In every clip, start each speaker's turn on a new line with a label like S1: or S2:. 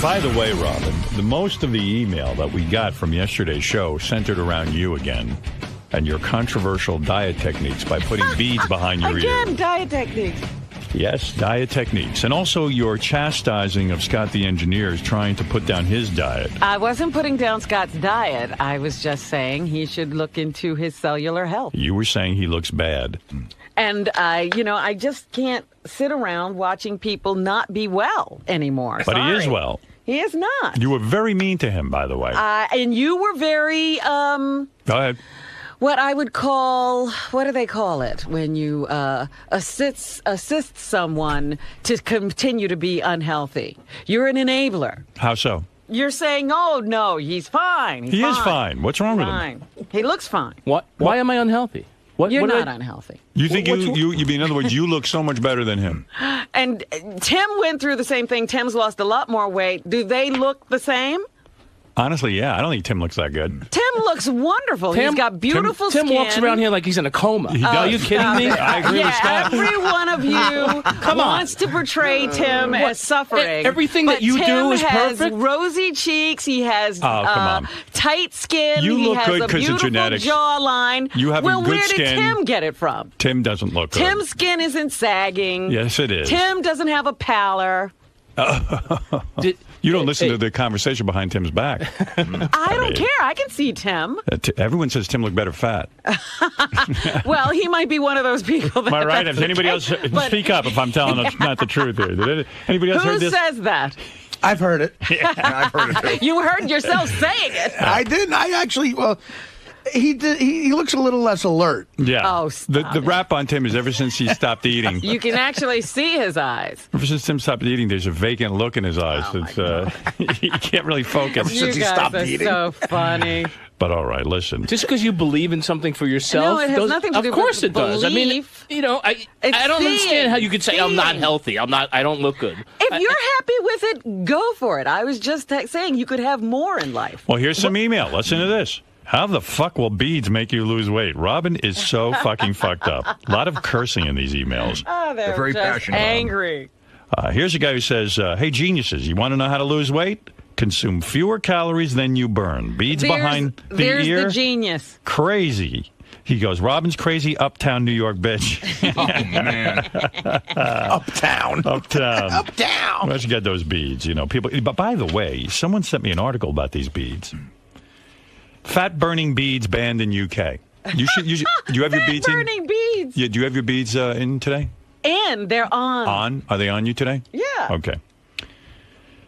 S1: By the way, Robin, the most of the email that we got from yesterday's show centered around you again and your controversial diet techniques by putting beads behind your ears.
S2: Again, diet techniques.
S1: Yes, diet techniques. And also your chastising of Scott the engineer is trying to put down his diet.
S2: I wasn't putting down Scott's diet. I was just saying he should look into his cellular health.
S1: You were saying he looks bad.
S2: And, I just can't sit around watching people not be well anymore.
S1: But
S2: Sorry.
S1: he is well.
S2: He is not.
S1: You were very mean to him, by the way.
S2: And you were very,
S1: Go ahead.
S2: what I would call, what do they call it? When you assist someone to continue to be unhealthy. You're an enabler.
S1: How so?
S2: You're saying, oh, no, he's fine.
S1: He is fine. What's wrong with him?
S2: Fine. He looks fine.
S3: What? Why am I unhealthy?
S2: You're not unhealthy.
S1: You think you in other words, you look so much better than him.
S2: And Tim went through the same thing. Tim's lost a lot more weight. Do they look the same?
S1: Honestly, yeah. I don't think Tim looks that good.
S2: Tim looks wonderful. He's got beautiful skin.
S3: Tim walks around here like he's in a coma.
S1: He does.
S3: Are you kidding me?
S1: I agree with Scott.
S2: Every one of you wants to portray Tim as suffering.
S3: Everything that you do is perfect.
S2: Tim has rosy cheeks. He has
S1: come on.
S2: tight skin.
S1: You look
S2: he has
S1: good
S2: a
S1: 'cause of
S2: beautiful
S1: genetics.
S2: jawline.
S1: You have a good
S2: where
S1: skin.
S2: did Tim get it from?
S1: Tim doesn't look good.
S2: Tim's skin isn't sagging.
S1: Yes, it is.
S2: Tim doesn't have a pallor.
S1: You don't listen to the conversation behind Tim's back.
S2: I don't care. I can see Tim.
S1: Everyone says Tim looked better fat.
S2: Well, he might be one of those people. That
S1: Am I right? Has anybody else speak up if I'm telling us not the truth here? Did anybody else heard
S2: Who
S1: this?
S2: says that?
S4: I've heard it. I've heard it too.
S2: You heard yourself saying it.
S4: I didn't. I actually, well, he did. He looks a little less alert.
S1: Yeah.
S2: Oh,
S1: the rap on Tim is ever since he stopped eating.
S2: You can actually see his eyes.
S1: Ever since Tim stopped eating, there's a vacant look in his eyes. He can't really focus.
S2: You
S4: Since he
S2: guys
S4: stopped
S2: are
S4: eating.
S2: so funny.
S1: But all right, listen.
S3: Just because you believe in something for yourself,
S2: No, it has nothing to do
S3: of course
S2: with
S3: it does. I mean,
S2: belief.
S3: I
S2: It's
S3: don't understand how you could say I'm not
S2: seeing.
S3: healthy. I don't look good.
S2: If you're happy with it, go for it. I was just saying you could have more in life.
S1: Well, here's some email. Listen to this. How the fuck will beads make you lose weight? Robin is so fucking fucked up. A lot of cursing in these emails.
S2: Oh, they're
S4: very
S2: just
S4: passionate.
S2: angry.
S1: Here's a guy who says, hey, geniuses, you want to know how to lose weight? Consume fewer calories than you burn. Beads behind the ear.
S2: There's the genius.
S1: Crazy. He goes, Robin's crazy, uptown New York bitch.
S4: Oh, man. Uptown.
S1: Uptown.
S4: Uptown.
S1: Let's get those beads, people. But by the way, someone sent me an article about these beads. Fat-burning beads banned in UK. Do you have your beads in?
S2: Burning beads.
S1: Yeah, do you have your beads in today?
S2: And they're on.
S1: On? Are they on you today?
S2: Yeah.
S1: Okay.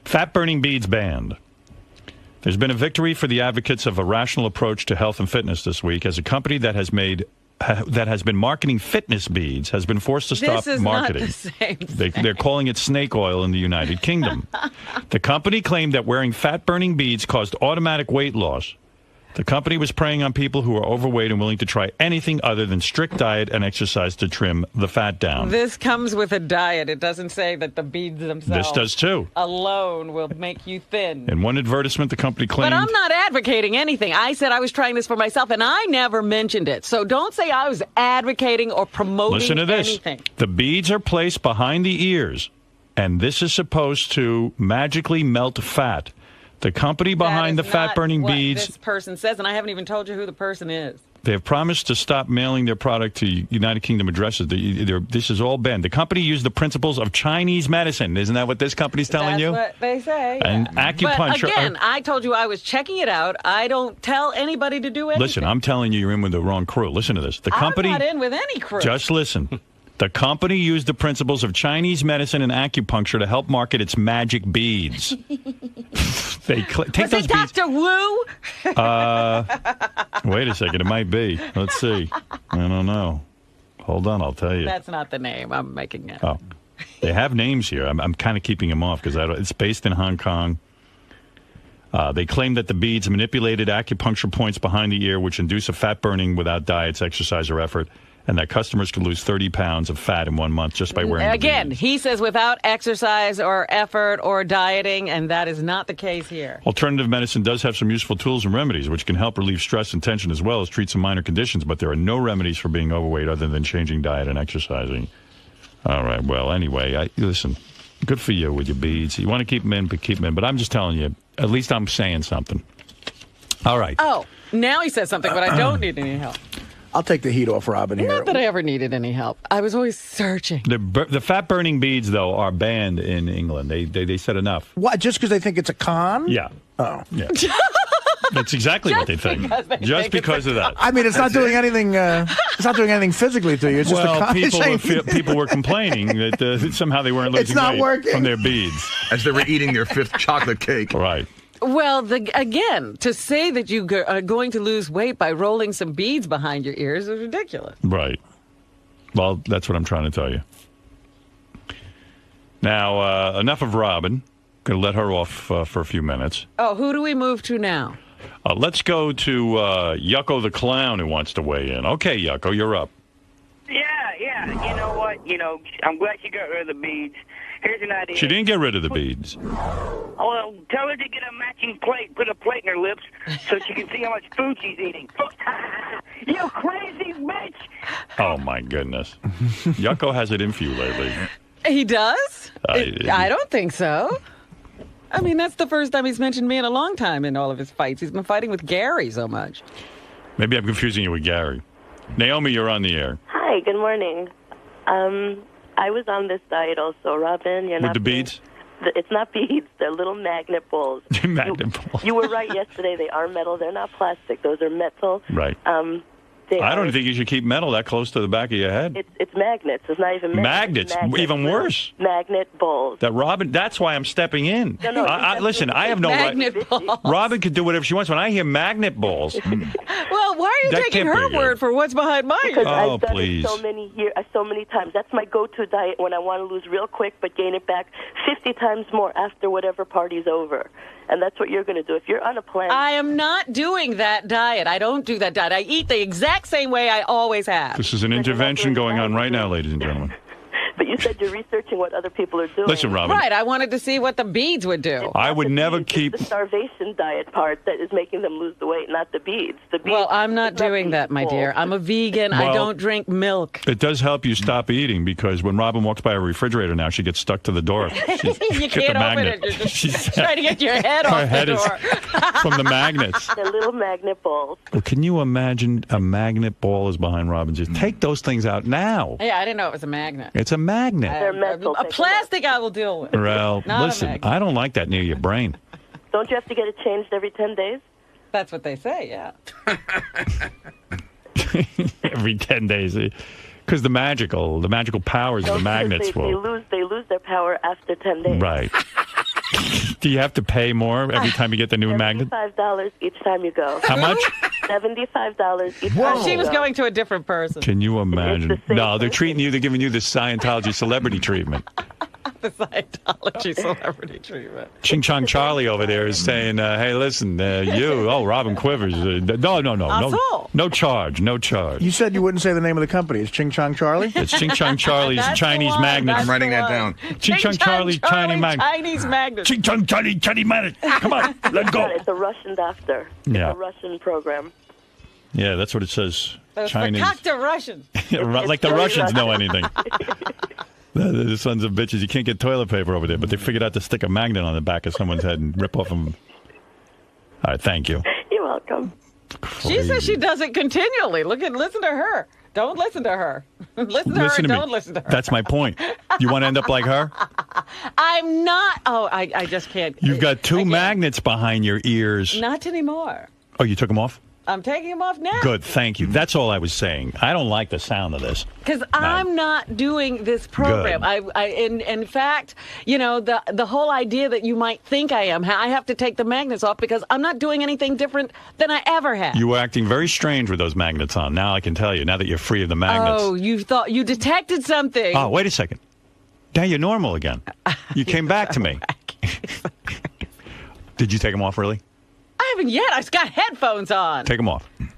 S1: Fat-burning beads banned. There's been a victory for the advocates of a rational approach to health and fitness this week, as a company that has been marketing fitness beads has been forced to stop
S2: This is
S1: marketing.
S2: not the same thing.
S1: They're calling it snake oil in the United Kingdom. The company claimed that wearing fat-burning beads caused automatic weight loss. The company was preying on people who are overweight and willing to try anything other than strict diet and exercise to trim the fat down.
S2: This comes with a diet. It doesn't say that the beads themselves
S1: This does too.
S2: alone will make you thin.
S1: In one advertisement, the company claimed...
S2: But I'm not advocating anything. I said I was trying this for myself, and I never mentioned it. So don't say I was advocating or promoting
S1: Listen to this.
S2: anything.
S1: The beads are placed behind the ears, and this is supposed to magically melt fat. The company behind the
S2: That is not
S1: fat-burning
S2: what
S1: beads...
S2: this person says, and I haven't even told you who the person is.
S1: They have promised to stop mailing their product to United Kingdom addresses. This is all banned. The company used the principles of Chinese medicine. Isn't that what this company's telling you?
S2: That's what they say.
S1: And acupuncture...
S2: But again, I told you I was checking it out. I don't tell anybody to do anything.
S1: Listen, I'm telling you, you're in with the wrong crew. Listen to this. The company...
S2: I'm not in with any crew.
S1: Just listen. The company used the principles of Chinese medicine and acupuncture to help market its magic beads. Take
S2: Was
S1: those
S2: it
S1: beads.
S2: Dr. Wu?
S1: Wait a second, it might be. Let's see. I don't know. Hold on, I'll tell you.
S2: That's not the name. I'm making it.
S1: Oh, they have names here. I'm kind of keeping them off because it's based in Hong Kong. They claim that the beads manipulated acupuncture points behind the ear, which induce a fat burning without diets, exercise, or effort, and that customers could lose 30 pounds of fat in 1 month just by wearing the
S2: Again,
S1: beads.
S2: he says without exercise or effort or dieting, and that is not the case here.
S1: Alternative medicine does have some useful tools and remedies which can help relieve stress and tension as well as treat some minor conditions, but there are no remedies for being overweight other than changing diet and exercising. All right, well, anyway, listen, Good for you with your beads. You want to keep them in, but keep them in. But I'm just telling you, at least I'm saying something. All right.
S2: Oh, now he says something, but I don't need any help.
S4: I'll take the heat off Robin here.
S2: Not that I ever needed any help. I was always searching.
S1: The fat-burning beads, though, are banned in England. They said enough.
S4: What? Just because they think it's a con?
S1: Yeah.
S4: Oh.
S1: Yeah. That's exactly what they think. Just because of that.
S4: I mean, it's not doing anything. It's not doing anything physically to you. It's just a con.
S1: People were complaining that somehow they weren't losing weight from their beads
S5: as they were eating their 5th chocolate cake.
S1: Right.
S2: Well, again, to say that you are going to lose weight by rolling some beads behind your ears is ridiculous.
S1: Right. Well, that's what I'm trying to tell you. Now, enough of Robin. Going to let her off for a few minutes.
S2: Oh, who do we move to now?
S1: Let's go to Yucko the Clown, who wants to weigh in. Okay, Yucko, you're up.
S6: Yeah. You know what? I'm glad she got rid of the beads. Here's an idea.
S1: She didn't get rid of the beads.
S6: Well, tell her to get a matching plate, put a plate in her lips so she can see how much food she's eating. You crazy bitch!
S1: Oh, my goodness. Yucko has it in for you lately.
S2: He does? I don't think so. I mean, that's the first time he's mentioned me in a long time in all of his fights. He's been fighting with Gary so much.
S1: Maybe I'm confusing you with Gary. Naomi, you're on the air.
S7: Hi, good morning. I was on this diet also, Robin. You're
S1: with
S7: not
S1: the beads?
S7: It's not beads. They're little magnet balls.
S1: Magnet balls.
S7: You were right yesterday. They are metal. They're not plastic. Those are metal.
S1: Right. I don't think you should keep metal that close to the back of your head.
S7: It's magnets. It's not even
S1: magnets. Even worse.
S7: Magnet balls.
S1: That's why I'm stepping in.
S7: No,
S1: listen, I have no
S2: magnet
S1: right.
S2: Balls.
S1: Robin can do whatever she wants. When I hear magnet balls.
S2: Well, why are you taking her word for what's behind my ears?
S7: Because I've done
S1: please.
S7: it so many times. That's my go-to diet when I want to lose real quick but gain it back 50 times more after whatever party's over. And that's what you're going to do. If you're on a plan...
S2: I am not doing that diet. I don't do that diet. I eat the exact same way I always have.
S1: This is an intervention going on right now, ladies and gentlemen.
S7: But you said you're researching what other people are doing.
S1: Listen, Robin.
S2: Right, I wanted to see what the beads would do.
S1: I would never keep...
S7: It's the starvation diet part that is making them lose the weight, not the beads.
S2: Well, I'm not doing that, my dear. I'm a vegan. I don't drink milk.
S1: It does help you stop eating because when Robin walks by a refrigerator now, she gets stuck to the door.
S2: You can't open it. You're just trying to get your head off the door.
S1: From the magnets.
S7: They're little magnet balls.
S1: Well, can you imagine a magnet ball is behind Robin's ears? Take those things out now.
S2: Yeah, I didn't know it was a magnet.
S1: It's a magnet.
S7: They're metal.
S2: A plastic I will deal with.
S1: Well, listen, I don't like that near your brain.
S7: Don't you have to get it changed every 10 days?
S2: That's what they say, yeah.
S1: Every 10 days. Because the magical powers of the magnets
S7: they lose their power after 10 days.
S1: Right. Do you have to pay more every time you get the new magnet?
S7: $75 each time you go.
S1: How much?
S7: $75 each time
S2: She was going to a different person.
S1: Can you imagine? No, they're treating you, they're giving you the Scientology celebrity treatment.
S2: The Scientology celebrity treatment.
S1: Ching Chong Charlie over there is saying, hey, listen, Robin Quivers. No charge.
S4: You said you wouldn't say the name of the company. It's Ching Chong Charlie?
S1: It's Ching Chong Charlie's Chinese magnets.
S5: I'm writing that down.
S1: Ching Chong Charlie's Chinese magnets.
S2: Chinese magnets.
S1: Ching Chong Charlie Chinese magnets. Come on, let's go.
S7: It's a Russian doctor.
S1: Yeah.
S7: It's a Russian program.
S1: Yeah, that's what it says.
S2: That's
S1: Chinese.
S2: the Russian.
S1: Like the Russians know anything. The sons of bitches. You can't get toilet paper over there, but they figured out to stick a magnet on the back of someone's head and rip off them. All right, thank you.
S7: You're welcome.
S2: She says she does it continually. Listen to her. Don't listen to her. Listen to her. Don't listen to her.
S1: That's my point. You want to end up like her?
S2: I'm not. Oh, I just can't.
S1: You've got two magnets behind your ears.
S2: Not anymore.
S1: Oh, you took them off?
S2: I'm taking them off now.
S1: Good, thank you. That's all I was saying. I don't like the sound of this.
S2: Because I'm not doing this program. In fact, the whole idea that you might think I am, I have to take the magnets off because I'm not doing anything different than I ever have.
S1: You were acting very strange with those magnets on. Now I can tell you, now that you're free of the magnets.
S2: Oh, you thought you detected something.
S1: Oh, wait a second. Now you're normal again. You came back to me. Did you take them off, really?
S2: I haven't yet. I've got headphones on.
S1: Take them off. Let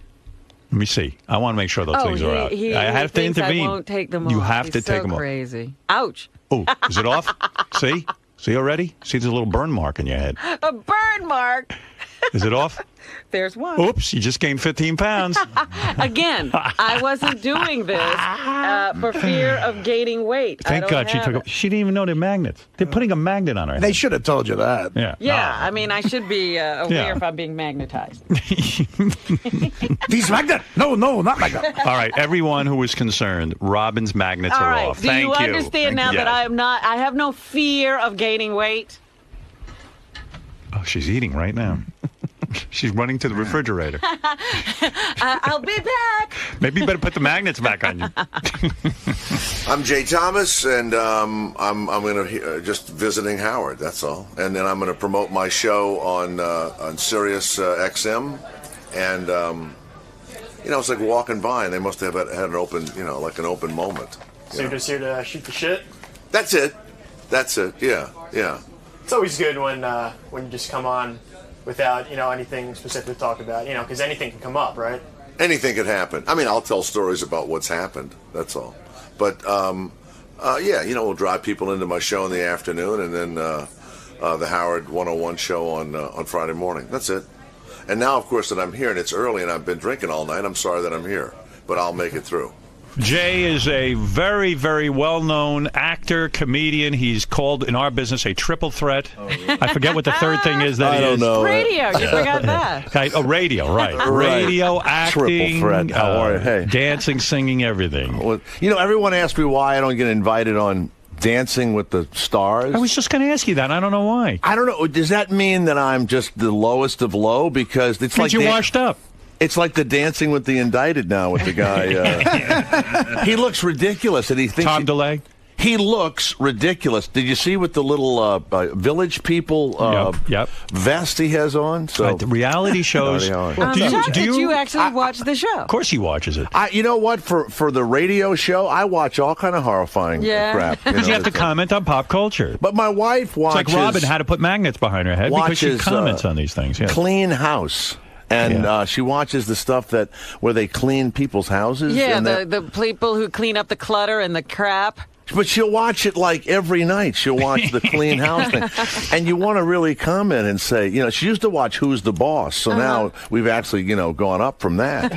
S1: me see. I want to make sure those things are out. I have to intervene.
S2: I won't take them off.
S1: You have to take them off.
S2: Crazy. Ouch.
S1: Oh, is it off? See already? See, there's a little burn mark in your head.
S2: A burn mark?
S1: Is it off?
S2: There's one.
S1: Oops, you just gained 15 pounds.
S2: Again, I wasn't doing this for fear of gaining weight.
S1: Thank God she took it. She didn't even know they're magnets. They're putting a magnet on her head.
S4: They should have told you that.
S1: Yeah.
S2: Yeah, I mean, I should be aware if I'm being magnetized.
S4: These magnet? No, not magnet.
S1: All right, everyone who was concerned, Robin's magnets
S2: All
S1: are
S2: right,
S1: off.
S2: do
S1: Thank
S2: you understand now that I have no fear of gaining weight?
S1: Oh, she's eating right now. She's running to the refrigerator.
S2: I'll be back.
S1: Maybe you better put the magnets back on you.
S8: I'm Jay Thomas, and I'm going to just visiting Howard. That's all. And then I'm going to promote my show on Sirius XM, and it's like walking by, and they must have had an open, like an open moment.
S9: So you're just here to shoot the shit?
S8: That's it. Yeah.
S9: It's always good when you just come on without anything specific to talk about, because anything can come up, right?
S8: Anything could happen. I mean, I'll tell stories about what's happened. That's all. But we'll drive people into my show in the afternoon, and then the Howard 101 show on Friday morning. That's it. And now, of course, that I'm here and it's early and I've been drinking all night, I'm sorry that I'm here, but I'll make it through.
S1: Jay is a very, very well-known actor, comedian. He's called in our business a triple threat. Oh, really? I forget what the third thing is that
S8: I don't know.
S2: Radio. You forgot that.
S1: Radio, right. Radio, acting,
S8: triple threat. How are you? Hey.
S1: Dancing, singing, everything.
S8: Well, everyone asks me why I don't get invited on Dancing with the Stars.
S1: I was just going to ask you that. I don't know why.
S8: I don't know. Does that mean that I'm just the lowest of low? Because it's like
S1: you washed up.
S8: It's like the Dancing with the Indicted now with the guy. He looks ridiculous, and he thinks
S1: Tom DeLay.
S8: He looks ridiculous. Did you see what the little Village People vest he has on? So
S1: the reality shows.
S2: Did you actually watch the show?
S1: Of course he watches it.
S8: You know what? For the radio show, I watch all kind of horrifying crap.
S1: Because you have to comment on pop culture.
S8: But my wife watches.
S1: It's like Robin had to put magnets behind her head because she comments on these things. Yes.
S8: Clean House. And she watches the stuff where they clean people's houses.
S2: Yeah, the people who clean up the clutter and the crap.
S8: But she'll watch it like every night. She'll watch the clean house thing. And you want to really comment and say, she used to watch Who's the Boss. So now we've actually, gone up from that.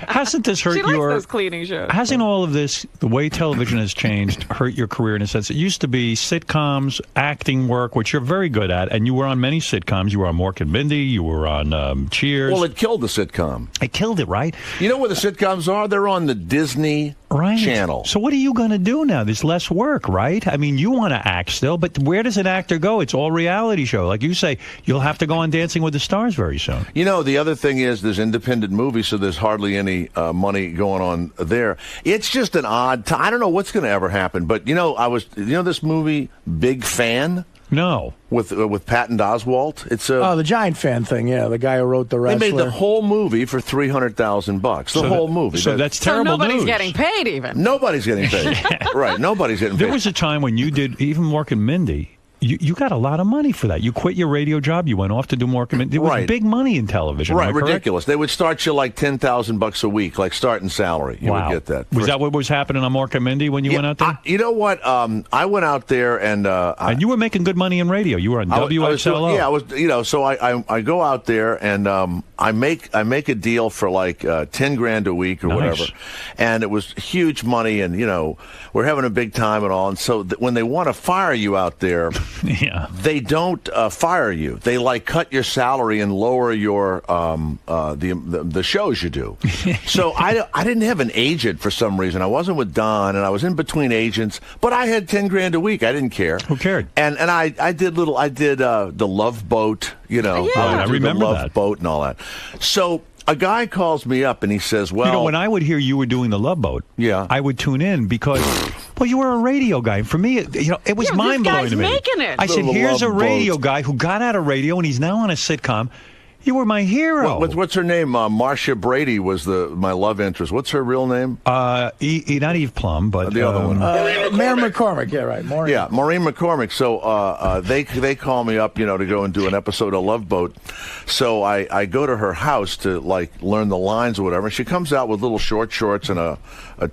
S1: Hasn't this hurt
S2: she likes those cleaning shows.
S1: Hasn't all of this, the way television has changed, hurt your career in a sense? It used to be sitcoms, acting work, which you're very good at. And you were on many sitcoms. You were on Mork and Mindy. You were on Cheers.
S8: Well, it killed the sitcom.
S1: It killed it, right?
S8: You know where the sitcoms are? They're on the Disney Channel.
S1: So what are you going to do now? There's less work, right? I mean, you want to act still, but where does an actor go? It's all reality show. Like you say, you'll have to go on Dancing with the Stars very soon.
S8: The other thing is there's independent movies, so there's hardly any money going on there. It's just an odd time. I don't know what's going to ever happen, but this movie, Big Fan?
S1: No.
S8: With Patton Oswalt. It's
S4: the Giant Fan thing, yeah. The guy who wrote The Wrestler.
S8: They made the whole movie for $300,000. The whole movie.
S1: So that's terrible
S2: news. Nobody's
S1: news.
S2: getting paid even.
S8: Nobody's getting paid. Right, nobody's getting paid.
S1: There was a time when you did, even Mork and Mindy, you got a lot of money for that. You quit your radio job. You went off to do Mork and Mindy. There was big money in television.
S8: Right,
S1: ridiculous.
S8: Ridiculous. They would start you like $10,000 a week, like starting salary. You would get that.
S1: Was that what was happening on Mork and Mindy when you went out there?
S8: You know what? I went out there and
S1: you were making good money in radio. You were on WXLO.
S8: I was. So I go out there and I make a deal for like $10,000 a week or whatever, and it was huge money, and we're having a big time and all. And so when they want to fire you out there, they don't fire you. They like cut your salary and lower your the shows you do. So I didn't have an agent for some reason. I wasn't with Don, and I was in between agents, but I had $10,000 a week. I didn't care.
S1: Who cared?
S8: And I did the Love Boat.
S1: I remember
S8: the Love
S1: that.
S8: Boat and all that. So a guy calls me up and he says, well...
S1: when I would hear you were doing the Love Boat, I would tune in because, you were a radio guy. For me, it was mind-blowing to me.
S2: Making it.
S1: I said, here's a radio guy who got out of radio and he's now on a sitcom. You were my hero.
S8: What's her name? Marcia Brady was my love interest. What's her real name?
S1: Not Eve Plum, but
S8: the other one.
S4: Maureen McCormick. Yeah, right. Maureen.
S8: Yeah, Maureen McCormick. So they call me up, to go and do an episode of Love Boat. So I go to her house to learn the lines or whatever. And she comes out with little short shorts and a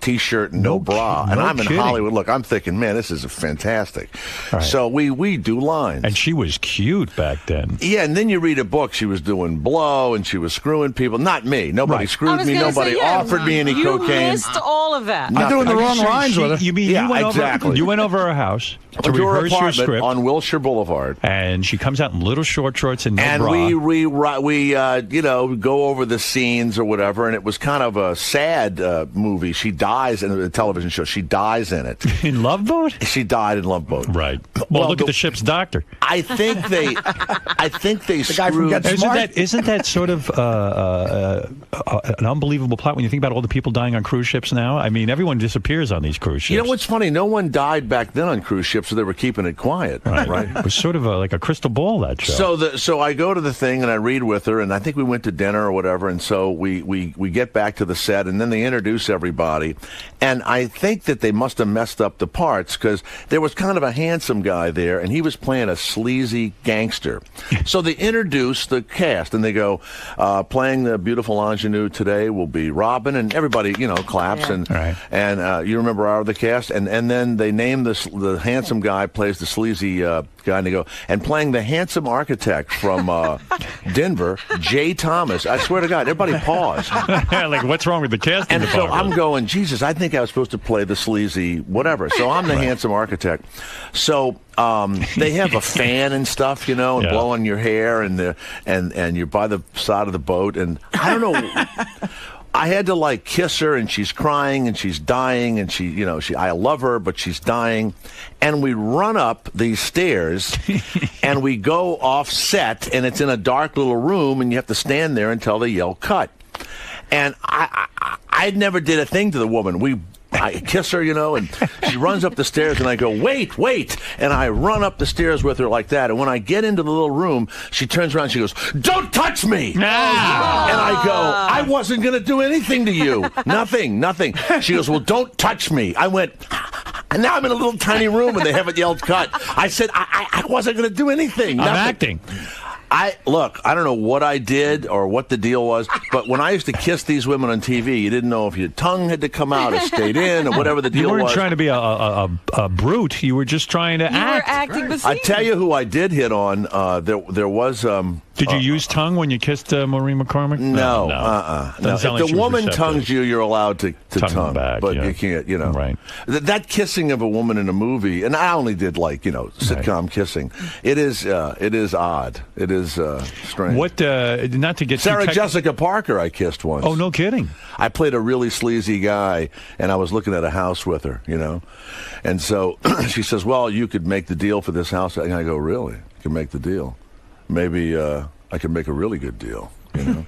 S8: T-shirt and no bra. And I'm in Hollywood. Look, I'm thinking, man, this is fantastic. Right. So we do lines.
S1: And she was cute back then.
S8: Yeah, and then you read a book. She was doing doing blow, and she was screwing people. Not me. Nobody screwed me. Nobody offered me any cocaine.
S2: You missed all of that.
S4: I'm doing the wrong lines with her.
S1: You mean you went over her house to rehearse your script
S8: on Wilshire Boulevard,
S1: and she comes out in little short shorts and no bra.
S8: we go over the scenes or whatever, and it was kind of a sad movie. She dies in a television show. She dies in it.
S1: In Love Boat?
S8: She died in Love Boat.
S1: Right. Well, look at the ship's doctor.
S8: I think they screwed.
S1: Isn't that sort of an unbelievable plot when you think about all the people dying on cruise ships now? I mean, everyone disappears on these cruise ships.
S8: You know what's funny? No one died back then on cruise ships, so they were keeping it quiet. Right.
S1: It was sort of like a crystal ball, that show.
S8: So I go to the thing and I read with her, and I think we went to dinner or whatever, and so we get back to the set, and then they introduce everybody, and I think that they must have messed up the parts because there was kind of a handsome guy there, and he was playing a sleazy gangster. So they introduce the cast, and they go, playing the beautiful ingenue today will be Robin, and everybody, claps, and you remember our other cast, and then they name the handsome guy plays the sleazy guy, and they go, and playing the handsome architect from Denver, Jay Thomas. I swear to God, everybody pause.
S1: Like, what's wrong with the casting
S8: And
S1: department?
S8: so I'm going, Jesus, I think I was supposed to play the sleazy whatever. So I'm the handsome architect. So they have a fan and stuff, and blowing your hair, and you're by the side of the boat, and I don't know. I had to kiss her, and she's crying, and she's dying, and I love her, but she's dying, and we run up these stairs, and we go off set, and it's in a dark little room, and you have to stand there until they yell cut. And I never did a thing to the woman. I kiss her, and she runs up the stairs, and I go, wait, and I run up the stairs with her like that, and when I get into the little room, she turns around, and she goes, don't touch me! And I go, I wasn't going to do anything to you. Nothing. She goes, well, don't touch me. I went, and now I'm in a little tiny room, and they haven't yelled cut. I said, I wasn't going to do anything.
S1: I'm acting.
S8: I don't know what I did or what the deal was, but when I used to kiss these women on TV, you didn't know if your tongue had to come out or stayed in or whatever the deal was.
S1: You weren't trying to be a brute. You were just trying to act.
S2: You were acting the scene.
S8: I tell you who I did hit on. There was.
S1: Did you use tongue when you kissed Maureen McCormick?
S8: No.
S1: No.
S8: If the woman tongues you, you're allowed to tongue
S1: back,
S8: but you can't.
S1: Right.
S8: That kissing of a woman in a movie, and I only did sitcom kissing. It is odd. It is strange.
S1: What? Not to get
S8: Sarah Jessica Parker, I kissed once.
S1: Oh, no kidding.
S8: I played a really sleazy guy, and I was looking at a house with her, and so she says, "Well, you could make the deal for this house." And I go, "Really? You can make the deal? Maybe I can make a really good deal." And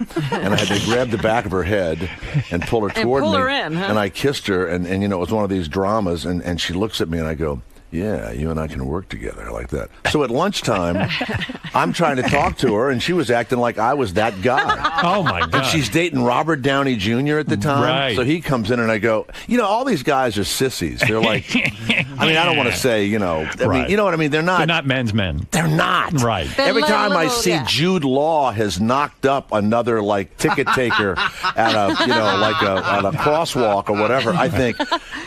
S8: I had to grab the back of her head and pull her toward me.
S2: Pull her in, huh?
S8: And I kissed her, and it was one of these dramas, and she looks at me, and I go, yeah, you and I can work together like that. So at lunchtime, I'm trying to talk to her, and she was acting like I was that guy.
S1: Oh, my God.
S8: And she's dating Robert Downey Jr. at the time.
S1: Right.
S8: So he comes in, and I go, all these guys are sissies. They're like, I don't want to say, you know what I mean? They're not men's men. They're not.
S1: Right.
S8: Every time I see Jude Law has knocked up another, ticket taker at a crosswalk or whatever, I think,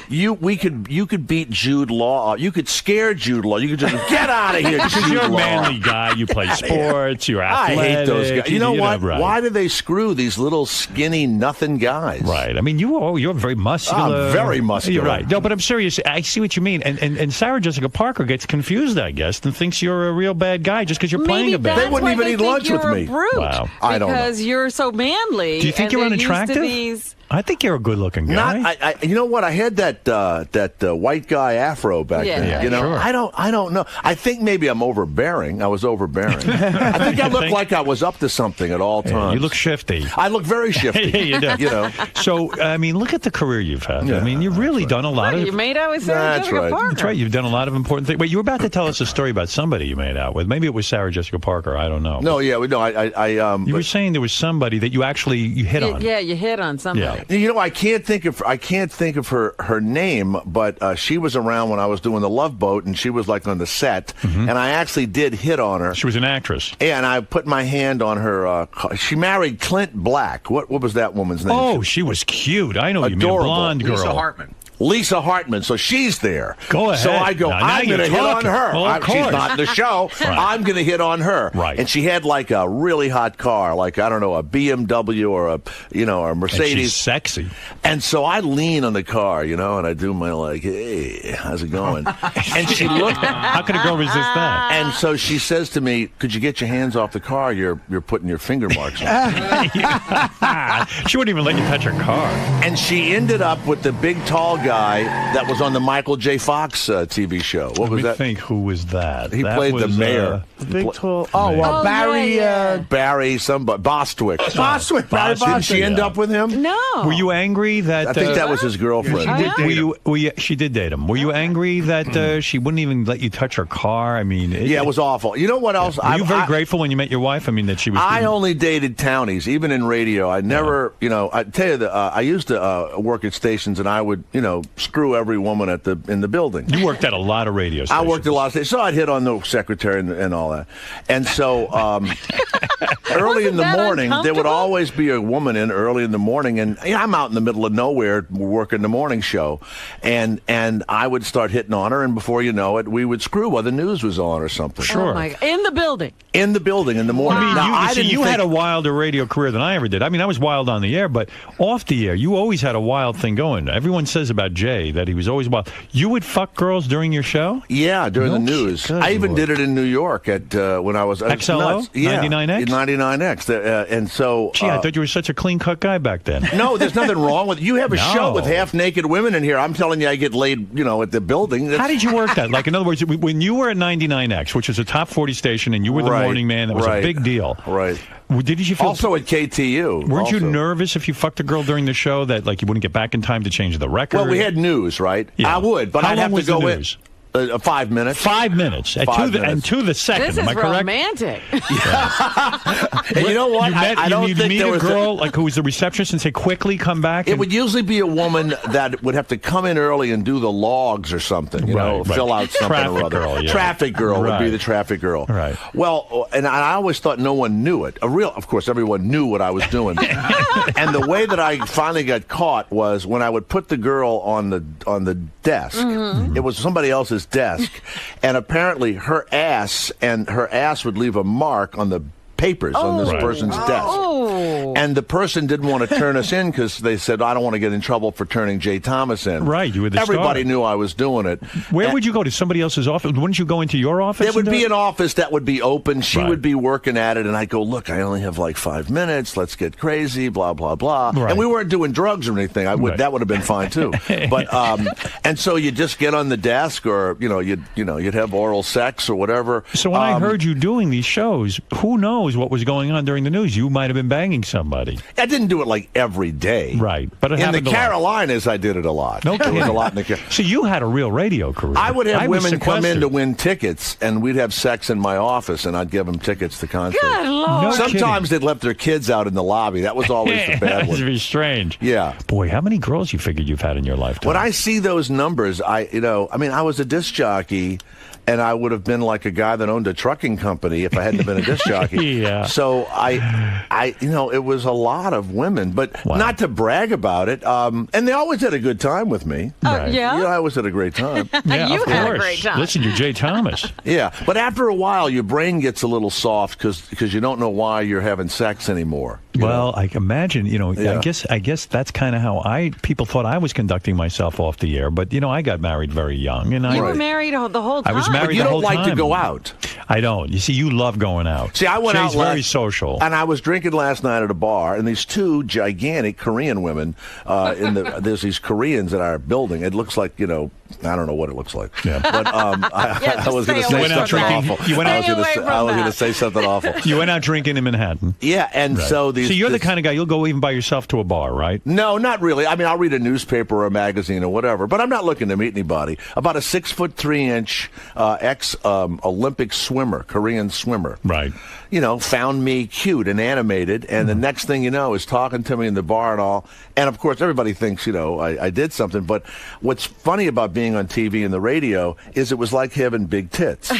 S8: you could beat Jude Law. You could scare Jude Law. You could just get out of here.
S1: Because you're a manly guy. You play sports. You're athletic.
S8: I hate those guys. You know what?
S1: Right.
S8: Why do they screw these little skinny nothing guys?
S1: Right. I mean, you're very muscular.
S8: I'm very muscular.
S1: You're right. No, but I'm serious. I see what you mean. And Sarah Jessica Parker gets confused, I guess, and thinks you're a real bad guy just because you're playing a bad guy.
S8: They wouldn't even eat lunch with me.
S2: Wow.
S8: I don't know.
S2: Because you're so manly.
S1: Do you think you're unattractive? I think you're a good-looking guy.
S8: You know what? I had that white guy afro back then.
S1: Sure.
S8: I don't know. I think maybe I'm overbearing. I was overbearing. I think I looked like I was up to something at all times.
S1: You look shifty.
S8: I look very shifty.
S1: You do. So, I mean, look at the career you've had. I mean, you've really done a lot of.
S2: You made out with Sarah Jessica Parker.
S1: That's right. You've done a lot of important things. Wait, you were about to tell us a story about somebody you made out with. Maybe it was Sarah Jessica Parker. I don't know.
S8: No, you
S1: were saying there was somebody that you hit on.
S2: Yeah, you hit on somebody.
S8: Yeah. I can't think of her name, but she was around when I was doing the Love Boat, and she was on the set, and I actually did hit on her.
S1: She was an actress.
S8: Yeah, and I put my hand on her. She married Clint Black. What was that woman's name?
S1: Oh, she was cute. I know you mean, a blonde girl.
S5: Lisa Hartman.
S8: Lisa Hartman. So she's there.
S1: Go ahead.
S8: So I go,
S1: Now
S8: I'm going to
S1: you're
S8: hit on
S1: talking.
S8: her.
S1: Well, of
S8: She's
S1: course.
S8: not in the show.
S1: Right.
S8: I'm going to hit on her.
S1: Right.
S8: And she had like a really hot car, like, I don't know, a BMW or a Mercedes.
S1: And she's sexy.
S8: And so I lean on the car, and I do my like, hey, how's it going? And she looked.
S1: How can a girl resist that?
S8: And so she says to me, could you get your hands off the car? You're putting your finger marks on.
S1: She wouldn't even let you touch her car.
S8: And she ended up with the big, tall guy that was on the Michael J. Fox TV show. What was
S1: Let me
S8: that?
S1: think, who was that?
S8: He
S1: That
S8: played the
S1: was,
S8: mayor.
S4: Big tall.
S2: Oh,
S4: Barry.
S8: Barry, somebody. Bostwick.
S4: Bostwick. Barry
S8: Didn't she end
S1: yeah.
S8: up with him?
S2: No.
S1: Were you angry that...
S8: I think that was his girlfriend.
S1: She did date him. Were you angry that she wouldn't even let you touch her car? I mean...
S8: Yeah, it was awful. You know what else?
S1: Were you very grateful when you met your wife? I mean, that she was...
S8: I only dated townies, even in radio. I never, I tell you, I used to work at stations, and I would, screw every woman in the building.
S1: You worked at a lot of radio stations.
S8: I worked at a lot of stations, so I'd hit on the secretary and all that. And so early in the morning, there would always be a woman in early in the morning, and I'm out in the middle of nowhere working the morning show, and I would start hitting on her, and before you know it, we would screw while the news was on or something.
S1: Sure.
S2: Oh my God. In the building.
S8: In the building in the morning.
S1: I mean,
S8: Now,
S1: you had a wilder radio career than I ever did. I mean, I was wild on the air, but off the air, you always had a wild thing going. Everyone says about Jay that he was always wild. You would fuck girls during your show?
S8: Yeah, during the news.
S1: Good
S8: I even
S1: Lord.
S8: did it in New York at when I was
S1: XLO?
S8: nuts. Yeah,
S1: 99X?
S8: 99X. And so,
S1: Gee, I thought you were such a clean-cut guy back then.
S8: no, there's nothing wrong with you. Have a
S1: No.
S8: show with half-naked women in here. I'm telling you, I get laid, at the building.
S1: How did you work that? Like, in other words, when you were at 99X, which is a top 40 station, and you were the
S8: Right,
S1: morning man, that was
S8: right.
S1: a big deal.
S8: Right.
S1: Did you feel
S8: Also at KTU.
S1: Weren't you
S8: also.
S1: nervous if you fucked a girl during the show that like you wouldn't get back in time to change the record?
S8: Well, we had news, right?
S1: Yeah.
S8: I would, but
S1: How
S8: I'd
S1: long
S8: have to
S1: was the
S8: go in.
S1: news?
S8: 5 minutes.
S1: 5 minutes. And
S8: 5 minutes.
S1: And to the second.
S2: This
S1: Am
S2: is
S1: I correct?
S2: romantic.
S8: And you know what? I don't
S1: you'd
S8: think
S1: meet
S8: there
S1: a
S8: was
S1: girl like who was the receptionist and say, "Quickly, come back."
S8: It would usually be a woman that would have to come in early and do the logs or something,
S1: Right.
S8: fill out something
S1: Traffic
S8: or other.
S1: girl, yeah.
S8: Traffic girl would be
S1: Right.
S8: the traffic girl.
S1: Right.
S8: Well, and I always thought no one knew it. Of course, everyone knew what I was doing. And the way that I finally got caught was when I would put the girl on the desk.
S2: Mm-hmm.
S8: It was somebody else's desk, and apparently her ass would leave a mark on the papers on this
S1: Right.
S8: person's desk.
S2: Oh.
S8: And the person didn't want to turn us in because they said, I don't want to get in trouble for turning Jay Thomas in.
S1: Right, you were the
S8: Everybody
S1: star.
S8: knew I was doing it.
S1: Where
S8: And
S1: would you go to somebody else's office? Wouldn't you go into your office?
S8: there would
S1: and do
S8: be
S1: it?
S8: an office that would be open. She
S1: Right.
S8: would be working at it, and I'd go, look, I only have like 5 minutes. Let's get crazy, blah, blah, blah.
S1: Right.
S8: And we weren't doing drugs or anything.
S1: Right.
S8: That would have been fine, too. But and so you just get on the desk or, you'd have oral sex or whatever.
S1: So when I heard you doing these shows, who knows what was going on during the news? You might have been banging somebody.
S8: I didn't do it like every day.
S1: Right. But it
S8: in the
S1: happened a lot.
S8: Carolinas, I did it a lot.
S1: No
S8: There was
S1: kidding.
S8: a lot in the
S1: So you had a real radio career.
S8: I would have
S1: was
S8: women come in to
S1: sequestered.
S8: win tickets, and we'd have sex in my office, and I'd give them tickets to concerts.
S2: Good Lord.
S1: No
S8: Sometimes
S1: kidding.
S8: they'd left their kids out in the lobby. That was always the
S1: that
S8: bad
S1: would
S8: one.
S1: be strange.
S8: Yeah.
S1: Boy, how many girls you figured you've had in your lifetime?
S8: When I see those numbers, I was a disc jockey, and I would have been like a guy that owned a trucking company if I hadn't been a disc jockey.
S1: Yeah.
S8: So it was a lot of women, but
S1: Wow.
S8: not to brag about it. And they always had a good time with me.
S1: Right.
S2: Yeah.
S8: I always had a great time.
S1: Yeah,
S2: You
S1: of
S2: had a
S1: course.
S2: great time.
S1: Listen, you're Jay Thomas.
S8: Yeah, but after a while, your brain gets a little soft because you don't know why you're having sex anymore. you know?
S1: Well, I can imagine,
S8: Yeah.
S1: I guess that's kind of how people thought I was conducting myself off the air. But, I got married very young. And
S2: You
S1: I,
S2: were married the whole time.
S1: I was married
S8: But you
S1: the
S8: don't
S1: whole
S8: like to
S1: time.
S8: go out.
S1: I don't. You see, you love going out.
S8: See, I went
S1: Jay's
S8: out
S1: very social.
S8: and I was drinking last night at a bar, and these two gigantic Korean women. There's these Koreans in our building. It looks like I don't know what it looks like.
S1: Yeah.
S8: But I
S2: just
S8: was going to
S2: stay
S8: say
S2: away
S8: something
S2: from that.
S8: awful.
S1: You went out-
S8: I was
S2: Stay away from
S8: going to
S2: that.
S8: say something awful.
S1: You went out drinking in Manhattan.
S8: Yeah, and
S1: Right.
S8: so these.
S1: So you're the
S8: this-
S1: kind of guy, you'll go even by yourself to a bar, right?
S8: No, not really. I mean, I'll read a newspaper or a magazine or whatever, but I'm not looking to meet anybody. About a 6'3" Olympic swimmer, Korean swimmer.
S1: Right.
S8: Found me cute and animated, and the next thing you know is talking to me in the bar and all. And of course, everybody thinks, I did something. But what's funny about being on TV and the radio is it was like having big tits.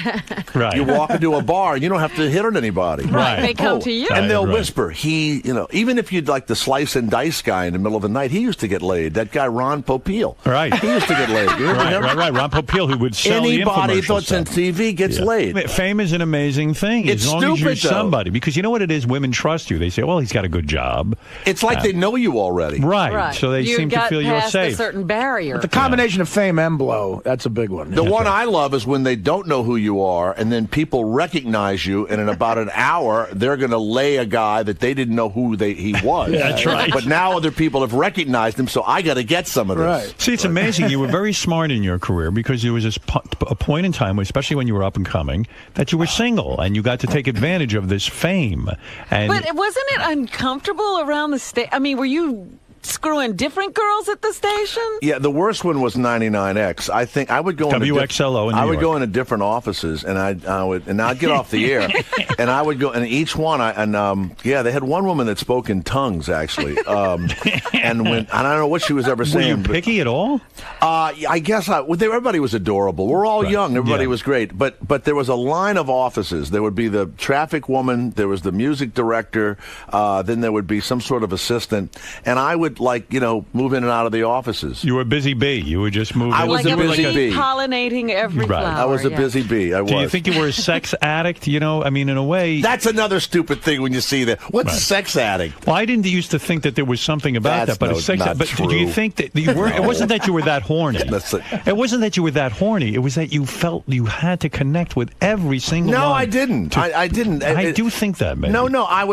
S1: Right.
S8: You walk into a bar and you don't have to hit on anybody.
S2: Right. They come to you.
S8: And they'll
S1: Right.
S8: whisper, even if you'd like the slice and dice guy in the middle of the night, he used to get laid. That guy, Ron Popeil.
S1: Right.
S8: He used to get laid. You remember him?
S1: Right. Ron Popeil, who would sell
S8: Anybody
S1: the infomercial
S8: that's on
S1: stuff.
S8: TV gets laid.
S1: Fame is an amazing thing.
S8: It's
S1: as long as you're
S8: stupid, though.
S1: somebody. Because you know what it is? Women trust you. They say, well, he's got a good job.
S8: It's like they know you already.
S1: Right. So they
S2: you
S1: seem to
S2: got
S1: feel you're
S2: past
S1: safe.
S2: a certain barrier.
S4: The combination of fame and blow, that's a big one.
S8: The one I love is when they don't know who you are, and then people recognize you, and in about an hour, they're going to lay a guy that they didn't know who he was.
S1: That's right.
S8: But now other people have recognized him, so I got to get some of this.
S4: Right.
S1: See, it's amazing. You were very smart in your career because there was a point in time, especially when you were up and coming, that you were single and you got to take advantage of this fame. And
S2: But wasn't it uncomfortable around the state? I mean, were you screwing different girls at the station?
S8: Yeah, the worst one was 99X. I think I would go
S1: WXLO in New
S8: I would
S1: York.
S8: go into different offices, and I'd get off the air, and I would go, and each one, they had one woman that spoke in tongues actually, and I don't know what she was ever
S1: were
S8: saying.
S1: you picky at all?
S8: I guess everybody was adorable. We're all young. Everybody
S1: Yeah.
S8: was great. But there was a line of offices. There would be the traffic woman. There was the music director. Then there would be some sort of assistant. And I would, move in and out of the offices.
S1: You were a busy bee. You were just moving.
S8: I was
S2: Like
S8: a busy bee.
S2: pollinating every
S1: Right.
S2: flower.
S8: I was a
S2: yeah.
S8: busy bee. I was.
S1: Do you think you were a sex addict? You know, I mean, in a way.
S8: That's another stupid thing when you see that. What's a sex addict?
S1: Well, I didn't used to think that there was something about
S8: That's
S1: that, but
S8: no-
S1: it's sex.
S8: not
S1: But
S8: true.
S1: do you think that you were? It wasn't that you were that horny. It wasn't that you were that horny. It was that you felt you had to connect with every single
S8: No,
S1: one.
S8: I didn't. I didn't.
S1: I do think that, man.
S8: No,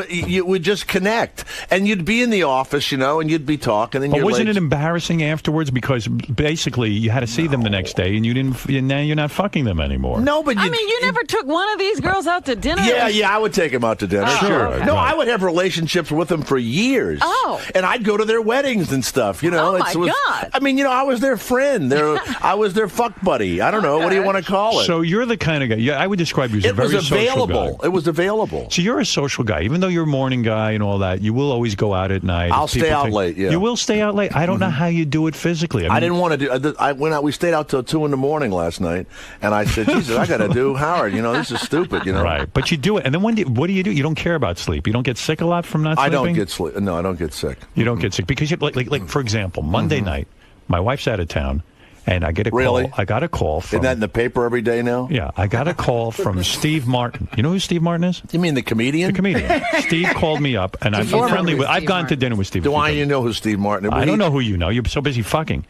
S8: you would just connect, and you'd be in the office, and you'd be talking, and
S1: But
S8: you're
S1: wasn't
S8: late.
S1: it embarrassing afterwards because basically you had to see them the next day and you didn't? Now you're not fucking them anymore.
S8: No, but
S2: I mean, you never took one of these girls out to dinner?
S8: Yeah, I would take them out to dinner.
S2: Oh,
S8: Sure.
S2: okay.
S8: No,
S1: Right.
S8: I would have relationships with them for years.
S2: Oh.
S8: And I'd go to their weddings and stuff,
S2: Oh, my God.
S8: I mean, I was their friend. I was their fuck buddy. I don't know. What do you want to call it?
S1: So you're the kind of guy. Yeah, I would describe you as a
S8: it
S1: very
S8: was available.
S1: social guy.
S8: It was available.
S1: So you're a social guy, even though you're a morning guy and all that. You will always go out at night.
S8: I'll stay
S1: People
S8: out
S1: think-
S8: late, yeah.
S1: You will stay out late. I don't know how you do it physically.
S8: I didn't want to do. I went out. We stayed out till 2 a.m. last night, and I said, "Jesus, I got to do Howard. This is stupid.
S1: Right, but you do it, and then what do you do? You don't care about sleep. You don't get sick a lot from not
S8: I
S1: sleeping.
S8: don't get sleep. No, I don't get sick.
S1: You don't get sick because you like for example, Monday night, my wife's out of town, and I get a
S8: Really?
S1: call. I got a call from.
S8: Isn't that in the paper every day now?
S1: Yeah, I got a call from Steve Martin. You know who Steve Martin is?
S8: You mean the comedian?
S1: The comedian. Steve called me up, and I'm
S2: former
S1: friendly with.
S2: Steve
S1: I've gone to
S2: Martin.
S1: dinner with Steve.
S8: Do
S1: a few
S8: I
S1: times.
S8: you know who Steve Martin is?
S1: I don't know who you know. You're so busy fucking.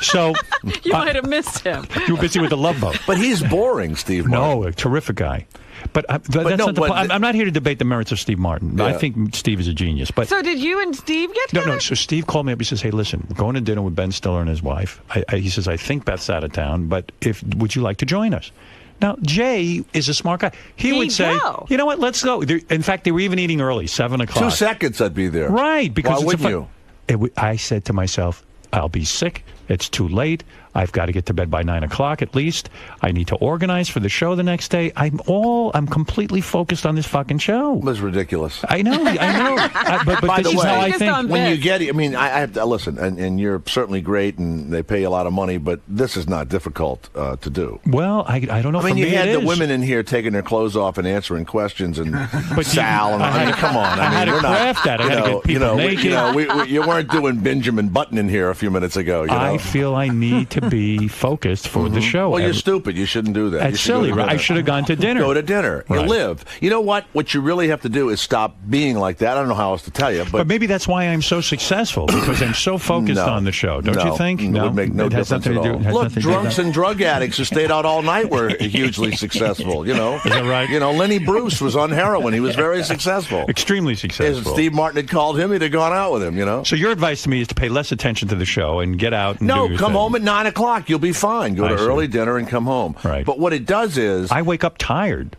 S1: So
S2: You might have missed him.
S1: you were busy with the Love Boat.
S8: But he's boring, Steve Martin.
S1: No, a terrific guy. But that's
S8: no,
S1: not the
S8: but
S1: point. I'm not here to debate the merits of Steve Martin. I
S8: Yeah.
S1: think Steve is a genius. But
S2: So did you and Steve get
S1: no,
S2: together?
S1: no. So Steve called me up. He says, "Hey, listen, we're going to dinner with Ben Stiller and his wife." He says, "I think Beth's out of town, but would you like to join us?" Now, Jay is a smart guy. He would say,
S2: go.
S1: "You know what? Let's go." In fact, they were even eating early, 7 o'clock.
S8: 2 seconds, I'd be there.
S1: Right, because
S8: Why
S1: it's
S8: wouldn't you?
S1: I said to myself, "I'll be sick. It's too late. I've got to get to bed by 9 o'clock at least. I need to organize for the show the next day. I'm completely focused on this fucking show."
S8: It was ridiculous.
S1: I know. But
S8: By
S1: this
S8: the
S1: is
S8: way,
S1: how I
S2: Focused
S1: think.
S2: on
S8: When you
S2: Beth.
S8: get it, I mean, I have to listen, and you're certainly great, and they pay a lot of money, but this is not difficult to do.
S1: Well, I don't know.
S8: I mean,
S1: for
S8: you
S1: me
S8: had
S1: it
S8: the
S1: is.
S8: women in here taking their clothes off and answering questions, and
S1: But
S8: Sal, and I mean, come on.
S1: I had to
S8: we're not-
S1: craft that. I had to get people naked.
S8: you weren't doing Benjamin Button in here a few minutes ago. You know?
S1: I feel I need to be focused for the show.
S8: Well, you're stupid. You shouldn't do that. You
S1: That's
S8: should go
S1: silly,
S8: to
S1: right? I
S8: dinner.
S1: should have gone to dinner.
S8: Go to dinner. You
S1: Right.
S8: live. You know what? What you really have to do is stop being like that. I don't know how else to tell you,
S1: But maybe that's why I'm so successful, because I'm so focused
S8: No.
S1: on the show. Don't
S8: No.
S1: you think?
S8: It would make no
S1: it has
S8: difference
S1: nothing
S8: at
S1: to do.
S8: all.
S1: it has
S8: Look,
S1: nothing to do with
S8: drunks
S1: that.
S8: and drug addicts who stayed out all night were hugely successful. Is
S1: that right?
S8: Lenny Bruce was on heroin. He was very successful.
S1: Extremely
S8: If
S1: successful.
S8: Steve Martin had called him, he'd have gone out with him.
S1: So your advice to me is to pay less attention to the show and get out and
S8: No,
S1: do your
S8: come
S1: thing.
S8: home at 9 o'clock. You'll be fine. Go
S1: I
S8: to
S1: see.
S8: early dinner and come home.
S1: Right.
S8: But what it does is,
S1: I wake up tired.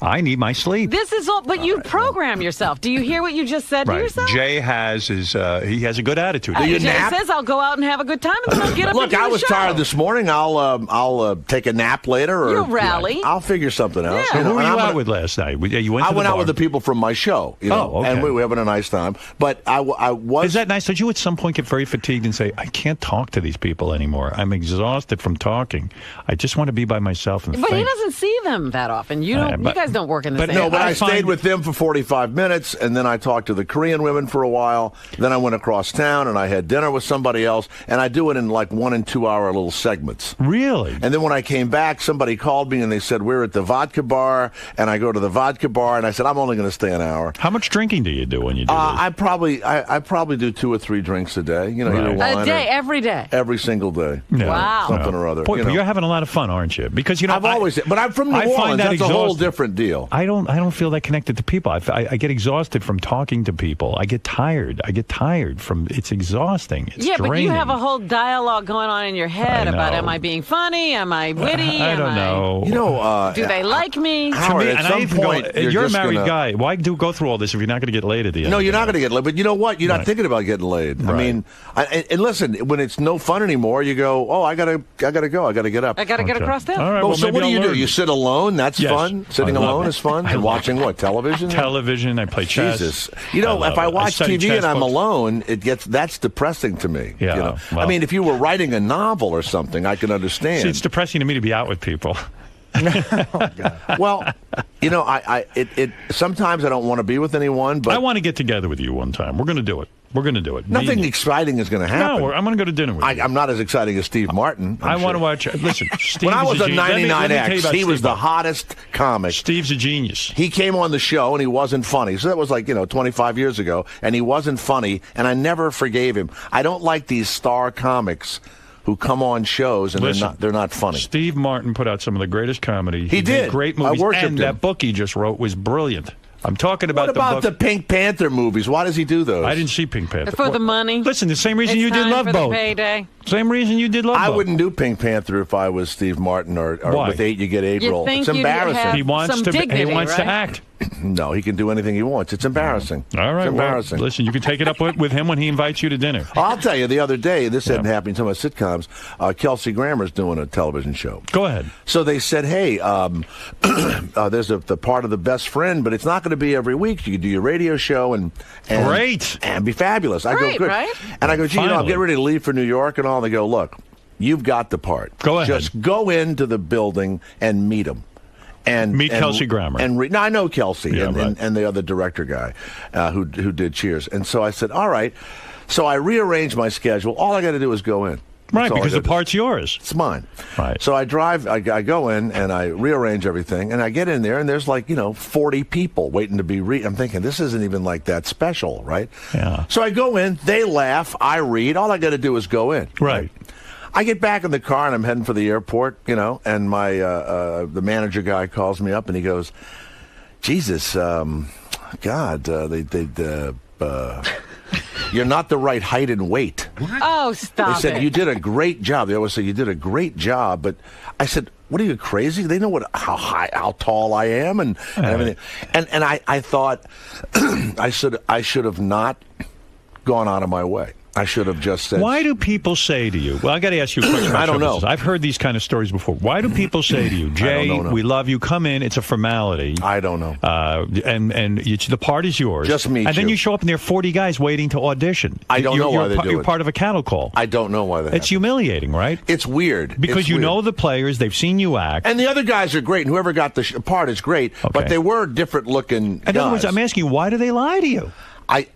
S1: I need my sleep.
S2: This is all, but you program yourself. Do you hear what you just said to yourself?
S1: Jay has he has a good attitude.
S8: Do you
S2: Jay
S8: nap?
S2: says I'll go out and have a good time, and then I'll get up
S8: Look,
S2: and do
S8: I
S2: the
S8: was
S2: show.
S8: tired this morning. I'll take a nap later. Or
S2: You'll rally.
S8: I'll figure something out.
S2: Yeah.
S1: Who were
S8: and
S1: you
S8: I'm
S1: out
S8: gonna-
S1: with last night? You went
S8: I
S1: to
S8: went
S1: the
S8: out
S1: bar.
S8: with the people from my show,
S1: Oh, okay.
S8: and we were having a nice time. But I was.
S1: Is that nice? Did you at some point get very fatigued and say, I can't talk to these people anymore. I'm exhausted from talking. I just want to be by myself and
S2: But he
S1: think.
S2: doesn't see them that often. You don't.
S1: but-
S2: you guys don't work in the
S1: but
S2: same.
S8: No, but I
S1: find-
S8: stayed with them for 45 minutes, and then I talked to the Korean women for a while. Then I went across town, and I had dinner with somebody else, and I do it in like 1 and 2 hour little segments.
S1: Really?
S8: And then when I came back, somebody called me, and they said, we're at the vodka bar, and I go to the vodka bar, and I said, I'm only going to stay an hour.
S1: How much drinking do you do when you do this?
S8: I probably do 2 or 3 drinks a day. You know, either
S1: Right.
S8: wine
S2: a day,
S8: or
S2: every day.
S8: every single day.
S1: Yeah.
S2: Wow.
S8: Something or other.
S1: Boy,
S8: you
S1: but
S8: know.
S1: you're having a lot of fun, aren't you? Because,
S8: I've always, but I'm from New
S1: I find
S8: Orleans.
S1: that
S8: That's a whole
S1: exhausting.
S8: different deal.
S1: I don't feel that connected to people. I get exhausted from talking to people. I get tired. From it's exhausting. It's
S2: Yeah, but you
S1: draining.
S2: have a whole dialogue going on in your head
S1: I
S2: about
S1: know.
S2: am I being funny? Am I witty?
S1: I don't know.
S8: You know,
S2: Do they like me?
S8: Howard,
S1: To me,
S8: at
S1: and I
S8: some
S1: even
S8: point,
S1: go, you're a
S8: just
S1: married
S8: gonna-
S1: guy. Why go through all this if you're not going to get laid at the end?
S8: No,
S1: of
S8: you're
S1: the
S8: not
S1: night?
S8: going to get laid. But you know what? You're not
S1: Right.
S8: thinking about getting laid. I
S1: Right.
S8: mean, and listen, when it's no fun anymore, you go, oh, I gotta go. I gotta get up.
S2: I got to get
S1: Okay.
S2: across town.
S1: All right.
S8: Oh,
S1: well,
S8: so
S1: maybe
S8: what do
S1: I'll
S8: you do?
S1: learn.
S8: You sit alone? That's
S1: Yes.
S8: fun. Sitting
S1: I love
S8: alone
S1: it.
S8: is fun.
S1: I
S8: And
S1: love
S8: watching
S1: it.
S8: what? Television?
S1: Television. I play chess.
S8: Jesus. You know,
S1: love
S8: if I
S1: it.
S8: watch
S1: study
S8: TV
S1: chess
S8: and I'm
S1: books.
S8: alone, that's depressing to me.
S1: Yeah,
S8: You know?
S1: well-
S8: I mean, if you were writing a novel or something, I can understand.
S1: See, it's depressing to me to be out with people.
S8: Well, you know, it sometimes I don't want to be with anyone, but
S1: I want to get together with you one time. We're going to do it. We're going to do it.
S8: nothing
S1: Me-
S8: exciting is going to happen.
S1: No, I'm going to go to dinner with you.
S8: I'm not as exciting as Steve Martin.
S1: I
S8: I'm
S1: want to
S8: sure.
S1: watch. Listen, Steve
S8: When I
S1: is
S8: was
S1: a
S8: a
S1: genius. Let me tell you
S8: 99X,
S1: about
S8: he was
S1: Steve
S8: the
S1: Martin.
S8: hottest comic.
S1: Steve's a genius.
S8: He came on the show and he wasn't funny. So that was like, 25 years ago. And he wasn't funny. And I never forgave him. I don't like these star comics who come on shows and
S1: Listen,
S8: they're not funny.
S1: Steve Martin put out some of the greatest comedy.
S8: He
S1: made
S8: did.
S1: great
S8: I
S1: movies.
S8: worshipped
S1: and
S8: him.
S1: that book he just wrote was brilliant. I'm talking about
S8: What about the
S1: book.
S8: Pink Panther movies? Why does he do those?
S1: I didn't see Pink Panther.
S2: For the money.
S1: Listen, the same reason
S2: It's
S1: you did
S2: time
S1: Love
S2: for
S1: Boat.
S2: the payday.
S1: Same reason you did Love Boat.
S8: I wouldn't do Pink Panther if I was Steve Martin or
S1: Why?
S8: with 8 You Get April.
S2: think
S8: It's
S2: you'd
S8: embarrassing.
S2: have-
S1: He wants
S2: some
S1: to. He
S2: dignity,
S1: wants to
S2: right?
S1: act.
S8: No, he can do anything he wants. It's embarrassing.
S1: All right.
S8: It's
S1: Well,
S8: embarrassing.
S1: listen, you can take it up with him when he invites you to dinner.
S8: I'll tell you, the other day, this hadn't happened to my sitcoms. Kelsey Grammer's doing a television show.
S1: Go ahead.
S8: So they said, hey, there's the part of The Best Friend, but it's not going to be every week. You can do your radio show and
S1: Great.
S8: and be fabulous. I go,
S2: Great,
S8: good.
S2: right?
S8: And I go, gee, I'm
S1: Finally.
S8: getting ready to leave for New York and all. And they go, look, you've got the part.
S1: Go ahead.
S8: Just go into the building and meet him. And
S1: Meet Kelsey Grammer.
S8: And no, I know Kelsey
S1: Yeah,
S8: and,
S1: right.
S8: and the other director guy who did Cheers. And so I said, all right. So I rearranged my schedule. All I got to do is go in.
S1: Right,
S8: That's all I
S1: because the
S8: gotta do.
S1: part's yours.
S8: It's mine.
S1: Right.
S8: So I drive, I go in and I rearrange everything, and I get in there, and there's 40 people waiting to be I'm thinking, this isn't even like that special, right?
S1: Yeah.
S8: So I go in, they laugh, I read, all I got to do is go in.
S1: Right.
S8: I get back in the car, and I'm heading for the airport, and my the manager guy calls me up, and he goes, Jesus, God, you're not the right height and weight.
S2: Oh, stop
S8: They said,
S2: it.
S8: you did a great job. They always say, you did a great job. But I said, what are you, crazy? They know how tall I am and everything. And I thought I should have not gone out of my way. I should have just said.
S1: Why do people say to you? Well, I got to ask you a question.
S8: I don't know.
S1: I've heard these kind of stories before. Why do people say to you, Jay,
S8: don't know.
S1: we love you, come in, it's a formality.
S8: I don't know.
S1: And the part is yours.
S8: Just meet
S1: And then
S8: you.
S1: you show up and there are 40 guys waiting to audition.
S8: I don't know why they do
S1: You're
S8: it.
S1: part of a cattle call.
S8: I don't know why that
S1: It's humiliating, right?
S8: It's weird.
S1: Because
S8: It's
S1: you
S8: weird.
S1: know the players, they've seen you act.
S8: And the other guys are great, and whoever got the part is great,
S1: Okay.
S8: but they were different looking
S1: In
S8: guys.
S1: other words, I'm asking you, why do they lie to you?
S8: I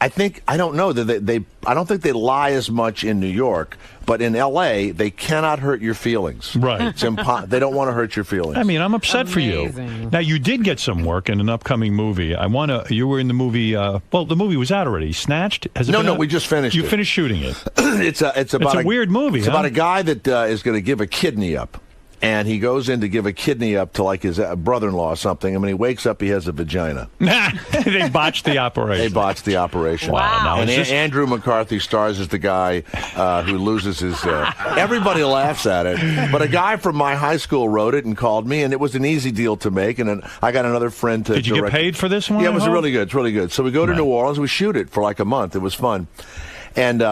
S8: don't know that I don't think they lie as much in New York, but in L.A. they cannot hurt your feelings.
S1: Right.
S8: It's they don't want to hurt your feelings.
S1: I mean, I'm upset for you.
S2: Amazing.
S1: Now, you did get some work in an upcoming movie. You were in the movie, the movie was out already. Snatched? Has it
S8: No,
S1: been
S8: no,
S1: out?
S8: we just finished
S1: You
S8: it.
S1: finished shooting it.
S8: it's about
S1: a weird movie,
S8: It's
S1: huh?
S8: about a guy that is going to give a kidney up. and he goes in to give a kidney up to like his brother-in-law or something. And when he wakes up, he has a vagina.
S1: They botched the operation.
S8: They botched the operation.
S1: Wow. Now,
S8: And
S1: is this-
S8: Andrew McCarthy stars as the guy who loses his... everybody laughs at it. But a guy from my high school wrote it and called me, and it was an easy deal to make. And then I got another friend to
S1: Did you get paid for this one?
S8: Yeah, it
S1: I
S8: was
S1: hope?
S8: really good. It's really good. So we go to New Orleans. We shoot it for like a month. It was fun. And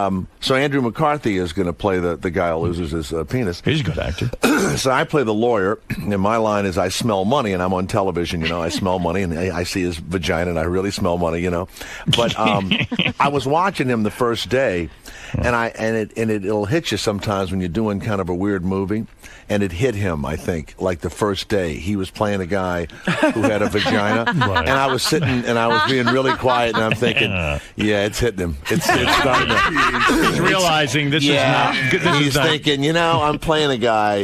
S8: so Andrew McCarthy is going to play the guy who loses his penis.
S1: He's a good actor.
S8: So I play the lawyer, and my line is I smell money, and I'm on television, you know. I smell money, and I see his vagina, and I really smell money, you know. But I was watching him the first day, and it'll hit you sometimes when you're doing kind of a weird movie. And it hit him, I think, like the first day. He was playing a guy who had a vagina.
S1: Right.
S8: And I was sitting and I was being really quiet, and I'm thinking, yeah, it's hitting him. It's starting to...
S1: He's realizing this is not good.
S8: He's thinking, you know, I'm playing a guy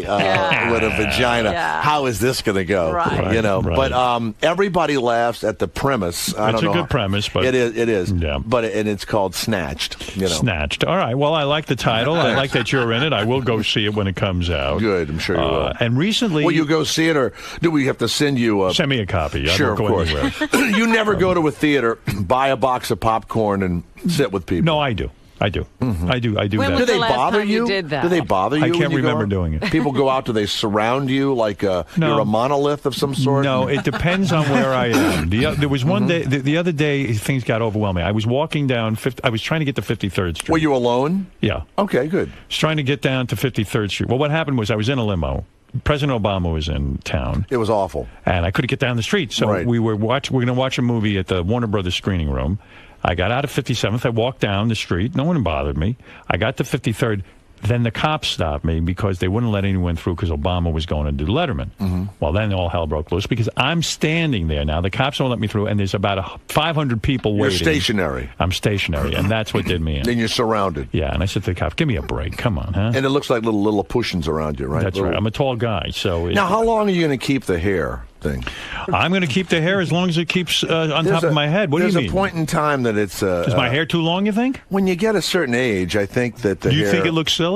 S8: with a vagina.
S2: Yeah.
S8: How is this going to go?
S2: Right.
S8: You know,
S1: Right.
S8: but everybody laughs at the premise. I
S1: It's
S8: don't
S1: a
S8: know
S1: good premise, but
S8: it is.
S1: Yeah.
S8: But and it's called Snatched. You know,
S1: Snatched. All right. Well, I like the title. I like that you're in it. I will go see it when it comes out.
S8: Good. I'm sure you will.
S1: And recently,
S8: Will you go see it, or do we have to send you a...
S1: send me a copy. I
S8: Sure,
S1: won't
S8: of
S1: go
S8: course.
S1: anywhere.
S8: You never go to a theater, buy a box of popcorn, and sit with people.
S1: No, I do. I do. I do.
S2: When
S8: Do
S2: was
S1: that.
S8: they
S2: the last
S8: bother
S2: time you did that?
S8: Do they bother you?
S1: I
S8: when
S1: can't
S8: you go
S1: remember
S8: out?
S1: doing it.
S8: People go out. Do they surround you like you're a monolith of some sort?
S1: No, it depends on where I am. There was one day, the other day, things got overwhelming. I was walking down, I was trying to get to 53rd Street.
S8: Were you alone?
S1: Yeah.
S8: Okay, good.
S1: I was trying to get down to 53rd Street. Well, what happened was I was in a limo. President Obama was in town.
S8: It was awful.
S1: And I couldn't get down the street. So
S8: Right.
S1: we're going to watch a movie at the Warner Brothers screening room. I got out of 57th. I walked down the street. No one bothered me. I got to 53rd. Then the cops stopped me because they wouldn't let anyone through because Obama was going to do Letterman. Well, then all hell broke loose because I'm standing there now. The cops won't let me through, and there's about 500 people
S8: You're
S1: waiting.
S8: stationary.
S1: I'm stationary, and that's what did me in.
S8: Then you're surrounded.
S1: Yeah, and I said to the cop, give me a break. Come on, huh?
S8: And it looks like little pushins around you, right?
S1: That's right. I'm a tall guy, so...
S8: Now, how long are you going to keep the hair thing?
S1: I'm going to keep the hair as long as it keeps on top of my head. What do you mean?
S8: There's a point in time that it's...
S1: Is my hair too long, you think?
S8: When you get a certain age, I think that the
S1: Do you
S8: hair...
S1: think it looks silly?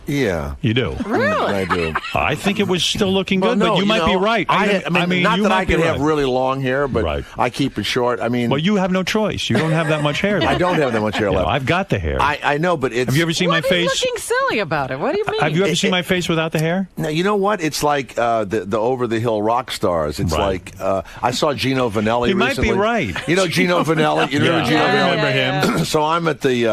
S8: Yeah.
S1: You do?
S2: Really?
S8: I do.
S1: I think it was still looking good,
S8: Well, no,
S1: but you might be right.
S8: I mean, not
S1: you
S8: that
S1: might
S8: I could
S1: be
S8: have
S1: right.
S8: really long hair, but
S1: Right.
S8: I keep it short. I mean...
S1: Well, you have no choice. You don't have that much hair.
S8: I don't have that much hair
S1: You know,
S8: left.
S1: I've got the hair.
S8: I know, but it's...
S1: Have you ever seen my
S2: What is
S1: face?
S2: looking silly about it? What do you mean?
S1: Have you ever seen my face without the hair?
S8: Now, you know what? It's like the over-the-hill rock stars. It's
S1: Right.
S8: like I saw Gino Vanelli
S1: You might be
S8: recently.
S1: right.
S8: You know Gino Vanelli? You remember Gino
S1: I
S8: Vanelli?
S1: remember him.
S8: So I'm at the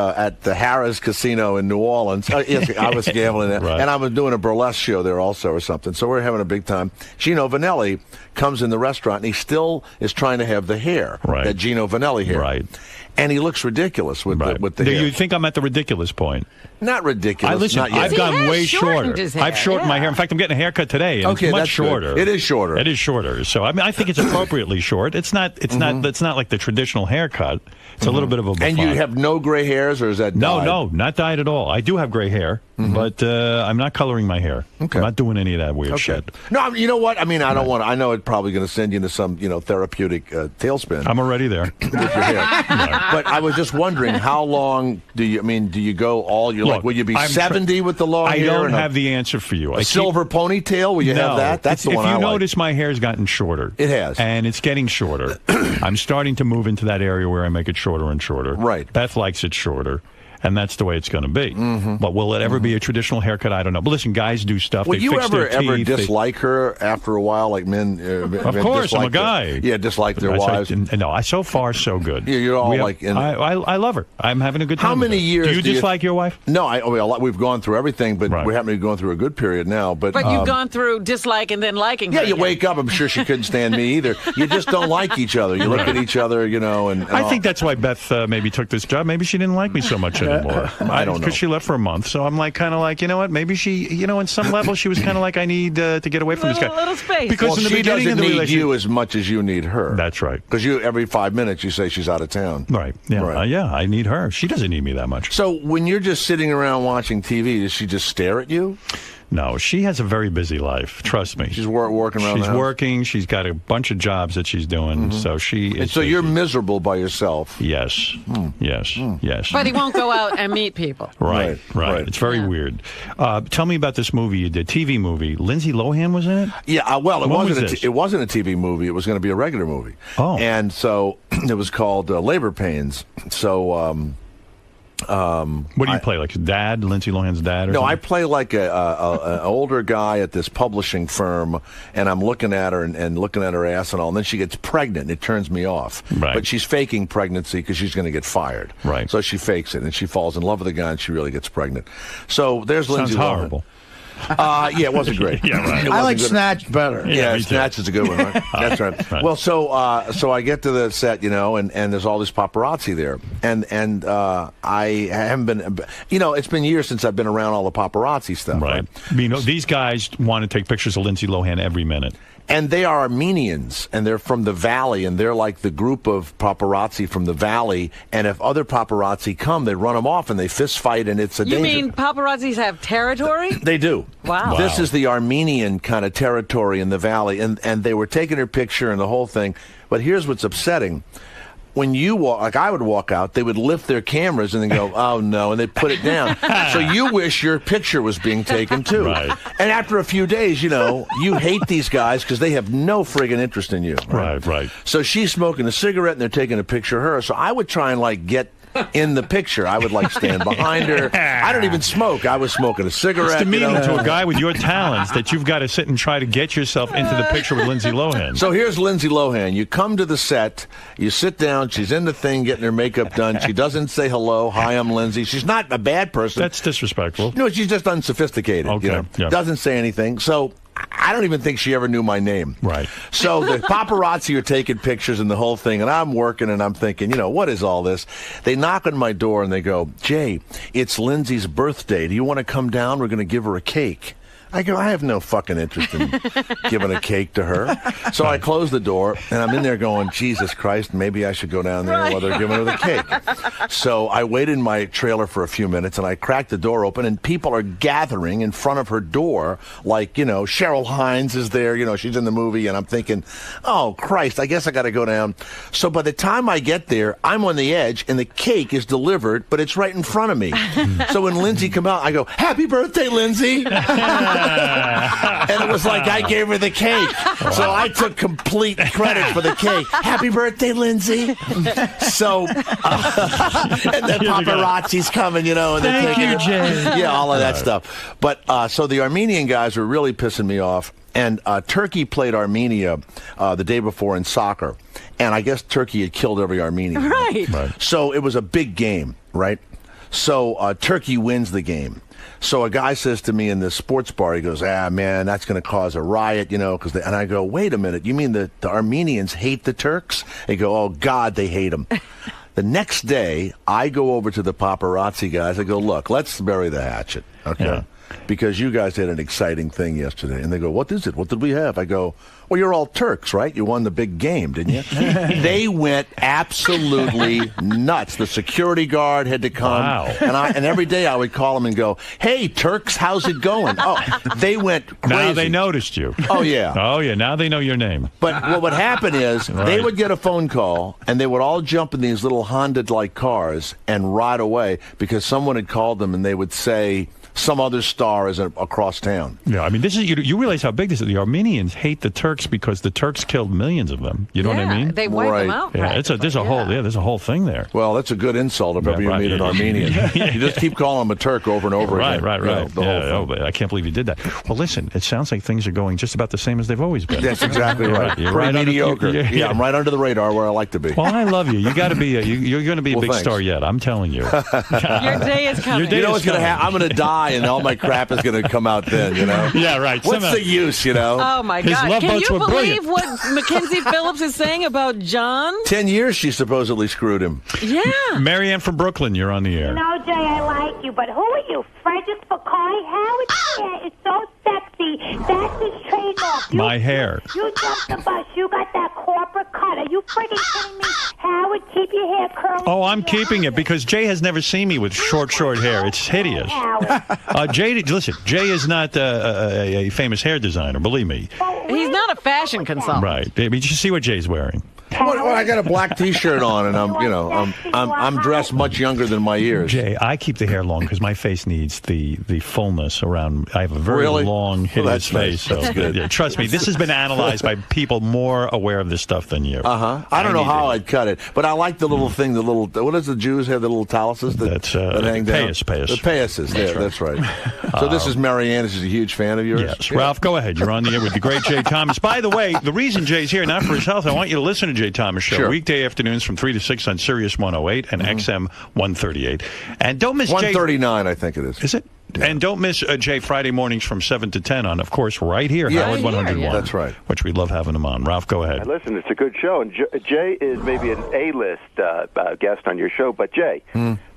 S8: Harrah's Casino in New Orleans. Yes, I was gambling there.
S1: Right.
S8: And I was doing a burlesque show there also or something. So we're having a big time. Gino Vanelli comes in the restaurant, and he still is trying to have the hair,
S1: Right.
S8: that Gino Vanelli hair.
S1: Right.
S8: And he looks ridiculous with the
S1: Do
S8: hair.
S1: you think I'm at the ridiculous point?
S8: Not ridiculous.
S1: Listen,
S8: not yet.
S1: I've gotten way
S2: shortened
S1: shorter.
S2: his hair,
S1: I've shortened my
S2: yeah.
S1: hair. In fact, I'm getting a haircut today, and
S8: Okay,
S1: it's much
S8: that's good.
S1: shorter.
S8: It is shorter.
S1: It is shorter. So I mean, I think it's appropriately short. It's not. It's not. It's not like the traditional haircut. It's a little bit of a.
S8: And you
S1: bouffant.
S8: have no gray hairs, or is that dyed?
S1: No, not dyed at all. I do have gray hair, but I'm not coloring my hair.
S8: Okay.
S1: I'm not doing any of that weird shit.
S8: No, you know what? I mean, I don't want. I know it's probably going to send you into some, therapeutic tailspin
S1: I'm already there.
S8: with your hair. But I was just wondering, how long do you? I mean, do you go all? You're like,
S1: Look,
S8: will you be
S1: I'm
S8: 70 with the long
S1: I
S8: hair?
S1: don't
S8: and
S1: have the answer for you.
S8: a silver ponytail. Will you have that? That's the one I
S1: If you
S8: like.
S1: notice, my hair's gotten shorter.
S8: It has.
S1: And it's getting shorter. I'm starting to move into that area where I make it shorter and shorter.
S8: Right.
S1: Beth likes it shorter. And that's the way it's going to be. But will it ever be a traditional haircut? I don't know. But listen, guys do stuff.
S8: Would
S1: they
S8: you
S1: fix
S8: ever
S1: their teeth, they-
S8: dislike her after a while, like men?
S1: Of course, I'm a guy.
S8: Dislike their
S1: I
S8: wives.
S1: say- No, so far so good.
S8: Yeah, you're all
S1: We have-
S8: like in-
S1: I love her. I'm having a good time.
S8: How
S1: with
S8: many
S1: her.
S8: years
S1: Do you
S8: do you-
S1: dislike your wife?
S8: No, we've gone through everything, but
S1: Right.
S8: we happen to be going through a good period now. But
S2: But you've gone through dislike and then liking
S8: yeah,
S2: her
S8: you
S2: again.
S8: wake up. I'm sure she couldn't stand me either. You just don't like each other. You look at each other, and
S1: I think that's why Beth maybe took this job. Maybe she didn't like me so much anymore.
S8: I don't know.
S1: Because she left for a month. So I'm kind of like, you know what? Maybe she, in some level, she was kind of like, I need to get away from this guy.
S2: Little space.
S1: Because
S8: Well,
S1: in the
S8: she
S1: beginning
S8: doesn't
S1: of the
S8: need
S1: relationship,
S8: you as much as you need her.
S1: That's right.
S8: Because every 5 minutes you say she's out of town.
S1: Right. Yeah.
S8: Right.
S1: Yeah. I need her. She doesn't need me that much.
S8: So when you're just sitting around watching TV, does she just stare at you?
S1: No, she has a very busy life. Trust me.
S8: She's working around the
S1: She's
S8: house.
S1: working. She's got a bunch of jobs that she's doing. So she is.
S8: And so you're miserable by yourself.
S1: Yes. Yes. Yes.
S2: But he won't go out and meet people.
S1: Right.
S8: Right.
S1: It's very weird. Tell me about this movie you did, TV movie. Lindsay Lohan was in it?
S8: Yeah, well,
S1: When was this?
S8: it wasn't a TV movie. It was going to be a regular movie.
S1: Oh.
S8: And so it was called Labor Pains. So
S1: What do you play? Like dad, Lindsay Lohan's dad? Or
S8: no, I
S1: something?
S8: play like an older guy at this publishing firm, and I'm looking at her and looking at her ass and all, and then she gets pregnant, and it turns me off.
S1: Right.
S8: But she's faking pregnancy because she's going to get fired.
S1: Right.
S8: So she fakes it, and she falls in love with the guy, and she really gets pregnant. So there's Lindsay
S1: Sounds
S8: Lohan.
S1: horrible.
S8: Yeah, it wasn't great.
S1: Yeah, right.
S8: It
S4: I
S8: wasn't
S4: like
S8: good.
S4: Snatch better.
S8: Yeah,
S1: me too.
S8: Snatch is a good one, right? That's right.
S1: Right.
S8: Well, so I get to the set, and there's all this paparazzi there, and I haven't been, it's been years since I've been around all the paparazzi stuff,
S1: Right. These guys want to take pictures of Lindsay Lohan every minute.
S8: And they are Armenians, and they're from the Valley, and they're like the group of paparazzi from the Valley. And if other paparazzi come, they run them off, and they fist fight, and it's a
S2: You
S8: danger.
S2: mean paparazzis have territory?
S8: They do.
S2: Wow.
S8: This is the Armenian kind of territory in the Valley, and they were taking her picture and the whole thing. But here's what's upsetting. When you walk, like I would walk out, they would lift their cameras and then go, oh, no, and they'd put it down. So you wish your picture was being taken, too.
S1: Right.
S8: And after a few days, you hate these guys because they have no friggin' interest in you.
S1: Right.
S8: So she's smoking a cigarette, and they're taking a picture of her. So I would try and, get in the picture. I would, stand behind her. I don't even smoke. I was smoking a cigarette.
S1: It's demeaning to a guy with your talents that you've got to sit and try to get yourself into the picture with Lindsay Lohan.
S8: So here's Lindsay Lohan. You come to the set, you sit down, she's in the thing getting her makeup done. She doesn't say hello, hi, I'm Lindsay. She's not a bad person.
S1: That's disrespectful.
S8: No, she's just unsophisticated.
S1: Okay, yeah.
S8: Doesn't say anything. So I don't even think she ever knew my name.
S1: Right.
S8: So the paparazzi are taking pictures and the whole thing, and I'm working and I'm thinking, what is all this? They knock on my door and they go, Jay, it's Lindsay's birthday. Do you want to come down? We're going to give her a cake. I go, I have no fucking interest in giving a cake to her. So I close the door, and I'm in there going, Jesus Christ, maybe I should go down there while they're giving her the cake. So I waited in my trailer for a few minutes, and I cracked the door open, and people are gathering in front of her door, like, Cheryl Hines is there, she's in the movie, and I'm thinking, oh, Christ, I guess I got to go down. So by the time I get there, I'm on the edge, and the cake is delivered, but it's right in front of me. So when Lindsay come out, I go, happy birthday, Lindsay. And it was like I gave her the cake. So I took complete credit for the cake. Happy birthday, Lindsay. So, and then paparazzi's coming, and they're taking
S1: Jay.
S8: Yeah, all of that stuff. But so the Armenian guys were really pissing me off. And Turkey played Armenia the day before in soccer. And I guess Turkey had killed every Armenian.
S2: Right.
S8: So it was a big game, right? So Turkey wins the game. So a guy says to me in the sports bar, he goes, man, that's going to cause a riot, and I go, wait a minute, you mean the Armenians hate the Turks? They go, oh, God, they hate them. The next day, I go over to the paparazzi guys. I go, look, let's bury the hatchet, okay?
S1: Yeah.
S8: Because you guys had an exciting thing yesterday. And they go, what is it? What did we have? I go, well, you're all Turks, right? You won the big game, didn't you? They went absolutely nuts. The security guard had to come.
S1: Wow.
S8: And every day I would call them and go, hey, Turks, how's it going? Oh, they went crazy.
S1: Now they noticed you.
S8: Oh, yeah.
S1: Oh, yeah. Now they know your name.
S8: But what would happen is they would get a phone call, and they would all jump in these little Honda-like cars and ride away because someone had called them, and they would say, some other star is across town.
S1: Yeah, I mean, this is you realize how big this is. The Armenians hate the Turks because the Turks killed millions of them. You know what I mean?
S2: They wipe them
S8: Right.
S2: out.
S1: Yeah, there's a whole thing there.
S8: Well, that's a good insult if ever you
S1: right.
S8: meet an Armenian. You just keep calling them a Turk over and over again.
S1: Right.
S8: The whole thing.
S1: But I can't believe you did that. Well, listen, it sounds like things are going just about the same as they've always been.
S8: That's exactly right.
S1: You're
S8: Pretty
S1: right under-
S8: mediocre.
S1: you're-
S8: I'm right under the radar where I like to be.
S1: Well, I love you. You got to be. You're going to be a
S8: Well,
S1: big
S8: thanks.
S1: star yet. I'm telling you.
S2: Your day is coming.
S1: Your day
S8: You know
S1: is
S8: what's going to
S1: coming.
S8: happen? I'm going to die, and all my crap is going to come out then,
S1: Yeah, right.
S8: What's
S1: Somehow-
S8: the use,
S2: Oh, my
S1: His
S2: God.
S1: love
S2: Can
S1: boats
S2: you
S1: were
S2: believe
S1: brilliant.
S2: what Mackenzie Phillips is saying about John?
S8: 10 years she supposedly screwed him.
S2: Yeah.
S1: Marianne from Brooklyn, you're on the air.
S10: No, Jay, I like you, but who are you? Frederick McCoy? How it's so sexy. See, that's his trademark.
S1: My hair.
S10: You jumped the bus. You got that corporate cut. Are you freaking kidding me? Howard, keep your hair curly.
S1: Oh, I'm keeping it because Jay has never seen me with short hair. It's hideous. Jay, listen, Jay is not a famous hair designer, believe me.
S2: He's not a fashion consultant.
S1: Right. Did you see what Jay's wearing?
S8: Well, I got a black T-shirt on, and I'm dressed much younger than my years.
S1: Jay, I keep the hair long because my face needs the fullness around. I have a very long, hideous face.
S8: Nice.
S1: So
S8: Good.
S1: Yeah, trust me, this has been analyzed by people more aware of this stuff than you.
S8: I don't know how I'd cut it, but I like the little thing. The little what does the Jews have? The little taluses that hang down.
S1: Payas.
S8: The payasses. That's right. So this is Marianne. She's a huge fan of yours.
S1: Yes, Ralph, go ahead. You're on the air with the great Jay Thomas. By the way, the reason Jay's here, not for his health, I want you to listen to Jay Thomas Show weekday afternoons from 3 to 6 on Sirius 108 and XM 138. And don't miss
S8: 139, I think it is.
S1: Is it? Yeah. And don't miss Jay Friday mornings from 7 to 10 on, of course, right here, Howard 101.
S8: Yeah. That's right.
S1: Which we love having him on. Ralph, go ahead.
S11: Listen, it's a good show. And Jay is maybe an A-list guest on your show. But, Jay,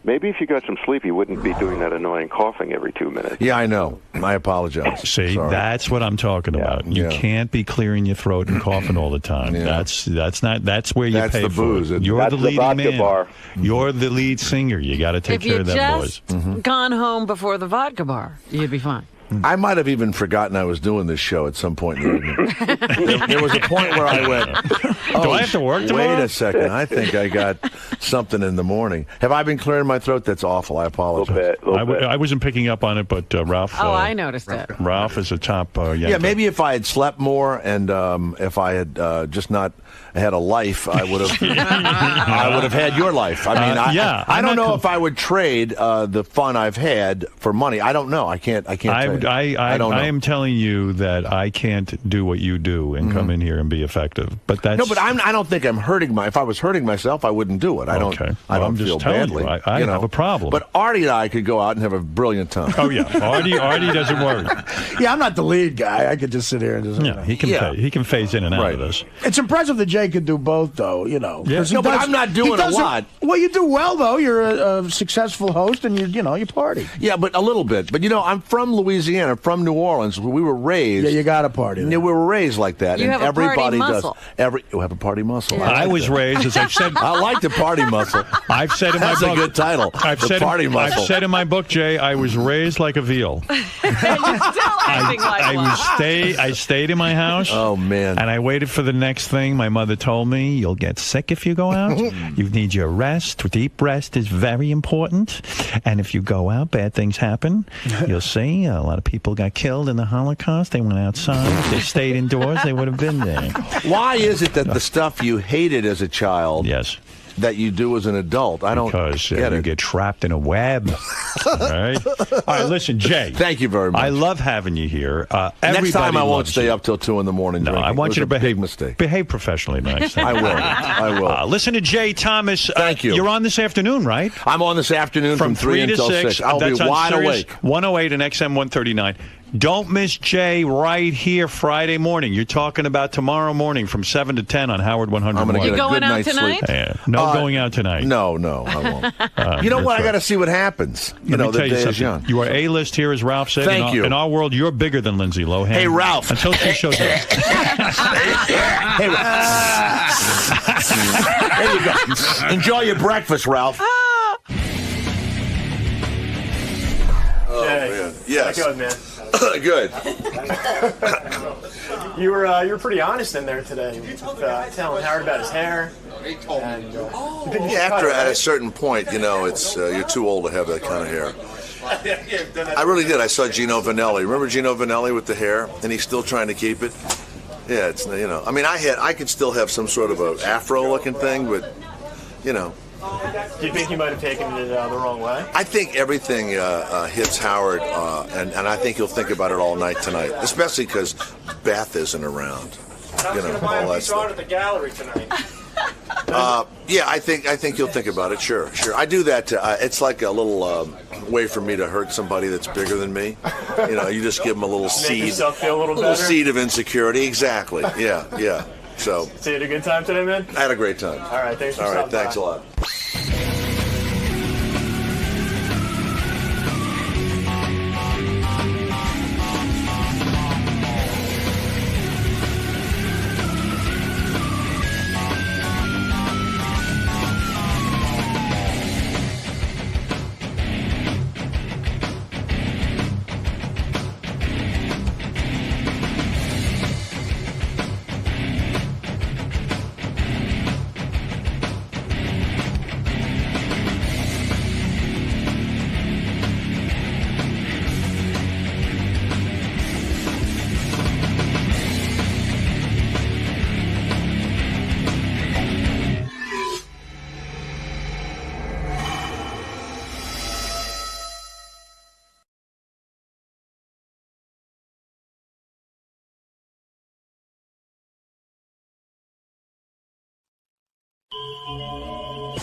S11: maybe if you got some sleep, you wouldn't be doing that annoying coughing every 2 minutes.
S8: Yeah, I know. I apologize.
S1: See, that's what I'm talking about. You can't be clearing your throat and coughing all the time.
S8: Yeah.
S1: That's where you
S8: That's
S1: pay
S8: the
S1: for
S8: booze.
S1: it. You're
S11: That's
S1: the
S11: the
S1: leading
S11: vodka
S1: man.
S11: bar.
S1: You're the lead singer. You got to take care of them boys.
S2: If you just gone home before the vodka bar, you'd be fine.
S8: I might have even forgotten I was doing this show at some point in the evening. There was a point where I went,
S1: do I have to work tomorrow?
S8: Wait a second. I think I got something in the morning. Have I been clearing my throat? That's awful. I apologize.
S1: I wasn't picking up on it, but Ralph.
S2: Oh, I noticed it.
S1: Ralph is a top
S8: Yeah, maybe if I had slept more and if I had just not had a life, I would have I would have had your life. I mean, I don't know if I would trade the fun I've had for money. I don't know. I can't trade it. I don't know.
S1: I am telling you that I can't do what you do and come in here and be effective. But that's
S8: no. But I don't think I'm hurting if I was hurting myself, I wouldn't do it. I don't.
S1: Okay.
S8: I don't
S1: I'm just
S8: feel
S1: telling
S8: badly.
S1: you, I have a problem.
S8: But Artie and I could go out and have a brilliant time.
S1: Oh yeah, Artie doesn't worry.
S4: Yeah, I'm not the lead guy. I could just sit here and just.
S1: He can phase in and out of this.
S4: It's impressive that Jay could do both, though. You know.
S1: Yeah.
S8: No, but I'm not doing a lot.
S4: Well, you do well, though. You're a successful host, and you party.
S8: Yeah, but a little bit. But I'm from Louisiana, from New Orleans. We were raised.
S4: Yeah, you got to party.
S8: Yeah, we were raised like that,
S2: You
S8: and
S2: have a
S8: everybody
S2: party
S8: does.
S2: muscle.
S8: You have a party muscle.
S2: Yeah.
S1: I was raised, as I've said.
S8: I like the party muscle.
S1: I've said in my
S8: That's
S1: book.
S8: a good title.
S1: I've
S8: the
S1: said
S8: party muscle.
S1: I've said in my book, Jay, I was raised like a veal.
S2: And you're still acting like one.
S1: I stayed in my house.
S8: Oh man!
S1: And I waited for the next thing. My mother told me, "You'll get sick if you go out. You need your rest. Deep rest is very important. And if you go out, bad things happen. You'll see. A lot of people got killed in the Holocaust. They went outside. If they stayed indoors, they would have been there."
S8: Why is it that the stuff you hated as a child, that you do as an adult, I don't
S1: because
S8: get
S1: you
S8: it.
S1: get trapped in a web. All right. All right. Listen, Jay.
S8: Thank you very much.
S1: I love having you here.
S8: Next time I won't
S1: loves
S8: stay
S1: you.
S8: up till 2 in the morning.
S1: No,
S8: drinking.
S1: I want
S8: It
S1: you to
S8: was a
S1: behave.
S8: Big mistake.
S1: Behave professionally next time.
S8: I will.
S1: Listen to Jay Thomas.
S8: Thank you.
S1: You're on this afternoon, right?
S8: I'm on this afternoon from 3
S1: to
S8: until 6. I'll
S1: That's
S8: be
S1: on
S8: wide
S1: Sirius
S8: awake.
S1: 108 and XM 139. Don't miss Jay right here Friday morning. You're talking about tomorrow morning from 7 to 10 on Howard 101.
S8: I'm going to get a
S2: going
S8: good
S2: out
S8: night's
S2: tonight?
S8: sleep.
S1: No going out tonight.
S8: No, I won't. You know what? I got to see what happens.
S1: Let me
S8: the
S1: tell you
S8: day is
S1: something.
S8: young.
S1: You are A-list here, as Ralph said.
S8: Thank you.
S1: In our world, you're bigger than Lindsay Lohan.
S8: Hey, Ralph.
S1: Until she shows up.
S8: Hey, there you go. Enjoy your breakfast, Ralph. Oh, man. Yes.
S9: Good, man.
S8: Good.
S9: You were pretty honest in there today, telling Howard about his hair. And,
S8: After at a certain point, it's you're too old to have that kind of hair. I really did. I saw Gino Vanelli. Remember Gino Vanelli with the hair, and he's still trying to keep it. Yeah, it's I mean, I could still have some sort of a afro-looking thing, but
S9: Do you think you might have taken it the wrong way?
S8: I think everything hits Howard, and I think he'll think about it all night tonight, especially because Beth isn't around. All that stuff.
S9: At the gallery tonight.
S8: Yeah, I think he'll think about it. Sure. I do that. It's like a little way for me to hurt somebody that's bigger than me. You just give them a little seed,
S9: yourself feel a little better?
S8: seed of insecurity. Exactly. Yeah. So.
S9: So you had a good time today, man?
S8: I had a great time.
S9: All right, thanks for
S8: All right,
S9: stopping
S8: thanks
S9: by.
S8: a lot.
S12: On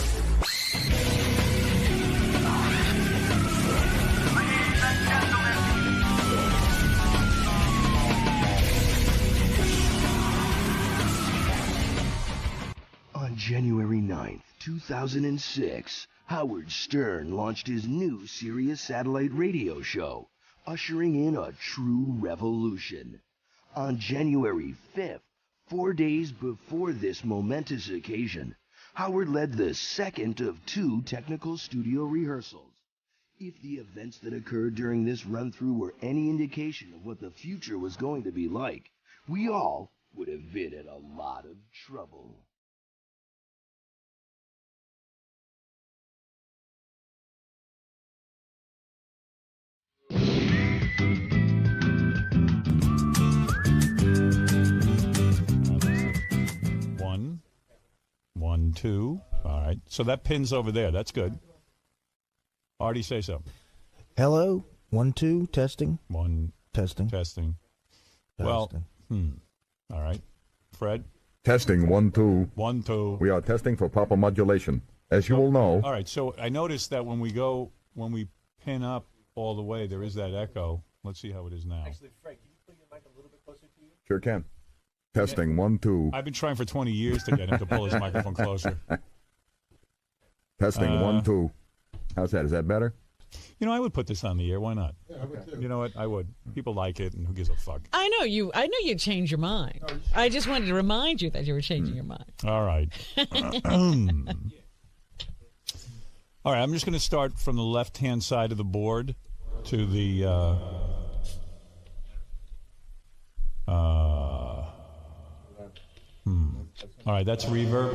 S12: January 9th, 2006, Howard Stern launched his new Sirius satellite radio show, ushering in a true revolution. On January 5th, 4 days before this momentous occasion, Howard led the second of 2 technical studio rehearsals. If the events that occurred during this run-through were any indication of what the future was going to be like, we all would have been in a lot of trouble.
S1: One, two. All right. So that pin's over there. That's good. Artie, say so.
S13: Hello. 1, 2. Testing. Testing.
S1: Testing. Well, all right. Fred?
S14: Testing, 1, 2.
S1: 1, 2.
S14: We are testing for proper modulation. As you will know.
S1: All right. So I noticed that when we pin up all the way, there is that echo. Let's see how it is now.
S15: Actually, Fred, can you put your mic a little bit closer to you?
S14: Sure can. Testing, 1, 2.
S1: I've been trying for 20 years to get him to pull his microphone closer.
S14: Testing, 1, 2. How's that? Is that better?
S1: You know, I would put this on the air. Why not?
S15: Yeah, I would too.
S1: You know what? I would. People like it, and who gives a fuck?
S2: I know you'd change your mind. I just wanted to remind you that you were changing your mind.
S1: All right. All right, I'm just going to start from the left-hand side of the board to the... All right, that's reverb.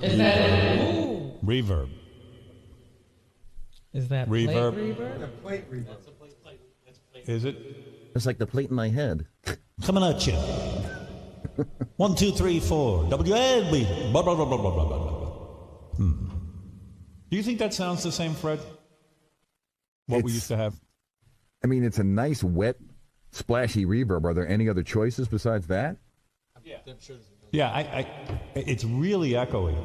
S2: Is that
S1: reverb?
S2: Is that
S1: reverb?
S15: Plate reverb.
S1: Is it?
S13: It's like the plate in my head.
S16: Coming at you. 1, 2, 3, 4. WLB. Blah, blah, blah, blah, blah, blah, blah.
S1: Do you think that sounds the same, Fred? What we used to have?
S14: I mean, it's a nice, wet, splashy reverb. Are there any other choices besides that?
S1: Yeah, it's really echoey.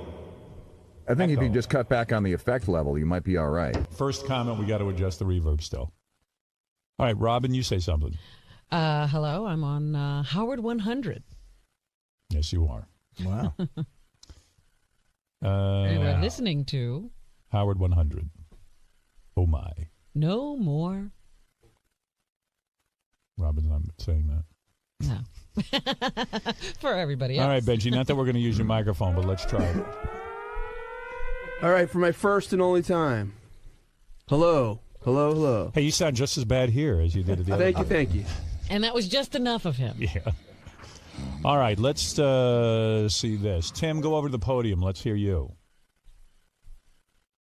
S14: I think if you just cut back on the effect level, you might be all right.
S1: First comment, we got to adjust the reverb still. All right, Robin, you say something.
S2: Hello, I'm on Howard 100.
S1: Yes, you are.
S13: Wow.
S2: And we're listening to
S1: Howard 100. Oh, my.
S2: No More.
S1: Robin's not saying that.
S2: No. For everybody else.
S1: All right, Benji, not that we're going to use your microphone, but let's try it.
S17: All right, for my first and only time. Hello. Hello, hello.
S1: Hey, you sound just as bad here as you did at the other.
S17: Thank you.
S2: And that was just enough of him.
S1: Yeah. All right, let's see this. Tim, go over to the podium. Let's hear you.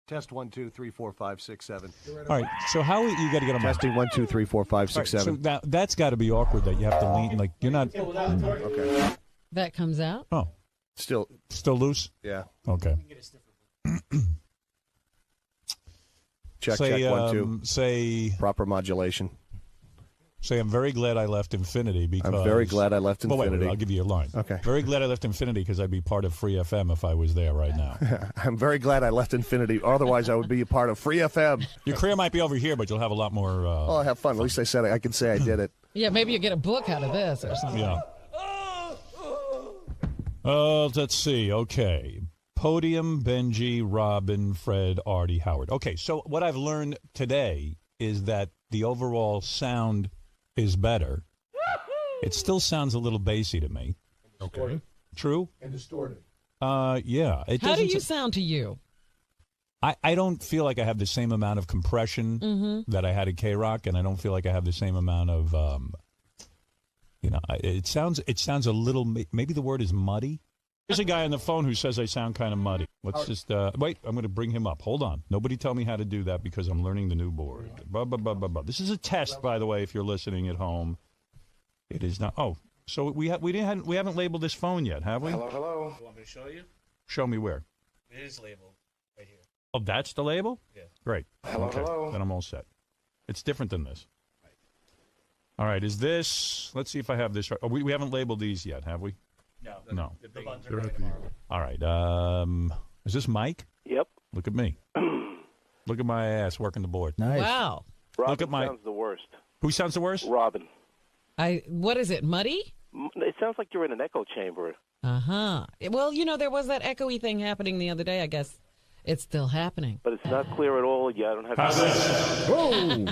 S18: Test 1, 2, 3, 4, 5, 6, 7.
S1: All right, so how you got to get them
S18: testing 1, 2, 3, 4, 5, 6, 7.
S1: So that's got to be awkward that you have to lean like you're not.
S18: Okay.
S2: That comes out.
S1: Oh,
S18: still
S1: loose.
S18: Yeah.
S1: Okay.
S18: Check 1, 2.
S1: Say
S18: proper modulation.
S1: Say, I'm very glad I left Infinity because...
S18: I'm very glad I left Infinity.
S1: Wait, I'll give you a line.
S18: Okay.
S1: Very glad I left Infinity because I'd be part of Free FM if I was there right now.
S18: I'm very glad I left Infinity. Otherwise, I would be a part of Free FM.
S1: Your career might be over here, but you'll have a lot more...
S18: I'll have fun. At least I can say I did it.
S2: Yeah, maybe you get a book out of this or something.
S1: Yeah. Let's see. Okay. Podium, Benji, Robin, Fred, Artie, Howard. Okay, so what I've learned today is that the overall sound is better. It still sounds a little bassy to me.
S15: Okay.
S1: True?
S15: And distorted.
S1: Yeah.
S2: How do you sound to you?
S1: I don't feel like I have the same amount of compression that I had at K-Rock, and I don't feel like I have the same amount of, it sounds a little, maybe the word is muddy. There's a guy on the phone who says I sound kind of muddy. Let's just, wait, I'm going to bring him up. Hold on. Nobody tell me how to do that because I'm learning the new board. This is a test, by the way, if you're listening at home. It is not, so we haven't labeled this phone yet, have we?
S11: Hello.
S3: You want me to show you?
S1: Show me where.
S3: It is labeled right here.
S1: Oh, that's the label?
S3: Yeah.
S1: Great.
S11: Hello.
S1: Then I'm all set. It's different than this. All right, is this, let's see if I have this right. Oh, we haven't labeled these yet, have we? No.
S3: The buns are coming tomorrow.
S1: All right. Is this Mike?
S11: Yep.
S1: Look at me. Look at my ass working the board.
S13: Nice.
S2: Wow.
S11: Robin
S1: Look at my.
S11: sounds the worst.
S1: Who sounds the worst?
S11: Robin.
S2: What is it, muddy?
S11: It sounds like you're in an echo chamber.
S2: Uh-huh. Well, there was that echoey thing happening the other day. I guess it's still happening.
S11: But it's not clear at all. Yeah, I don't have.
S1: How's this?
S14: Whoa!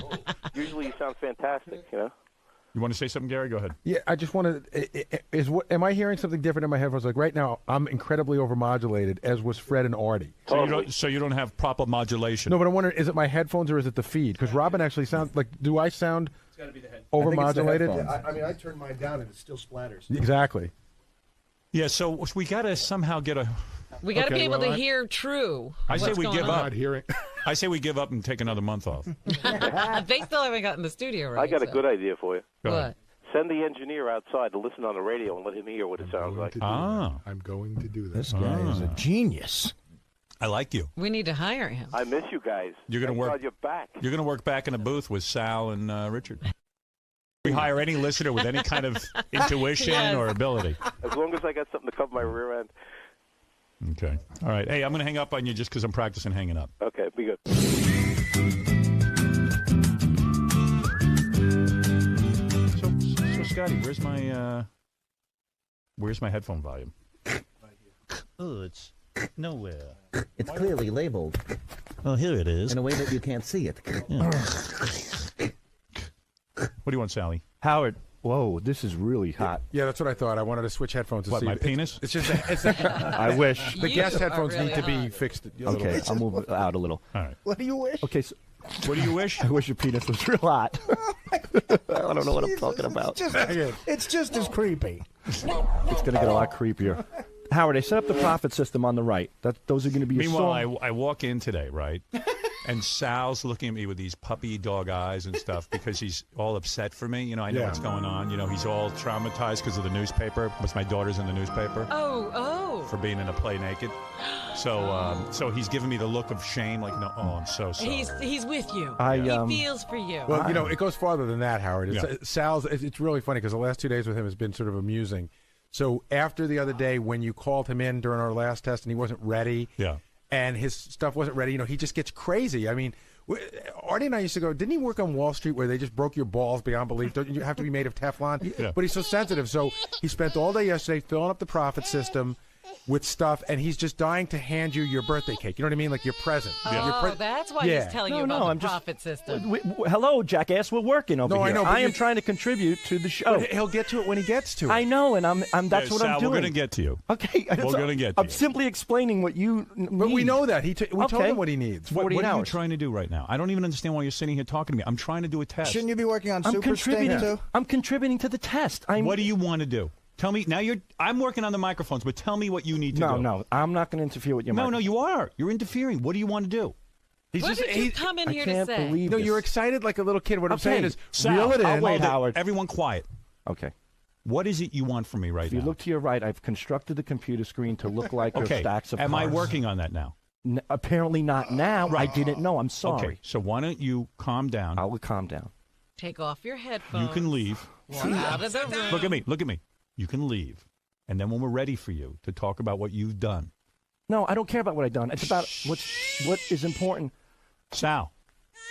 S11: Usually you sound fantastic,
S1: You want to say something, Gary? Go ahead.
S14: Yeah, I just want to. Am I hearing something different in my headphones? Like right now, I'm incredibly overmodulated, as was Fred and Artie.
S1: So you don't have proper modulation.
S14: No, but I'm wondering, is it my headphones or is it the feed? Because Robin actually sounds like. Do I sound
S3: It's got to be the head.
S14: overmodulated?
S18: I turned mine down and it still splatters.
S14: Exactly.
S1: Yeah. So we got to somehow get a.
S2: We got to be able to
S14: I-
S2: hear true.
S1: I say
S2: what's
S1: we
S2: going
S1: give
S2: on.
S1: up.
S14: Not hearing.
S1: I say we give up and take another month off.
S2: They still haven't gotten the studio right.
S11: I got a
S2: so.
S11: good idea for you.
S1: Go
S2: What?
S1: ahead.
S11: Send the engineer outside to listen on the radio and let him hear what it sounds like.
S14: I'm going to do that.
S13: This guy is a genius.
S1: I like you.
S2: We need to hire him.
S11: I miss you guys.
S1: You're gonna
S11: Thank
S1: work.
S11: God you're back.
S1: You're going to work back in a booth with Sal and Richard. We hire any listener with any kind of intuition
S2: Yes.
S1: or ability.
S11: As long as I got something to cover my rear end.
S1: Okay. All right. Hey, I'm going to hang up on you just because I'm practicing hanging up.
S11: Okay, be good.
S1: So Scotty, where's my headphone volume?
S16: Oh, it's nowhere.
S13: It's clearly labeled
S16: Oh, here it is.
S13: in a way that you can't see it.
S1: What do you want, Sally?
S18: Howard, whoa, this is really hot.
S14: Yeah, that's what I thought. I wanted to switch headphones. To
S1: What,
S14: see
S1: my
S14: if-
S1: penis?
S14: It's just.
S18: I wish.
S14: The
S2: You
S14: guest
S2: are
S14: headphones
S2: really
S14: need to be
S2: hot.
S14: fixed.
S18: Okay, I'll move it out a little.
S1: All right.
S4: What do you wish?
S18: Okay, so
S1: What do you wish?
S18: I wish your penis was real hot. I don't know what I'm talking about.
S4: It's just as creepy.
S18: It's going to get a lot creepier. Howard, I set up the profit system on the right. Those are going to be your
S1: Meanwhile,
S18: song.
S1: I walk in today, right? And Sal's looking at me with these puppy dog eyes and stuff because he's all upset for me. I know
S14: Yeah.
S1: what's going on. He's all traumatized because of the newspaper. Because my daughter's in the newspaper
S2: Oh.
S1: for being in a play naked. So he's giving me the look of shame, like, no, oh, I'm so sorry.
S2: He's with you. He feels for you.
S14: Well, it goes farther than that, Howard. It's,
S1: Yeah.
S14: Sal's. It's really funny because the last 2 days with him has been sort of amusing. So after the other day, when you called him in during our last test and he wasn't ready,
S1: Yeah.
S14: and his stuff wasn't ready, he just gets crazy. I mean, Artie and I used to go, didn't he work on Wall Street where they just broke your balls beyond belief? Don't you have to be made of Teflon?
S1: Yeah.
S14: But he's so sensitive. So he spent all day yesterday filling up the profit system with stuff, and he's just dying to hand you your birthday cake. You know what I mean? Like your present.
S2: Oh, that's why he's telling you about the profit system.
S18: Hello, jackass. We're working over
S14: No,
S18: here.
S14: I know, but
S18: I am
S14: you-
S18: trying to contribute to the show.
S14: But he'll get to it when he gets to it.
S18: I know, and I'm that's what
S1: Sal,
S18: I'm doing.
S1: we're going to get to you.
S18: Okay,
S1: We're going to get to
S18: I'm
S1: you.
S18: simply explaining what you need.
S14: But we know that. We told
S18: Okay.
S14: him what he needs.
S1: What
S18: 48
S1: are you
S18: hours.
S1: trying to do right now? I don't even understand why you're sitting here talking to me. I'm trying to do a test.
S4: Shouldn't you be working on
S18: I'm
S4: Super
S18: contributing.
S4: Sting too?
S18: I'm contributing to the test.
S1: What do you want to do? Tell me now. I'm working on the microphones, but tell me what you need to do.
S18: No, I'm not going to interfere with your.
S1: No, you are. You're interfering. What do you want to do?
S2: What did you come in
S18: I
S2: here
S18: can't
S2: to say?
S18: believe
S14: No,
S18: this.
S14: you're excited like a little kid. What I'm
S18: Okay.
S14: saying is,
S1: Sal,
S14: reel it in.
S18: I'll wait, Howard.
S1: Everyone quiet.
S18: Okay.
S1: What is it you want from me right
S18: If
S1: now?
S18: you look to your right, I've constructed the computer screen to look like
S1: okay.
S18: stacks of
S1: Am I
S18: cards.
S1: working on that now?
S18: Apparently not now. I didn't know. I'm sorry.
S1: Okay, so why don't you calm down?
S18: I will calm down.
S2: Take off your headphones.
S1: You can leave.
S2: Walk out of the room.
S1: Look at me. Look at me. You can leave. And then when we're ready for you to talk about what you've done.
S18: No, I don't care about what I've done. It's about what is important.
S1: Sal,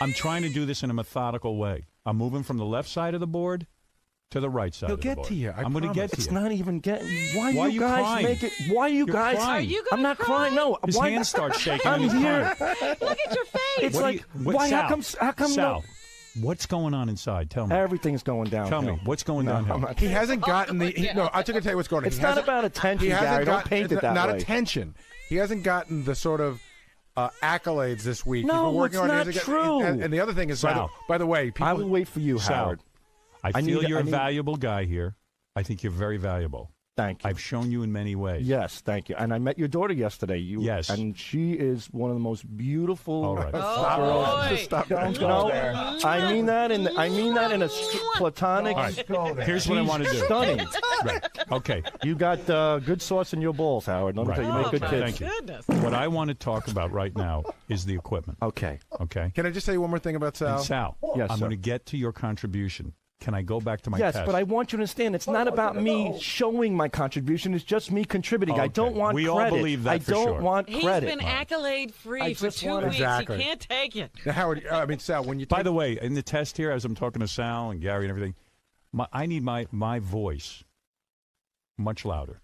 S1: I'm trying to do this in a methodical way. I'm moving from the left side of the board to the right side
S14: He'll
S1: of the
S14: get
S1: board.
S14: to you.
S1: I'm going to get to
S18: It's
S1: you.
S18: not even getting. Why
S1: Why are
S18: you
S1: you
S18: guys
S1: crying?
S18: make it? Why you
S1: You're
S18: guys?
S1: crying.
S2: Are you
S18: I'm not crying. No.
S1: His
S18: why,
S1: hands start shaking.
S18: I'm
S1: and he's
S18: here.
S1: crying.
S2: Look at your face.
S18: It's
S1: What do
S18: like
S1: you- what-
S18: why?
S1: Sal,
S18: How come?
S1: Sal, what's going on inside? Tell me.
S18: Everything's going down.
S1: Tell me. What's going downhill?
S14: He hasn't gotten the. No, I'm going to tell you what's going on.
S18: It's
S14: He
S18: not
S14: hasn't-
S18: about attention,
S14: he hasn't
S18: Gary. Don't
S14: gotten-
S18: paint it
S14: it's
S18: that
S14: not
S18: way.
S14: attention. He hasn't gotten the sort of accolades this week.
S18: No,
S14: He's been working
S18: it's
S14: on
S18: not
S14: his-
S18: true.
S14: And the other thing is,
S1: Sal.
S14: by the way, people,
S18: I will wait for you,
S1: Sal,
S18: Howard.
S1: I feel you're a
S18: need-
S1: valuable guy here. I think you're very valuable.
S18: Thank you.
S1: I've shown you in many ways.
S18: Yes, thank you. And I met your daughter yesterday.
S1: Yes.
S18: And she is one of the most beautiful
S1: All right.
S18: girls.
S4: Stop.
S18: Don't
S4: go
S18: no,
S4: there.
S18: I mean that in a platonic.
S1: All right. Here's what I want to do.
S18: Stunning.
S1: Right. Okay.
S18: You got good sauce in your balls, Howard. Let me
S1: Right.
S18: tell you, you make good
S2: my
S18: kids.
S1: Thank you.
S2: goodness.
S1: What I want to talk about right now is the equipment.
S18: Okay.
S1: Okay.
S14: can I just say one more thing about Sal?
S1: And Sal,
S18: Yes,
S1: I'm
S18: sir.
S1: going to get to your contribution. can I go back to my
S18: yes,
S1: test?
S18: but I want you to understand it's not about me showing my contribution. It's just me contributing. I don't want
S1: we
S18: credit.
S1: all believe that
S18: I
S1: for
S18: don't
S1: sure.
S18: want
S2: He's
S18: credit.
S2: been accolade-free for 2 weeks.
S14: Exactly.
S2: He can't take it.
S14: Now, Howard, I mean, Sal, when you
S1: By the way, in the test here, as I'm talking to Sal and Gary and everything, I need my voice much louder.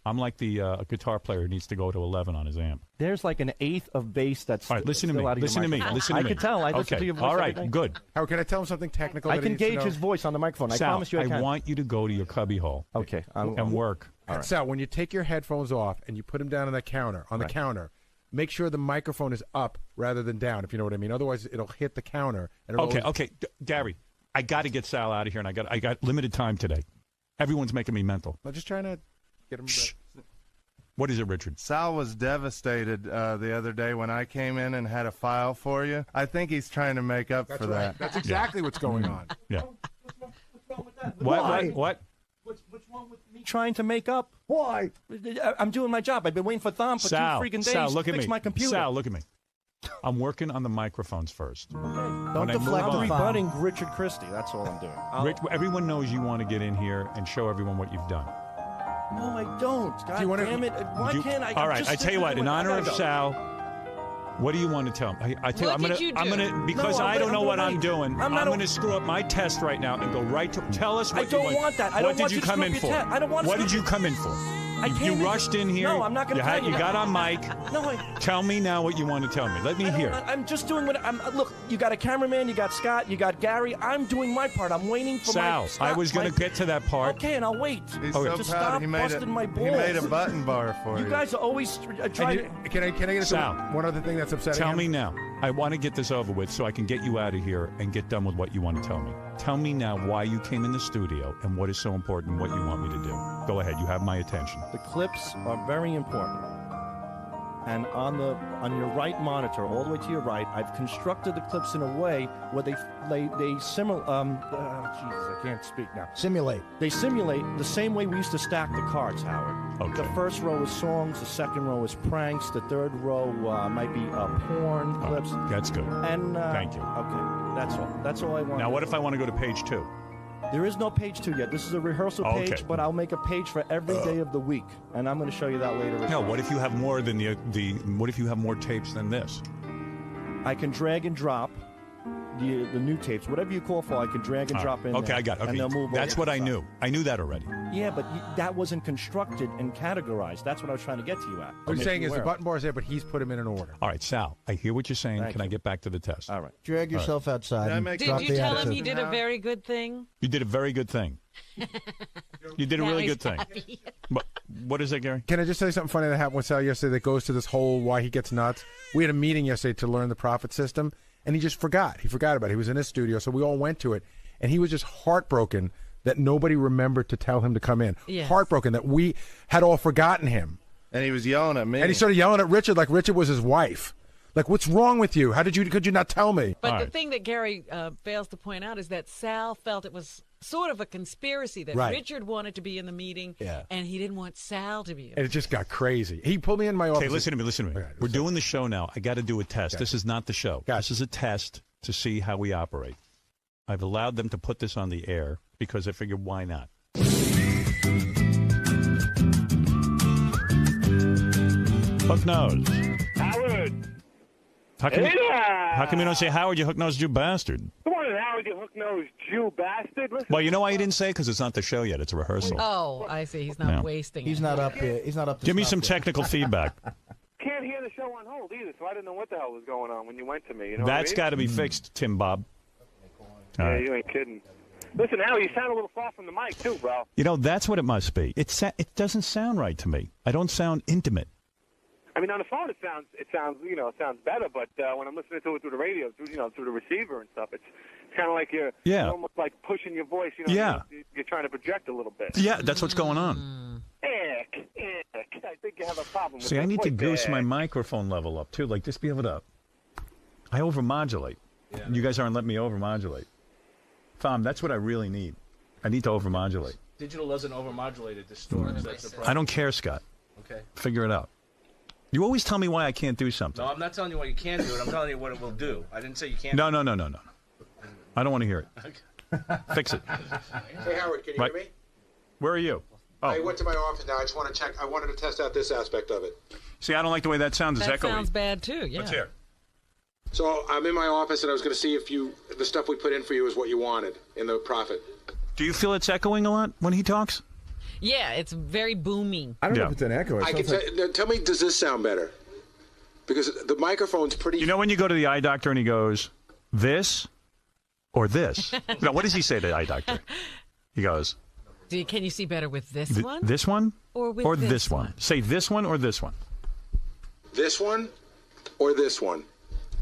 S1: I'm like the guitar player who needs to go to 11 on his amp.
S18: There's like an eighth of bass that's
S1: All right, listen to me.
S18: still out of your
S1: Listen to me.
S18: microphone.
S1: Listen to me.
S18: I can tell. I listen
S1: Okay.
S18: to your voice
S1: All
S18: every
S1: right,
S18: day.
S1: good.
S14: Howard, can I tell him something technical?
S18: I
S14: that he
S18: can
S14: needs to
S18: gauge
S14: know?
S18: his voice on the microphone. I
S1: Sal,
S18: promise you I can.
S1: want you to go to your cubby hole.
S18: Okay.
S1: And work.
S14: All right. Sal, when you take your headphones off and you put them down on the counter, make sure the microphone is up rather than down, if you know what I mean. Otherwise, it'll hit the counter. And
S1: Okay. Gary, I got to get Sal out of here, and I got limited time today. Everyone's making me mental.
S14: I'm just trying to get him.
S1: What is it, Richard?
S19: Sal was devastated the other day when I came in and had a file for you. I think he's trying to make up for that.
S14: That's exactly what's going on.
S1: Yeah.
S18: Why?
S1: What?
S18: What's wrong with me trying to make up?
S4: Why?
S18: I'm doing my job. I've been waiting for Thom for
S1: Sal,
S18: 2 freaking days
S1: Sal, look
S18: to
S1: at
S18: fix
S1: me.
S18: my computer.
S1: Sal, look at me. I'm working on the microphones first.
S18: Don't deflect. I'm rebutting Richard Christie. That's all I'm doing.
S1: Rich, everyone knows you want to get in here and show everyone what you've done.
S18: No, I don't. God damn it. Why can't I?
S1: All right, I tell you what. In honor of Sal, what do you want to tell him? I tell
S2: What
S1: you,
S2: did you do?
S1: I'm gonna because
S18: No,
S1: I don't know what
S18: I'm
S1: I'm doing. I'm gonna screw up my test right now and go right to. Tell us what
S18: I don't
S1: you
S18: want that. I
S1: what
S18: don't
S1: did
S18: want
S1: you
S18: you to
S1: come
S18: screw
S1: in
S18: up
S1: for?
S18: your test. I don't want to
S1: What
S18: screw
S1: did you come in for?
S18: I
S1: You
S18: came in-
S1: rushed in here.
S18: No, I'm not going to tell you.
S1: You got on mic.
S18: No,
S1: Tell me now what you want to tell me. Let me hear.
S18: I'm just doing what I'm. Look, you got a cameraman, you got Scott, you got Gary. I'm doing my part. I'm waiting for
S1: Sal,
S18: my.
S1: I was going to get to that part.
S18: Okay, and I'll wait.
S19: He's
S1: Okay.
S19: so
S18: Just
S19: proud
S18: stop
S19: he made
S18: busting my balls.
S19: He made a button bar for you.
S18: You guys are always trying.
S14: Can I get into
S1: Sal,
S14: one other thing that's upsetting
S1: Tell
S14: him?
S1: me now. I want to get this over with so I can get you out of here and get done with what you want to tell me. Tell me now why you came in the studio and what is so important and what you want me to do. Go ahead. You have my attention.
S18: The clips are very important. And on your right monitor, all the way to your right, I've constructed the clips in a way where they simulate. Jesus, I can't speak now.
S4: Simulate.
S18: They simulate the same way we used to stack the cards, Howard.
S1: Okay.
S18: The first row is songs, the second row is pranks, the third row might be porn clips.
S1: That's good.
S18: And
S1: Thank you.
S18: Okay, that's all. That's all I want.
S1: Now, what if I want to go to page 2?
S18: There is no page 2 yet. This is a rehearsal page,
S1: Okay.
S18: but I'll make a page for every day of the week, and I'm going to show you that later.
S1: No, what if you have more than the what if you have more tapes than this?
S18: I can drag and drop the new tapes, whatever you call for. I can drag and drop in.
S1: Okay,
S18: there,
S1: I got it.
S18: and
S1: Okay,
S18: they'll move
S1: that's
S18: over
S1: what
S18: the
S1: I
S18: side.
S1: knew. I knew that already.
S18: Yeah, but that wasn't constructed and categorized. That's what I was trying to get to you at.
S14: What
S18: Make
S14: I'm saying
S18: you
S14: is the
S18: aware.
S14: button bar's there, but he's put them in an order.
S1: All right, Sal, I hear what you're saying.
S18: Thank
S1: Can I
S18: you.
S1: get back to the test?
S18: All right.
S4: Drag yourself outside. And
S19: make
S4: drop
S2: Did you
S4: the
S2: tell him
S4: attitude.
S2: he did a very good thing?
S1: You did a very good thing. You did a
S2: Now
S1: really
S2: he's
S1: good thing.
S2: happy.
S1: What is that, Gary?
S14: Can I just tell you something funny that happened with Sal yesterday that goes to this whole why he gets nuts? We had a meeting yesterday to learn the profit system, and he just forgot. He forgot about it. He was in his studio, so we all went to it, and he was just heartbroken that nobody remembered to tell him to come in.
S2: Yes.
S14: Heartbroken that we had all forgotten him.
S19: And he was yelling at me.
S14: And he started yelling at Richard like Richard was his wife. Like, what's wrong with you? Could you not tell me?
S2: But the thing that Gary fails to point out is that Sal felt it was sort of a conspiracy that
S14: Right.
S2: Richard wanted to be in the meeting,
S14: Yeah.
S2: and he didn't want Sal to be in
S14: And it just got crazy. He pulled me in my office.
S1: Okay, listen to me.
S14: Okay,
S1: We're doing the show now. I got to do a test.
S14: Okay.
S1: This is not the show. This is a test to see how we operate. I've allowed them to put this on the air because I figured, why not? Hook nose.
S6: Howard.
S1: How come,
S6: Hey there.
S1: how come you don't say Howard, you hook-nosed Jew bastard?
S6: Come on, Howard, you hook-nosed Jew bastard. Listen,
S1: Well, you know why you didn't say it? Because it's not the show yet. It's a rehearsal.
S2: Oh, I see. He's not
S1: Yeah.
S2: wasting
S4: He's
S2: it.
S4: not up here. He's not up to
S1: Give me
S4: snuff
S1: some
S4: yet.
S1: technical feedback.
S6: can't hear the show on hold either, so I didn't know what the hell was going on when you went to me. You know
S1: That's
S6: what I
S1: got to be fixed, Tim Bob. All
S6: mean? Yeah,
S1: right.
S6: you ain't kidding. Listen, Howard, you sound a little far from the mic, too, bro.
S1: You know, that's what it must be. It doesn't sound right to me. I don't sound intimate.
S6: I mean, on the phone it sounds better, but when I'm listening to it through the radio, through the receiver and stuff, it's kind of like you're almost like pushing your voice.
S1: Yeah.
S6: You're trying to project a little bit.
S1: Yeah, that's what's going on.
S6: Ick. I think you have a problem.
S1: See,
S6: with
S1: I
S6: the
S1: need to
S6: voice.
S1: goose my microphone level up, too. Like, just be able to... I overmodulate.
S3: Yeah.
S1: You guys aren't letting me overmodulate. Thom, that's what I really need. I need to overmodulate.
S3: Digital doesn't overmodulate, it distorts. That's the problem.
S1: I don't care, Scott.
S3: Okay.
S1: Figure it out. You always tell me why I can't do something.
S3: No, I'm not telling you why you can't do it. I'm telling you what it will do. I didn't say you can't.
S1: No. I don't want to hear it.
S3: Okay.
S1: Fix it.
S20: Hey, Howard, can you
S1: Right.
S20: hear me?
S1: Where are you?
S20: I went to my office now. I just want to check. I wanted to test out this aspect of it.
S1: See, I don't like the way that sounds. It's
S2: That
S1: echoey.
S2: sounds bad too. Yeah.
S1: Let's hear.
S20: So I'm in my office, and I was going to see if the stuff we put in for you is what you wanted in the profit.
S1: Do you feel it's echoing a lot when he talks?
S2: Yeah, it's very booming.
S21: I don't know if it's an echo.
S20: I can tell me, does this sound better? Because the microphone's pretty.
S1: You know when you go to the eye doctor and he goes, this or this? No, what does he say to the eye doctor? He goes,
S2: Can you see better with this one?
S1: this one
S2: Or with
S1: this one? Say this one or this one.
S20: This one or this one?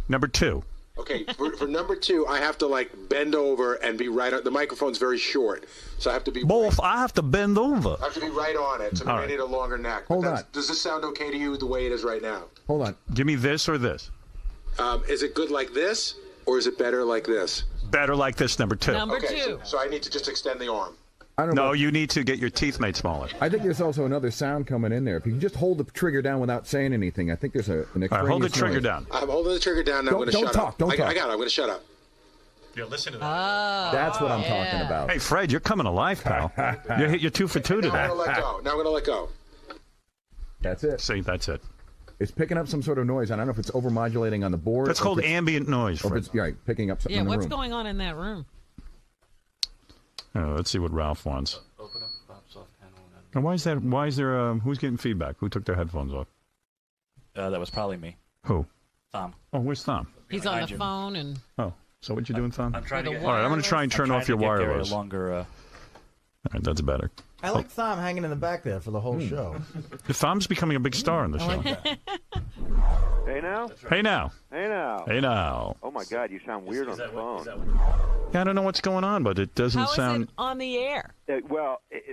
S1: Number 2.
S20: Okay, for number 2, I have to bend over and be right on. The microphone's very short, so I have to be.
S1: Both, I have to bend over.
S20: I have to be right on it, so maybe I need a longer neck.
S21: Hold on.
S20: Does this sound okay to you the way it is right now?
S21: Hold on.
S1: Give me this or this.
S20: Is it good like this, or is it better like this?
S1: Better like this, number 2.
S20: Okay, so I need to just extend the arm.
S21: I don't know.
S1: No, you need to get your teeth made smaller.
S21: I think there's also another sound coming in there. If you can just hold the trigger down without saying anything, I think there's an extraneous
S1: All right, hold the trigger
S21: noise.
S1: down.
S20: I'm holding the trigger down. Now I'm going to shut up.
S21: Don't
S20: I
S21: talk.
S20: got it. I'm going to shut up.
S1: Yeah, listen to
S2: that.
S21: That's what I'm talking about.
S1: Hey, Fred, you're coming alive, pal. You're 2 for 2 today.
S20: Now I'm going to let go. Now I'm going to let go.
S21: That's it.
S1: See, that's it.
S21: It's picking up some sort of noise. I don't know if it's overmodulating on the board.
S1: That's called ambient noise,
S21: Or
S1: Fred.
S21: if it's picking up something
S2: Yeah,
S21: in the
S2: what's
S21: room.
S2: going on in that room?
S1: Let's see what Ralph wants. And why is there who's getting feedback? Who took their headphones off?
S22: That was probably me.
S1: Who?
S22: Thom.
S1: Oh, where's Thom?
S2: He's on the phone and.
S1: Oh, so what you doing, Thom?
S22: I'm trying to get.
S1: All right, I'm going to try and turn off your wireless.
S22: Longer.
S1: All right, that's better.
S13: I like Thom hanging in the back there for the whole show.
S1: Thom's becoming a big star in the show.
S11: Hey now.
S1: Hey now.
S11: Hey now.
S1: Hey now.
S11: Oh my God, you sound weird on the phone.
S1: Yeah, I don't know what's going on, but it doesn't
S2: How is
S1: sound.
S2: it on the air?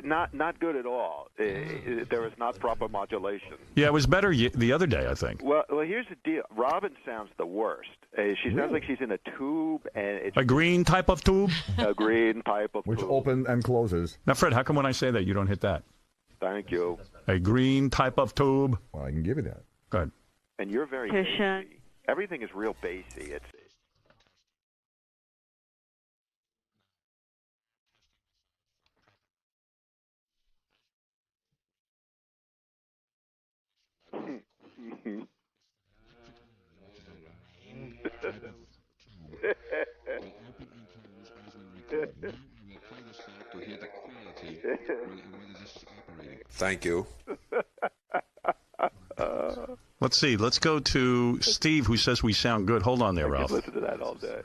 S11: Not good at all. There is not proper modulation.
S1: Yeah, it was better the other day, I think.
S11: Well, here's the deal. Robin sounds the worst. She sounds like she's in a tube, and it's
S1: A green type of tube?
S11: a green type of
S21: Which
S11: tube.
S21: opens and closes.
S1: Now, Fred, how come when I say that you don't hit that?
S11: Thank you.
S1: A green type of tube?
S21: Well, I can give you that.
S1: Go ahead.
S11: And you're very bassy. Everything is real bassy. It's
S20: Thank you.
S1: Let's see. Let's go to Steve, who says we sound good. Hold on there,
S11: I
S1: Ralph.
S11: could listen to that all day.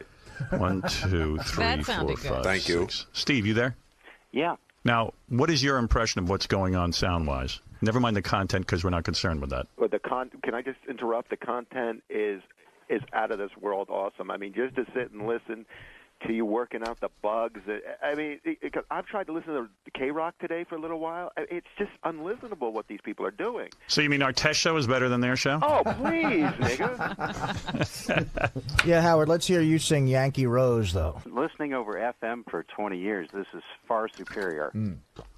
S1: 1, 2, 3,
S2: That
S1: 4,
S2: sounded
S1: 5,
S2: good.
S20: Thank you.
S1: 6. Steve, you there?
S11: Yeah.
S1: Now, what is your impression of what's going on sound-wise? Never mind the content, because we're not concerned with that.
S11: But can I just interrupt? The content is out of this world awesome. I mean, just to sit and listen to you working out the bugs. I mean, I've tried to listen to K-Rock today for a little while. It's just unlistenable what these people are doing.
S1: So you mean our test show is better than their show?
S11: Oh, please, nigga.
S13: Yeah, Howard, let's hear you sing Yankee Rose, though.
S23: Listening over FM for 20 years, this is far superior.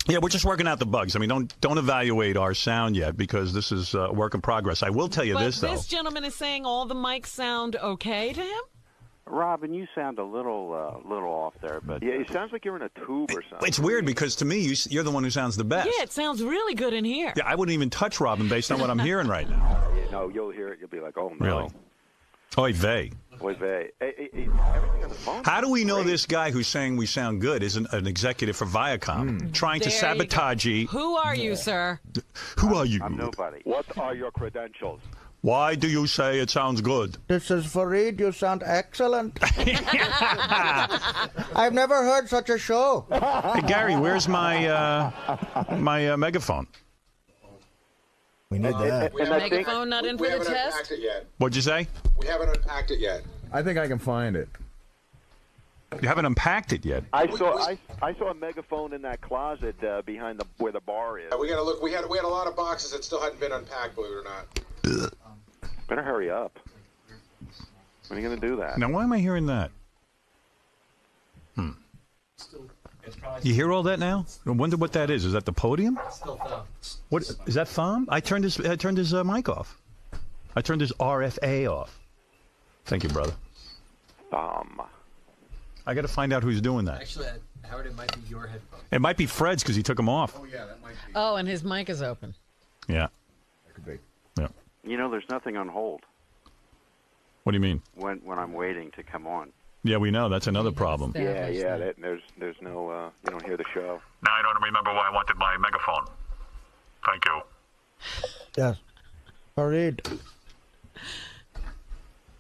S1: Yeah, we're just working out the bugs. I mean, don't evaluate our sound yet, because this is a work in progress. I will tell you
S2: But
S1: this, though.
S2: this gentleman is saying all the mics sound okay to him?
S23: Robin, you sound a little off there, but
S11: Yeah, it sounds like you're in a tube or something.
S1: It's weird, because to me, you're the one who sounds the best.
S2: Yeah, it sounds really good in here.
S1: Yeah, I wouldn't even touch Robin based on what I'm hearing right now.
S11: No, you'll hear it. You'll be like, oh, no.
S1: Really? Oy vey.
S11: Oy vey. Everything on the phone.
S1: How do we know this guy who's saying we sound good isn't an executive for Viacom trying to
S2: There you
S1: sabotage you?
S2: Who are you, sir?
S1: Who are you?
S11: I'm nobody. What are your credentials?
S1: Why do you say it sounds good?
S13: This is Fareed. You sound excellent. I've never heard such a show.
S1: Hey, Gary, where's my megaphone?
S13: We need that.
S2: Your megaphone not in for the
S20: haven't
S2: test?
S20: unpacked it yet.
S1: What'd you say?
S20: We haven't unpacked it yet.
S21: I think I can find it.
S1: You haven't unpacked it yet.
S11: I saw a megaphone in that closet behind where the bar is.
S20: We gotta look. We had a lot of boxes that still hadn't been unpacked. Believe it or not.
S11: Better hurry up. When are you going to do that?
S1: Now, why am I hearing that? You hear all that now? I wonder what that is. Is that the podium? What is that? Thom? I turned his mic off. I turned his RFA off. Thank you, brother.
S11: Thom.
S1: I got to find out who's doing that.
S5: Actually, Howard, it might be your headphones.
S1: It might be Fred's because he took them off.
S5: Oh, yeah, that might be.
S2: Oh, and his mic is open.
S1: Yeah.
S21: That could be.
S1: Yeah.
S11: You know, there's nothing on hold
S1: What do you mean?
S11: when I'm waiting to come on.
S1: Yeah, we know. That's another problem.
S11: Yeah. There's no. You don't hear the show.
S1: Now I don't remember why I wanted my megaphone. Thank you.
S13: Yes. Farid.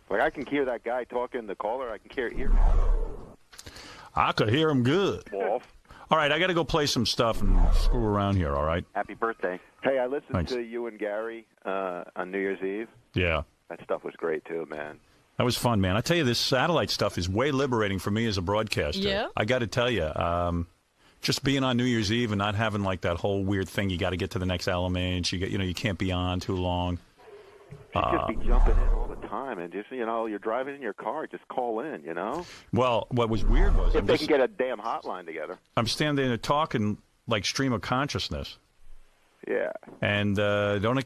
S11: Like I can hear that guy talking, the caller. I can hear him.
S1: I could hear him good.
S11: Wolf.
S1: All right, I got to go play some stuff and screw around here, all right?
S11: Happy birthday. Hey, I listened
S1: Thanks.
S11: to you and Gary on New Year's Eve.
S1: Yeah.
S11: That stuff was great too, man.
S1: That was fun, man. I tell you, this satellite stuff is way liberating for me as a broadcaster.
S2: Yeah.
S1: I got to tell you, just being on New Year's Eve and not having like that whole weird thing. You got to get to the next element. You can't be on too long.
S11: You just be jumping in all the time, and just you're driving in your car, just call in.
S1: Well, what was weird was
S11: if they can get a damn hotline together.
S1: I'm standing there talking like stream of consciousness.
S11: Yeah.
S1: And I'm not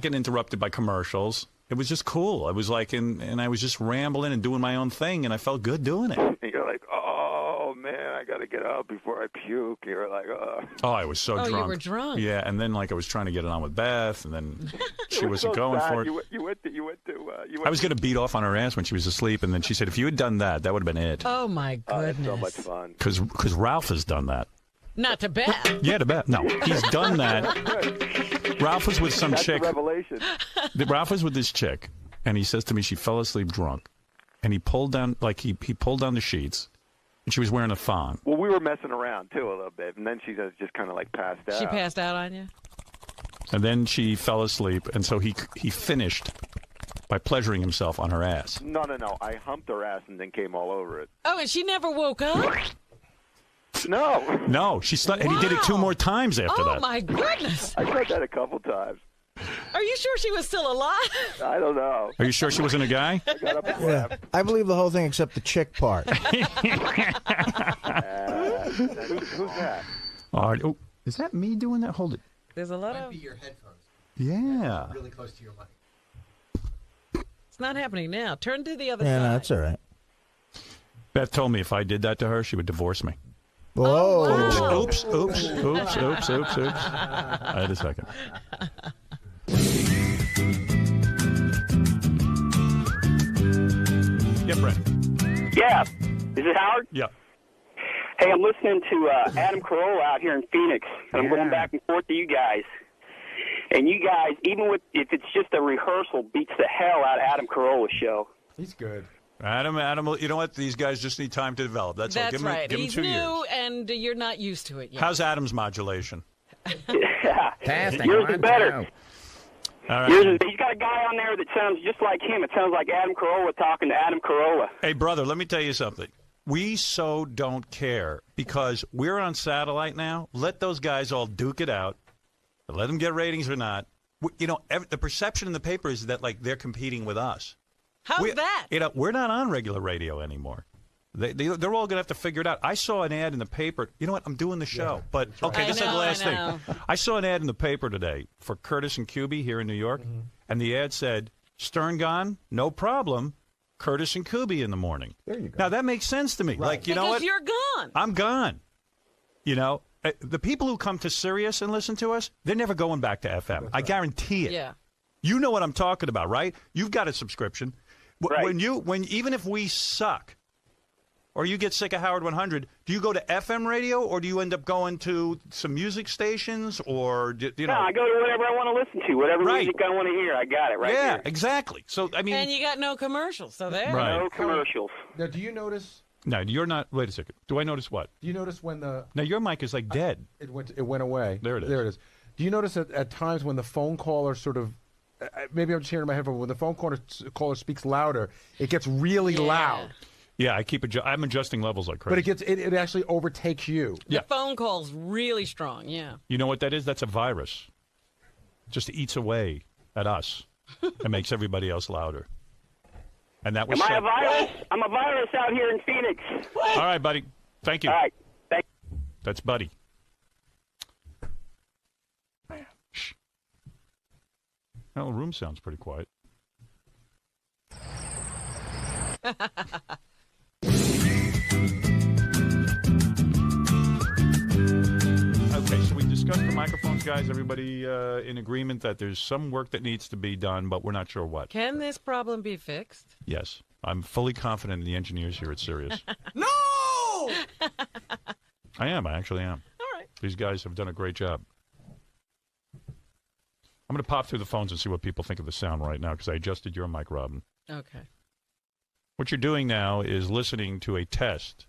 S1: getting interrupted by commercials. It was just cool. I was like, and I was just rambling and doing my own thing, and I felt good doing it.
S11: And you're like, oh man, I got to get up before I puke. You're like,
S1: oh, I was so drunk.
S2: Oh, you were drunk.
S1: Yeah, and then like I was trying to get it on with Beth, and then she wasn't
S11: so
S1: going
S11: sad.
S1: for it. I was going to beat off on her ass when she was asleep, and then she said, if you had done that, that would have been it.
S2: Oh my goodness.
S11: So much fun.
S1: Because Ralph has done that.
S2: Not to bet.
S1: Yeah, to bet. No, he's done that. Ralph was with some chick.
S11: That's a revelation.
S1: Ralph was with this chick, and he says to me she fell asleep drunk, and he pulled down he pulled down the sheets, and she was wearing a thong.
S11: Well, we were messing around too a little bit, and then she just kind of like passed out.
S2: She passed out on you?
S1: And then she fell asleep, and so he finished by pleasuring himself on her ass.
S11: No. I humped her ass and then came all over it.
S2: Oh, and she never woke up?
S11: No,
S1: she slept, and he did it 2 more times after that.
S2: Oh my goodness!
S11: I tried that a couple times.
S2: Are you sure she was still alive?
S11: I don't know.
S1: Are you sure she wasn't a guy?
S11: I got up and
S13: Yeah.
S11: left.
S13: I believe the whole thing except the chick part.
S11: Who's that?
S1: Oh, is that me doing that? Hold it.
S2: There's a lot
S5: Might
S2: of.
S5: be your headphones.
S1: Yeah.
S5: Really close to your mic.
S2: It's not happening now. Turn to the other
S13: Yeah,
S2: side.
S13: no, that's all right.
S1: Beth told me if I did that to her, she would divorce me.
S13: Whoa.
S2: wow.
S1: Oops. Wait a second. Yeah, Brett.
S7: Yeah. Is it Howard?
S1: Yeah.
S7: Hey, I'm listening to Adam Carolla out here in Phoenix, and I'm going back and forth to you guys. And you guys, even if it's just a rehearsal, beats the hell out of Adam Carolla's show.
S14: He's good.
S1: Adam, you know what? These guys just need time to develop. That's all.
S2: That's
S1: Give him,
S2: right.
S1: give him
S2: He's
S1: 2
S2: new,
S1: years.
S2: and you're not used to it yet.
S1: How's Adam's modulation?
S7: Yours is better.
S1: All right.
S7: He's got a guy on there that sounds just like him. It sounds like Adam Carolla talking to Adam Carolla.
S1: Hey, brother, let me tell you something. We so don't care because we're on satellite now. Let those guys all duke it out. Let them get ratings or not. The perception in the paper is that like they're competing with us.
S2: How's that?
S1: We're not on regular radio anymore. They're all going to have to figure it out. I saw an ad in the paper. You know what? I'm doing the show. But, okay, this is the last thing. I saw an ad in the paper today for Curtis and Kuby here in New York, and the ad said, Stern gone? No problem. Curtis and Kuby in the morning. There you go. Now, that makes sense to me.
S2: Right.
S1: Like, you know what?
S2: Because you're gone.
S1: I'm gone. The people who come to Sirius and listen to us, they're never going back to FM. I guarantee it.
S2: Yeah.
S1: You know what I'm talking about, right? You've got a subscription.
S7: Right.
S1: Even if we suck, or you get sick of Howard 100, do you go to FM radio, or do you end up going to some music stations, or
S7: No, I go to whatever I want to listen to, whatever music I want to hear. I got it right
S1: Yeah,
S7: here.
S1: exactly. So I mean,
S2: And you got no commercials, so there.
S1: Right.
S7: No commercials.
S14: Now, do you notice?
S1: No, you're not. Wait a second. Do I notice what?
S14: Do you notice when the?
S1: Now your mic is like dead.
S14: It went away.
S1: There it is.
S14: There it is. Do you notice at times when the phone caller sort of, maybe I'm just hearing in my head, but when the phone caller speaks louder, it gets really loud.
S1: Yeah, I'm adjusting levels like crazy.
S14: But it actually overtakes you.
S2: The phone call's really strong, yeah.
S1: You know what that is? That's a virus. It just eats away at us and makes everybody else louder. And that was.
S7: Am I a virus? I'm a virus out here in Phoenix.
S1: All right, buddy. Thank you.
S7: All right.
S1: That's Buddy. Man, shh. Well, the room sounds pretty quiet. discussed the microphones, guys? Everybody in agreement that there's some work that needs to be done, but we're not sure what.
S2: Can this problem be fixed?
S1: Yes. I'm fully confident in the engineers here at Sirius.
S4: No!
S1: I am. I actually am.
S2: All right.
S1: These guys have done a great job. I'm going to pop through the phones and see what people think of the sound right now because I adjusted your mic, Robin.
S2: Okay.
S1: What you're doing now is listening to a test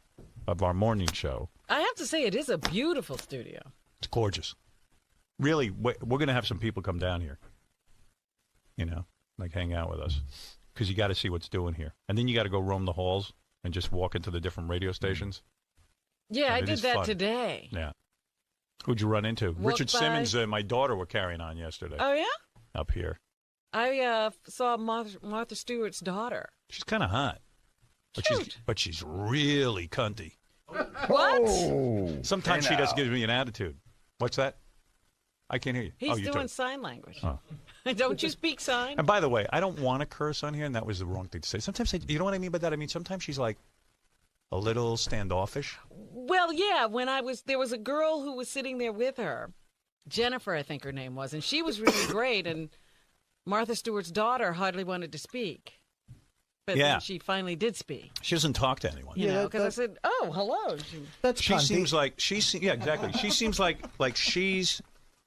S1: of our morning show.
S2: I have to say, it is a beautiful studio.
S1: It's gorgeous. Really, we're going to have some people come down here, like hang out with us because you got to see what's doing here. And then you got to go roam the halls and just walk into the different radio stations.
S2: Yeah, I
S1: And it
S2: did
S1: is
S2: that
S1: fun.
S2: today.
S1: Yeah. Who'd you run into?
S2: Walked
S1: Richard
S2: by-
S1: Simmons and my daughter were carrying on yesterday.
S2: Oh, yeah?
S1: Up here.
S2: I saw Martha Stewart's daughter.
S1: She's kind of hot. But she's really cunty.
S2: What?
S1: Sometimes
S2: Hey,
S1: she does
S2: now.
S1: give me an attitude. What's that? I can't hear you.
S2: He's
S1: you're
S2: doing sign language.
S1: Oh.
S2: Don't you speak sign?
S1: And by the way, I don't want to curse on here, and that was the wrong thing to say. Sometimes, you know what I mean by that? I mean, sometimes she's like a little standoffish.
S2: Well, yeah, there was a girl who was sitting there with her. Jennifer, I think her name was, and she was really great, and Martha Stewart's daughter hardly wanted to speak. But
S1: Yeah.
S2: then she finally did speak.
S1: She doesn't talk to anyone.
S2: You know, because I said, "Oh, hello."
S1: She seems like yeah, exactly. She seems like she's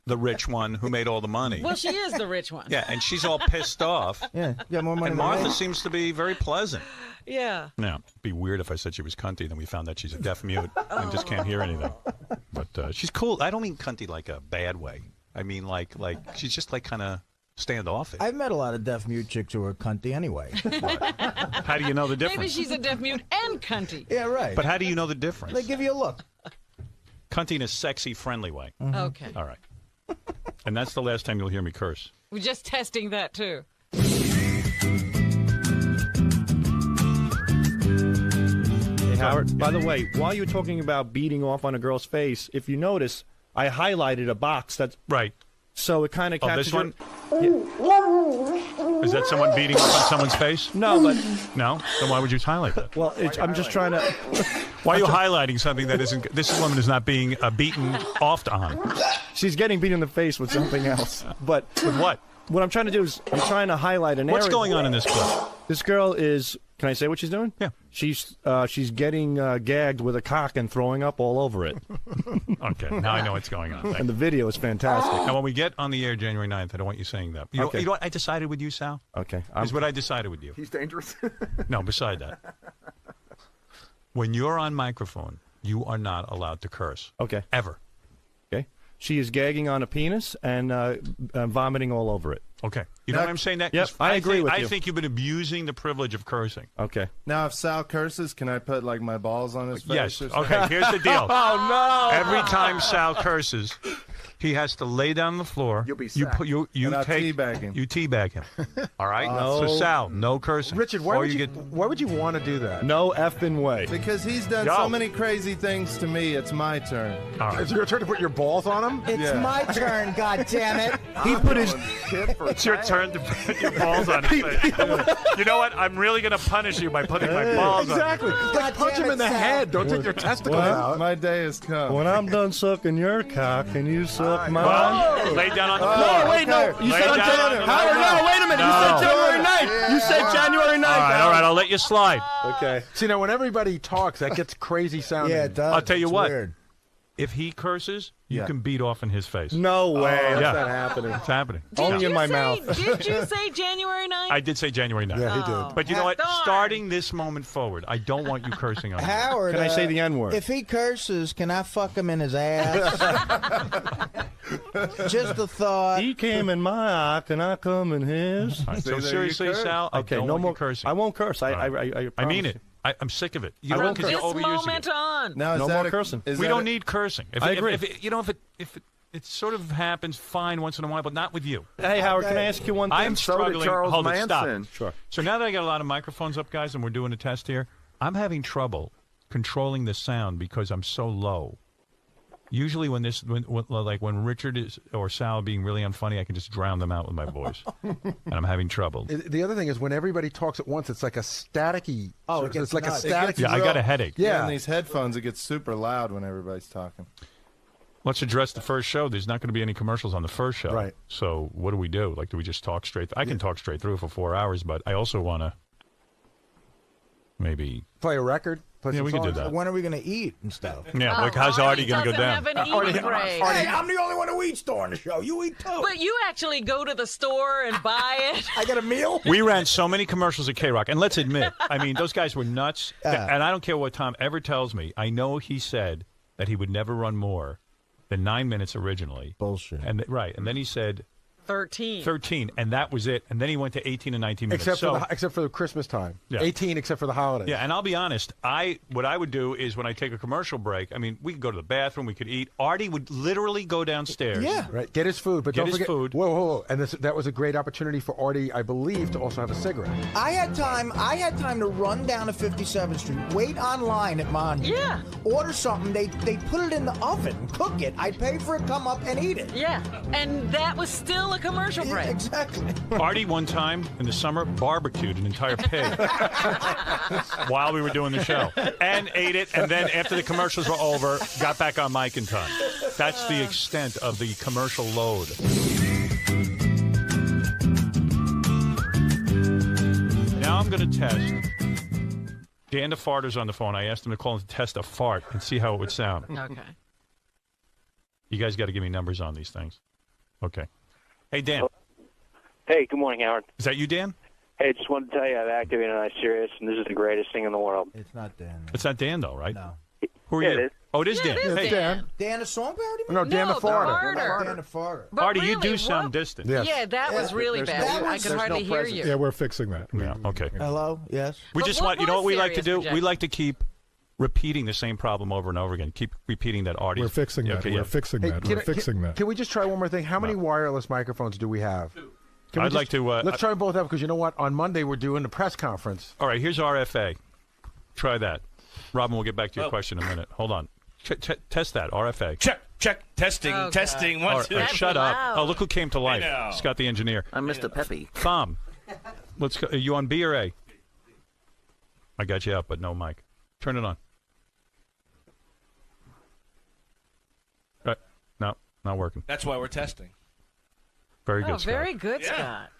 S1: the rich one who made all the money.
S2: Well, she is the rich one.
S1: Yeah, and she's all pissed off.
S13: Yeah, you got more money
S1: And
S13: than
S1: Martha
S13: me.
S1: seems to be very pleasant.
S2: Yeah.
S1: Now, it'd be weird if I said she was cunty, then we found out she's a deaf mute and just can't hear anything. But she's cool. I don't mean cunty like a bad way. I mean like she's just like kind of standoffish.
S13: I've met a lot of deaf mute chicks who are cunty anyway.
S1: How do you know the
S2: Maybe
S1: difference?
S2: she's a deaf mute and cunty.
S13: Yeah, right.
S1: But how do you know the difference?
S13: They give you a look.
S1: Cunty in a sexy, friendly way.
S2: Okay.
S1: All right. And that's the last time you'll hear me curse.
S2: We're just testing that, too.
S18: Hey, Howard, by the way, while you were talking about beating off on a girl's face, if you notice, I highlighted a box that's...
S1: Right.
S18: So it kind of catches
S1: this one?
S18: your...
S1: Is that someone beating up on someone's face?
S18: No, but...
S1: No? Then why would you highlight that?
S18: Well, I'm just trying to...
S1: Why are you highlighting something that isn't... This woman is not being beaten off on.
S18: She's getting beat in the face with something else. But...
S1: With what?
S18: What I'm trying to do is I'm trying to highlight an area.
S1: What's going on in this clip?
S18: This girl is... Can I say what she's doing?
S1: Yeah.
S18: She's getting gagged with a cock and throwing up all over it.
S1: Okay, now I know what's going on.
S18: And the video is fantastic.
S1: Now, when we get on the air January 9th, I don't want you saying that. You,
S18: Okay.
S1: know, you know what I decided with you, Sal?
S18: Okay.
S1: Is what I decided with you.
S21: He's dangerous.
S1: No, beside that. When you're on microphone, you are not allowed to curse.
S18: Okay.
S1: Ever.
S18: Okay. She is gagging on a penis and vomiting all over it.
S1: Okay. You know what I'm saying? That
S18: Yep, I agree with you.
S1: I think you've been abusing the privilege of cursing.
S18: Okay.
S19: Now, if Sal curses, can I put like my balls on his face?
S1: Yes.
S19: or something?
S1: Okay, here's the deal.
S19: Oh no!
S1: Every time Sal curses, he has to lay down on the floor.
S21: You'll be
S1: you
S21: sacked.
S1: put you
S19: And I'll
S1: take
S19: teabag him.
S1: You teabag him. All right.
S18: No.
S1: So Sal, no cursing.
S19: Richard, why
S1: Or
S19: would
S1: you
S19: you,
S1: get
S19: why would you want to do that?
S18: No effing way.
S19: Because he's done
S1: Yo.
S19: so many crazy things to me. It's my turn.
S1: all right.
S21: Is it your turn to put your balls on him?
S13: It's
S19: Yeah.
S13: my turn, God damn it!
S18: He put his...
S1: It's your turn to put your balls on his face. You know what? I'm really going to punish you by putting my balls on.
S21: Exactly. Like, punch him in the head. Don't take your testicles out.
S19: My day has come.
S18: When I'm done sucking your cock and you suck mine...
S1: Well, lay down on the floor.
S18: No, wait, no. You
S1: Lay
S18: said
S1: down
S18: January...
S1: on the
S18: Howard,
S1: floor.
S18: no, wait a minute. You said
S1: No.
S18: January 9th. You said January 9th.
S1: All right, I'll let you slide.
S18: Okay.
S21: See, now, when everybody talks, that gets crazy sounding.
S13: Yeah, it does.
S1: I'll tell you
S13: It's
S1: what.
S13: Weird.
S1: If he curses, you
S19: Yeah.
S1: can beat off in his face.
S18: No way. That's
S1: Yeah.
S18: not happening.
S1: It's happening.
S18: Only in my mouth.
S2: Did you say January 9th?
S1: I did say January 9th.
S21: Yeah, he
S2: Oh.
S21: did.
S1: But you know what?
S2: Darn.
S1: Starting this moment forward, I don't want you cursing on me.
S13: Howard,
S18: Can I say the N-word?
S13: If he curses, can I fuck him in his ass? Just a thought.
S18: He came in my eye, and I come in his.
S1: All right,
S19: See,
S1: so
S19: there you
S1: seriously,
S19: curse.
S1: Sal, I
S18: Okay,
S1: don't
S18: no
S1: want
S18: more
S1: you cursing.
S18: I won't curse. I
S1: mean
S18: promise
S1: it. I'm sick of it. You
S18: I
S1: know,
S18: won't
S1: because you're
S2: This
S1: overusing
S2: moment
S1: it.
S2: on.
S19: Now, is
S18: No
S19: that
S18: more
S19: a-
S18: cursing.
S19: is
S1: We
S19: that
S1: don't
S19: a-
S1: need cursing. If
S18: I
S1: it,
S18: agree.
S1: If it sort of happens, fine once in a while, but not with you.
S18: Hey, Howard, can I ask you one thing?
S1: I'm
S21: So did
S1: struggling.
S21: Charles
S1: Hold it,
S21: Manson.
S1: stop.
S18: Sure.
S1: So now that I got a lot of microphones up, guys, and we're doing a test here, I'm having trouble controlling the sound because I'm so low. Usually when Richard is or Sal being really unfunny, I can just drown them out with my voice. And I'm having trouble.
S21: The other thing is when everybody talks at once, it's like a staticky.
S13: Oh, it
S21: it's
S13: gets
S21: like
S13: nuts.
S21: a
S19: It gets
S21: static.
S1: Yeah, I got a headache.
S19: Yeah,
S21: Yeah.
S19: and these headphones, it gets super loud when everybody's talking.
S1: Let's address the first show. There's not going to be any commercials on the first show.
S14: Right.
S1: So what do we do? Like, do we just talk straight? I can talk straight through for 4 hours, but I also want to maybe
S14: play a record. Play some
S1: we can do
S14: songs.
S1: that.
S13: When are we going to eat and stuff?
S1: Yeah, like how's Artie going to go down?
S13: Hey, I'm the only one who eats during the show. You eat too.
S2: But you actually go to the store and buy it.
S13: I get a meal.
S1: We ran so many commercials at K-Rock, and let's admit, I mean, those guys were nuts. And I don't care what Tom ever tells me. I know he said that he would never run more than 9 minutes originally.
S13: Bullshit.
S1: And and then he said
S2: 13,
S1: and that was it. And then he went to 18 and 19 minutes.
S14: Except for the Christmas time.
S1: Yeah.
S14: 18 except for the holidays.
S1: Yeah, and I'll be honest. What I would do is when I take a commercial break, I mean, we could go to the bathroom, we could eat. Artie would literally go downstairs.
S14: Yeah, right. Get his food, but
S1: Get
S14: don't
S1: his
S14: forget
S1: food.
S14: Whoa! And that was a great opportunity for Artie, I believe, to also have a cigarette.
S13: I had time to run down to 57th Street, wait online at Mondi.
S2: Yeah.
S13: Order something. They put it in the oven, cook it. I pay for it, come up and eat it.
S2: Yeah, and that was still a commercial break.
S13: Exactly.
S1: Artie one time in the summer barbecued an entire pig while we were doing the show and ate it, and then after the commercials were over, got back on mic in time. That's the extent of the commercial load. Now I'm going to test. Dan the farter's on the phone. I asked him to call and test a fart and see how it would sound.
S2: Okay.
S1: You guys got to give me numbers on these things. Okay. Hey, Dan.
S8: Hey, good morning, Howard.
S1: Is that you, Dan?
S8: Hey, just wanted to tell you I've activated on Sirius, and this is the greatest thing in the world.
S13: It's not Dan.
S1: It's not Dan, though, right?
S13: No.
S1: Who are
S8: Yeah,
S1: you?
S8: it is.
S1: Oh, it is Dan.
S13: It is
S1: Hey,
S13: Dan. Dan the song parody?
S14: No, Dan the farter.
S13: Dan the farter.
S2: But
S1: Artie, you
S2: really,
S1: do sound distant.
S21: Yes.
S2: Yeah, that was really bad. I could hardly hear you.
S21: Yeah, we're fixing that.
S1: Yeah, okay.
S13: Hello? Yes?
S1: We
S2: But
S1: just
S2: what
S1: want, you know
S2: was
S1: what we like to
S2: Sirius
S1: do? We
S2: project?
S1: like to keep repeating the same problem over and over again. Keep repeating that Artie.
S21: We're fixing that.
S1: Okay,
S21: We're
S1: yeah.
S21: fixing
S14: Hey,
S21: that. We're fixing that.
S14: Can we just try one more thing? How many wireless microphones do we have? Can we
S1: I'd like to.
S14: let's try both out because you know what? On Monday we're doing the press conference.
S1: All right, here's RFA. Try that. Robin, we'll get back to your question in a minute. Hold on. Test that, RFA.
S3: Check. Testing.
S2: Oh,
S3: testing.
S2: God.
S3: One,
S1: All
S3: two.
S1: right, shut up.
S2: loud.
S1: Oh, look who came to life.
S3: know.
S1: Scott the engineer.
S9: I'm Mr. Peppy.
S1: Thom. Let's go. Are you on B or A? I got you up, but no mic. Turn it on. No, not working.
S3: That's why we're testing.
S1: Very good,
S2: Oh,
S1: Scott.
S2: very good, Scott.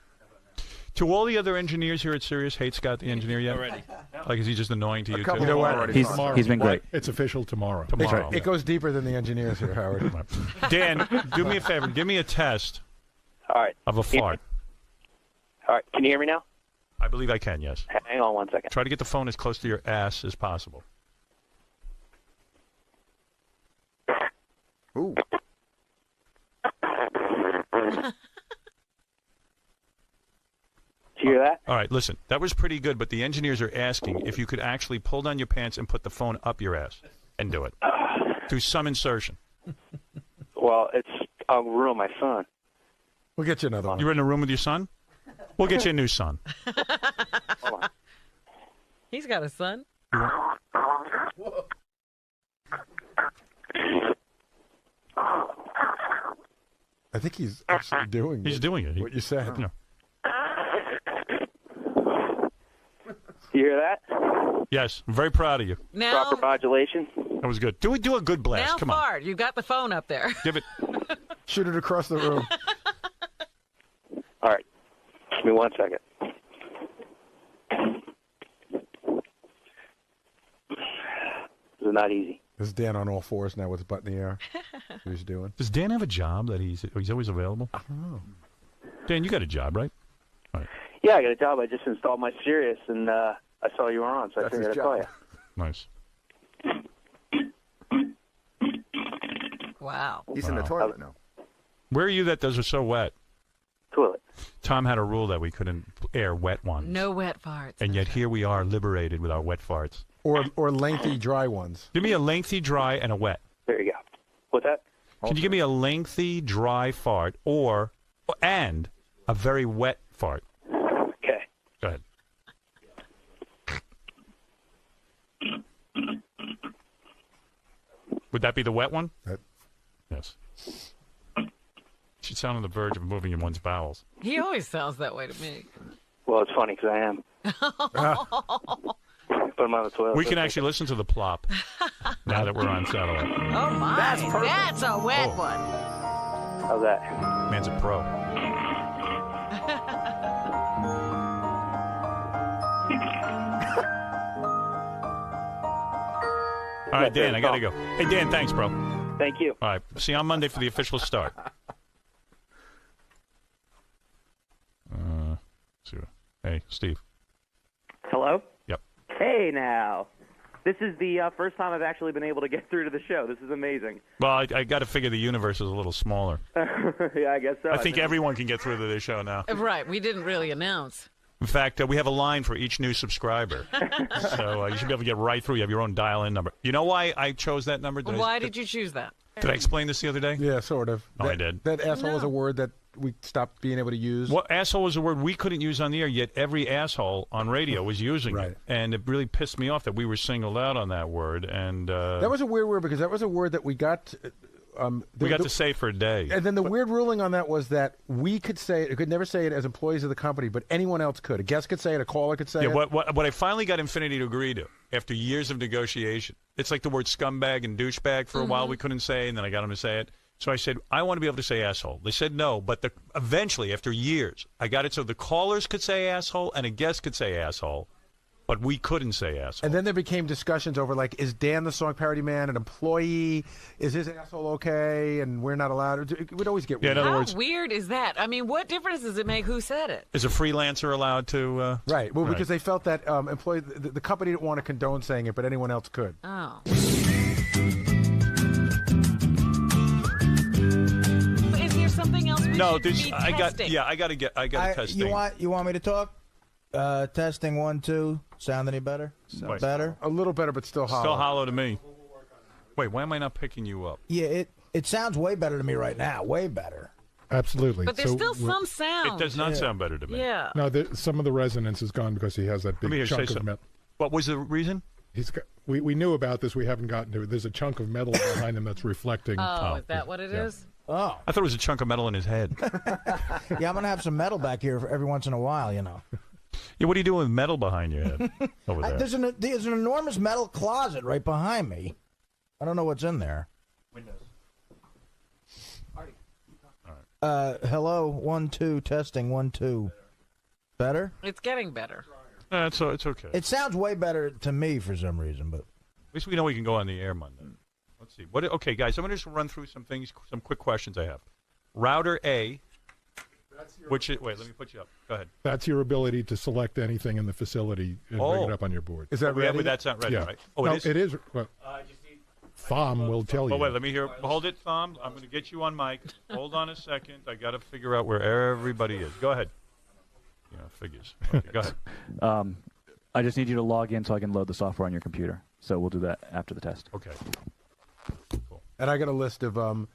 S1: To all the other engineers here at Sirius, hate Scott the engineer yet?
S3: Already.
S1: Like, is he just annoying to you
S14: couple
S1: too?
S14: of them already.
S21: Tomorrow.
S9: been great.
S21: It's official tomorrow.
S1: Tomorrow.
S14: It goes deeper than the engineers here, Howard.
S1: Dan, do me a favor. Give me a test
S8: All right.
S1: of a fart.
S8: All right. Can you hear me now?
S1: I believe I can, yes.
S8: Hang on 1 second.
S1: Try to get the phone as close to your ass as possible.
S14: Ooh.
S8: Did you hear that?
S1: All right, listen. That was pretty good, but the engineers are asking if you could actually pull down your pants and put the phone up your ass and do it. Do some insertion.
S8: Well, I'll ruin my phone.
S14: We'll get you another one.
S1: You're in a room with your son? We'll get you a new son.
S8: Hold on.
S2: He's got a son.
S14: I think he's actually doing
S1: He's doing it.
S14: what you said.
S1: Yeah.
S8: You hear that?
S1: Yes, I'm very proud of you.
S2: Now,
S8: Proper modulation.
S1: That was good. Do a good blast.
S2: now
S1: Come on.
S2: fart. You got the phone up there.
S1: Give it.
S14: Shoot it across the room.
S8: All right. Give me 1 second. This is not easy.
S14: This is Dan on all fours now with his butt in the air. What he's doing.
S1: Does Dan have a job that he's always available?
S14: I don't know.
S1: Dan, you got a job, right?
S8: Yeah, I got a job. I just installed my Sirius, and I saw you were on, so
S14: That's
S8: I figured
S14: his
S8: I'd call
S14: job.
S8: you.
S1: Nice.
S2: Wow.
S21: He's in the toilet now.
S1: Where are you that those are so wet?
S8: Toilet.
S1: Tom had a rule that we couldn't air wet ones.
S2: No wet farts.
S1: And yet here we are liberated with our wet farts.
S14: Or lengthy dry ones.
S1: Give me a lengthy, dry, and a wet.
S8: There you go. What's that?
S1: Can you give me a lengthy, dry fart and a very wet fart?
S8: Okay.
S1: Go ahead. Would that be the wet one? Yes. Should sound on the verge of moving in one's bowels.
S2: He always sounds that way to me.
S8: Well, it's funny because I am. Put them on the toilet.
S1: We can actually listen to the plop now that we're on satellite.
S2: Oh, my. That's a wet one.
S8: How's that?
S1: Man's a pro. All right, Dan, I got to go. Hey, Dan, thanks, bro.
S8: Thank you.
S1: All right, see you on Monday for the official start. Hey, Steve.
S9: Hello?
S1: Yep.
S9: Hey, now. This is the first time I've actually been able to get through to the show. This is amazing.
S1: Well, I got to figure the universe is a little smaller.
S9: Yeah, I guess so.
S1: I think everyone can get through to this show now.
S2: Right. We didn't really announce.
S1: In fact, we have a line for each new subscriber. So you should be able to get right through. You have your own dial-in number. You know why I chose that number?
S2: Why did you choose that?
S1: Did I explain this the other day?
S14: Yeah, sort of.
S1: Oh, I did.
S14: That asshole is a word that we stopped being able to use.
S1: Well, asshole was a word we couldn't use on the air, yet every asshole on radio was using it. And it really pissed me off that we were singled out on that word. And
S14: that was a weird word because that was a word that we got...
S1: we got to say for a day.
S14: And then the weird ruling on that was that we could say it, could never say it as employees of the company, but anyone else could. A guest could say it, a caller could say it.
S1: What I finally got Infinity to agree to, after years of negotiation, it's like the word scumbag and douchebag for a while we couldn't say, and then I got them to say it. So I said, I want to be able to say asshole. They said no, but eventually, after years, I got it so the callers could say asshole and a guest could say asshole. But we couldn't say asshole.
S14: And then there became discussions over, like, is Dan the song parody man an employee? Is his asshole okay? And we're not allowed. It would always get weird.
S1: in other
S2: How
S1: words,
S2: weird is that? I mean, what difference does it make who said it?
S1: is a freelancer allowed to?
S14: Right. Well, because they felt that the company didn't want to condone saying it, but anyone else could.
S2: Oh. Is there something else we should be testing?
S1: I got to test
S13: You
S1: thing.
S13: want me to talk? Testing 1, 2. Sound any better?
S1: Wait.
S13: Better?
S14: A little better, but still hollow.
S1: Still hollow to me. Wait, why am I not picking you up?
S13: Yeah, it sounds way better to me right now. Way better.
S10: Absolutely.
S2: But there's still some sound.
S1: It does not sound better to me.
S2: Yeah.
S10: No, some of the resonance is gone because he has that big chunk of metal.
S1: What was the reason?
S10: We knew about this. We haven't gotten to it. There's a chunk of metal behind him that's reflecting.
S2: Oh, is that what it is?
S13: Oh.
S1: I thought it was a chunk of metal in his head.
S13: Yeah, I'm going to have some metal back here every once in a while, you know.
S1: Yeah, what are you doing with metal behind your head over there?
S13: There's an enormous metal closet right behind me. I don't know what's in there.
S9: Windows.
S13: Hello, 1, 2, testing 1, 2. Better?
S2: It's getting better.
S1: It's okay.
S13: It sounds way better to me for some reason, but
S1: at least we know we can go on the air Monday. Let's see. Okay, guys, I'm going to just run through some things, some quick questions I have. Router A. Wait, let me put you up. Go ahead.
S10: That's your ability to select anything in the facility and bring it up on your board.
S14: Is that ready?
S1: That's not ready,
S10: Yeah.
S1: right? Oh,
S10: no,
S1: it is?
S10: It is. Well, Thom will tell you.
S1: Oh, wait, let me hear. Hold it, Thom. I'm going to get you on mic. Hold on a second. I got to figure out where everybody is. Go ahead. Figures. Okay, go ahead.
S22: I just need you to log in so I can load the software on your computer. So we'll do that after the test.
S1: Okay.
S14: Cool. And I got a list of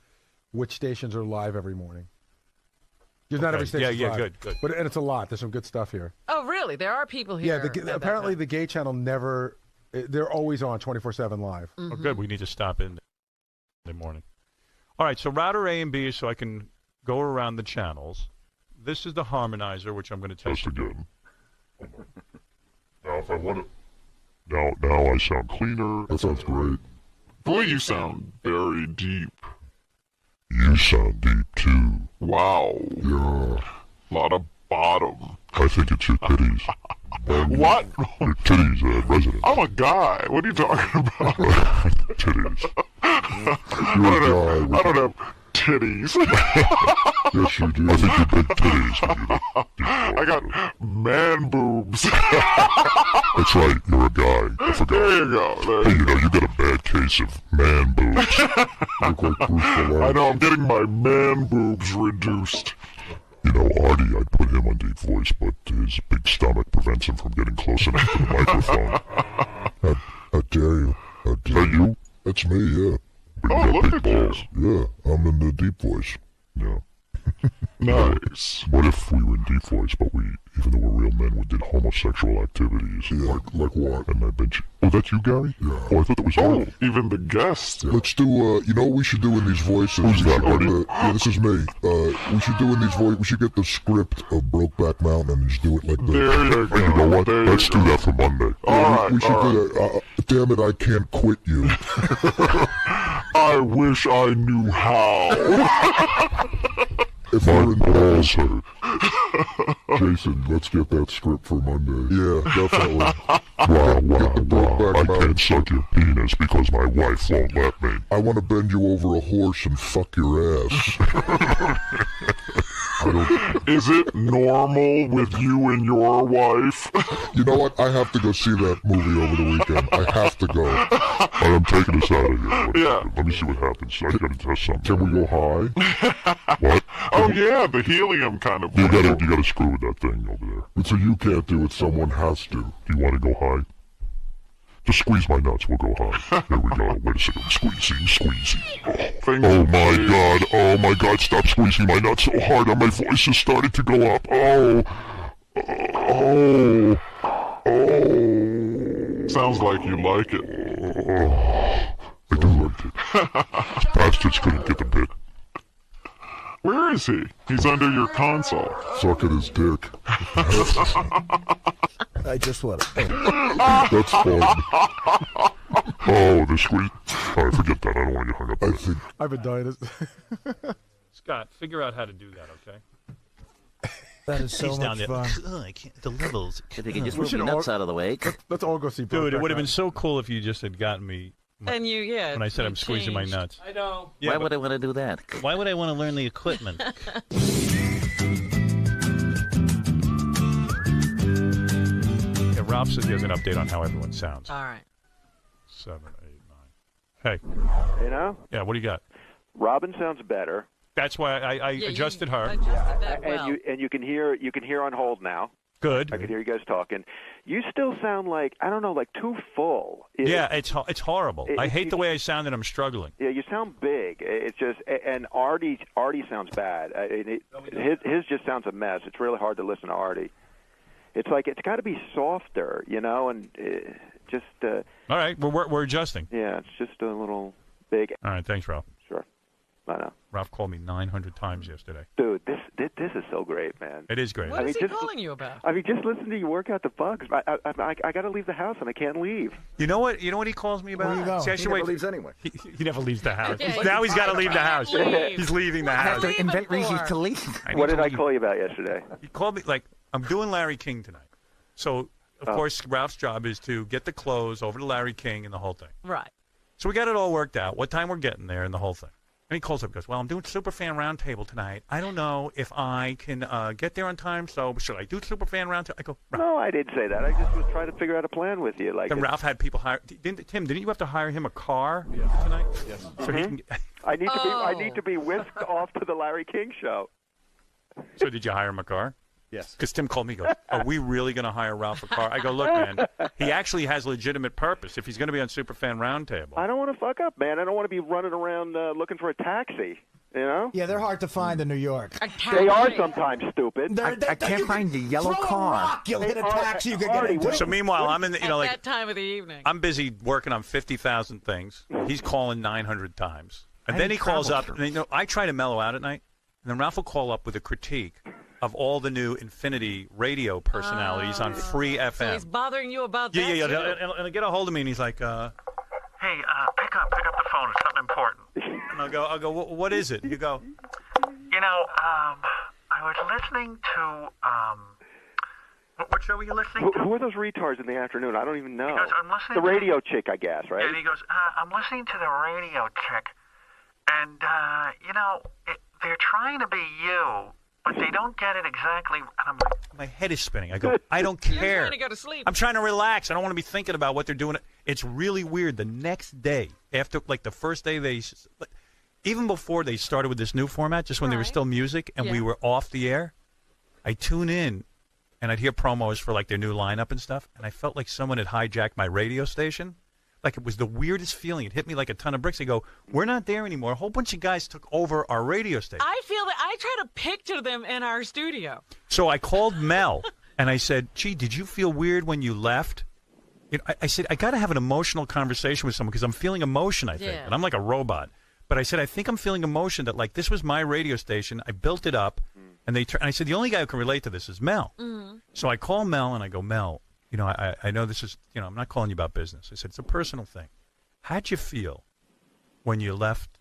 S14: which stations are live every morning. There's not every station.
S1: Yeah,
S14: live,
S1: good.
S14: And it's a lot. There's some good stuff here.
S2: Oh, really? There are people here.
S14: Yeah, apparently the gay channel never. They're always on 24/7 live.
S2: Mm-hmm.
S1: Oh, good. We need to stop in the morning. All right. So router A and B, so I can go around the channels. This is the harmonizer, which I'm going to test
S12: again. Now, if I want to, now I sound cleaner. That sounds great. Boy, you sound very deep. You sound deep too. Wow. Yeah. Lot of bottom. I think it's your titties. What? Your titties, resident. I'm a guy. What are you talking about? Titties. I don't have titties. Yes, you do. I think you big titties. I got man boobs. That's right. You're a guy. I forgot. There you go. Hey, you got a bad case of man boobs. Look like Bruce Willis. I know. I'm getting my man boobs reduced. Artie, I'd put him on deep voice, but his big stomach prevents him from getting close enough to the microphone. How dare you? Is that you? That's me, yeah. But you got big balls. Yeah, I'm in the deep voice. Yeah. Nice. What if we were in deep voice, but even though we're real men did homosexual activities. Yeah. Like what? And I bet you... Oh, that's you, Gary? Yeah. Oh, I thought that was you. Even the guest. Yeah. Let's do, you know what we should do in these voices? Who's that, Artie? Yeah, this is me. We should do in these voices, we should get the script of Brokeback Mountain and just do it like this. There you go. You know what? Let's do that for Monday. Alright, we should do that. Damn it, I can't quit you. I wish I knew how. If my balls hurt. Jason, let's get that script for Monday. Yeah, definitely. Wow. I can't suck your penis because my wife won't let me. I want to bend you over a horse and fuck your ass. Is it normal with you and your wife? You know what? I have to go see that movie over the weekend. I have to go. I'm taking us out of here. Let me see what happens. I gotta test something. Can we go high? What? Oh yeah, the helium kind of. You gotta screw with that thing over there. So you can't do it. Someone has to. Do you want to go high? Just squeeze my nuts. We'll go high. There we go. Wait a second. Squeezing. Oh my God. Stop squeezing my nuts so hard. My voice is starting to go up. Oh. Sounds like you like it. I do like it. Bastards couldn't get the bit. Where is he? He's under your console. Suck at his dick.
S13: I just want to.
S12: That's fun. Oh, the squeeze. All right, forget that. I don't want to get hung up on it.
S10: I've been dying to...
S1: Scott, figure out how to do that, okay?
S13: That is so
S1: He's
S13: much
S1: down there.
S13: fun.
S1: Ugh, I can't, the levels.
S15: If they can just move your nuts out of the way.
S10: Let's all go see.
S1: Dude, it would have been so cool if you just had gotten me.
S2: And you,
S1: when I said I'm squeezing my nuts.
S3: I know.
S1: Yeah,
S15: Why would I want to do that?
S1: Why would I want to learn the equipment? Yeah, Ralph says he has an update on how everyone sounds.
S2: All right.
S1: 7, 8, 9. Hey.
S11: You know?
S1: Yeah, what do you got?
S11: Robin sounds better.
S1: That's why I adjusted her.
S11: And you can hear on hold now.
S1: Good.
S11: I can hear you guys talking. You still sound like, I don't know, like too full.
S1: It's horrible. I hate the way I sound, and I'm struggling.
S11: Yeah, you sound big. It's just, and Artie sounds bad. His just sounds a mess. It's really hard to listen to Artie. It's like it's got to be softer, you know, and just.
S1: All right, we're adjusting.
S11: Yeah, it's just a little big.
S1: All right, thanks, Ralph.
S11: Sure. I know.
S1: Ralph called me 900 times yesterday.
S11: Dude, this is so great, man.
S1: It is great.
S2: What is he calling you about?
S11: I mean, just listen to you work out the bugs. I got to leave the house, and I can't leave.
S1: You know what? You know what he calls me about?
S21: Where you go? He never leaves anyway.
S1: He never leaves the house.
S2: Yeah,
S1: now he's got to leave the house. He's leaving the house.
S13: Have to invent reasons to leave.
S11: What did I call you about yesterday?
S1: He called me like, I'm doing Larry King tonight. So, of course, Ralph's job is to get the clothes over to Larry King and the whole thing.
S2: Right.
S1: So we got it all worked out, what time we're getting there and the whole thing. And he calls up and goes, well, I'm doing Superfan Roundtable tonight. I don't know if I can get there on time, so should I do Superfan Roundtable? I go, Ralph.
S11: No, I didn't say that. I just was trying to figure out a plan with you. Like,
S1: and Ralph had people hire. Tim, didn't you have to hire him a car tonight?
S3: Yes.
S1: So he can.
S11: I need to be whisked off to the Larry King show.
S1: So did you hire him a car?
S3: Yes.
S1: Because Tim called me, he goes, are we really going to hire Ralph a car? I go, look, man, he actually has legitimate purpose. If he's going to be on Superfan Roundtable.
S11: I don't want to fuck up, man. I don't want to be running around looking for a taxi, you know?
S13: Yeah, they're hard to find in New York.
S11: They are sometimes stupid.
S13: I can't find the yellow car. You'll hit a taxi, you can get into.
S1: So meanwhile, I'm in the,
S2: At that time of the evening.
S1: I'm busy working on 50,000 things. He's calling 900 times. And then he calls up, and I try to mellow out at night, and then Ralph will call up with a critique of all the new Infinity radio personalities on Free FM.
S2: So he's bothering you about that?
S1: Yeah. And get a hold of me, and he's like, hey, pick up the phone. It's something important. And I'll go, what is it? You go, I was listening to, what show were you listening to?
S11: Who are those retards in the afternoon? I don't even know.
S1: He goes, I'm listening
S11: the radio chick, I guess, right?
S1: And he goes, I'm listening to the radio chick, and, they're trying to be you. But they don't get it exactly. And I'm like, my head is spinning. I go, I don't care.
S2: You're trying to go to sleep.
S1: I'm trying to relax. I don't want to be thinking about what they're doing. It's really weird. The next day, after like the first day, even before they started with this new format, just when they were still music and we were off the air, I tune in and I'd hear promos for like their new lineup and stuff, and I felt like someone had hijacked my radio station. Like, it was the weirdest feeling. It hit me like a ton of bricks. They go, we're not there anymore. A whole bunch of guys took over our radio station.
S2: I feel that I try to picture them in our studio.
S1: So I called Mel, And I said, gee, did you feel weird when you left? I said, I got to have an emotional conversation with someone because I'm feeling emotion, I think.
S2: Yeah.
S1: And I'm like a robot. But I said, I think I'm feeling emotion that, like, this was my radio station. I built it up. And and I said, the only guy who can relate to this is Mel.
S2: Mm-hmm.
S1: So I call Mel and I go, Mel, I know this is, I'm not calling you about business. I said, it's a personal thing. How'd you feel when you left,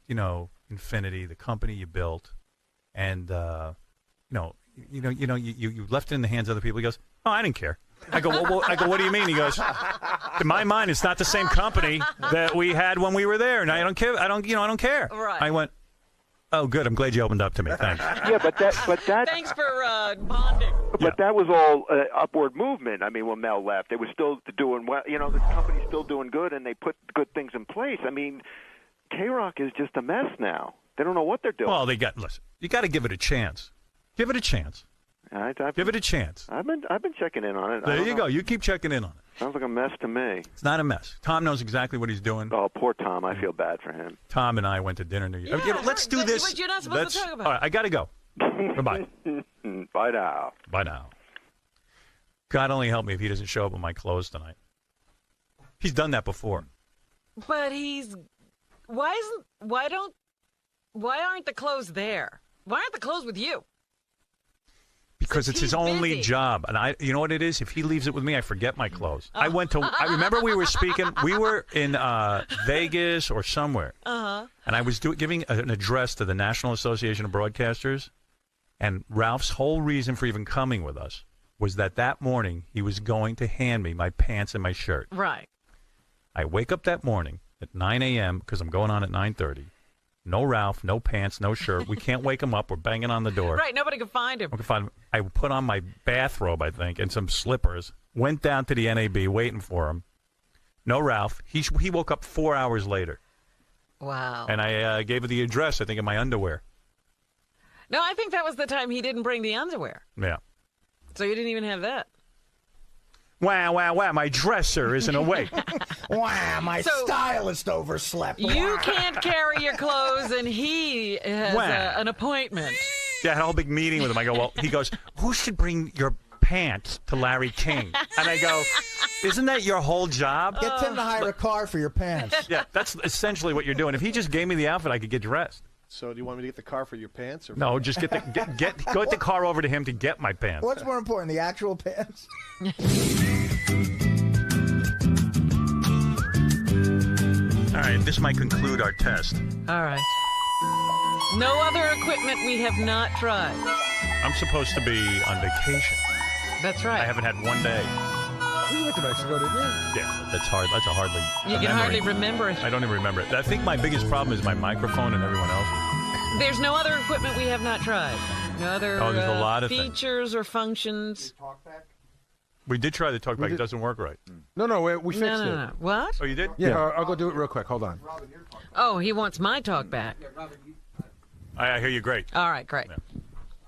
S1: Infinity, the company you built, and, you left it in the hands of other people? He goes, oh, I didn't care. I go, what do you mean? He goes, in my mind, it's not the same company that we had when we were there, and I don't care. I don't care.
S2: Right.
S1: I went, oh, good. I'm glad you opened up to me. Thanks.
S11: Yeah, but that.
S2: Thanks for bonding.
S11: But that was all upward movement. I mean, when Mel left, it was still doing well. The company's still doing good, and they put good things in place. I mean, K-Rock is just a mess now. They don't know what they're doing.
S1: Well, listen. You got to give it a chance. Give it a chance. Give it a chance.
S11: I've been checking in on it.
S1: There you go. You keep checking in on it.
S11: Sounds like a mess to me.
S1: It's not a mess. Tom knows exactly what he's doing.
S11: Oh, poor Tom. I feel bad for him.
S1: Tom and I went to dinner. Let's do this.
S2: But you're not supposed to talk about it.
S1: All right, I got to go. Bye-bye.
S11: Bye now.
S1: Bye now. God only help me if he doesn't show up with my clothes tonight. He's done that before.
S2: But why aren't the clothes there? Why aren't the clothes with you?
S1: Because it's his only job. And you know what it is? If he leaves it with me, I forget my clothes. I remember we were speaking, we were in Vegas or somewhere.
S2: Uh-huh.
S1: And I was giving an address to the National Association of Broadcasters. And Ralph's whole reason for even coming with us was that morning he was going to hand me my pants and my shirt.
S2: Right.
S1: I wake up that morning at 9 a.m. because I'm going on at 9:30. No Ralph, no pants, no shirt. We can't wake him up. We're banging on the door.
S2: Right, nobody can find him.
S1: We can find him. I put on my bathrobe, I think, and some slippers. Went down to the NAB waiting for him. No Ralph. He woke up 4 hours later.
S2: Wow.
S1: And I gave her the address, I think, in my underwear.
S2: No, I think that was the time he didn't bring the underwear.
S1: Yeah.
S2: So you didn't even have that.
S1: Wow, my dresser isn't awake.
S13: Wow, my stylist overslept.
S2: You can't carry your clothes, and he has an appointment.
S1: Yeah, I had a whole big meeting with him. I go, well, he goes, who should bring your pants to Larry King? And I go, isn't that your whole job?
S13: Get Tim to hire a car for your pants.
S1: Yeah, that's essentially what you're doing. If he just gave me the outfit, I could get dressed.
S3: So do you want me to get the car for your pants? Or
S1: No, just go get the car over to him to get my pants.
S13: What's more important, the actual pants?
S1: All right, this might conclude our test.
S2: All right. No other equipment we have not tried.
S1: I'm supposed to be on vacation.
S2: That's right.
S1: I haven't had one day.
S14: You went to Mexico, didn't you?
S1: Yeah, that's hard. That's a hardly.
S2: You can hardly remember it.
S1: I don't even remember it. I think my biggest problem is my microphone and everyone else.
S2: There's no other equipment we have not tried. No other
S1: there's a lot of
S2: features or functions.
S1: We did try the talkback. It doesn't work right.
S14: No, we fixed it.
S2: No. What?
S1: Oh, you did?
S14: Yeah, I'll go do it real quick. Hold on.
S2: Oh, he wants my talk back.
S1: I hear you great.
S2: All right, great.
S1: Yeah.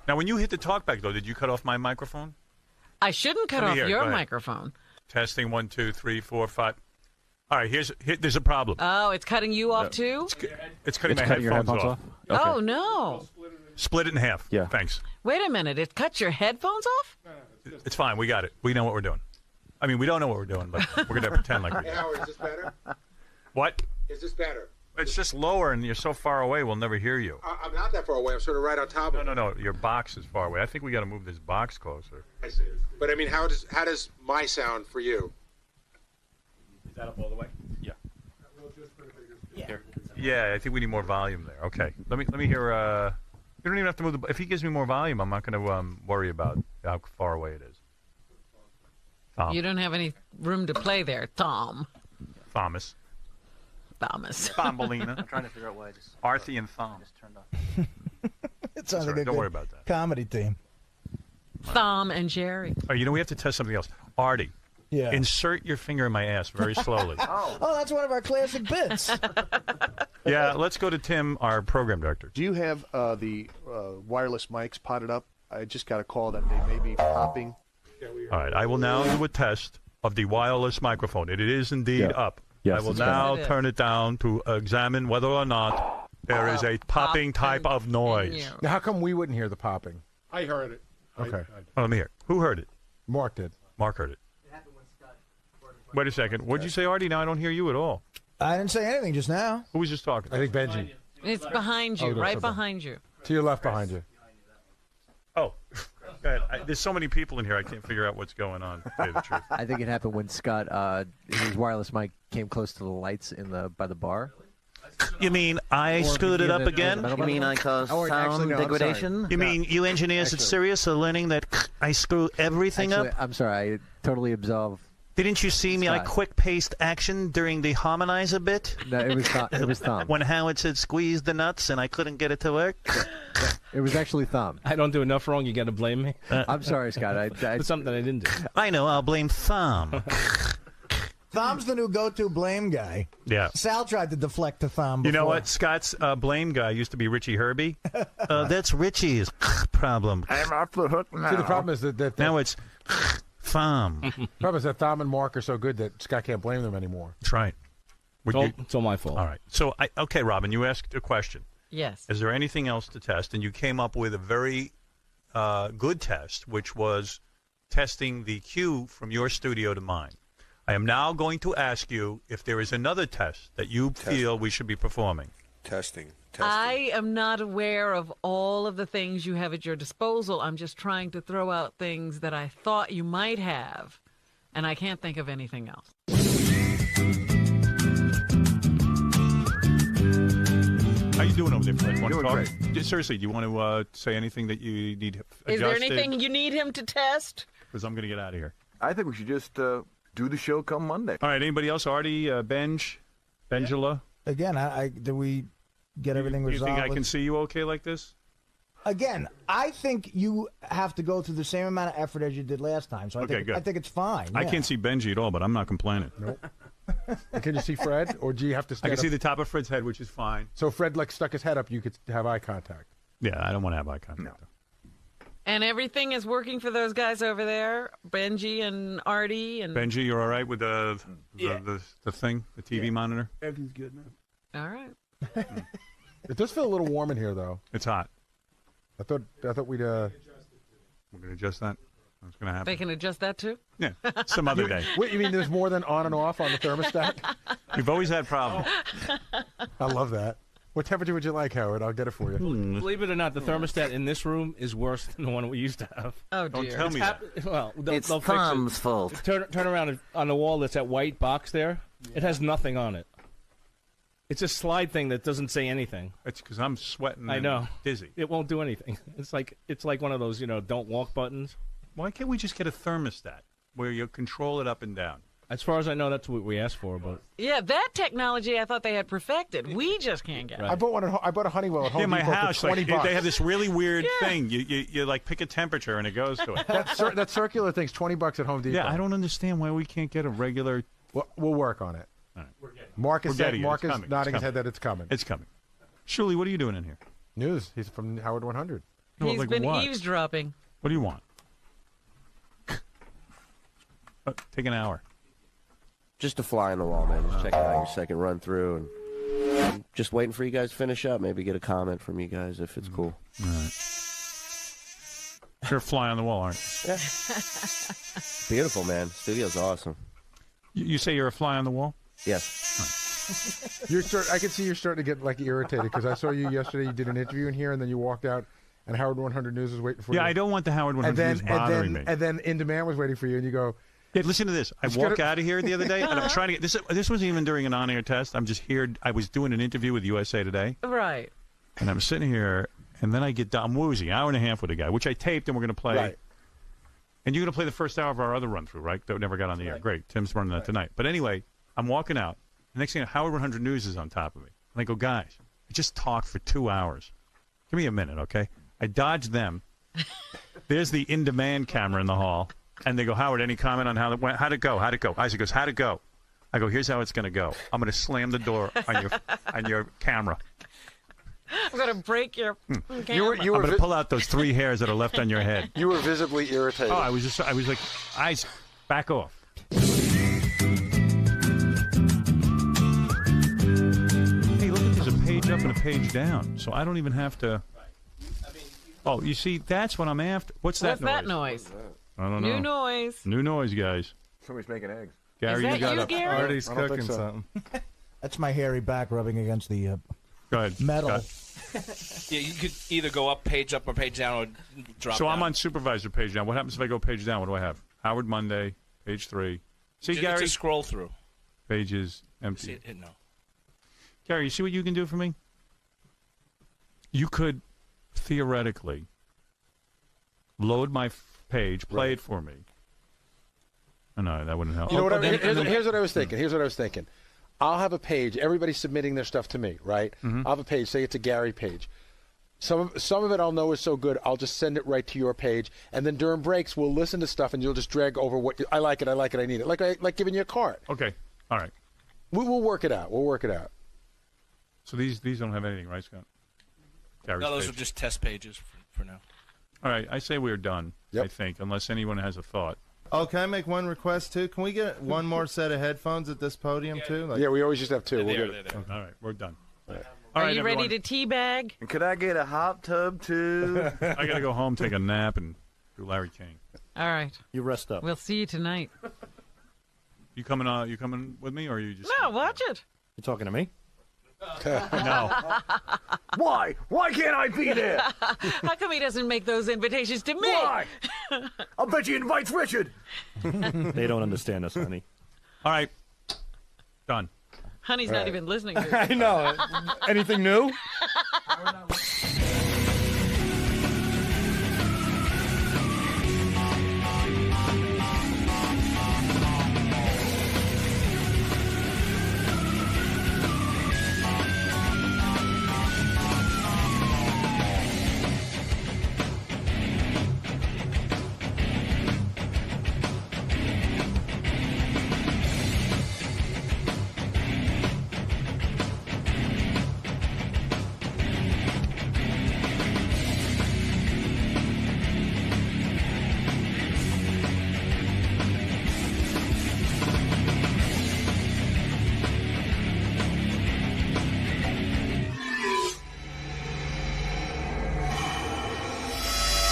S1: Now, when you hit the talkback, though, did you cut off my microphone?
S2: I shouldn't cut off your microphone.
S1: Testing 1, 2, 3, 4, 5. All right, there's a problem.
S2: Oh, it's cutting you off too?
S1: It's cutting my headphones off.
S2: Okay. Oh, no.
S1: Split it in half. Yeah. Thanks.
S2: Wait a minute. It cuts your headphones off?
S1: It's fine. We got it. We know what we're doing. I mean, we don't know what we're doing, but we're going to pretend like we do.
S20: Hey, Howard, is this better?
S1: What?
S20: Is this better?
S1: It's just lower, and you're so far away, we'll never hear you.
S20: I'm not that far away. I'm sort of right on top of it.
S1: No. Your box is far away. I think we got to move this box closer.
S20: I see. But, I mean, how does my sound for you?
S1: Is that up all the way? Yeah. Yeah, I think we need more volume there. Okay. Let me hear. You don't even have to move if he gives me more volume, I'm not going to worry about how far away it is. Tom.
S2: You don't have any room to play there, Tom.
S1: Thomas. Thumbelina.
S15: I'm trying to figure out why I just...
S1: Arthie and Thom.
S15: Just turned off.
S13: It sounds like
S1: right.
S13: a
S1: Don't
S13: good
S1: worry about that.
S13: comedy team.
S2: Thom and Jerry.
S1: Oh, we have to test something else. Artie.
S13: Yeah.
S1: Insert your finger in my ass very slowly.
S13: Oh, that's one of our classic bits.
S1: Yeah, let's go to Tim, our program director.
S3: Do you have the wireless mics potted up? I just got a call that they may be popping.
S1: All right, I will now do a test of the wireless microphone. It is indeed up.
S21: Yes,
S1: I will now turn it down to examine whether or not there is a popping type of noise.
S14: Now, how come we wouldn't hear the popping?
S10: I heard it.
S14: Okay.
S1: Let me hear. Who heard it?
S14: Mark did.
S1: Mark heard it. Wait a second. What'd you say, Artie? Now I don't hear you at all.
S13: I didn't say anything just now.
S1: Who was just talking?
S14: I think Benji.
S2: It's behind you,
S14: Oh,
S2: right
S14: so
S2: behind you.
S14: To your left behind you.
S1: Oh, go ahead. There's so many people in here, I can't figure out what's going on, to tell you the truth.
S15: I think it happened when Scott, his wireless mic came close to the lights by the bar.
S1: You mean I screwed it up again?
S15: You mean I caused sound degradation?
S1: You mean you engineers at Sirius are learning that I screw everything
S15: Actually,
S1: up?
S15: I'm sorry, I totally absolve.
S1: Didn't you see me? I
S15: Scott.
S1: quick-paced action during the harmonizer bit?
S15: No, it was Tom. It was Tom.
S1: When Howard said squeeze the nuts and I couldn't get it to work?
S15: It was actually Thumb.
S6: I don't do enough wrong. You got to blame me.
S15: I'm sorry, Scott.
S6: It's something I didn't do.
S1: I know. I'll blame Thumb.
S13: Thumb's the new go-to blame guy.
S1: Yeah.
S13: Sal tried to deflect to Thumb before.
S1: You know what? Scott's blame guy used to be Richie Herbie. That's Richie's problem.
S4: I'm off the hook now.
S14: See, the problem is that
S1: now it's Thumb.
S14: problem is that Thom and Mark are so good that Scott can't blame them anymore.
S1: That's right.
S6: It's all my fault.
S1: All right. So, okay, Robin, you asked a question.
S2: Yes.
S1: Is there anything else to test? And you came up with a very good test, which was testing the cue from your studio to mine. I am now going to ask you if there is another test that you feel we should be performing.
S16: Testing.
S2: I am not aware of all of the things you have at your disposal. I'm just trying to throw out things that I thought you might have, and I can't think of anything else.
S1: How you doing over there, Fred? Want to
S4: Doing
S1: talk?
S4: great.
S1: Seriously, do you want to say anything that you need adjusted?
S2: Is there anything you need him to test?
S1: Because I'm going to get out of here.
S21: I think we should just do the show come Monday.
S1: All right, anybody else? Artie, Bengula?
S13: Again, did we get everything
S1: You
S13: resolved?
S1: think I can see you okay like this?
S13: Again, I think you have to go through the same amount of effort as you did last time. So
S1: Okay, good.
S13: I think it's fine.
S1: I
S13: yeah.
S1: can't see Benji at all, but I'm not complaining.
S14: Nope. Can you see Fred, or do you have to
S1: I
S14: stand
S1: can see
S14: up?
S1: the top of Fred's head, which is fine.
S14: So Fred stuck his head up, you could have eye contact.
S1: Yeah, I don't want to have eye contact.
S14: No.
S2: And everything is working for those guys over there, Benji and Artie and
S1: Benji, you're all right with the thing, the TV monitor?
S4: Everything's good now.
S2: All right.
S14: It does feel a little warm in here, though.
S1: It's hot.
S14: I thought we'd.
S1: We're going to adjust that. What's going to happen?
S2: They can adjust that too?
S1: Yeah, some other day.
S14: Wait, you mean there's more than on and off on the thermostat?
S1: We've always had problems.
S14: I love that. What temperature would you like, Howard? I'll get it for you.
S6: Believe it or not, the thermostat in this room is worse than the one we used to have.
S2: Oh,
S1: Don't
S2: dear.
S1: tell me that.
S6: Well,
S15: It's
S6: they'll fix it.
S15: Tom's fault.
S6: Turn around on the wall. That's that white box there. It has nothing on it. It's a slide thing that doesn't say anything.
S1: It's because I'm sweating.
S6: I
S1: and
S6: know.
S1: Dizzy.
S6: It won't do anything. It's like one of those don't walk buttons.
S1: Why can't we just get a thermostat where you control it up and down?
S6: As far as I know, that's what we asked for. But
S2: Yeah, that technology I thought they had perfected. We just can't get it.
S14: I bought a Honeywell at Home
S1: In my
S14: Depot
S1: house,
S14: for $20.
S1: they have this really weird thing. You like pick a temperature and it goes to it.
S14: That circular thing's $20 at Home Depot.
S1: Yeah, I don't understand why we can't get a regular.
S14: We'll work on it.
S1: All right.
S14: Mark is
S1: It's
S14: nodding
S1: coming.
S14: his head that it's coming.
S1: It's coming. Shirley, what are you doing in here?
S14: News. He's from Howard 100.
S1: No,
S2: He's
S1: like
S2: been
S1: what?
S2: eavesdropping.
S1: What do you want? Take an hour.
S17: Just a fly on the wall, man. Just checking out your second run through and I'm just waiting for you guys to finish up. Maybe get a comment from you guys if it's cool.
S1: All right. You're a fly on the wall, aren't you?
S17: Yeah. Beautiful, man. Studio's awesome.
S1: You say you're a fly on the wall?
S17: Yes.
S14: I can see you're starting to get irritated because I saw you yesterday. You did an interview in here, and then you walked out, and Howard 100 News was waiting for you.
S1: Yeah, I don't want the Howard 100 News bothering me.
S14: And then In Demand was waiting for you, and you go.
S1: Yeah, listen to this. I walk out of here the other day, and I'm trying to get this. This wasn't even during an on-air test. I'm just here. I was doing an interview with USA Today,
S2: Right.
S1: and I'm sitting here, and then I get done. I'm woozy, hour and a half with a guy, which I taped, and we're going to play.
S14: Right.
S1: And you're going to play the first hour of our other run-through, right? That never got on the air. Great. Tim's running that tonight. But anyway, I'm walking out. The next thing, Howard 100 News is on top of me. And I go, guys, I just talked for 2 hours. Give me a minute, okay? I dodged them. There's the in-demand camera in the hall. And they go, Howard, any comment on how it went? How'd it go? How'd it go? Isaac goes, how'd it go? I go, here's how it's going to go. I'm going to slam the door on your camera.
S2: I'm going to break your camera.
S1: I'm going to pull out those 3 hairs that are left on your head.
S16: You were visibly irritated.
S1: Oh, I was like, Isaac, back off. Hey, look, there's a page up and a page down, so I don't even have to. Oh, you see, that's what I'm after. What's that noise?
S2: What's that noise?
S1: I don't know.
S2: New noise.
S1: New noise, guys.
S21: Somebody's making eggs.
S1: Gary,
S2: that
S1: you got
S2: you,
S1: up.
S2: Gary?
S19: Artie's
S21: I don't
S19: cooking
S21: think so.
S19: something.
S13: That's my hairy back rubbing against the
S1: Go ahead.
S13: metal.
S1: Scott.
S6: Yeah, you could either go up, page up, or page down, or drop
S1: So
S6: down.
S1: I'm on supervisor page down. What happens if I go page down? What do I have? Howard Monday, page 3. See,
S6: Just-
S1: Gary?
S6: just scroll through.
S1: Pages
S6: See
S1: empty.
S6: it? No.
S1: Gary, you see what you can do for me? You could theoretically load my page, play it for me. Oh, no, that wouldn't help.
S5: You know what? Here's what I was thinking. I'll have a page. Everybody's submitting their stuff to me, right?
S1: Mm-hmm.
S5: I'll have a page. Say it's a Gary page. Some of it I'll know is so good. I'll just send it right to your page, and then during breaks we'll listen to stuff, and you'll just drag over what I like it. I need it. Like giving you a card.
S1: Okay. All right.
S5: We'll work it out.
S1: So these don't have anything, right, Scott? Gary's
S6: No, those
S1: page.
S6: are just test pages for now.
S1: All right. I say we're done, I think, unless anyone has a thought.
S19: Oh, can I make one request, too? Can we get one more set of headphones at this podium, too?
S5: Yeah, we always just have two.
S6: They're
S5: We'll
S6: there,
S5: get it.
S6: they're there.
S1: All right. We're done. All
S2: Are
S1: right,
S2: you
S1: everyone.
S2: ready to teabag?
S21: And could I get a hot tub too?
S1: I got to go home, take a nap, and do Larry King.
S2: All right.
S21: You rest up.
S2: We'll see you tonight.
S1: You coming with me, or are you just...
S2: No, watch it.
S21: You talking to me?
S1: No.
S21: Why? Why can't I be there?
S2: How come he doesn't make those invitations to me?
S21: Why? I'll bet you invites Richard. They don't understand us, honey.
S1: All right. Done.
S2: Honey's not even listening to you.
S21: I know. Anything new?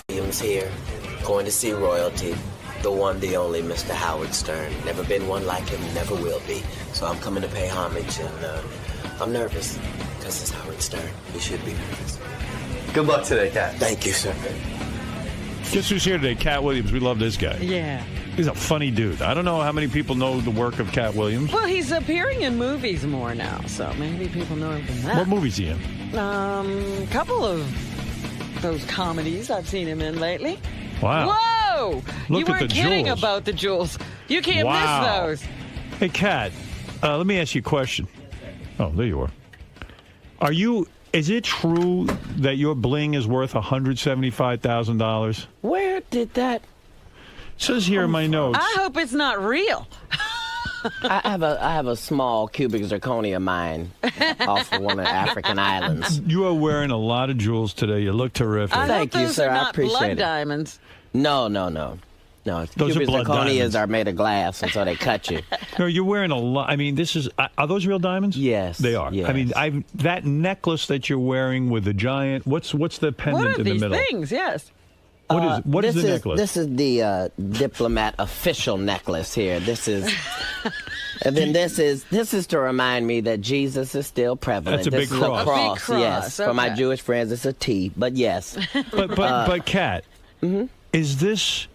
S7: Williams here, going to see royalty. The one, the only Mr. Howard Stern. Never been one like him, never will be. So I'm coming to pay homage, and I'm nervous, because it's Howard Stern. You should be nervous.
S16: Good luck today, Cat.
S7: Thank you, sir.
S1: Guess who's here today? Cat Williams. We love this guy.
S2: Yeah.
S1: He's a funny dude. I don't know how many people know the work of Cat Williams.
S2: Well, he's appearing in movies more now, so maybe people know him from that.
S1: What movies he in?
S2: Couple of those comedies I've seen him in lately.
S1: Wow.
S2: Whoa!
S1: Look
S2: You
S1: at
S2: weren't
S1: the
S2: kidding
S1: jewels.
S2: about the jewels. You can't
S1: Wow.
S2: miss those.
S1: Hey, Cat, let me ask you a question. Oh, there you are. Is it true that your bling is worth $175,000?
S7: Where did that...
S1: Says here in my notes.
S2: I hope it's not real.
S7: I have a small cubic zirconia mine off of one of the African islands.
S1: You are wearing a lot of jewels today. You look terrific.
S2: I
S7: Thank
S2: hope
S7: you,
S2: those
S7: sir.
S2: are
S7: I
S2: not
S7: appreciate
S2: blood
S7: it.
S2: diamonds.
S7: No.
S1: Those are
S7: Cubic
S1: blood
S7: zirconias
S1: diamonds.
S7: are made of glass, and so they cut you.
S1: No, you're wearing a lot. I mean, this is. Are those real diamonds?
S7: Yes.
S1: They are.
S7: Yes.
S1: I mean, that necklace that you're wearing with the giant. What's the pendant
S2: What are
S1: in the
S2: these
S1: middle?
S2: things? Yes.
S1: What is the necklace?
S7: This is the diplomat official necklace here. This is, and then this is to remind me that Jesus is still prevalent.
S1: That's a
S7: this
S1: big
S7: is
S1: cross.
S7: A cross,
S2: A big cross,
S7: yes. For my
S2: okay.
S7: Jewish friends, it's a T, but yes.
S1: But Kat, is this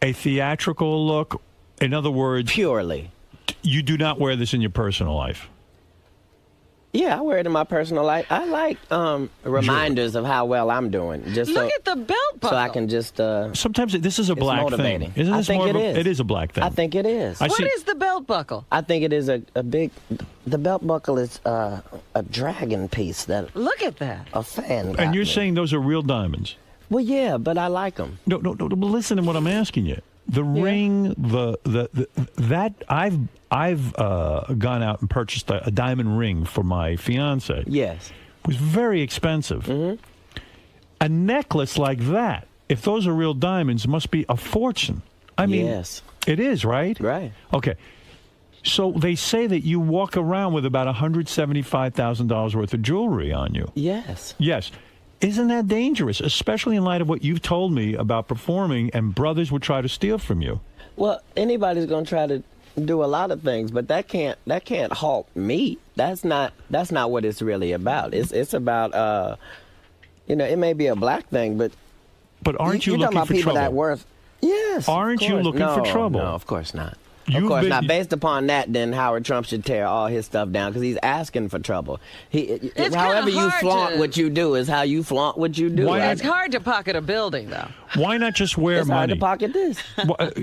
S1: a theatrical look? In other words,
S7: purely.
S1: You do not wear this in your personal life.
S7: Yeah, I wear it in my personal life. I like reminders of how well I'm doing. Just
S2: Look
S7: so,
S2: at the belt buckle.
S7: so I can just.
S1: Sometimes this is a
S7: it's
S1: black
S7: motivating.
S1: thing. Isn't
S7: I
S1: this
S7: think
S1: more
S7: it
S1: of a,
S7: is.
S1: It is a black thing.
S7: I think it is.
S1: I
S2: What
S1: see-
S2: is the belt buckle?
S7: I think it is a big. The belt buckle is a dragon piece that
S2: Look at that.
S7: a fan.
S1: And
S7: got
S1: you're
S7: me.
S1: saying those are real diamonds?
S7: Well, yeah, but I like them.
S1: No. But listen to what I'm asking you. The ring, that I've gone out and purchased a diamond ring for my fiance.
S7: Yes.
S1: It was very expensive. A necklace like that, if those are real diamonds, must be a fortune. I mean,
S7: Yes.
S1: it is, right?
S7: Right.
S1: Okay. So they say that you walk around with about $175,000 worth of jewelry on you.
S7: Yes.
S1: Yes. Isn't that dangerous, especially in light of what you've told me about performing and brothers would try to steal from you?
S7: Well, anybody's going to try to do a lot of things, but that can't halt me. That's not what it's really about. It's about it may be a black thing, but
S1: aren't you
S7: talking
S1: looking
S7: about
S1: for
S7: people
S1: trouble?
S7: that worth? Yes.
S1: Aren't you looking for trouble?
S7: No, of course not. Of course not. Based upon that, then Howard Trump should tear all his stuff down because he's asking for trouble. However you flaunt what you do is how you flaunt what you do.
S2: It's hard to pocket a building, though.
S1: Why not just wear
S7: it's
S1: money?
S7: Hard to pocket this.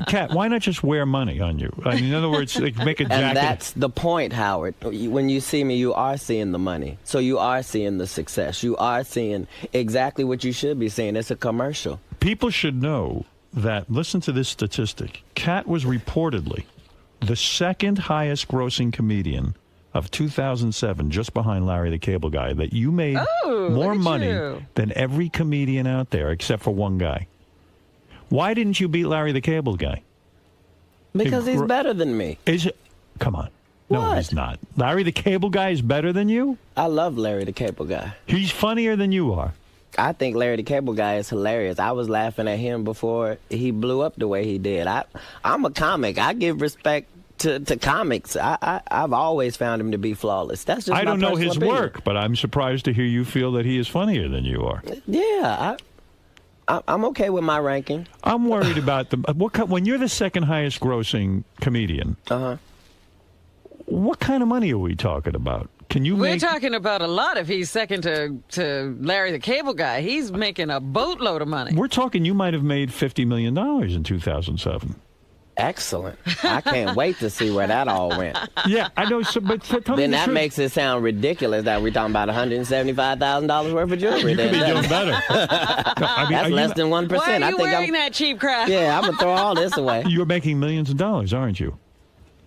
S1: Kat, why not just wear money on you? I mean, in other words, like, make a jacket.
S7: And that's the point, Howard. When you see me, you are seeing the money. So you are seeing the success. You are seeing exactly what you should be seeing. It's a commercial.
S1: People should know that, listen to this statistic. Kat was reportedly the second highest grossing comedian of 2007, just behind Larry the Cable Guy, that you made more money than every comedian out there except for one guy. Why didn't you beat Larry the Cable Guy?
S7: Because he's better than me.
S1: Is it? Come on. No, he's not. Larry the Cable Guy is better than you?
S7: I love Larry the Cable Guy.
S1: He's funnier than you are.
S7: I think Larry the Cable Guy is hilarious. I was laughing at him before he blew up the way he did. I'm a comic. I give respect to comics. I've always found him to be flawless. That's just
S1: I don't know his
S7: opinion.
S1: work, but I'm surprised to hear you feel that he is funnier than you are.
S7: Yeah, I'm okay with my ranking.
S1: I'm worried about when you're the second highest grossing comedian. What kind of money are we talking about?
S2: We're talking about a lot if he's second to Larry the Cable Guy. He's making a boatload of money.
S1: We're talking you might have made $50 million in 2007.
S7: Excellent. I can't wait to see where that all went.
S1: Yeah, I know. But tell me
S7: then
S1: the
S7: that
S1: truth.
S7: makes it sound ridiculous that we're talking about $175,000 worth of jewelry.
S1: You could be doing better.
S7: That's less than 1%.
S2: Why are you
S7: I think
S2: wearing that cheap crap?
S7: Yeah, I'm going to throw all this away.
S1: You're making millions of dollars, aren't you?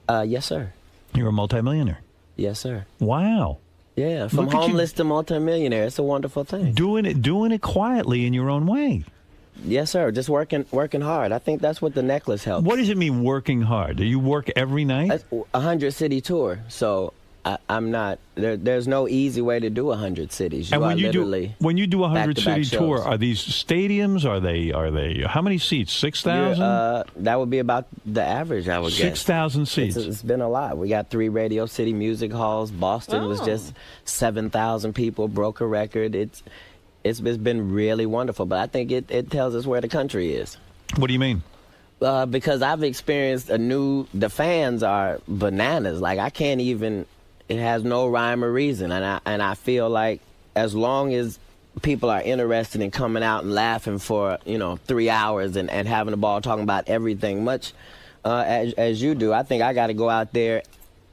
S7: Yes, sir.
S1: You're a multimillionaire.
S7: Yes, sir.
S1: Wow.
S7: Yeah, from homeless to multimillionaire. It's a wonderful thing.
S1: Doing it quietly in your own way.
S7: Yes, sir. Just working hard. I think that's what the necklace helps.
S1: What does it mean, working hard? Do you work every night?
S7: 100 city tour. So I'm not. There's no easy way to do 100 cities. You
S1: And when
S7: are
S1: you
S7: literally
S1: do 100 city
S7: back-to-back
S1: tour,
S7: shows.
S1: are these stadiums? Are they? How many seats? 6,000.
S7: That would be about the average, I would guess.
S1: 6,000 seats.
S7: It's been a lot. We got 3 Radio City music halls. Boston was just 7,000 people. Broke a record. It's been really wonderful. But I think it tells us where the country is.
S1: What do you mean?
S7: Because I've experienced the fans are bananas. Like I can't even. It has no rhyme or reason, and I feel like as long as people are interested in coming out and laughing for 3 hours and having a ball talking about everything, much as you do, I think I got to go out there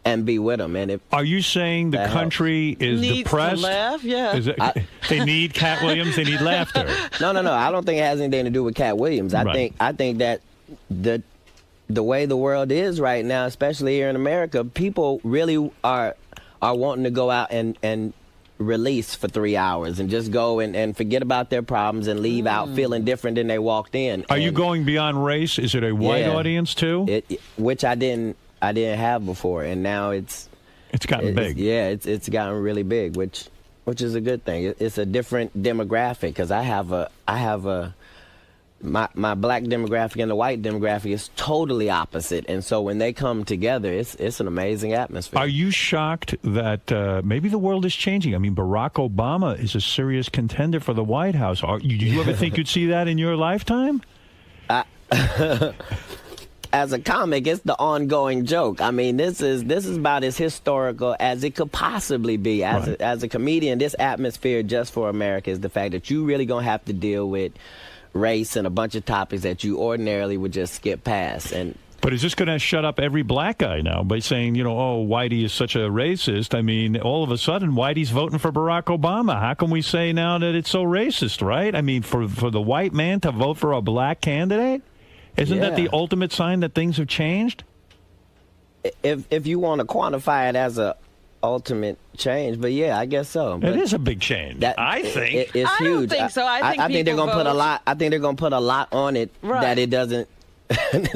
S7: and be with them. And
S1: are you saying the country is
S2: Needs
S1: depressed?
S2: to laugh, yeah.
S1: They need Cat Williams. They need laughter.
S7: No. I don't think it has anything to do with Cat Williams. I think that the way the world is right now, especially here in America, people really are wanting to go out and release for 3 hours and just go and forget about their problems and leave out feeling different than they walked in.
S1: Are you going beyond race? Is it a white audience too?
S7: Which I didn't have before, and now it's
S1: gotten big.
S7: It's gotten really big, which is a good thing. It's a different demographic because I have my black demographic and the white demographic is totally opposite, and so when they come together, it's an amazing atmosphere.
S1: Are you shocked that maybe the world is changing? I mean, Barack Obama is a serious contender for the White House. Do you ever think you'd see that in your lifetime?
S7: As a comic, it's the ongoing joke. I mean, this is about as historical as it could possibly be. As a comedian, this atmosphere just for America is the fact that you really gonna have to deal with race and a bunch of topics that you ordinarily would just skip past.
S1: But is this going to shut up every black guy now by saying, Whitey is such a racist? I mean, all of a sudden, Whitey's voting for Barack Obama. How can we say now that it's so racist, right? I mean, for the white man to vote for a black candidate? Isn't that the ultimate sign that things have changed?
S7: If you want to quantify it as a ultimate change, but yeah, I guess so. But
S1: it is a big change. I think
S7: it's huge.
S2: I don't think so. I think
S7: they're
S2: people
S7: gonna put a
S2: vote.
S7: lot. I think they're gonna put a lot on it that it doesn't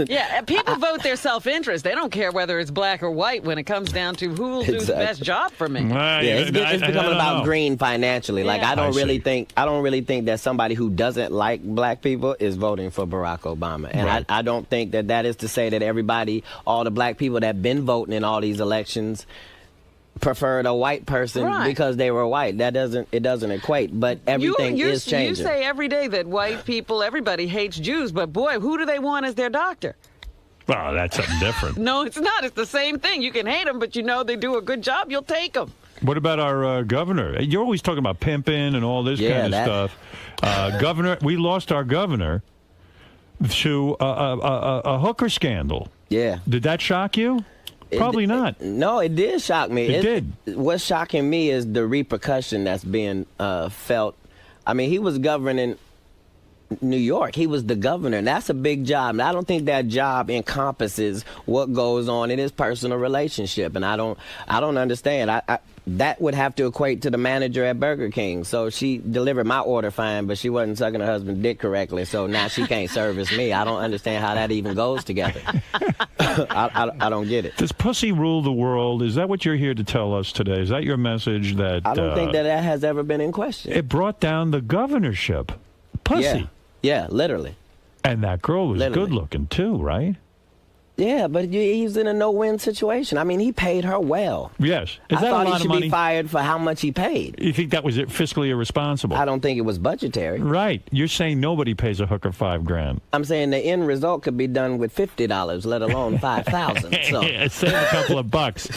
S2: Yeah, people vote their self-interest. They don't care whether it's black or white when it comes down to who will do the best job for me.
S7: Yeah, it's becoming about green financially. Like I don't really think that somebody who doesn't like black people is voting for Barack Obama. And I don't think that is to say that everybody, all the black people that have been voting in all these elections, preferred a white person because they were white. It doesn't equate. But everything is changing.
S2: You say every day that white people, everybody hates Jews, but boy, who do they want as their doctor?
S1: Well, that's something different.
S2: No, it's not. It's the same thing. You can hate them, but you know they do a good job. You'll take them.
S1: What about our governor? You're always talking about pimping and all this kind of stuff. Governor, we lost our governor to a hooker scandal.
S7: Yeah.
S1: Did that shock you? Probably not.
S7: No, it did shock me.
S1: It did.
S7: What's shocking me is the repercussion that's being felt. I mean, he was governing New York. He was the governor, and that's a big job. And I don't think that job encompasses what goes on in his personal relationship. And I don't understand. That would have to equate to the manager at Burger King. So she delivered my order fine, but she wasn't sucking her husband's dick correctly. So now she can't service me. I don't understand how that even goes together. I don't get it.
S1: Does pussy rule the world? Is that what you're here to tell us today? Is that your message? That
S7: I don't think that has ever been in question.
S1: It brought down the governorship. Pussy.
S7: Yeah, literally.
S1: And that girl was good looking too, right?
S7: Yeah, but he's in a no-win situation. I mean, he paid her well.
S1: Yes.
S7: I thought he should be fired for how much he paid.
S1: You think that was fiscally irresponsible?
S7: I don't think it was budgetary.
S1: Right. You're saying nobody pays a hooker $5,000.
S7: I'm saying the end result could be done with $50, let alone $5,000. So.
S1: Yeah, save a couple of bucks.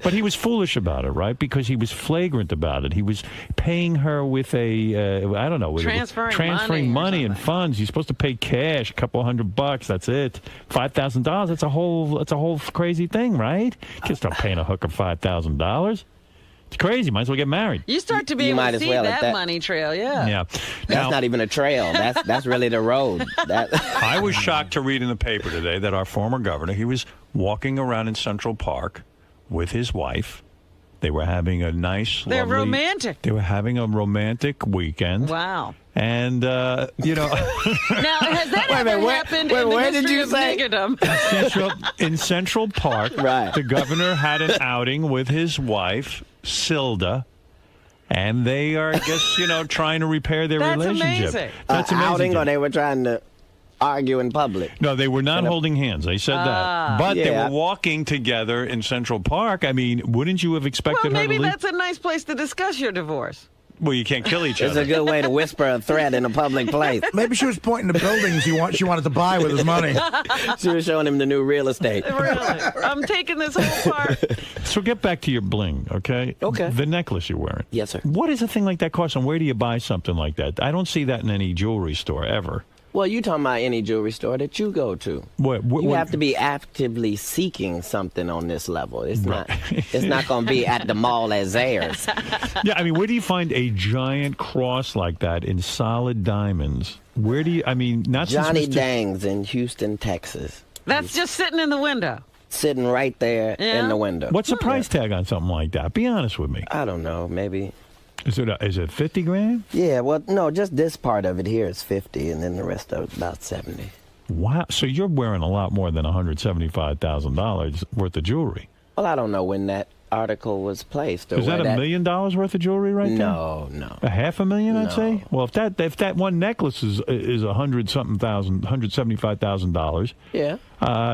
S1: But he was foolish about it, right? Because he was flagrant about it. He was paying her with I don't know. Transferring money and funds. You're supposed to pay cash, a couple $100. That's it. $5,000. That's a whole crazy thing, right? You can't start paying a hooker $5,000. It's crazy. Might as well get married.
S2: You start to be able to see that money trail, yeah.
S1: Yeah.
S7: That's not even a trail. That's really the road.
S1: I was shocked to read in the paper today that our former governor, he was walking around in Central Park with his wife. They were having a nice,
S2: They're romantic.
S1: They were having a romantic weekend.
S2: Wow.
S1: And,
S2: Now, has that ever happened in the history of niggerdom?
S1: In Central Park, the governor had an outing with his wife, Silda, and they are, I guess, trying to repair their relationship.
S2: Amazing.
S1: That's amazing.
S7: Outing, or they were trying to argue in public?
S1: No, they were not holding hands. They said that. But they were walking together in Central Park. I mean, wouldn't you have expected her to leave?
S2: Maybe that's a nice place to discuss your divorce.
S1: Well, you can't kill each other.
S7: It's a good way to whisper a threat in a public place.
S4: Maybe she was pointing to buildings she wanted to buy with his money.
S7: She was showing him the new real estate.
S2: Really? I'm taking this whole part.
S1: So get back to your bling, okay?
S7: Okay.
S1: The necklace you're wearing.
S7: Yes, sir.
S1: What does a thing like that cost, and where do you buy something like that? I don't see that in any jewelry store ever.
S7: Well, you talking about any jewelry store that you go to. You have to be actively seeking something on this level. It's not going to be at the mall at Zayre's.
S1: Yeah, I mean, where do you find a giant cross like that in solid diamonds? Where do you, not
S7: Johnny Dang's in Houston, Texas.
S2: That's just sitting in the window.
S7: Sitting right there in the window.
S1: What's the price tag on something like that? Be honest with me.
S7: I don't know, maybe.
S1: Is it $50,000?
S7: Yeah, well, no, just this part of it here is 50, and then the rest of it's about 70.
S1: Wow, so you're wearing a lot more than $175,000 worth of jewelry.
S7: Well, I don't know when that article was placed. Or
S1: is that $1 million worth of jewelry right there?
S7: No.
S1: $500,000, I'd
S7: No.
S1: say. Well, if that one necklace is $175,000.
S7: Yeah.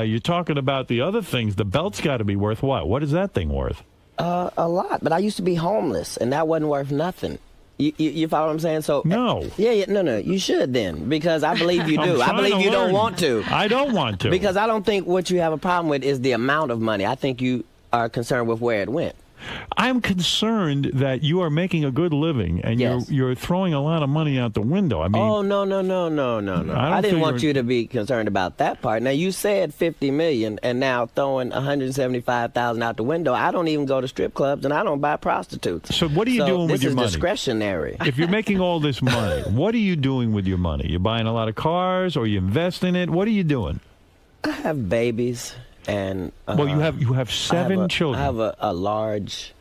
S1: You're talking about the other things. The belt's got to be worth what? What is that thing worth?
S7: A lot, but I used to be homeless, and that wasn't worth nothing. You follow what I'm saying? So
S1: no.
S7: No. You should then, because I believe you do. I believe you don't want to.
S1: I don't want to.
S7: Because I don't think what you have a problem with is the amount of money. I think you are concerned with where it went.
S1: I'm concerned that you are making a good living and you're throwing a lot of money out the window. I mean,
S7: oh no! I didn't want you to be concerned about that part. Now you said $50 million, and now throwing $175,000 out the window. I don't even go to strip clubs, and I don't buy prostitutes.
S1: So what are you doing with your money?
S7: This is discretionary.
S1: If you're making all this money, what are you doing with your money? You're buying a lot of cars, or you invest in it? What are you doing?
S7: I have babies. And
S1: well, you have 7 children.
S7: I have a large.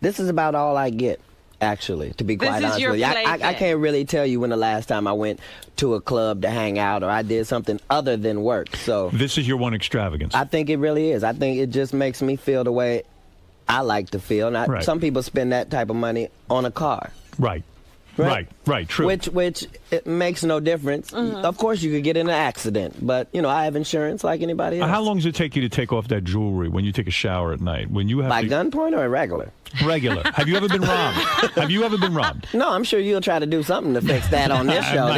S7: This is about all I get. Actually, to be
S2: This
S7: quite
S2: is
S7: honest
S2: your
S7: with you, I
S2: plaything.
S7: can't really tell you when the last time I went to a club to hang out or I did something other than work. So
S1: This is your one extravagance.
S7: I think it really is. I think it just makes me feel the way I like to feel. Now,
S1: Right.
S7: some people spend that type of money on a car.
S1: Right. Right, true.
S7: Which it makes no difference. Of course, you could get in an accident, but I have insurance like anybody else.
S1: How long does it take you to take off that jewelry when you take a shower at night? When you have
S7: By
S1: to...
S7: gunpoint or regular?
S1: Regular. Have you ever been robbed? Have you ever been robbed?
S7: No, I'm sure you'll try to do something to fix that on this show.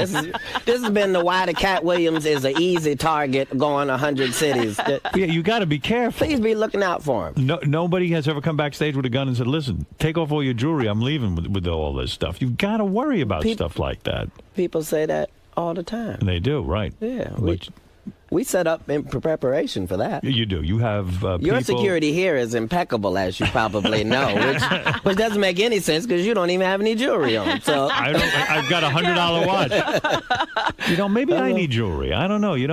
S7: This has been the why the Cat Williams is an easy target going 100 cities.
S1: Yeah, you got to be careful.
S7: Please be looking out for him.
S1: No, nobody has ever come backstage with a gun and said, "Listen, take off all your jewelry. I'm leaving with all this stuff." You've got to worry about stuff like that.
S7: People say that all the time.
S1: And they do, right?
S7: Yeah,
S1: But
S7: we set up in preparation for that.
S1: you do. You have
S7: Your
S1: people...
S7: security here is impeccable, as you probably know, which doesn't make any sense because you don't even have any jewelry on. So
S1: I've got a $100 watch. Maybe I need jewelry. I don't know.
S2: You need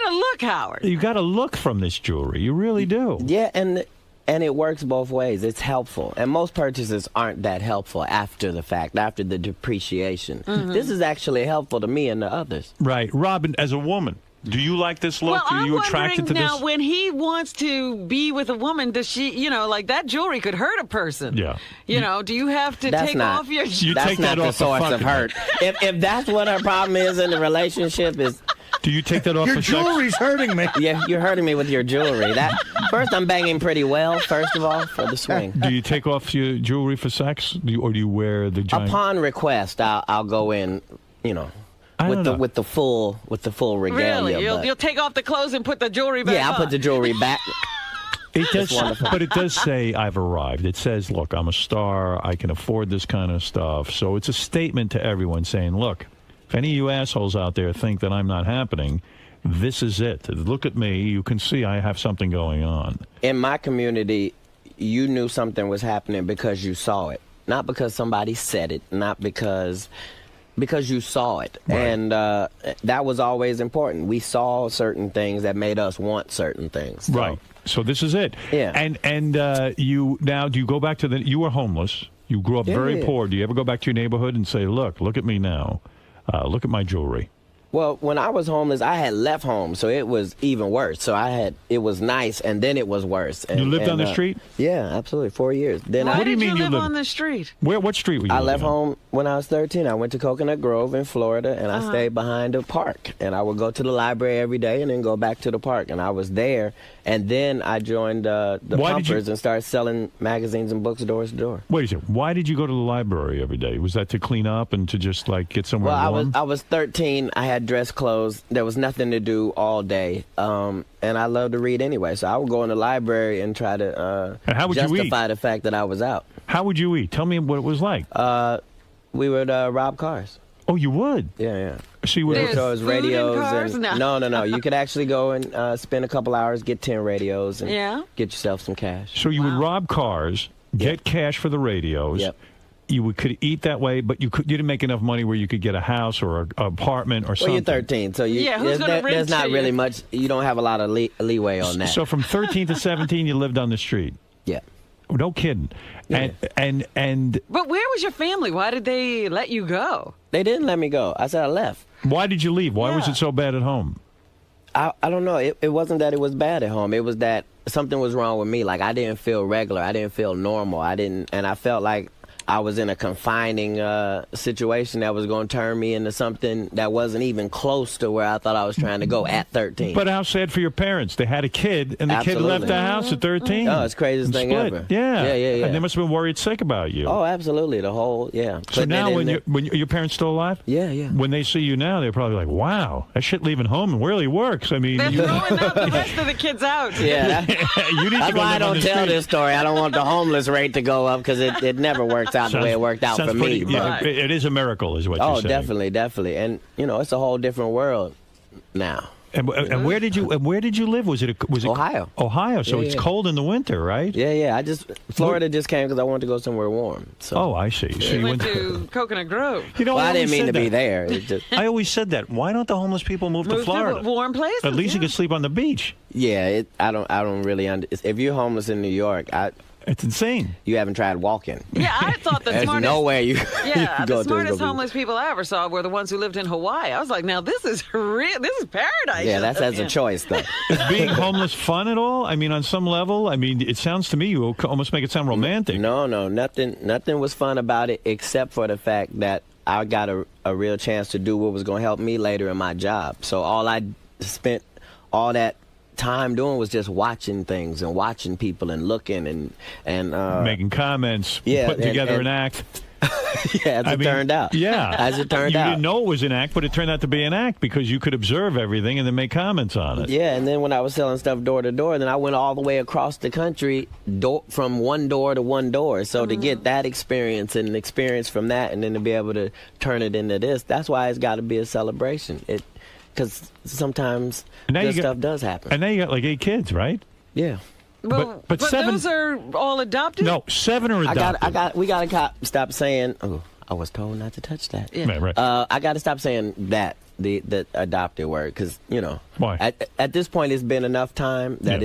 S2: a look, Howard.
S1: You got to look from this jewelry. You really do.
S7: Yeah, and it works both ways. It's helpful. And most purchases aren't that helpful after the fact, after the depreciation. This is actually helpful to me and the others.
S1: Right. Robin, as a woman, do you like this look?
S2: Well,
S1: Are you
S2: I'm
S1: attracted to
S2: wondering
S1: this?
S2: now, when he wants to be with a woman, does she, like that jewelry could hurt a person.
S1: Yeah.
S2: Do you have to
S7: That's
S2: take
S7: not,
S2: off your...
S7: That's not the source of hurt. If that's what her problem is in the relationship is...
S1: Do you take that off
S4: Your
S1: for sex?
S4: jewelry's hurting me.
S7: Yeah, you're hurting me with your jewelry. First, I'm banging pretty well, first of all, for the swing.
S1: Do you take off your jewelry for sex? Or do you wear the giant...
S7: Upon request, I'll go in, with the full regalia.
S2: Really? You'll take off the clothes and put the jewelry back
S7: Yeah, I'll
S2: on?
S7: put the jewelry back.
S1: It does,
S7: wonderful.
S1: but it does say I've arrived. It says, look, I'm a star. I can afford this kind of stuff. So it's a statement to everyone saying, look, if any of you assholes out there think that I'm not happening, this is it. Look at me. You can see I have something going on.
S7: In my community, you knew something was happening because you saw it. Not because somebody said it, not because you saw it. Right. And that was always important. We saw certain things that made us want certain things. So.
S1: Right. So this is it.
S7: Yeah.
S1: And you now, do you go back to you were homeless. You grew up very poor. Do you ever go back to your neighborhood and say, look at me now. Look at my jewelry.
S7: Well, when I was homeless, I had left home, so it was even worse. So it was nice, and then it was worse. And,
S1: you lived on the street?
S7: Yeah, absolutely, 4 years. Then
S2: Why
S1: What do you
S2: did
S1: mean
S2: you
S1: you
S2: live
S1: lived-
S2: on the street?
S1: What street were you
S7: I
S1: living
S7: left
S1: on?
S7: home when I was 13. I went to Coconut Grove in Florida, and I stayed behind a park. And I would go to the library every day and then go back to the park. And I was there, and then I joined the Pumpers and started selling magazines and books door to door.
S1: Wait a second. Why did you go to the library every day? Was that to clean up and to just get somewhere warm?
S7: I was 13. I had dress clothes. There was nothing to do all day. And I love to read anyway. So I would go in the library and try to
S1: And how would you eat?
S7: justify the fact that I was out.
S1: How would you eat? Tell me what it was like.
S7: We would rob cars.
S1: Oh, you would?
S7: Yeah.
S1: So you would.
S2: There's
S7: So it was
S2: food
S7: radios
S2: in cars?
S7: and
S2: No.
S7: You could actually go and spend a couple hours, get 10 radios, and
S2: Yeah.
S7: get yourself some cash.
S1: So you would rob cars, get cash for the radios.
S7: Yep.
S1: You could eat that way, but you didn't make enough money where you could get a house or an apartment or
S7: Well,
S1: something.
S7: you're 13, so
S2: who's gonna rent
S7: there's not
S2: to
S7: really
S2: you?
S7: much. You don't have a lot of leeway on that.
S1: So from 13 to 17, you lived on the street.
S7: Yeah.
S1: No kidding.
S7: Yeah.
S1: And
S2: But where was your family? Why did they let you go?
S7: They didn't let me go. I said I left.
S1: why did you leave? Why was
S2: Yeah.
S1: it so bad at home?
S7: I don't know. It wasn't that it was bad at home. It was that something was wrong with me. Like, I didn't feel regular. I didn't feel normal. And I felt like I was in a confining situation that was going to turn me into something that wasn't even close to where I thought I was trying to go at 13.
S1: But how sad for your parents. They had a kid, and the kid
S7: Absolutely.
S1: left the house at 13.
S7: Oh, it's the craziest
S1: and
S7: thing
S1: split.
S7: ever.
S1: Yeah.
S7: Yeah.
S1: And they must have been worried sick about you.
S7: Oh, absolutely. The whole, yeah.
S1: So
S7: Putting
S1: now,
S7: it in
S1: when your parents still alive?
S7: Yeah.
S1: When they see you now, they're probably like, "Wow, that shit leaving home and really works." I mean,
S2: They're
S1: you,
S2: throwing out the rest of the kids out.
S7: Yeah.
S1: you need
S7: That's
S1: to go
S7: why I
S1: live on
S7: don't
S1: the
S7: tell
S1: street.
S7: this story. I don't want the homeless rate to go up because it never works out the way it worked out
S1: Sounds
S7: for me.
S1: pretty- yeah, it is a miracle, is what you're
S7: Oh,
S1: saying.
S7: definitely. And, it's a whole different world now.
S1: And where did you live? Was it
S7: Ohio?
S1: Ohio. So
S7: Yeah,
S1: it's
S7: yeah.
S1: cold in the winter, right?
S7: Yeah. Florida just came because I wanted to go somewhere warm. So.
S1: Oh, I see. So
S2: You
S1: you
S2: went to Coconut Grove.
S7: Well, I didn't
S1: always
S7: mean
S1: said
S7: to be
S1: that.
S7: there. It just,
S1: I always said that. Why don't the homeless people move to
S2: Moved
S1: Florida?
S2: to warm places.
S1: At least you can sleep on the beach.
S7: yeah, I don't really understand. If you're homeless in New York,
S1: It's insane.
S7: You haven't tried walking.
S2: Yeah, I thought the
S7: There's
S2: smartest.
S7: no way you.
S2: Yeah,
S7: you
S2: the
S7: go
S2: smartest
S7: to
S2: homeless people I ever saw were the ones who lived in Hawaii. I was like, now this is real. This is paradise.
S7: Yeah, that's as a choice though.
S1: Is being homeless fun at all? I mean, on some level. I mean, it sounds to me you almost make it sound romantic.
S7: No, nothing was fun about it except for the fact that I got a real chance to do what was going to help me later in my job. So all I spent all that time doing was just watching things and watching people and looking and
S1: making comments, putting together an act.
S7: Yeah, as it turned out.
S1: Yeah,
S7: as it turned
S1: you
S7: out.
S1: You didn't know it was an act, but it turned out to be an act because you could observe everything and then make comments on it.
S7: Yeah, and then when I was selling stuff door to door, then I went all the way across the country from one door to one door. So to get that experience and experience from that and then to be able to turn it into this, that's why it's got to be a celebration. Because sometimes good stuff does happen.
S1: And now you got like 8 kids, right?
S7: Yeah.
S2: Well,
S1: but 7,
S2: those are all adopted?
S1: No, 7 are adopted.
S7: We got to stop saying, oh, I was told not to touch that.
S2: Yeah.
S1: Right.
S7: I got to stop saying that, the adopted word, because,
S1: why?
S7: At this point, it's been enough time that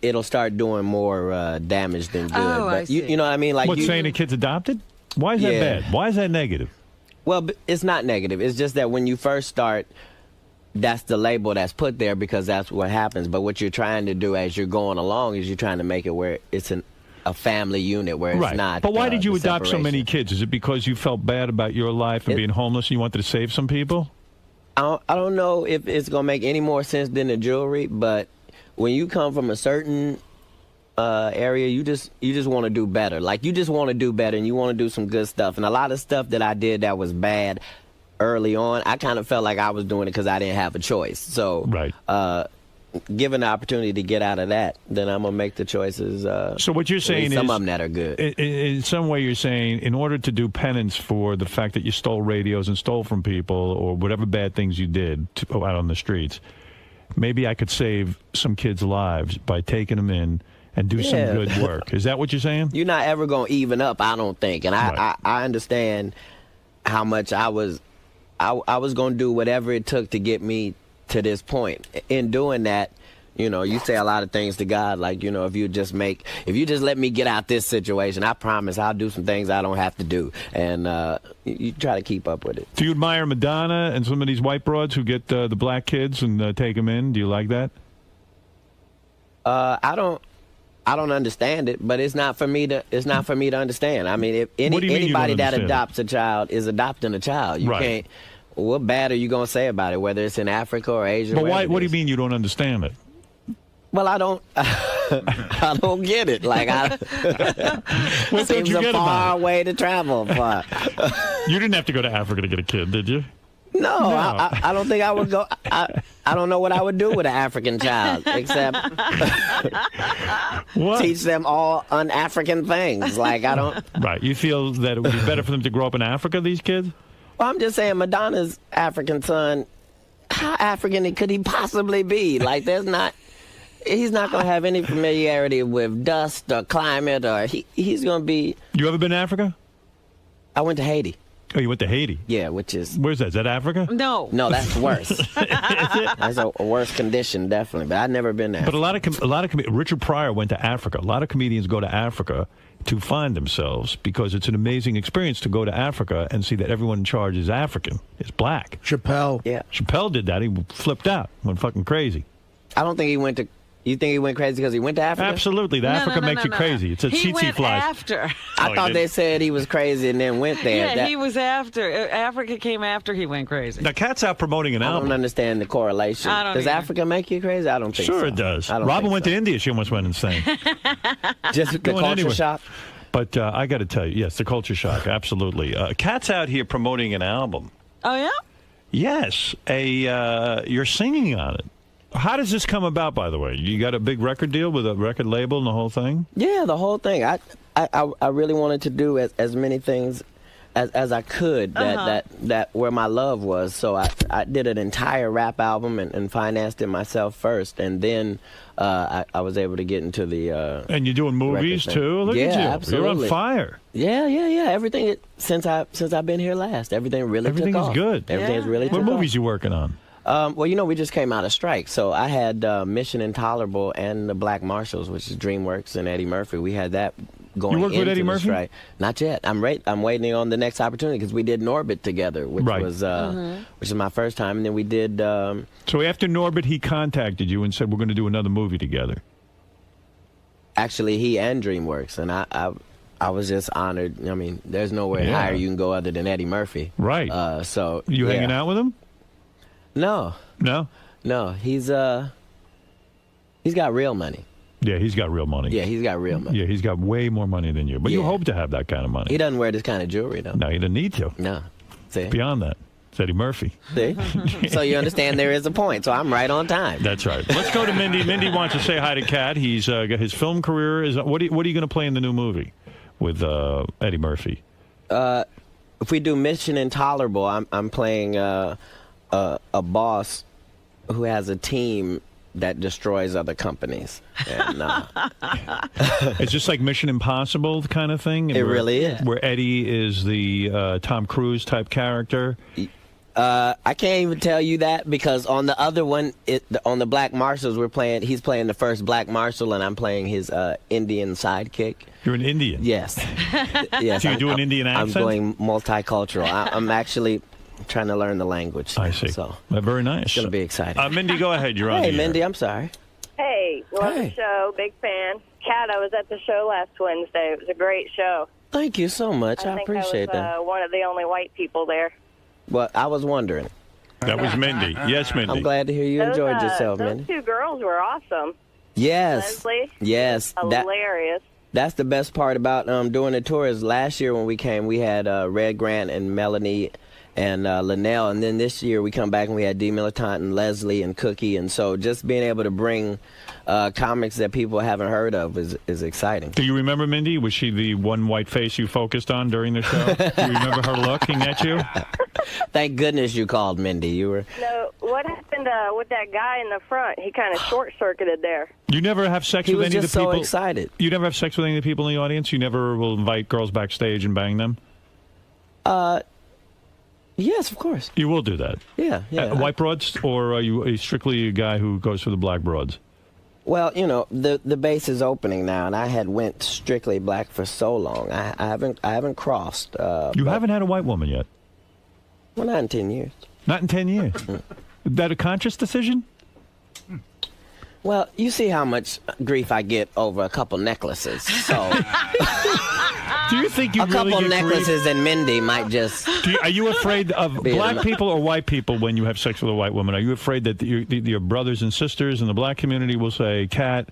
S7: it'll start doing more damage than good.
S2: Oh,
S7: but
S2: I see.
S7: You know what I mean? Like
S1: saying a kid's adopted? Why is that bad? Why is that negative?
S7: Well, it's not negative. It's just that when you first start, that's the label that's put there because that's what happens. But what you're trying to do as you're going along is you're trying to make it where it's a family unit where it's not.
S1: But why did you adopt so
S7: separation.
S1: many kids? Is it because you felt bad about your life and being homeless and you wanted to save some people?
S7: I don't know if it's going to make any more sense than the jewelry, but when you come from a certain area, you just want to do better. Like, you just want to do better and you want to do some good stuff. And a lot of stuff that I did that was bad early on, I kind of felt like I was doing it because I didn't have a choice. So, given the opportunity to get out of that, then I'm going to make the choices.
S1: So what you're saying is
S7: some of them that are good.
S1: In some way, you're saying in order to do penance for the fact that you stole radios and stole from people or whatever bad things you did out on the streets, maybe I could save some kids' lives by taking them in and do some good work. Is that what you're saying?
S7: You're not ever going to even up, I don't think. And I understand how much I was going to do whatever it took to get me to this point. In doing that, you say a lot of things to God, like, if you just let me get out this situation, I promise I'll do some things I don't have to do. And you try to keep up with it.
S1: Do you admire Madonna and some of these white broads who get the black kids and take them in? Do you like that?
S7: I don't understand it, but it's not for me to understand. I mean, if anybody that adopts a child is adopting a child. You can't. What bad are you going to say about it, whether it's in Africa or Asia?
S1: But why? What do you mean you don't understand it?
S7: Well, I don't. I don't get it. Like,
S1: what don't you get about
S7: far way to travel.
S1: You didn't have to go to Africa to get a kid, did you?
S7: No. I don't think I would go. I don't know what I would do with an African child except teach them all un-African things. Like, I don't.
S1: Right. You feel that it would be better for them to grow up in Africa, these kids?
S7: Well, I'm just saying Madonna's African son, how African could he possibly be? Like, he's not going to have any familiarity with dust or climate, or he's going to be.
S1: You ever been to Africa?
S7: I went to Haiti.
S1: Oh, you went to Haiti?
S7: Yeah, which is...
S1: Where's that? Is that Africa?
S2: No.
S7: No, that's worse. That's a worse condition, definitely. But I've never been there.
S1: But a lot of Richard Pryor went to Africa. A lot of comedians go to Africa to find themselves because it's an amazing experience to go to Africa and see that everyone in charge is African, is black.
S4: Chappelle.
S7: Yeah.
S1: Chappelle did that. He flipped out, went fucking crazy.
S7: I don't think he went to... You think he went crazy because he went to Africa?
S1: Absolutely. Africa makes you crazy. It's a
S2: he
S1: tsetse
S2: went
S1: flies.
S2: after.
S7: I thought they said he was crazy and then went there.
S2: Yeah, he was after. Africa came after he went crazy.
S1: Now, Cat's out promoting an album.
S7: I don't understand the correlation.
S2: Does
S7: Africa make you crazy? I don't think so.
S1: Sure it does. Robin went to India. She almost went insane.
S7: Just the culture shock?
S1: But I got to tell you, yes, the culture shock, absolutely. Cat's out here promoting an album.
S2: Oh, yeah?
S1: Yes. You're singing on it. How does this come about, by the way? You got a big record deal with a record label and the whole thing?
S7: Yeah, the whole thing. I really wanted to do as many things as I could that where my love was. So I did an entire rap album and financed it myself first, and then I was able to get into the
S1: and you're doing movies too? Look at you.
S7: Absolutely.
S1: You're on fire.
S7: Yeah. Everything since I've been here last, everything really took off.
S1: Everything is good.
S7: Everything's really took
S1: What
S7: off.
S1: movies you working on?
S7: Well, we just came out of strike, so I had Mission Intolerable and the Black Marshals, which is DreamWorks and Eddie Murphy. We had that going
S1: You worked
S7: into
S1: with Eddie
S7: the
S1: Murphy?
S7: strike. Not yet. I'm waiting on the next opportunity because we did Norbit together, which
S1: Right.
S7: was which is my first time, and then we did.
S1: So after Norbit, he contacted you and said, we're going to do another movie together.
S7: Actually, he and DreamWorks, and I was just honored. I mean, there's nowhere
S1: Yeah.
S7: higher you can go other than Eddie Murphy.
S1: Right.
S7: So
S1: You
S7: yeah.
S1: hanging out with him?
S7: No.
S1: No?
S7: No. He's got real money.
S1: Yeah, he's got real money.
S7: Yeah, he's got real money.
S1: Yeah, he's got way more money than you. But you hope to have that kind of money.
S7: He doesn't wear this kind of jewelry, though.
S1: No, you don't need to.
S7: No. See?
S1: Beyond that, it's Eddie Murphy.
S7: See? So you understand there is a point. So I'm right on time.
S1: That's right. Let's go to Mindy. Mindy wants to say hi to Kat. He's got his film career. What are you going to play in the new movie with Eddie Murphy?
S7: If we do Mission Intolerable, I'm playing a boss who has a team that destroys other companies. And,
S1: It's just like Mission Impossible kind of thing.
S7: It really is.
S1: Where Eddie is the Tom Cruise type character.
S7: I can't even tell you that because on the other one, on the Black Marshals, he's playing the first Black Marshal, and I'm playing his Indian sidekick.
S1: You're an Indian?
S7: Yes. Yes.
S1: So you do an Indian accent?
S7: I'm going multicultural. I'm actually trying to learn the language.
S1: I see.
S7: So
S1: very nice.
S7: It's going to be exciting.
S1: Mindy, go ahead. You're on
S7: Hey,
S1: the air.
S7: Mindy, I'm sorry.
S8: Hey, love the show. Big fan. Kat, I was at the show last Wednesday. It was a great show.
S7: Thank you so much. I
S8: think
S7: appreciate
S8: I was,
S7: that.
S8: one of the only white people there.
S7: Well, I was wondering.
S1: That was Mindy. Yes, Mindy.
S7: I'm glad to hear you enjoyed yourself,
S8: those
S7: Mindy.
S8: two girls were awesome.
S7: Yes.
S8: Leslie.
S7: Yes.
S8: Hilarious.
S7: That's the best part about doing the tour is last year when we came, we had Red Grant and Melanie and Linnell, and then this year we come back and we had Dee Militant and Leslie and Cookie, and so just being able to bring comics that people haven't heard of is exciting.
S1: Do you remember Mindy? Was she the one white face you focused on during the show? Do you remember her looking at you?
S7: Thank goodness you called, Mindy. You were.
S8: No, what happened with that guy in the front? He kind of short-circuited there.
S1: You never have sex
S7: He
S1: with
S7: was
S1: any of the
S7: just so
S1: people?
S7: excited.
S1: You never have sex with any of the people in the audience? You never will invite girls backstage and bang them?
S7: Yes, of course.
S1: You will do that?
S7: Yeah, yeah.
S1: White broads, or are you strictly a guy who goes for the black broads?
S7: Well, the base is opening now, and I had went strictly black for so long. I haven't crossed.
S1: You haven't had a white woman yet?
S7: Well, not in 10 years.
S1: Not in 10 years? Is that a conscious decision?
S7: Well, you see how much grief I get over a couple necklaces. So,
S1: do you think you
S7: a
S1: really
S7: couple
S1: get
S7: necklaces and Mindy might just?
S1: Are you afraid of
S7: Be
S1: black
S7: enough.
S1: people or white people when you have sex with a white woman? Are you afraid that your brothers and sisters in the black community will say, "Kat,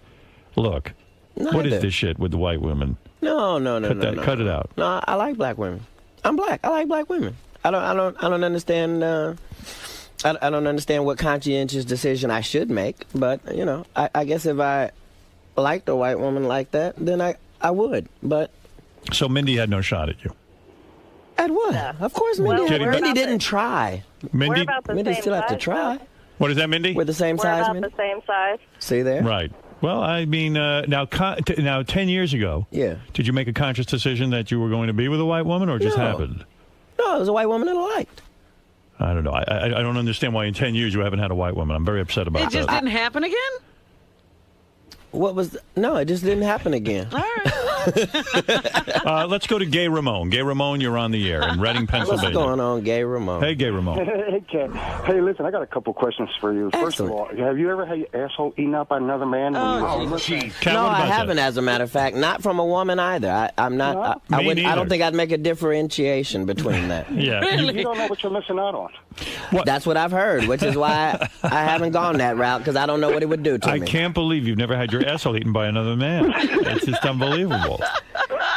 S1: look, what is
S7: Neither.
S1: this shit with the white women?
S7: No.
S1: Cut it out."
S7: No, I like black women. I'm black. I like black women. I don't understand. I don't understand what conscientious decision I should make, but I guess if I liked a white woman like that, then I would. But
S1: So Mindy had no shot at you.
S7: at what? Of course, Mindy.
S1: Well, we're
S7: Mindy
S1: about
S7: didn't try.
S1: Mindy,
S8: We're about the
S7: Mindy
S8: same
S7: still have to
S8: size,
S7: try.
S8: though.
S1: What is that, Mindy?
S7: We're the same
S8: We're
S7: size,
S8: about
S7: Mindy.
S8: the same size.
S7: See there?
S1: Right. Well, I mean, now 10 years ago,
S7: Yeah.
S1: did you make a conscious decision that you were going to be with a white woman, or it just
S7: No.
S1: happened?
S7: No, it was a white woman that I liked.
S1: I don't know. I don't understand why in 10 years you haven't had a white woman. I'm very upset about
S2: It just
S1: that.
S2: didn't happen again?
S7: What was? No, it just didn't happen again.
S1: Let's go to Gay Ramon. Gay Ramon, you're on the air in Reading,
S7: What's
S1: Pennsylvania.
S7: going on, Gay Ramon?
S1: Hey, Gay Ramon.
S18: Hey, Ken. Hey, listen, I got a couple questions for you. First of all, have you ever had your asshole eaten up by another man? when you were homeless?
S7: No, I haven't. As a matter of fact, not from a woman either. I'm not. I
S18: Me
S7: wouldn't. I
S18: neither.
S7: don't think I'd make a differentiation between that.
S1: Yeah.
S18: You don't know what you're missing out on.
S7: That's what I've heard, which is why I haven't gone that route because I don't know what it would do to
S1: I
S7: me.
S1: can't believe you've never had your asshole eaten by another man. It's just unbelievable.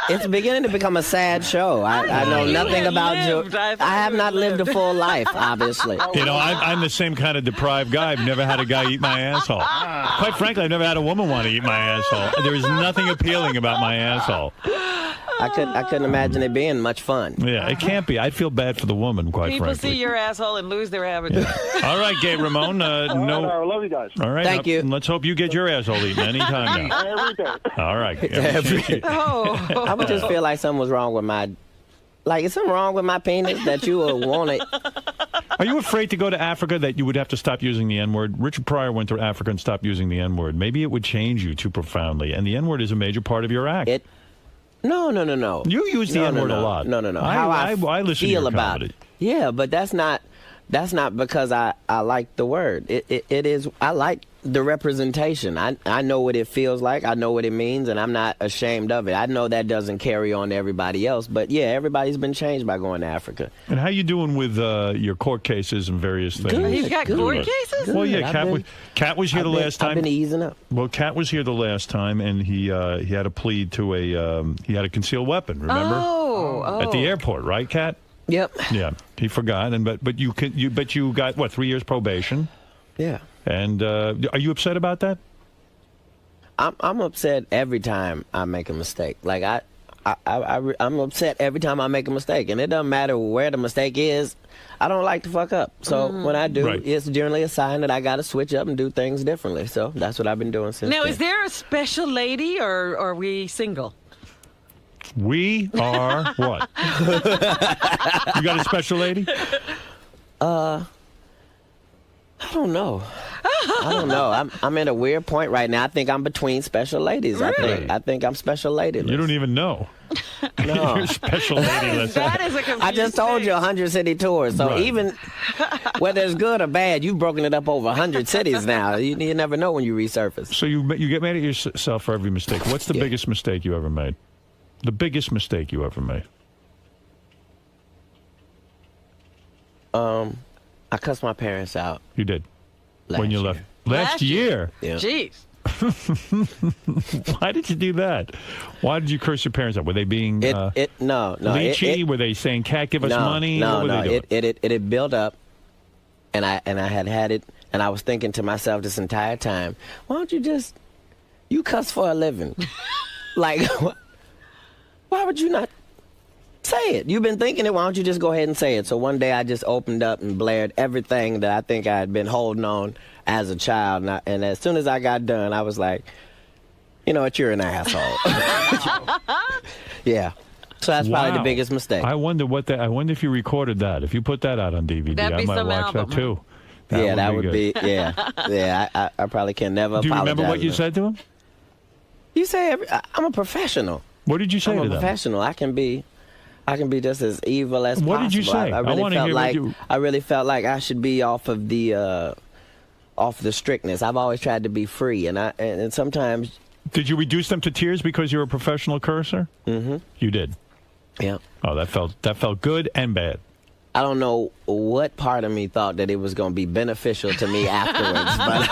S7: It's beginning to become a sad show. I know nothing about you. I have not lived a full life, obviously.
S1: You know, I'm the same kind of deprived guy. I've never had a guy eat my asshole. Quite frankly, I've never had a woman want to eat my asshole. There is nothing appealing about my asshole.
S7: I couldn't imagine it being much fun.
S1: Yeah, it can't be. I feel bad for the woman, quite
S2: People
S1: frankly.
S2: see your asshole and lose their appetite.
S1: All right, Gay Ramon.
S18: I love you guys.
S1: All right.
S7: Thank you.
S1: Let's hope you get your asshole eaten anytime now.
S18: Every day.
S1: All right.
S7: I would just feel like something was wrong with my. Like, is something wrong with my penis that you would want it?
S1: Are you afraid to go to Africa that you would have to stop using the N-word? Richard Pryor went to Africa and stopped using the N-word. Maybe it would change you too profoundly, and the N-word is a major part of your act.
S7: No.
S1: You use the N-word a lot.
S7: No.
S1: How I listen
S7: feel
S1: to your
S7: about
S1: comedy.
S7: it. Yeah, but that's not because I like the word. It is, I like the representation. I know what it feels like. I know what it means, and I'm not ashamed of it. I know that doesn't carry on to everybody else, but yeah, everybody's been changed by going to Africa.
S1: And how you doing with your court cases and various things?
S7: Good.
S2: You've got court cases?
S1: Well, yeah, Kat was here the last time.
S7: I've been easing up.
S1: Well, Kat was here the last time, and he had a plea to he had a concealed weapon. Remember?
S2: Oh.
S1: At the airport, right, Kat?
S7: Yep.
S1: Yeah, he forgot, but you got what, 3 years probation?
S7: Yeah.
S1: And are you upset about that?
S7: I'm upset every time I make a mistake. Like I'm upset every time I make a mistake, and it doesn't matter where the mistake is. I don't like to fuck up, so when I do, it's generally a sign that I got to switch up and do things differently. So that's what I've been doing since.
S2: Now,
S7: then.
S2: is there a special lady, or are we single?
S1: We are what? You got a special lady?
S7: I don't know. I'm at a weird point right now. I think I'm between special ladies.
S2: Really?
S7: I think I'm special ladyless.
S1: You don't even know.
S7: No.
S1: You're special ladyless.
S2: That is a confusing
S7: I just told you 100 city tours. So
S1: Right.
S7: even whether it's good or bad, you've broken it up over 100 cities now. You never know when you resurface.
S1: So you get mad at yourself for every mistake. What's the biggest mistake you ever made? The biggest mistake you ever made?
S7: I cussed my parents out.
S1: You did.
S7: Last
S1: when you
S7: year.
S1: left. Last year?
S7: Yeah.
S2: Jeez.
S1: Why did you do that? Why did you curse your parents out? Were they being
S7: No.
S1: leechy? Were they saying, "Cat, give us money"?
S7: No,
S1: What were they doing?
S7: It had built up, and I had it, and I was thinking to myself this entire time, why don't you cuss for a living? Like, why would you not say it? You've been thinking it, why don't you just go ahead and say it? So one day I just opened up and blared everything that I think I had been holding on as a child, and as soon as I got done, I was like, you know what, you're an asshole. Yeah. So that's probably the biggest mistake.
S1: I wonder if you recorded that. If you put that out on DVD,
S2: That'd
S1: I
S2: be
S1: might
S2: some
S1: watch
S2: album.
S1: that too.
S7: That would
S1: good.
S7: be yeah. I probably can never
S1: Do you
S7: apologize.
S1: remember what you
S7: enough.
S1: said to him?
S7: You say I'm a professional.
S1: What did you say
S7: I'm
S1: to
S7: a
S1: them?
S7: professional. I can be just as evil as
S1: What
S7: possible.
S1: did you say?
S7: I really
S1: wanna
S7: felt
S1: hear
S7: like
S1: what you...
S7: I really felt like I should be off of the strictness. I've always tried to be free, and sometimes.
S1: Did you reduce them to tears because you're a professional cursor?
S7: Mm-hmm.
S1: You did.
S7: Yeah.
S1: Oh, that felt good and bad.
S7: I don't know what part of me thought that it was going to be beneficial to me afterwards, but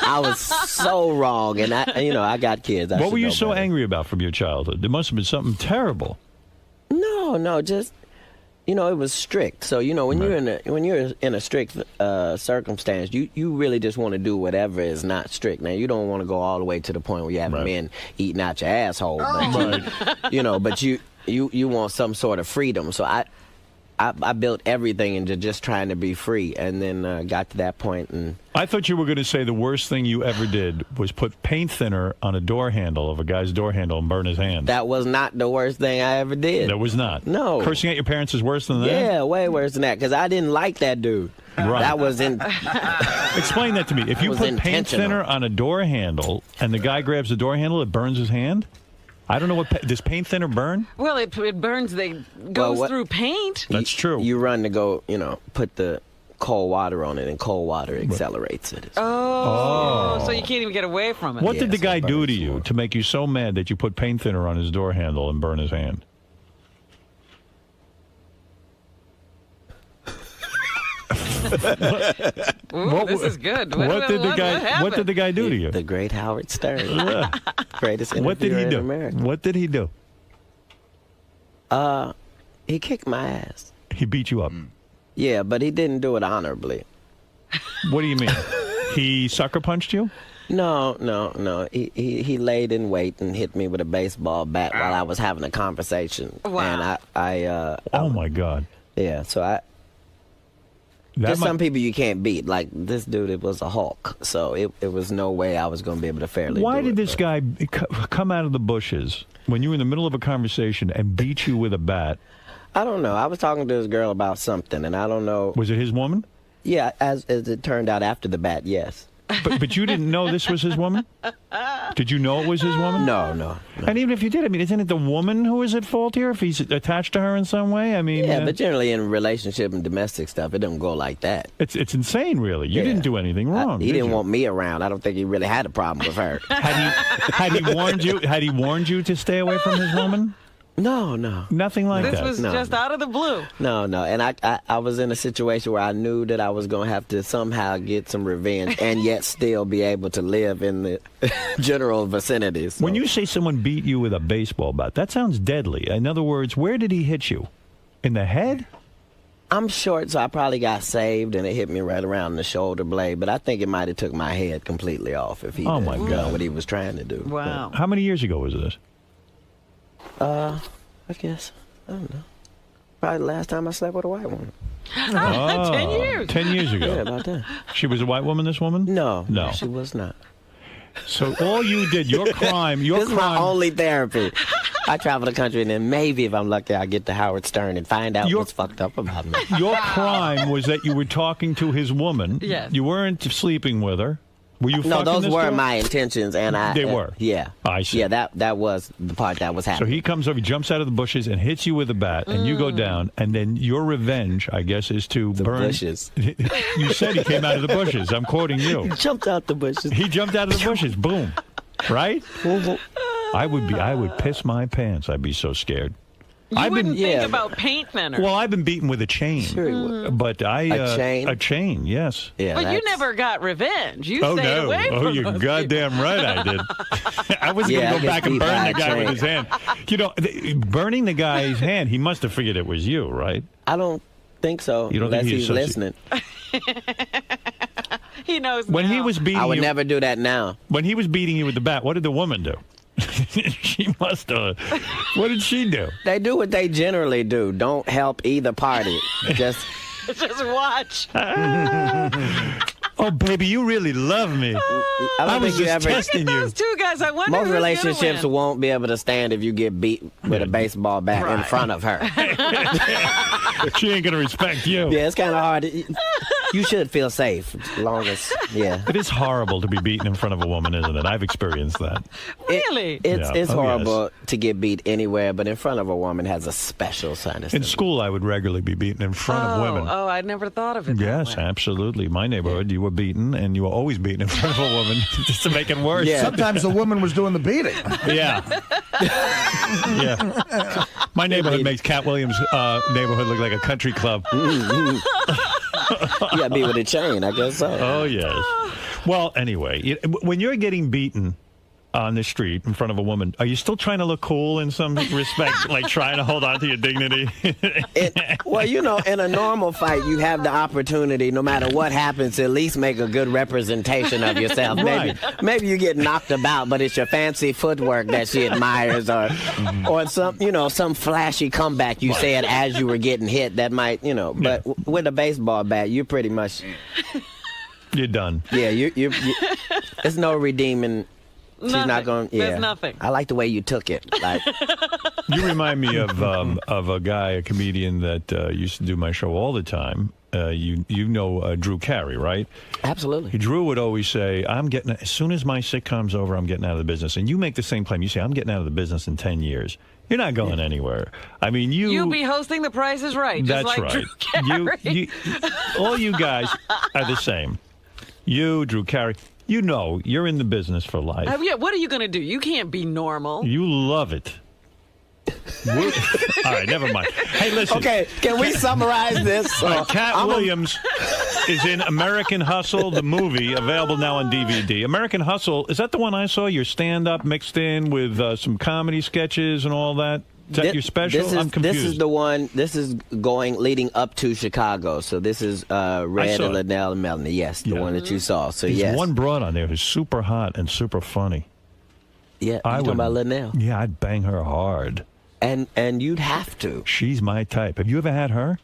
S7: I was so wrong, and I got kids.
S1: What were you so angry about from your childhood? There must have been something terrible.
S7: No, just it was strict. So when you're in a strict circumstance, you really just want to do whatever is not strict. Now you don't want to go all the way to the point where you have men eating out your asshole, but but you want some sort of freedom. So I built everything into just trying to be free, and then got to that point. And
S1: I thought you were going to say the worst thing you ever did was put paint thinner on a door handle of a guy's door handle and burn his hand.
S7: That was not the worst thing I ever did.
S1: That was not.
S7: No.
S1: Cursing at your parents is worse than that?
S7: Yeah, way worse than that, because I didn't like that dude.
S1: Right.
S7: That was in.
S1: Explain that to me. If you put paint thinner on a door handle and the guy grabs the door handle, it burns his hand? I don't know does paint thinner burn?
S2: Well, it burns. Goes through paint.
S1: That's true.
S7: You run to go, put the cold water on it, and cold water accelerates it.
S2: Oh, so you can't even get away from it.
S1: What did the guy do to you to make you so mad that you put paint thinner on his door handle and burn his hand?
S2: This is good.
S1: What did the guy do to you?
S7: The great Howard Stern.
S1: Yeah.
S7: Greatest interviewer
S1: What did he
S7: in
S1: do?
S7: America.
S1: What did he do?
S7: He kicked my ass.
S1: He beat you up.
S7: Yeah, but he didn't do it honorably.
S1: What do you mean? He sucker punched you?
S7: No. He laid in wait and hit me with a baseball bat while I was having a conversation.
S2: Wow.
S7: And
S1: oh my God.
S7: Yeah, so there's some people you can't beat. Like this dude, it was a Hulk. So it was no way I was going to be able to fairly
S1: Why
S7: do
S1: did
S7: it,
S1: this guy come out of the bushes when you were in the middle of a conversation and beat you with a bat?
S7: I don't know. I was talking to this girl about something, and I don't know.
S1: Was it his woman?
S7: Yeah, as it turned out after the bat, yes.
S1: But you didn't know this was his woman? Did you know it was his woman?
S7: No.
S1: And even if you did, I mean, isn't it the woman who is at fault here if he's attached to her in some way? I mean,
S7: Yeah, but generally in relationship and domestic stuff, it don't go like that.
S1: it's insane, really. You didn't do anything wrong.
S7: He didn't want me around. I don't think he really had a problem with her.
S1: Had he warned you? Had he warned you to stay away from his woman?
S7: No.
S1: Nothing like
S2: This
S1: that.
S2: was just out of the blue.
S7: No. And I was in a situation where I knew that I was going to have to somehow get some revenge and yet still be able to live in the general vicinity. So.
S1: When you say someone beat you with a baseball bat, that sounds deadly. In other words, where did he hit you? In the head?
S7: I'm short, so I probably got saved, and it hit me right around the shoulder blade. But I think it might have took my head completely off if he done what he was trying to do.
S2: Wow.
S1: How many years ago was this?
S7: I guess. I don't know. Probably the last time I slept with a white woman.
S2: 10 years.
S1: 10 years ago.
S7: Yeah, about that.
S1: She was a white woman, this woman?
S7: No,
S1: No.
S7: she was not.
S1: So all you did, your crime,
S7: This is my only therapy. I travel the country, and then maybe if I'm lucky, I get to Howard Stern and find out what's fucked up about me.
S1: Your crime was that you were talking to his woman.
S7: Yes.
S1: You weren't sleeping with her. Were you
S7: No,
S1: fucking
S7: those
S1: this
S7: were
S1: girl?
S7: my intentions, and
S1: They were?
S7: Yeah.
S1: I see.
S7: Yeah, that was the part that was
S1: So
S7: happening.
S1: he comes over, he jumps out of the bushes and hits you with a bat, and you go down, and then your revenge, I guess, is to burn.
S7: Bushes.
S1: You said he came out of the bushes. I'm quoting you.
S7: He jumped out the bushes.
S1: He jumped out of the bushes. Boom. Right? I would piss my pants. I'd be so scared.
S2: You wouldn't think about paint thinner.
S1: Well, I've been beaten with a chain.
S2: Sure you would.
S1: But
S2: A chain?
S1: A chain, yes.
S2: But you never got revenge. You
S1: Oh,
S2: stayed
S1: no.
S2: away from
S1: Oh, you're
S2: those
S1: goddamn right I did. I wasn't
S7: Yeah,
S1: going to go
S7: I
S1: back
S7: get
S1: and
S7: beat
S1: burn
S7: by
S1: the
S7: a
S1: guy with
S7: chain.
S1: his hand. You know, burning the guy's hand, he must have figured it was you, right?
S7: I don't think so.
S1: You don't think
S7: unless
S1: he's
S7: he's listening.
S2: He knows
S1: When
S2: now.
S1: he was beating
S7: I would
S1: you,
S7: never do that now.
S1: When he was beating you with the bat, what did the woman do? She must have. What did she do?
S7: They do what they generally do. Don't help either party. Just
S2: watch.
S1: Oh, baby, you really love me. I was just testing you.
S2: Those two guys, I wonder
S7: most
S2: who's gonna
S7: relationships
S2: win.
S7: won't be able to stand if you get beat with a baseball bat in front of her.
S1: She ain't gonna respect you.
S7: Yeah, it's kind of hard. You should feel safe, as long as
S1: It is horrible to be beaten in front of a woman, isn't it? I've experienced that.
S2: Really?
S7: It's
S1: Oh,
S7: horrible to get beat anywhere, but in front of a woman has a special sinus.
S1: In school, I would regularly be beaten in front of women.
S2: Oh, I never thought of it.
S1: Yes, absolutely. My neighborhood, you were beaten, and you were always beaten in front of a woman just to make it worse.
S4: Yeah. Sometimes the woman was doing the beating.
S1: Yeah. Yeah. My neighborhood makes Cat Williams' neighborhood look like a country club.
S7: You got beat with a chain, I guess so.
S1: Oh, yes. Well, anyway, when you're getting beaten on the street in front of a woman, are you still trying to look cool in some respect, like trying to hold on to your dignity?
S7: Well, you know, in a normal fight, you have the opportunity, no matter what happens, to at least make a good representation of yourself. Maybe you get knocked about, but it's your fancy footwork that she admires, or some flashy comeback you said as you were getting hit that might, But with a baseball bat, you're pretty much
S1: you're done.
S7: Yeah, you there's no redeeming. She's not going. Yeah,
S2: There's nothing.
S7: I like the way you took it. Like,
S1: You remind me of a guy, a comedian that used to do my show all the time. You know Drew Carey, right?
S7: Absolutely.
S1: Drew would always say, as soon as my sitcom's over, I'm getting out of the business. And you make the same claim. You say, I'm getting out of the business in 10 years. You're not going anywhere. I mean,
S2: You'll be hosting The Price is Right, just
S1: That's
S2: like
S1: right.
S2: Drew Carey.
S1: All you guys are the same. You, Drew Carey, you're in the business for life.
S2: Yeah, what are you going to do? You can't be normal.
S1: You love it. All right, never mind. Hey, listen.
S7: Okay, can we summarize this?
S1: Cat Williams is in American Hustle, the movie, available now on DVD. American Hustle, is that the one I saw? Your stand-up mixed in with some comedy sketches and all that? Is that your special? I'm confused.
S7: This is the one. This is leading up to Chicago. So this is Red,
S1: saw it.
S7: Liddell, and Melanie. Yes, the one that you saw. So
S1: There's
S7: yes,
S1: one broad on there who's super hot and super funny.
S7: Yeah, you talking about Liddell?
S1: Yeah, I'd bang her hard.
S7: And you'd have to.
S1: She's my type. Have you ever had her?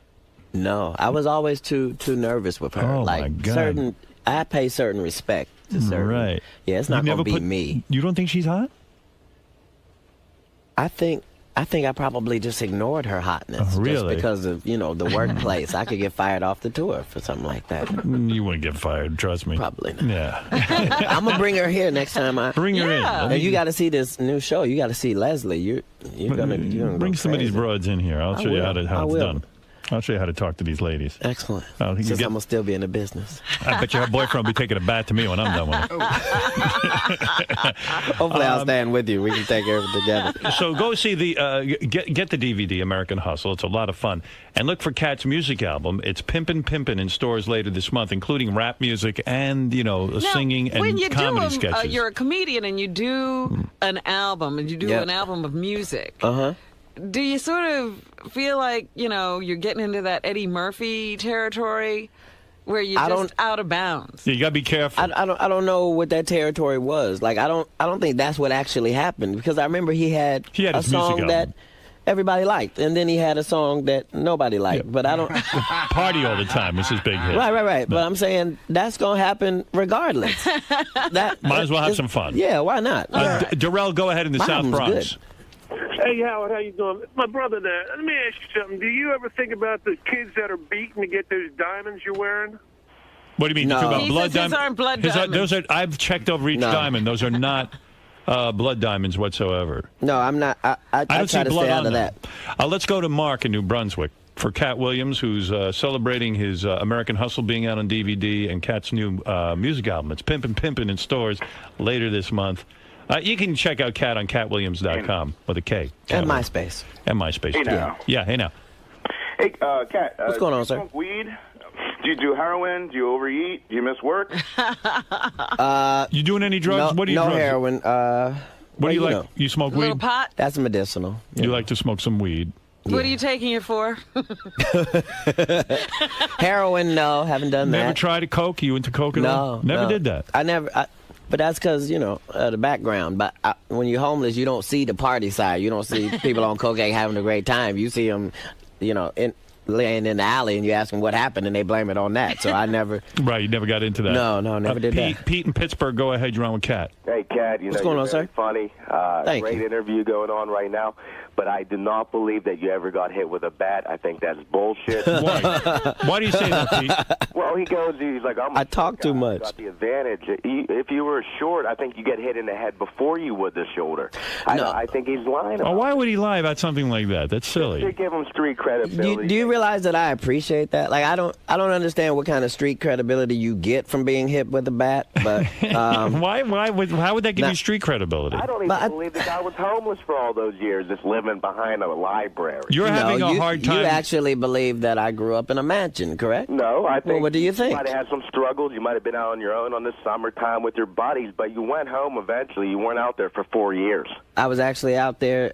S7: No, I was always too nervous with her.
S1: Oh, my God.
S7: I pay certain respect to certain.
S1: Right.
S7: Yeah, it's
S1: You
S7: not
S1: never
S7: gonna be me.
S1: You don't think she's hot?
S7: I think I think I probably just ignored her hotness.
S1: Really?
S7: Just because of, the workplace. I could get fired off the tour for something like that.
S1: You wouldn't get fired, trust me.
S7: Probably not.
S1: Yeah.
S7: I'm going to bring her here next time.
S1: Bring her in.
S7: And you got to see this new show. You got to see Leslie. You're gonna
S1: bring some of these broads in here. I'll show you how it's done. I'll show you how to talk to these ladies.
S7: Excellent. Since I'm going to still be in the business.
S1: I bet your boyfriend will be taking a bat to me when I'm done with it.
S7: Hopefully I'll stand with you. We can take care of it together.
S1: So go see get the DVD, American Hustle. It's a lot of fun. And look for Kat's music album. It's Pimpin' in stores later this month, including rap music and, singing and
S2: when you
S1: comedy
S2: do
S1: sketches.
S2: You're a comedian and you do an album, and you do an album of music.
S7: Uh-huh.
S2: Do you sort of feel like, you're getting into that Eddie Murphy territory where you're just out of bounds?
S1: You got to be careful.
S7: I don't know what that territory was. Like, I don't think that's what actually happened, because I remember he had a song that everybody liked, and then he had a song that nobody liked. Yeah. But I don't
S1: Party All the Time was his big hit.
S7: Right. But I'm saying that's going to happen regardless.
S1: Might as well have some fun.
S7: Yeah, why not?
S1: Darrell, go ahead in the South Bronx.
S9: Good. Hey, Howard, how you doing? My brother there. Let me ask you something. Do you ever think about the kids that are beaten to get those diamonds you're wearing?
S1: What do you mean?
S2: No.
S1: About
S2: He
S1: blood
S2: says his aren't blood diamonds.
S1: Those are. I've checked over each diamond. Those are not blood diamonds whatsoever.
S7: No, I'm not. I
S1: don't
S7: try
S1: see
S7: to
S1: blood
S7: stay out
S1: on
S7: of
S1: them.
S7: that.
S1: Let's go to Mark in New Brunswick for Cat Williams, who's celebrating his American Hustle being out on DVD and Cat's new music album. It's Pimpin' in stores later this month. You can check out Cat on catwilliams.com with a K.
S7: And MySpace.
S1: And MySpace,
S22: Hey,
S1: too.
S22: now.
S1: Yeah, hey now.
S22: Hey, Cat.
S7: What's going on,
S22: do you
S7: sir?
S22: Smoke weed? Do you do heroin? Do you overeat? Do you miss work?
S1: You doing any drugs?
S7: No,
S1: What do you
S7: no
S1: drugs?
S7: heroin.
S1: What do you like? You smoke
S2: Little
S1: weed?
S2: pot?
S7: That's medicinal.
S1: You like to smoke some weed?
S2: What are you taking it for?
S7: Heroin, no, haven't done that.
S1: Never tried a coke? You into coke at all? Never did that.
S7: I never. But that's because, the background. But when you're homeless, you don't see the party side. You don't see people on cocaine having a great time. You see them, laying in the alley, and you ask them what happened, and they blame it on that. So I never.
S1: Right, you never got into that.
S7: No, never did that.
S1: Pete in Pittsburgh, go ahead. You're on with Cat.
S22: Hey, Cat.
S7: What's going on,
S22: you're very
S7: sir?
S22: funny.
S7: Thank
S22: Great
S7: you.
S22: interview going on right now. But I do not believe that you ever got hit with a bat. I think that's bullshit.
S1: Why? Why do you say that, Pete?
S22: Well, he's like,
S7: I talk too much.
S22: Got the advantage. If you were short, I think you get hit in the head before you would the shoulder. I think he's lying about
S1: Why would he lie about something like that? That's silly.
S22: To give him street credibility.
S7: Do you realize that I appreciate that? Like, I don't understand what kind of street credibility you get from being hit with a bat. But
S1: how would that give you street credibility?
S22: I don't even believe the guy was homeless for all those years, just living behind a library.
S1: You're having a hard time.
S7: You actually believe that I grew up in a mansion, correct?
S22: No, I think.
S7: Well, what do you think?
S22: You might have had some struggles. You might have been out on your own on the summertime with your buddies, but you went home eventually. You weren't out there for 4 years.
S7: I was actually out there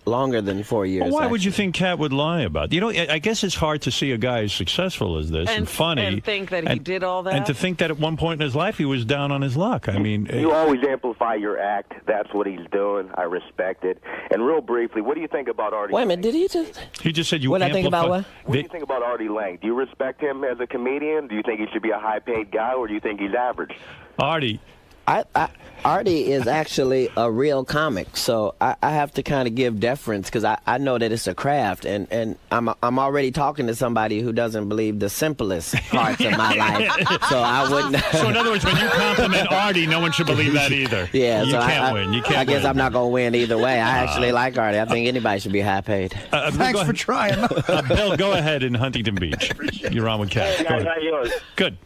S7: longer than 4 years.
S1: Well, why would you think Cat would lie about? I guess it's hard to see a guy as successful as this and funny
S2: and think that he did all that,
S1: and to think that at one point in his life he was down on his luck. I mean,
S22: you always amplify your act. That's what he's doing. I respect it. And real briefly, what do you think about Artie?
S7: Wait a minute, did he just?
S1: He just said you.
S7: What I think about what?
S22: What do you think about Artie Lang? Do you respect him as a comedian? Do you think he should be a high-paid guy, or do you think he's average?
S1: Artie.
S7: Artie is actually a real comic, so I have to kind of give deference because I know that it's a craft, and I'm already talking to somebody who doesn't believe the simplest parts of my life, so I wouldn't.
S1: So in other words, when you compliment Artie, no one should believe that either.
S7: Yeah,
S1: you
S7: so
S1: can't win. You can't.
S7: I guess
S1: win.
S7: I'm not going to win either way. I actually like Artie. I think anybody should be high paid.
S4: Thanks for trying.
S1: Bill, go ahead in Huntington Beach. You're on with Cat.
S23: Hey, guys, how you doing?
S1: Good.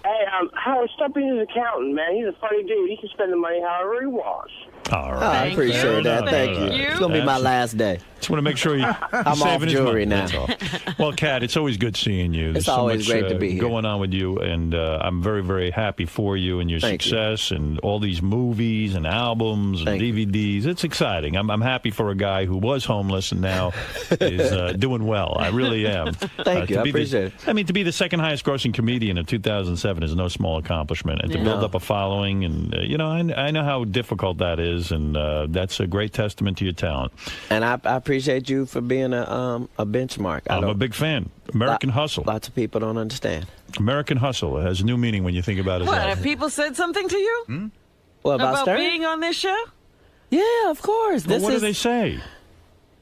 S23: Hey, Howard, stop being his accountant, man. He's a funny dude. He can spend the money however he wants.
S1: All right.
S7: I appreciate that. Thank you. It's going to be my last day.
S1: Just want to make sure
S7: I'm off
S1: saving his
S7: jewelry
S1: money.
S7: now.
S1: That's all. Well, Kat, it's always good seeing you. There's
S7: It's
S1: so
S7: always
S1: much,
S7: great to be here.
S1: going on with you, and I'm very, very happy for you and your success and all these movies and albums and DVDs. It's exciting. I'm happy for a guy who was homeless and now is doing well. I really am.
S7: Thank you. I appreciate it.
S1: I mean, to be the second highest grossing comedian of 2007 is no small accomplishment, and to build up a following, and I know how difficult that is, and that's a great testament to your talent.
S7: And I appreciate you for being a benchmark.
S1: I'm a big fan. American Hustle.
S7: Lots of people don't understand.
S1: American Hustle has a new meaning when you think about it.
S2: What, have people said something to you?
S7: Well, about Stern?
S2: being on this show?
S7: Yeah, of course.
S1: Well, what do they say?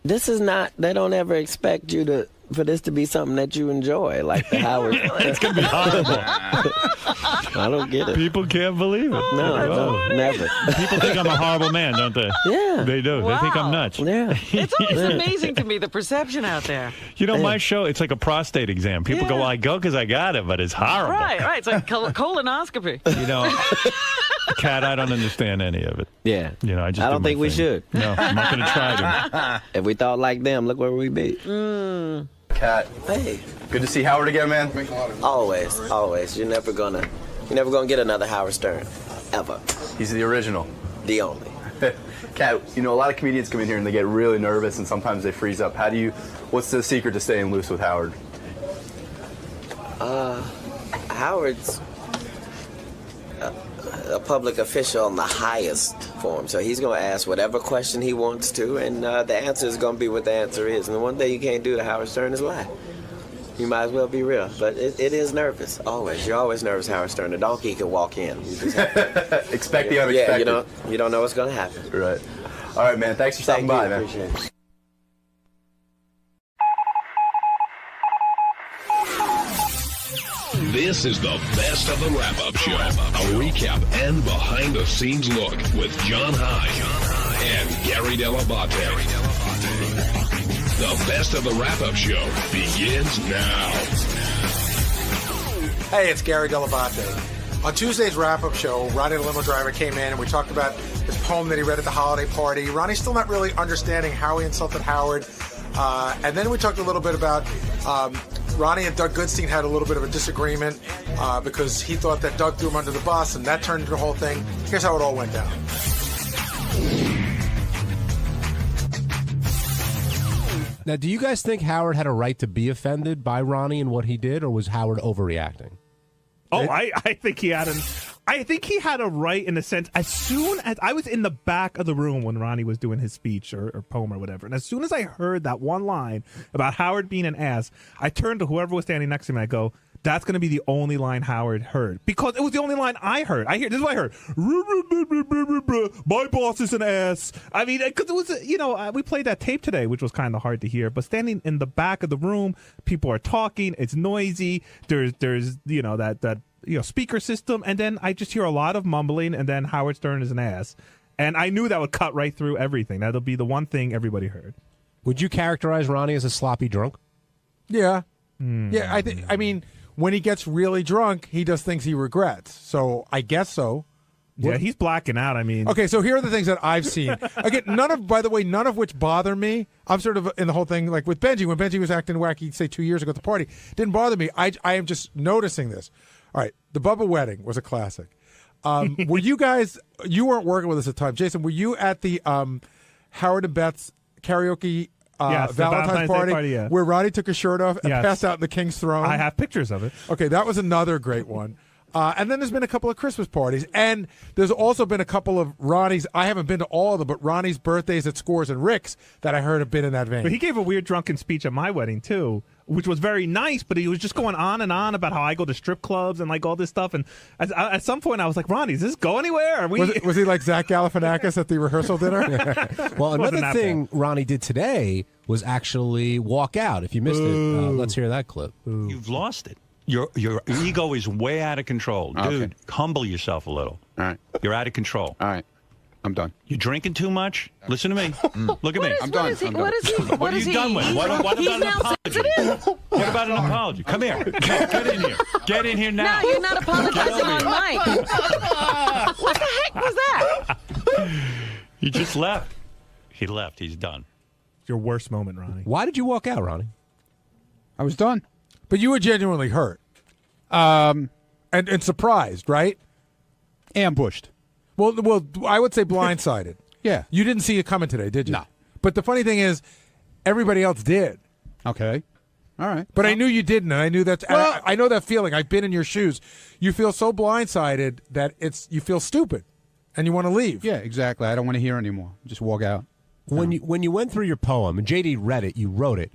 S7: This is not. They don't ever expect you for this to be something that you enjoy, like the Howard.
S1: It's gonna be horrible.
S7: I don't get it.
S1: People can't believe it.
S7: No, never.
S1: People think I'm a horrible man, don't they?
S7: Yeah.
S1: They do.
S2: Wow.
S1: They think I'm nuts.
S7: Yeah.
S2: It's always amazing to me, the perception out there.
S1: You know, my show, it's like a prostate exam. People go, well, I go because I got it, but it's horrible.
S2: Right. It's like colonoscopy.
S1: You know, Kat, I don't understand any of it.
S7: Yeah.
S1: You know, I
S7: don't think we should.
S1: No, I'm not going to try to.
S7: If we thought like them, look where we'd be.
S16: Kat,
S7: Hey.
S16: good to see Howard again, man.
S7: Always. You're never gonna get another Howard Stern, ever.
S16: He's the original.
S7: The only.
S16: Kat, you know, a lot of comedians come in here and they get really nervous and sometimes they freeze up. What's the secret to staying loose with Howard?
S7: Howard's a public official on the highest form, so he's going to ask whatever question he wants to, and the answer is going to be what the answer is. And the one thing you can't do to Howard Stern is lie. You might as well be real, but it is nervous. Always, you're always nervous. Howard Stern, the donkey can walk in. You just have to,
S16: expect the unexpected.
S7: Yeah, you don't know what's going to happen.
S16: Right. All right, man. Thanks for stopping by, man.
S7: Appreciate it.
S11: This is the best of the wrap-up show. A recap and behind-the-scenes look with John High and Gary Dell'Abate. The best of the wrap-up show begins now.
S14: Hey, it's Gary Dell'Abate. On Tuesday's wrap-up show, Ronnie the limo driver came in and we talked about his poem that he read at the holiday party. Ronnie's still not really understanding how he insulted Howard. And then we talked a little bit about Ronnie and Doug Goodstein had a little bit of a disagreement because he thought that Doug threw him under the bus, and that turned into the whole thing. Here's how it all went down.
S12: Now, do you guys think Howard had a right to be offended by Ronnie and what he did, or was Howard overreacting?
S6: Oh, I think he had a right in the sense, as soon as I was in the back of the room when Ronnie was doing his speech or poem or whatever, and as soon as I heard that one line about Howard being an ass, I turned to whoever was standing next to me and I go, that's going to be the only line Howard heard, because it was the only line I heard. This is what I heard. My boss is an ass. I mean, because it was, we played that tape today, which was kind of hard to hear, but standing in the back of the room, people are talking, it's noisy, there's that speaker system, and then I just hear a lot of mumbling, and then Howard Stern is an ass. And I knew that would cut right through everything. That'll be the one thing everybody heard.
S12: Would you characterize Ronnie as a sloppy drunk?
S14: Yeah. Yeah, I mean, when he gets really drunk, he does things he regrets. So I guess so.
S6: Yeah, he's blacking out. I mean,
S14: okay, so here are the things that I've seen. Again, none of which bother me. I'm sort of in the whole thing, like with Benji. When Benji was acting wacky, say 2 years ago at the party, didn't bother me. I am just noticing this. All right, the Bubba wedding was a classic. Were you guys? You weren't working with us at the time, Jason. Were you at the Howard and Beth's karaoke?
S6: Yes,
S14: Valentine's party
S6: yeah.
S14: where Ronnie took his shirt off and
S6: Yes.
S14: passed out in the King's Throne.
S6: I have pictures of it.
S14: Okay, that was another great one. And then there's been a couple of Christmas parties. And there's also been a couple of Ronnie's. I haven't been to all of them, but Ronnie's birthdays at Scores and Rick's that I heard have been in that vein.
S6: But he gave a weird drunken speech at my wedding, too, which was very nice, but he was just going on and on about how I go to strip clubs and like all this stuff. And at some point I was like, Ronnie, does this go anywhere?
S14: Was he like Zach Galifianakis at the rehearsal dinner?
S12: Well, another thing Ronnie did today was actually walk out. If you missed it, let's hear that clip.
S1: You've lost it. Your ego is way out of control. Dude, humble yourself a little.
S20: All right.
S1: You're out of control.
S20: All right. I'm done.
S1: You're drinking too much? Listen to me. Look at me.
S20: I'm done.
S1: What are you done with? What about an apology? What about an apology? Come here. Get in here. Get in here now.
S2: No, you're not apologizing on mic. What the heck was that?
S1: He just left. He left. He's done.
S6: Your worst moment, Ronnie.
S12: Why did you walk out, Ronnie?
S20: I was done.
S14: But you were genuinely hurt. And surprised, right?
S20: Ambushed.
S14: Well, I would say blindsided.
S20: Yeah.
S14: You didn't see it coming today, did you?
S20: No.
S14: But the funny thing is, everybody else did.
S20: Okay. All right.
S14: But I knew you didn't, and I knew that.
S20: Well,
S14: I know that feeling. I've been in your shoes. You feel so blindsided that you feel stupid, and you want to leave.
S20: Yeah, exactly. I don't want to hear anymore. Just walk out.
S12: When you went through your poem, and JD read it, you wrote it,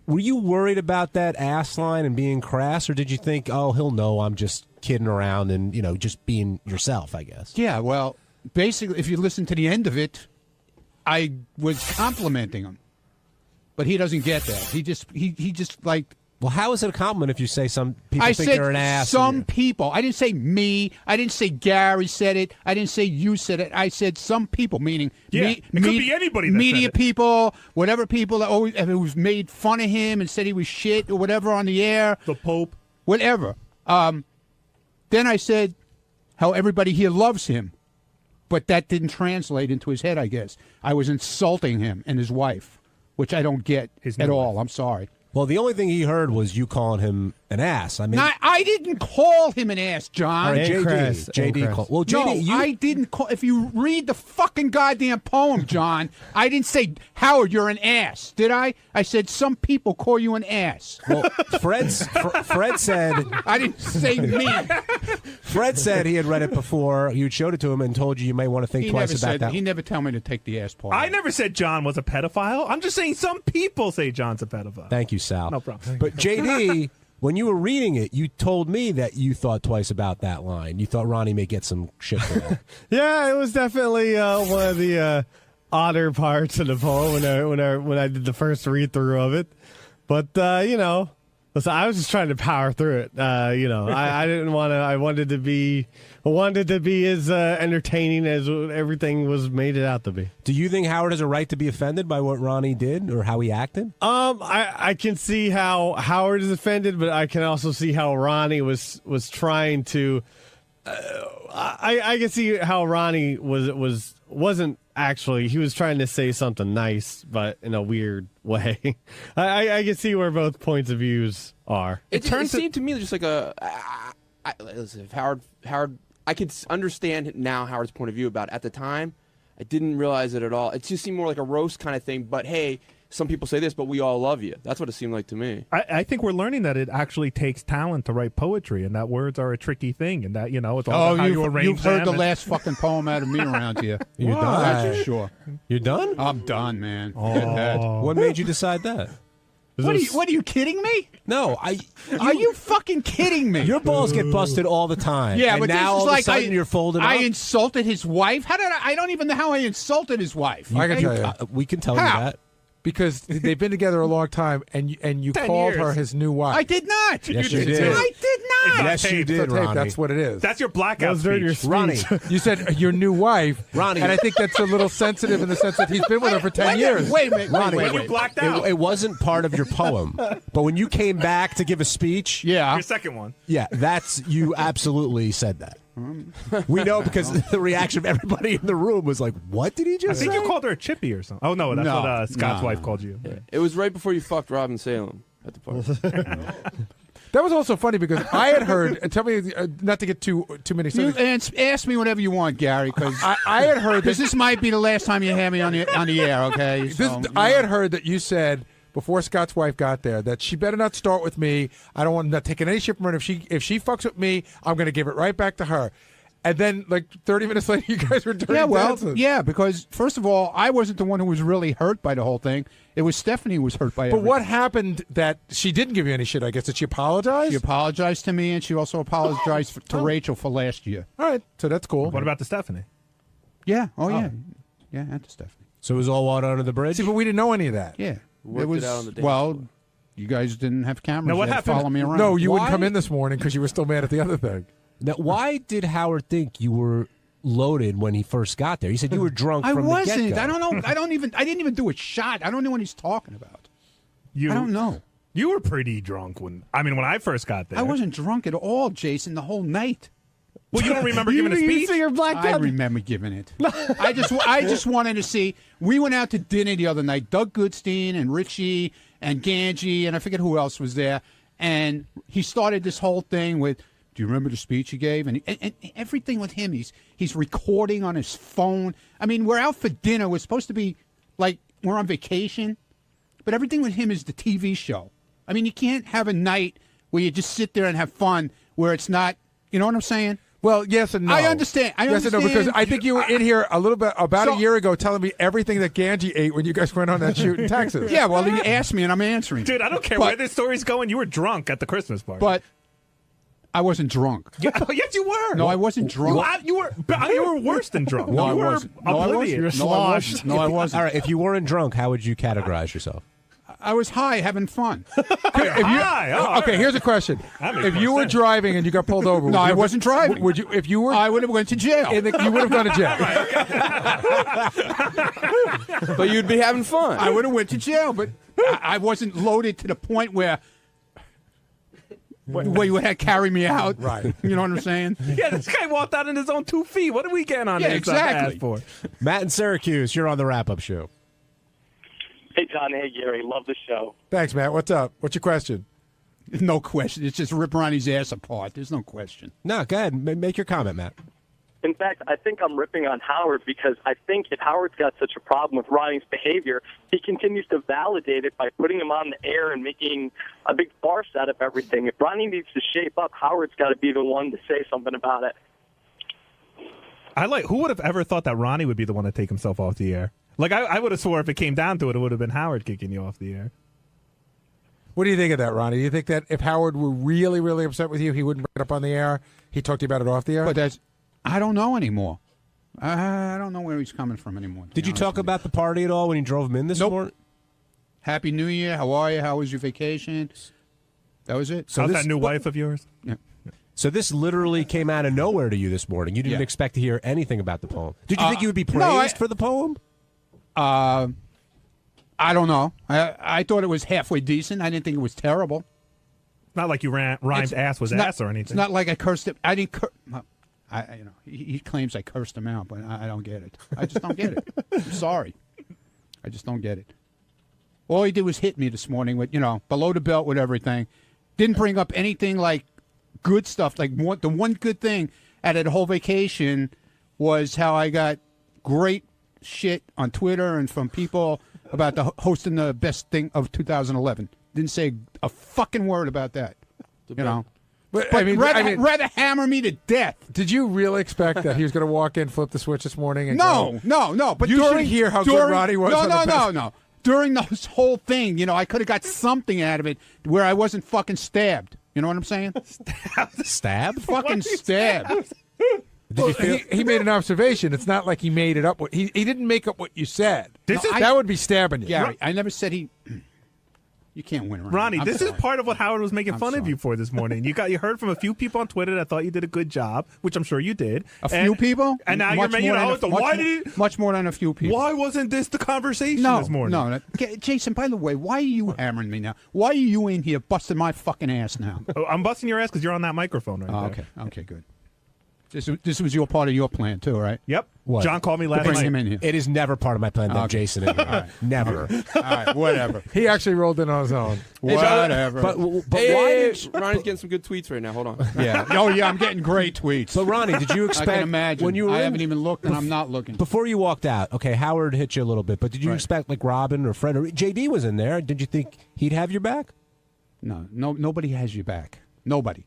S12: were you worried about that ass line and being crass, or did you think, oh, he'll know I'm just kidding around and, just being yourself, I guess?
S20: Yeah, well, basically, if you listen to the end of it, I was complimenting him. but he doesn't get that. He just like.
S12: Well, how is it a compliment if you say some people
S20: I
S12: think
S20: said
S12: you're an ass?
S20: some people. I didn't say me. I didn't say Gary said it. I didn't say you said it. I said some people, meaning
S6: it could be anybody that
S20: media
S6: said it.
S20: people, whatever people that always who's made fun of him and said he was shit or whatever on the air.
S6: The Pope.
S20: Whatever. Then I said how everybody here loves him, but that didn't translate into his head, I guess. I was insulting him and his wife, which I don't get at all. I'm sorry.
S12: Well, the only thing he heard was you calling him an ass. I mean,
S20: I didn't call him an ass, John.
S12: All right, JD called. Well, JD,
S20: no, I didn't call. If you read the fucking goddamn poem, John, I didn't say, Howard, you're an ass, did I? I said some people call you an ass.
S12: Well, Fred said.
S20: I didn't say me.
S12: Fred said he had read it before. You showed it to him and told you might want to think twice about that.
S20: He never told me to take the ass part.
S6: I never said John was a pedophile. I'm just saying some people say John's a pedophile.
S12: Thank you, Sal.
S6: No problem.
S12: But JD, when you were reading it, you told me that you thought twice about that line. You thought Ronnie may get some shit for that.
S3: Yeah, it was definitely one of the odder parts of the poem when I did the first read through of it. But listen, I was just trying to power through it. I didn't want to. I wanted to be as entertaining as everything was made it out to be.
S12: Do you think Howard has a right to be offended by what Ronnie did or how he acted?
S3: I can see how Howard is offended, but I can also see how Ronnie was trying to. I can see how Ronnie wasn't actually. He was trying to say something nice, but in a weird way. I can see where both points of views are.
S10: It seemed to me just like listen, if Howard, I could understand now Howard's point of view about it. At the time, I didn't realize it at all. It just seemed more like a roast kind of thing. But hey, some people say this, but we all love you. That's what it seemed like to me.
S6: I think we're learning that it actually takes talent to write poetry, and that words are a tricky thing, and that it's all about how you arrange
S20: you've heard
S6: them
S20: the last fucking poem out of me around here.
S12: You're done.
S20: That's for sure.
S12: You're done?
S20: I'm done, man.
S12: What made you decide that?
S20: What are you kidding me?
S12: No,
S20: Are you fucking kidding me?
S12: Your balls get busted all the time.
S20: Yeah,
S12: and
S20: but
S12: now
S20: this is
S12: all
S20: like
S12: of a sudden you're folded
S20: I
S12: up.
S20: insulted his wife. How did I don't even know how I insulted his wife.
S14: I can tell you.
S12: We can tell you
S20: How?
S12: that.
S14: Because they've been together a long time, and you
S6: 10
S14: called
S6: years.
S14: her his new wife.
S20: I did not.
S12: Yes, you did.
S20: I did not.
S12: Yes, you did,
S14: It's on tape,
S12: Ronnie.
S14: that's what it is.
S6: That's your blackout
S3: Those are your
S6: speech.
S12: Ronnie.
S14: You said your new wife,
S12: Ronnie.
S14: and I think that's a little sensitive in the sense that he's been with her for 10 years.
S20: Wait a minute.
S12: Ronnie,
S20: wait.
S6: You blacked out.
S12: It wasn't part of your poem, but when you came back to give a speech,
S20: Yeah.
S6: Your second one.
S12: yeah, you absolutely said that. We know because the reaction of everybody in the room was like, "What did he
S6: I
S12: just
S6: think
S12: say?"
S6: you called her a chippy or something. Oh, no, that's
S20: No.
S6: what Scott's
S20: No,
S6: wife
S20: no.
S6: called you.
S10: It was right before you fucked Robin Salem at the party.
S14: That was also funny because I had heard. Tell me not to get too many.
S20: You
S14: subjects.
S20: ask me whatever you want, Gary, because
S14: I had heard that
S20: this might be the last time you have me on the air. Okay.
S14: I had heard that you said before Scott's wife got there that she better not start with me. I don't want not taking any shit from her. If she fucks with me, I'm going to give it right back to her. And then, like 30 minutes later, you guys were dirty dancing.
S20: Yeah, because first of all, I wasn't the one who was really hurt by the whole thing. It was Stephanie who was hurt by it.
S14: But what happened that she didn't give you any shit? I guess did she apologize?
S20: She apologized to me, and she also apologized to Rachel for last year.
S14: All right, so that's cool.
S6: What about the Stephanie?
S20: Yeah. Oh, yeah. Yeah, and to Stephanie.
S12: So it was all water under the bridge.
S14: See, but we didn't know any of that.
S20: Yeah.
S10: Worked
S20: it was
S10: it out on the dance
S20: well.
S10: floor.
S20: You guys didn't have cameras.
S6: Now, what
S20: You had to
S6: happened?
S20: Follow me around.
S14: No, you wouldn't
S12: Why?
S14: come in this morning because you were still mad at the other thing.
S12: Now, why did Howard think you were loaded when he first got there? He said you were drunk
S20: I
S12: from
S20: wasn't.
S12: the get-go.
S20: I don't know. I didn't even do a shot. I don't know what he's talking about. I don't know.
S6: You were pretty drunk when I first got there.
S20: I wasn't drunk at all, Jason, the whole night.
S6: Well, you don't remember giving a speech?
S3: You're blacked
S20: I
S3: out.
S20: remember giving it. I just wanted to see. We went out to dinner the other night. Doug Goodstein and Richie and Ganji and I forget who else was there. And he started this whole thing with, "Do you remember the speech he gave?" And everything with him, he's recording on his phone. I mean, we're out for dinner. We're supposed to be like we're on vacation, but everything with him is the TV show. I mean, you can't have a night where you just sit there and have fun where it's not. You know what I'm saying?
S14: Well, yes and no.
S20: I understand.
S14: Yes and no, because I think you were in here a little bit about a year ago telling me everything that Ganji ate when you guys went on that shoot in Texas.
S20: Yeah, well, you asked me and I'm answering.
S6: Dude, I don't care where this story's going. You were drunk at the Christmas party.
S20: But I wasn't drunk.
S6: Yeah, yes, you were.
S20: No, I wasn't drunk.
S6: You were worse than drunk.
S20: No, I
S6: you were
S20: wasn't. No, I wasn't.
S6: oblivious.
S20: No, I wasn't. No, I wasn't.
S12: All right, if you weren't drunk, how would you categorize yourself?
S20: I was high, having fun.
S14: Okay, here's a question: if you were driving and you got pulled over,
S20: No, I wasn't driving.
S14: Would you? If you were,
S20: I would have went to jail.
S14: you would have gone to jail.
S10: But you'd be having fun.
S20: I would have went to jail, but I wasn't loaded to the point where you had to carry me out.
S14: Right.
S20: You know what I'm saying?
S6: Yeah, this guy walked out in his own 2 feet. What are we getting on
S20: Yeah,
S6: this
S20: exactly.
S6: for?
S12: Matt in Syracuse, you're on the wrap-up show.
S23: Hey, John. Hey, Gary. Love the show.
S14: Thanks, Matt. What's up? What's your question?
S20: No question. It's just rip Ronnie's ass apart. There's no question.
S12: No, go ahead. Make your comment, Matt.
S23: In fact, I think I'm ripping on Howard because I think if Howard's got such a problem with Ronnie's behavior, he continues to validate it by putting him on the air and making a big farce out of everything. If Ronnie needs to shape up, Howard's got to be the one to say something about it.
S6: Who would have ever thought that Ronnie would be the one to take himself off the air? Like, I would have swore if it came down to it, it would have been Howard kicking you off the air.
S14: What do you think of that, Ronnie? Do you think that if Howard were really, really upset with you, he wouldn't bring it up on the air? He'd talk to you about it off the air?
S20: But I don't know anymore. I don't know where he's coming from anymore.
S12: Did you talk about the party at all when you drove him in this morning?
S20: Happy New Year. How are you? How was your vacation? That was it.
S6: How's that new wife of yours?
S20: Yeah.
S12: So this literally came out of nowhere to you this morning. You didn't expect to hear anything about the poem. Did you think you would be praised for the poem?
S20: I don't know. I thought it was halfway decent. I didn't think it was terrible.
S6: Not like you rhymed ass was ass or anything.
S20: It's not like I cursed him. I didn't. He claims I cursed him out, but I don't get it. I just don't get it. I'm sorry. I just don't get it. All he did was hit me this morning with, below the belt with everything. Didn't bring up anything like good stuff. Like the one good thing out of the whole vacation was how I got great shit on Twitter and from people about hosting the best thing of 2011. Didn't say a fucking word about that. But rather hammer me to death.
S14: Did you really expect that he was going to walk in, flip the switch this morning? And
S20: No. But
S14: you should hear how good Ronnie was.
S20: No. During this whole thing, I could have got something out of it where I wasn't fucking stabbed. You know what I'm saying?
S12: Stabbed?
S20: Fucking stabbed.
S14: Did you feel he made an observation? It's not like he made it up. He didn't make up what you said. That would be stabbing you.
S20: Yeah, I never said he. You can't win,
S6: Ronnie.
S20: I'm
S6: this
S20: sorry.
S6: is part of what Howard was making fun of you for this morning. You heard from a few people on Twitter that thought you did a good job, which I'm sure you did.
S20: Few people,
S6: and now
S20: much
S6: you're
S20: much more than a few people.
S6: Why wasn't this the conversation this morning?
S20: No. Jason, by the way, why are you hammering me now? Why are you in here busting my fucking ass now?
S6: Oh, I'm busting your ass because you're on that microphone right there.
S20: Okay, good. This was your part of your plan too, right?
S6: Yep.
S12: What?
S6: John called me last
S20: bring
S6: night.
S20: him in here.
S12: It is never part of my plan to have Jason in here.
S20: Right.
S12: Never.
S20: All right, whatever.
S14: He actually rolled in on his own.
S20: Whatever.
S12: But
S10: Hey,
S12: why did
S10: Ronnie's getting some good tweets right now. Hold on.
S20: Yeah. Oh, yeah, I'm getting great tweets.
S12: So, Ronnie, did you expect
S20: I can imagine.
S12: when you were
S20: I haven't even looked, and I'm not looking.
S12: Before you walked out, okay, Howard hit you a little bit, but did you expect like Robin or Fred or JD was in there? Did you think he'd have your back?
S20: No, nobody has your back. Nobody.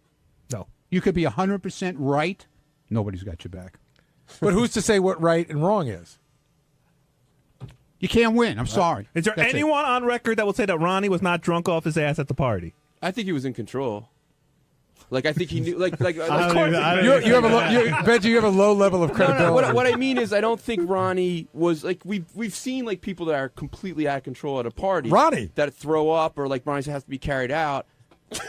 S6: No.
S20: You could be 100% right. Nobody's got your back.
S14: But who's to say what right and wrong is?
S20: You can't win. I'm sorry.
S6: Is there
S20: That's
S6: anyone on record that will say that Ronnie was not drunk off his ass at the party?
S10: I think he was in control. Like I think he knew. Benji,
S14: you have a low level of credibility.
S10: No, what I mean is, I don't think Ronnie was like we've seen like people that are completely out of control at a party.
S14: Ronnie
S10: that throw up or like Ronnie has to be carried out.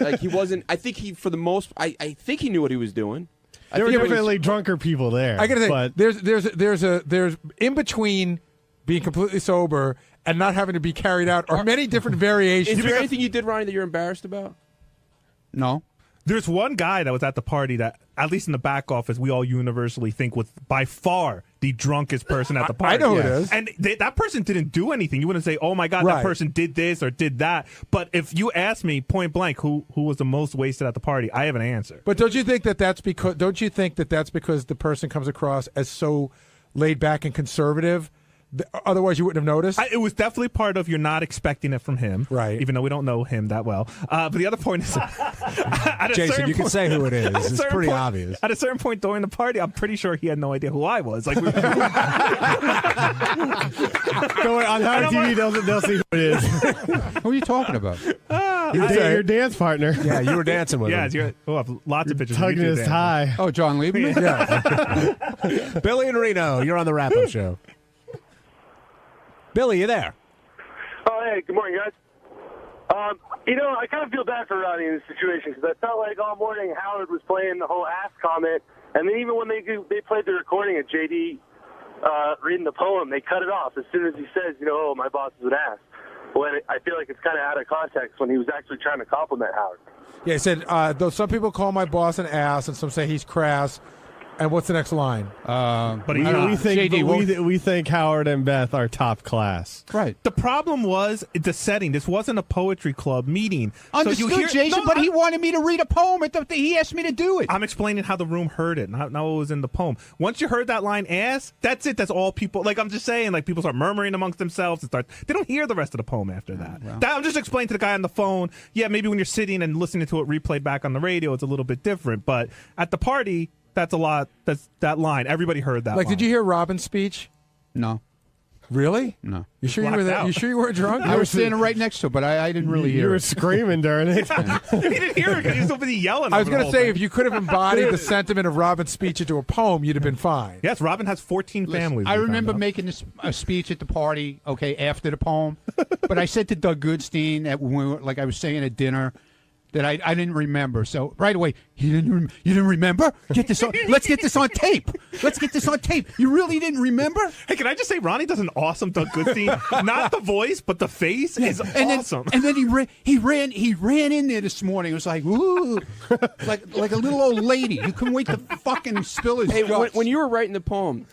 S10: Like he wasn't. I think he, for the most, I think he knew what he was doing.
S3: There were definitely drunker people there.
S14: I gotta say,
S3: but
S14: there's in between being completely sober and not having to be carried out are many different variations.
S10: Is there anything you did, Ronnie, that you're embarrassed about?
S20: No.
S6: There's one guy that was at the party that, at least in the back office, we all universally think was by far the drunkest person at the party.
S14: I know who it is.
S6: And that person didn't do anything. You wouldn't say, oh, my God, that person did this or did that. But if you ask me point blank who was the most wasted at the party, I have an answer.
S14: But don't you think that's because the person comes across as so laid back and conservative? Otherwise, you wouldn't have noticed.
S6: It was definitely part of you're not expecting it from him,
S14: right?
S6: Even though we don't know him that well. But the other point is,
S12: Jason, you can say who it is. It's pretty obvious.
S6: At a certain point during the party, I'm pretty sure he had no idea who I was. Like, don't
S3: worry, on Howard TV, they'll see who it is.
S20: Who are you talking about?
S3: Your dance partner.
S12: Yeah, you were dancing with him.
S6: Yeah, I have lots of pictures.
S3: Tugging his tie.
S20: Oh, John Lieberman?
S12: Yeah. Billy and Reno, you're on the wrap-up show. Billy, you there?
S23: Oh, hey, good morning, guys.
S9: I kind of feel bad for Ronnie in this situation because I felt like all morning Howard was playing the whole ass comment, and then even when they played the recording of JD reading the poem, they cut it off as soon as he says, oh, my boss is an ass. When I feel like it's kind of out of context when he was actually trying to compliment Howard.
S14: Yeah, he said, though some people call my boss an ass and some say he's crass. And what's the next line?
S3: But we think Howard and Beth are top class.
S20: Right.
S6: The problem was the setting. This wasn't a poetry club meeting.
S20: Understood, Jason, but he wanted me to read a poem. He asked me to do it.
S6: I'm explaining how the room heard it, not what was in the poem. Once you heard that line, ass, that's it. That's all people, I'm just saying, people start murmuring amongst themselves. They don't hear the rest of the poem after that. I'm just explaining to the guy on the phone, maybe when you're sitting and listening to it replayed back on the radio, it's a little bit different. But at the party, that's a lot. That's that line. Everybody heard that.
S14: Did you hear Robin's speech?
S20: No.
S14: Really?
S20: No.
S14: You sure you were there? You sure you weren't drunk?
S20: I was standing right next to it, but I didn't really hear it.
S3: You were screaming during it.
S6: He didn't hear it because he was so busy yelling.
S14: I was going to say, if you could have embodied the sentiment of Robin's speech into a poem, you'd have been fine.
S6: Yes, Robin has 14 families.
S20: I remember making a speech at the party, after the poem, but I said to Doug Goodstein that when we were, I was saying at dinner, that I didn't remember. So right away, you didn't remember? Get this on. Let's get this on tape. Let's get this on tape. You really didn't remember?
S6: Hey, can I just say Ronnie does an awesome Doug Goodstein? Not the voice, but the face is awesome.
S20: And then he ran in there this morning. It was like, ooh, like a little old lady. You couldn't wait to fucking spill his guts.
S10: When you were writing the poem,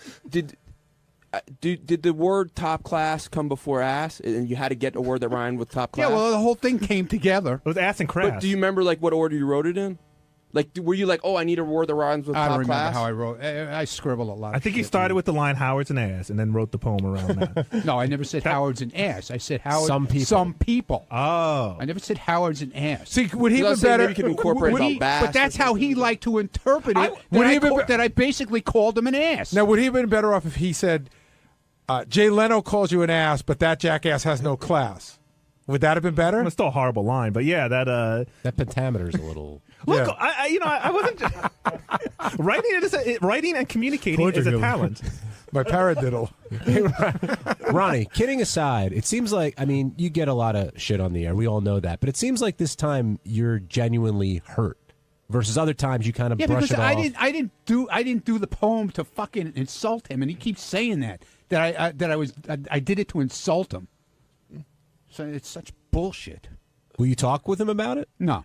S10: did the word top class come before ass, and you had to get a word that rhymed with top class?
S20: Yeah, well, the whole thing came together.
S6: It was ass and crass.
S10: But do you remember what order you wrote it in? Were you I need a word that rhymes with top class?
S20: I don't remember how I wrote. I scribble a lot.
S6: I think he started with the line "Howard's an ass" and then wrote the poem around that.
S20: No, I never said Howard's an ass. I said Howard.
S12: Some people.
S6: Oh,
S20: I never said Howard's an ass.
S14: See, would he have been better?
S10: Maybe you could incorporate
S20: but that's how he liked to interpret it. That I basically called him an ass.
S14: Now, would he have been better off if he said, Jay Leno calls you an ass, but that jackass has no class? Would that have been better?
S6: It's still a horrible line, but yeah, that
S12: pentameter's a little.
S6: Look, I wasn't just, writing and communicating is a talent.
S14: My paradiddle.
S12: Ronnie, kidding aside, it seems like you get a lot of shit on the air. We all know that, but it seems like this time you're genuinely hurt. Versus other times you kind of brush it off.
S20: I didn't do the poem to fucking insult him, and he keeps saying that I did it to insult him. So it's such bullshit.
S12: Will you talk with him about it?
S20: No.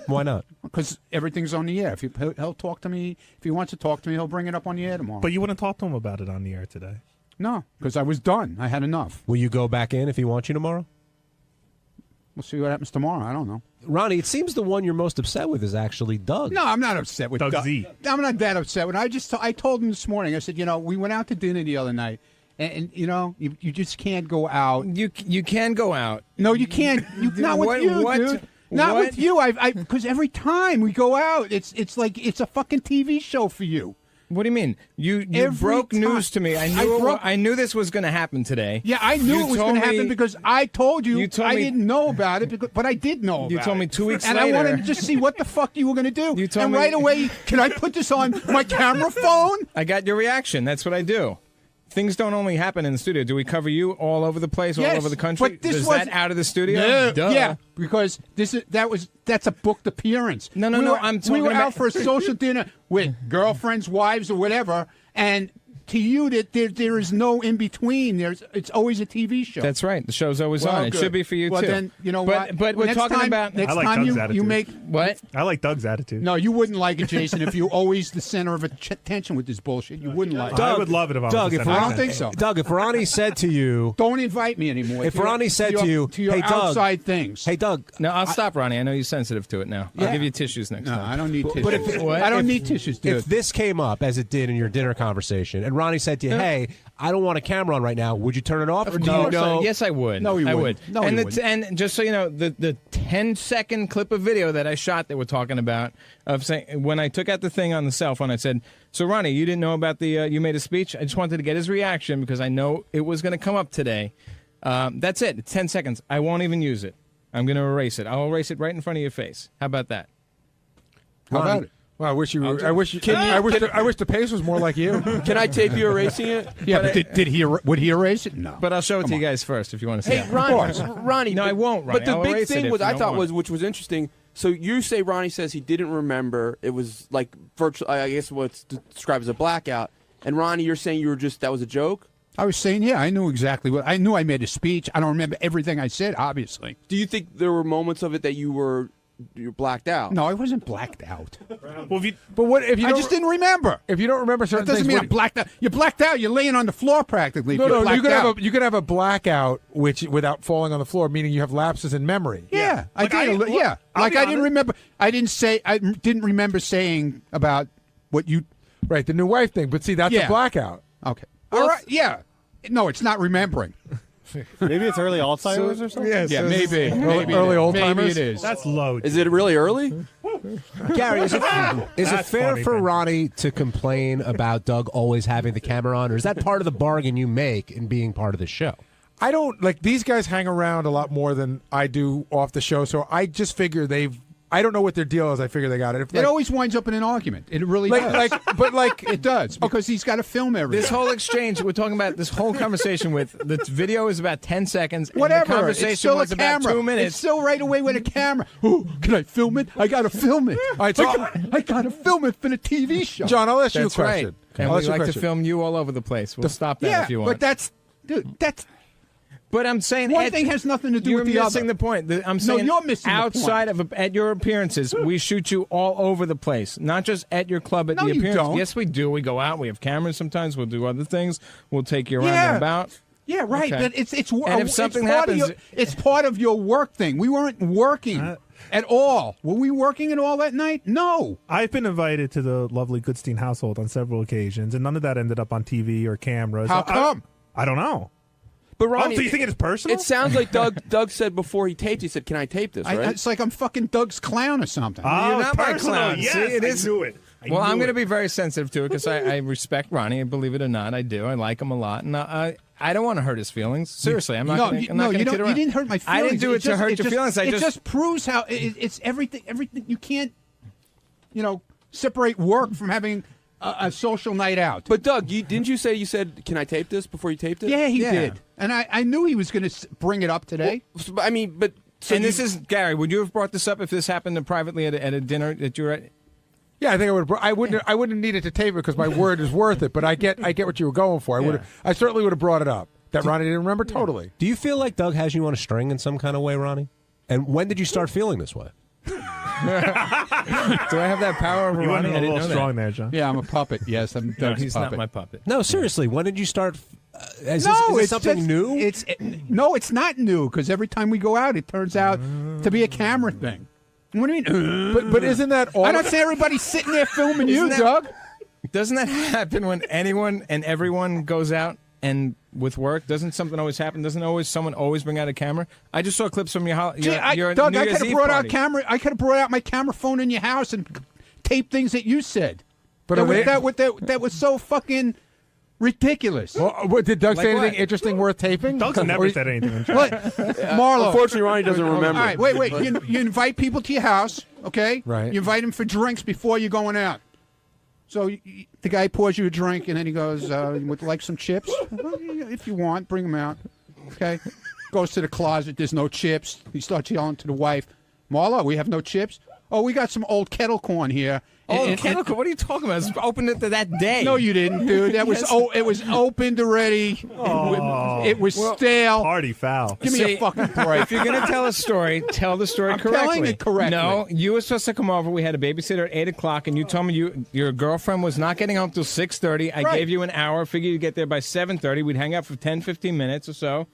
S12: Why not?
S20: Because everything's on the air. He'll talk to me. If he wants to talk to me, he'll bring it up on the air tomorrow.
S6: But you wouldn't talk to him about it on the air today?
S20: No, because I was done. I had enough.
S12: Will you go back in if he wants you tomorrow?
S20: We'll see what happens tomorrow. I don't know.
S12: Ronnie, it seems the one you're most upset with is actually Doug.
S20: No, I'm not upset with Doug
S6: Z.
S20: I'm not that upset with him. I told him this morning, I said, we went out to dinner the other night, and you just can't go out.
S13: You can go out.
S20: No, you can't. Not with you, dude. Not with you. Because every time we go out, it's like it's a fucking TV show for you.
S13: What do you mean? You broke news to me. I knew this was going to happen today.
S20: Yeah, I knew it was going to happen because I told you. I didn't know about it, but I did know about it.
S13: You told me 2 weeks
S20: later. And I wanted to just see what the fuck you were going to do.
S13: You told me
S20: right away, can I put this on my camera phone?
S13: I got your reaction. That's what I do. Things don't only happen in the studio. Do we cover you all over the place, all over the country?
S20: But this
S13: is that out of the studio?
S20: Yeah,
S13: Duh.
S20: yeah, because that's a booked appearance.
S13: No. I'm talking
S20: we were
S13: about
S20: out for a social dinner with girlfriends, wives, or whatever, and to you that there is no in between. It's always a TV show.
S13: That's right. The show's always on. It should be for you
S20: too.
S13: Then
S20: you know what?
S13: But we're talking about
S20: next
S6: I like
S20: time
S6: Doug's attitude.
S20: you make
S13: what?
S6: I like Doug's attitude.
S20: No, you wouldn't like it, Jason. If you're always the center of attention with this bullshit, you wouldn't like it.
S6: I would love it if I was the center.
S20: I don't think so.
S12: Doug, if Ronnie said to you,
S20: don't invite me anymore.
S12: If Ronnie said to you,
S20: your
S12: hey Doug,
S20: outside things.
S12: Hey Doug,
S13: no, I'll stop, Ronnie. I know you're sensitive to it now. I'll give you tissues next time.
S20: No, I don't need tissues.
S12: But if,
S20: I don't need tissues, dude.
S12: If this came up as it did in your dinner conversation, and Ronnie said to you, "Hey, I don't want a camera on right now," would you turn it off? Or do you know?
S13: Yes, I would.
S20: No, you
S13: would.
S20: No,
S13: and
S20: you wouldn't.
S13: And just so you know, the 10-second clip of video that I shot that we're talking about of saying when I took out the thing on the cell phone, I said, "So Ronnie, you didn't know about the you made a speech. I just wanted to get his reaction because I know it was going to come up today." That's it. It's 10 seconds. I won't even use it. I'm going to erase it. I'll erase it right in front of your face. How about that?
S20: How about it?
S14: Well, I wish you.
S10: I'll
S14: I wish.
S10: Can you-
S14: I wish.
S10: can-
S14: I wish the pace was more like you.
S10: Can I tape you erasing it?
S20: Yeah, but did he? Would he erase it? No.
S13: But I'll show it to you guys first if you want to see
S10: Hey,
S13: it.
S10: Ronnie.
S13: No, I won't, Ronnie.
S10: But the
S13: I'll
S10: big
S13: erase it
S10: thing
S13: if
S10: was,
S13: you
S10: I
S13: don't
S10: thought
S13: want.
S10: was, which was interesting. So you say Ronnie says he didn't remember. It was like virtual. I guess what's described as a blackout. And Ronnie, you're saying you were just that was a joke.
S20: I was saying, yeah, I knew exactly what I knew. I made a speech. I don't remember everything I said, obviously.
S10: Do you think there were moments of it that you're blacked out?
S20: No, I wasn't blacked out.
S6: Well,
S14: but what if you?
S20: I
S14: don't-
S20: just didn't remember.
S14: If you don't remember certain
S20: That doesn't
S14: things,
S20: mean
S14: what-
S20: I'm blacked out. You're blacked out. You're laying on the floor practically. if
S14: No,
S20: you're
S14: no, you
S20: blacked
S14: could
S20: out.
S14: have a blackout, which without falling on the floor, meaning you have lapses in memory.
S20: Yeah, I did. Yeah, like I didn't remember. I didn't say. I didn't remember saying about what you.
S14: Right, the new wife thing. But see, that's a blackout.
S20: Okay. All right. Yeah. No, it's not remembering.
S3: Maybe it's early Alzheimer's or something.
S20: Yeah, maybe.
S14: Early
S20: Maybe
S14: old-timers?
S20: it is.
S6: That's low.
S10: Is it really early?
S12: Gary, is it
S6: That's
S12: fair
S6: funny,
S12: for
S6: man.
S12: Ronnie to complain about Doug always having the camera on, or is that part of the bargain you make in being part of the show?
S14: I don't like these guys hang around a lot more than I do off the show, so I just figure I don't know what their deal is. I figure they got it. If,
S20: It always winds up in an argument. It really
S14: like,
S20: does.
S14: but like
S20: it does because he's got to film everything.
S13: This whole exchange, we're talking about this whole conversation with the video is about 10 seconds. And
S20: Whatever.
S13: The conversation
S20: it's still
S13: was
S20: a
S13: about
S20: camera.
S13: 2 minutes.
S20: It's still right away with a camera. Oh, can I film it? I got to film it.
S14: right, so
S20: I got to film it for the TV show.
S14: John, I'll ask you a
S13: That's
S14: question.
S13: right. And
S14: I'll
S13: we
S14: ask you a
S13: like to
S14: question.
S13: film you all over the place. We'll stop that
S20: yeah,
S13: if you want.
S20: but that's
S13: But I'm saying
S20: one thing has nothing to do
S13: you're
S20: with the
S13: missing
S20: other.
S13: the point. I'm
S20: No,
S13: saying
S20: you're missing the
S13: outside of at your appearances, we shoot you all over the place, not just at your club at
S20: No,
S13: the
S20: you
S13: appearance.
S20: don't.
S13: Yes, we do. We go out. We have cameras sometimes. We'll do other things. We'll take you around
S20: Yeah.
S13: and about.
S20: Yeah, right.
S13: Okay.
S20: But it's
S13: And if something
S20: it's part of
S13: happens-
S20: it's part of your work thing. We weren't working at all. Were we working at all that night? No.
S6: I've been invited to the lovely Goodstein household on several occasions, and none of that ended up on TV or cameras.
S20: How come?
S6: I don't know.
S10: But Ronnie,
S6: so you think it's personal?
S10: It sounds like Doug said before he taped. He said, "Can I tape this?" Right?
S20: It's like I'm fucking Doug's clown or something.
S6: Oh,
S13: You're not my
S6: personal,
S13: clown.
S6: yes,
S13: See, it
S6: I
S13: is.
S6: knew it.
S13: Well, I'm
S6: knew
S13: going to
S6: it.
S13: be very sensitive to it because I respect Ronnie. Believe it or not, I do. I like him a lot, and I don't want to hurt his feelings. Seriously, I'm not.
S20: No,
S13: gonna,
S20: you,
S13: I'm
S20: no,
S13: not gonna
S20: you
S13: kid
S20: don't.
S13: around.
S20: You didn't hurt my feelings.
S13: I didn't do it to hurt your feelings.
S20: It just proves how it's everything. Everything you can't, separate work from having a social night out.
S10: But Doug, didn't you say you said, "Can I tape this?" before you taped it?
S20: Yeah, he did, and I knew he was going to bring it up today.
S10: Well, I mean, but so
S13: and this is Gary. Would you have brought this up if this happened privately at a dinner that you were at?
S14: Yeah, I think I would. I wouldn't need it to tape it because my word is worth it. But I get what you were going for. I certainly would have brought it up. That Ronnie didn't remember totally.
S12: Do you feel like Doug has you on a string in some kind of way, Ronnie? And when did you start feeling this way?
S13: Do I have that power over
S6: You went
S13: Ronnie?
S6: a
S13: I didn't
S6: little
S13: know
S6: strong
S13: that.
S6: there, John.
S20: Yeah, I'm a puppet. Yes, I'm
S13: No,
S20: Doug's
S13: he's
S20: puppet.
S13: not my puppet.
S12: No, seriously. When did you start? Is
S20: No,
S12: this
S20: it's
S12: something
S20: just-
S12: new?
S20: No, it's not new because every time we go out, it turns out to be a camera thing. What do you mean?
S14: But isn't that all?
S20: I don't say everybody's sitting there filming you,
S13: Isn't that-
S20: Doug.
S13: Doesn't that happen when anyone and everyone goes out and with work? Doesn't something always happen? Doesn't someone always bring out a camera? I just saw clips from your
S20: Doug,
S13: New
S20: I
S13: Year's
S20: could have
S13: Eve
S20: brought
S13: party.
S20: out camera. I could have brought out my camera phone in your house and taped things that you said.
S14: But
S20: that was so fucking ridiculous.
S14: Did Doug
S20: Like
S14: say anything
S20: what?
S14: interesting worth taping?
S6: Doug's never said anything.
S20: What? Marlo.
S10: Unfortunately, Ronnie doesn't remember.
S20: All right, wait. You invite people to your house, okay?
S14: Right.
S20: You invite them for drinks before you're going out. So the guy pours you a drink, and then he goes, "Would like some chips? If you want, bring them out." Okay. Goes to the closet. There's no chips. He starts yelling to the wife, "Marla, we have no chips. Oh, we got some old kettle corn here."
S13: Kettle corn? What are you talking about? It's opened it that day.
S20: No, you didn't, dude. That was
S13: Yes.
S20: it was opened already. It was stale.
S6: Party foul.
S20: Give me a fucking break.
S13: If you're going to tell a story, tell the story
S20: I'm
S13: correctly.
S20: telling it correctly.
S13: No, you were supposed to come over. We had a babysitter at 8 o'clock, and you told me your girlfriend was not getting home till 6:30. I
S20: Right.
S13: gave you an hour. Figured you'd get there by 7:30. We'd hang out for 10, 15 minutes or so.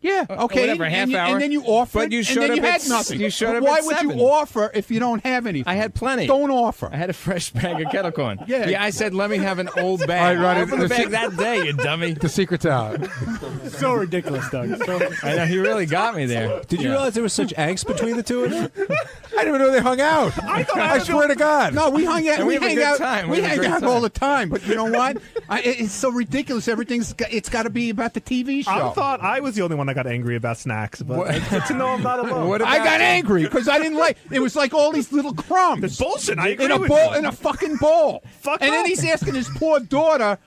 S20: Yeah, okay.
S13: Whatever, half hour.
S20: And then you offered,
S13: But you
S20: and
S13: showed
S20: then
S13: up
S20: you had
S13: at
S20: nothing.
S13: You showed up
S20: Why
S13: at
S20: would
S13: 7.
S20: you offer if you don't have anything?
S13: I had plenty.
S20: Don't offer.
S13: I had a fresh bag of kettle corn.
S20: Yeah.
S13: I said, let me have an old
S14: All
S13: bag.
S14: right, Ronnie,
S13: Open the
S14: the
S13: bag
S14: se-
S13: that day, you dummy.
S14: The secret's out.
S3: So ridiculous, Doug.
S13: I know, he really got me there.
S12: Did you realize there was such angst between the two of you?
S14: I didn't even know they hung out. I swear to God.
S20: No, we hung out.
S13: And
S20: We
S13: we have a
S20: hang
S13: good
S20: out.
S13: time.
S20: We
S13: We have a
S20: hang
S13: great
S20: out
S13: time.
S20: all the time. But you know what? It's so ridiculous. It's got to be about the TV show.
S6: I thought I was the only one I got angry about snacks, but it's good to know I'm not alone.
S20: I got angry because I didn't like. It was like all these little crumbs.
S6: It's bullshit. I agree
S20: in a
S6: with
S20: bowl,
S6: you.
S20: in a fucking bowl.
S6: Fuck
S20: and then
S6: up.
S20: he's asking his poor daughter,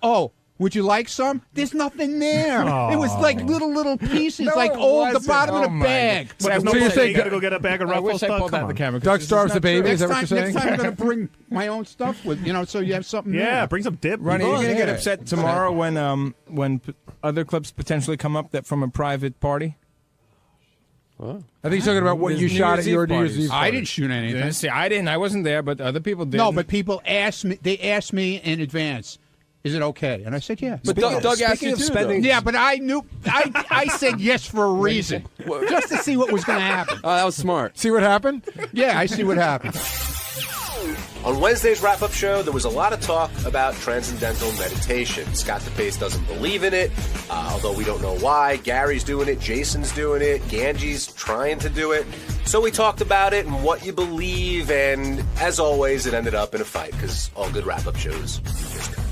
S20: "Oh, would you like some?" There's nothing there.
S6: Oh.
S20: It was like little pieces,
S13: No,
S20: like
S13: it
S20: all the
S13: wasn't.
S20: bottom of
S13: Oh,
S20: the
S13: my
S20: bag.
S13: God. There's no
S20: you're
S13: bullshit.
S20: saying
S6: You gotta go get a bag of
S13: I
S6: Ruffles.
S13: wish I pulled that in the camera. 'cause
S14: Doug
S13: this is
S14: starves
S13: not
S14: the baby.
S13: true.
S14: Is that what you're saying?
S20: Next time I'm going to bring my own stuff with, so you have something
S6: Yeah,
S20: there.
S6: bring some dip.
S13: Ronnie,
S6: Oh,
S13: you're going to get
S6: yeah.
S13: upset tomorrow when other clips potentially come up that from a private party?
S14: I think he's talking about what
S13: There's
S14: you
S13: New
S14: shot
S13: Year's
S14: at your
S13: Eve
S14: New Year's
S13: parties.
S14: Eve.
S20: I
S14: party.
S20: didn't shoot anything.
S13: Yeah, see, I didn't. I wasn't there, but other people did.
S20: No, but people asked me. They asked me in advance, "Is it okay?" And I said, "Yeah."
S10: But Doug asked you too,
S20: Yeah, but I knew. I said yes for a reason, just to see what was going to happen.
S10: Oh, that was smart.
S14: See what happened?
S20: Yeah, I see what happened.
S15: On Wednesday's wrap-up show, there was a lot of talk about transcendental meditation. Scott DePace doesn't believe in it, although we don't know why. Gary's doing it, Jason's doing it, Ganji's trying to do it. So we talked about it and what you believe, and as always, it ended up in a fight, because all good wrap-up shows just do.